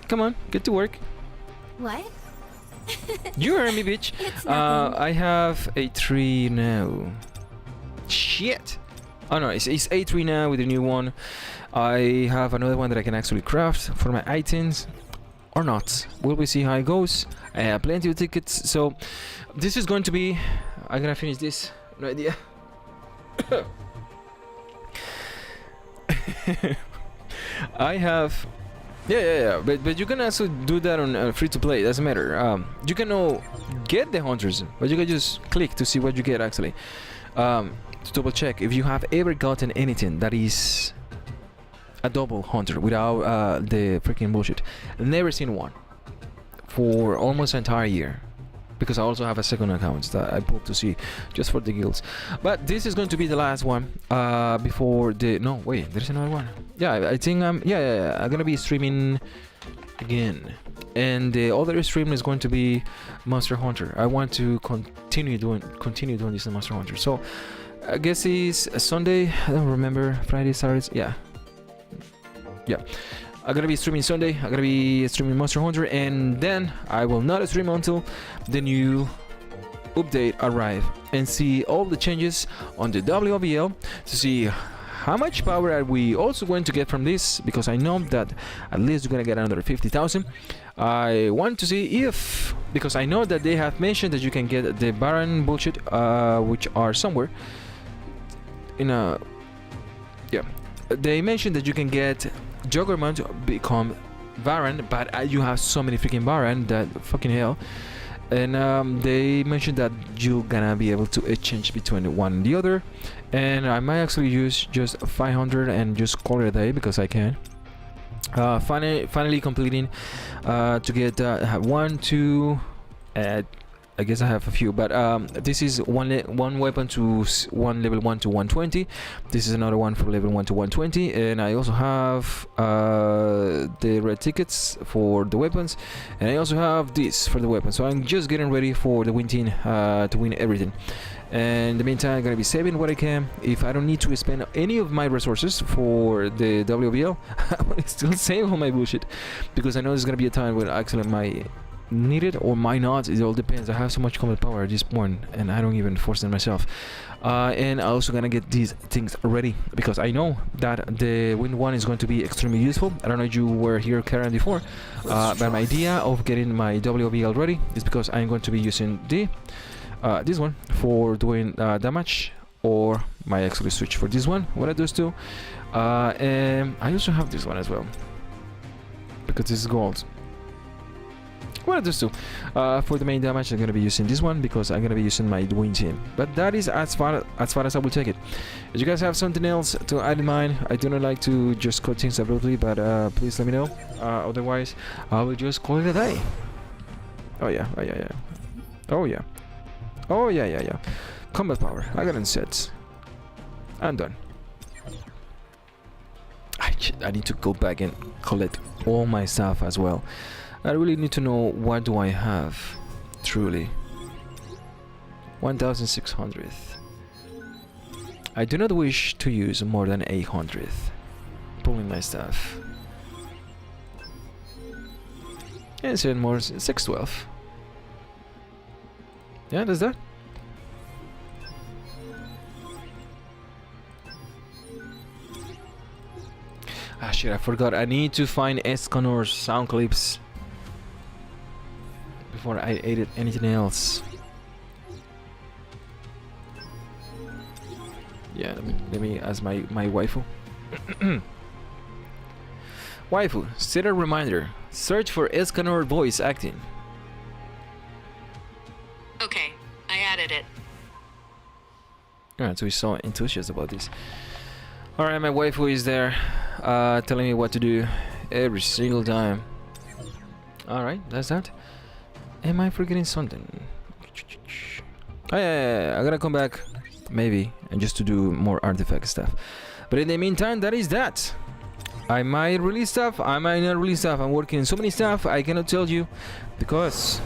Come on. Get to work. What? You heard me, bitch. I have A3 now. Shit. Oh no, it's A3 now with the new one. I have another one that I can actually craft for my items. Or not. Will we see how it goes? I have plenty of tickets, so this is going to be... I'm gonna finish this. No idea. I have... Yeah. But you can also do that on free to play. Doesn't matter. You can get the hunters, but you can just click to see what you get actually. To double check if you have ever gotten anything that is a double hunter without the freaking bullshit. Never seen one for almost an entire year. Because I also have a second account that I pulled to see just for the guilds. But this is going to be the last one before the... No, wait, there's another one. Yeah, I think I'm... Yeah, I'm gonna be streaming again. And the other stream is going to be Monster Hunter. I want to continue doing this in Monster Hunter. So, I guess it's a Sunday. I don't remember. Friday, Saturday. Yeah. I'm gonna be streaming Sunday. I'm gonna be streaming Monster Hunter, and then I will not stream until the new update arrive and see all the changes on the WOBL to see how much power are we also going to get from this, because I know that at least we're gonna get another 50,000. I want to see if, because I know that they have mentioned that you can get the Baron bullshit, which are somewhere in a... Yeah, they mentioned that you can get Juggernaut become Baron, but you have so many freaking Baron that fucking hell. And they mentioned that you're gonna be able to exchange between one and the other, and I might actually use just 500 and just call it a day because I can. Finally completing to get one, two, I guess I have a few, but this is one weapon to one level 1 to 120. This is another one from level 1 to 120, and I also have the red tickets for the weapons, and I also have this for the weapons. So I'm just getting ready for the win team to win everything. And in the meantime, I'm gonna be saving what I can. If I don't need to spend any of my resources for the WBL, I will still save all my bullshit, because I know there's gonna be a time when actually might need it or might not. It all depends. I have so much combat power at this point, and I don't even force it myself. And I'm also gonna get these things ready because I know that the Wind 1 is going to be extremely useful. I don't know if you were here, Karen, before, but my idea of getting my WBL ready is because I'm going to be using this one for doing damage, or might actually switch for this one, what I do too. And I also have this one as well because this is gold. What I do too. For the main damage, I'm gonna be using this one because I'm gonna be using my win team. But that is as far as I will take it. If you guys have something else to add in mind, I do not like to just cut things abruptly, but please let me know. Otherwise, I will just call it a day. Oh yeah, oh yeah, yeah. Oh yeah. Oh yeah, yeah, yeah. Combat power. I got it set. I'm done. I need to go back and collect all my stuff as well. I really need to know what do I have. Truly. 1,600. I do not wish to use more than 800. Pulling my stuff. And 7 more. 612. Yeah, that's that. Ah shit, I forgot. I need to find Escanor's sound clips before I edit anything else. Yeah, let me ask my waifu. Waifu, set a reminder. Search for Escanor voice acting. Okay, I added it. Alright, so he's so enthusiastic about this. Alright, my waifu is there, telling me what to do every single time. Alright, that's that. Am I forgetting something? Oh yeah, I gotta come back, maybe, and just to do more artifact stuff. But in the meantime, that is that. I might release stuff, I might not release stuff. I'm working on so many stuff, I cannot tell you, because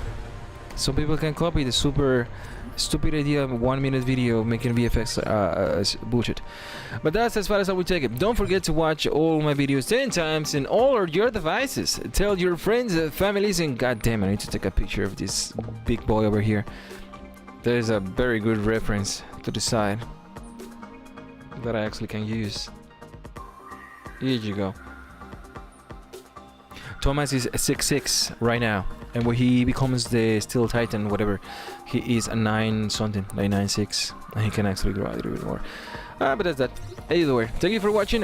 some people can copy the super stupid idea of a 1-minute video making VFX bullshit. But that's as far as I will take it. Don't forget to watch all my videos 10 times in all of your devices. Tell your friends, families, and goddamn, I need to take a picture of this big boy over here. There is a very good reference to the side that I actually can use. Here you go. Thomas is 6'6" right now, and when he becomes the Steel Titan, whatever, he is a 9 something, like 9'6", and he can actually grow a little bit more. But that's that. Either way, thank you for watching.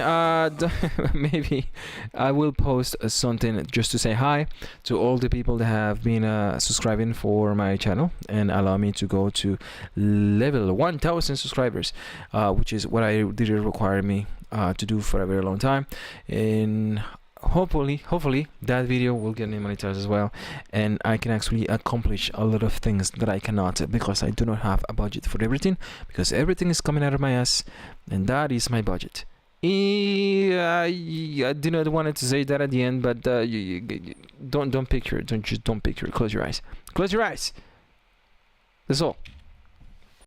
Maybe I will post something just to say hi to all the people that have been subscribing for my channel and allow me to go to level 1,000 subscribers, which is what I did require me to do for a very long time. And hopefully that video will get me monetized as well, and I can actually accomplish a lot of things that I cannot because I do not have a budget for everything, because everything is coming out of my ass, and that is my budget. I do not want to say that at the end, but don't picture it. Don't picture it. Close your eyes. Close your eyes. That's all.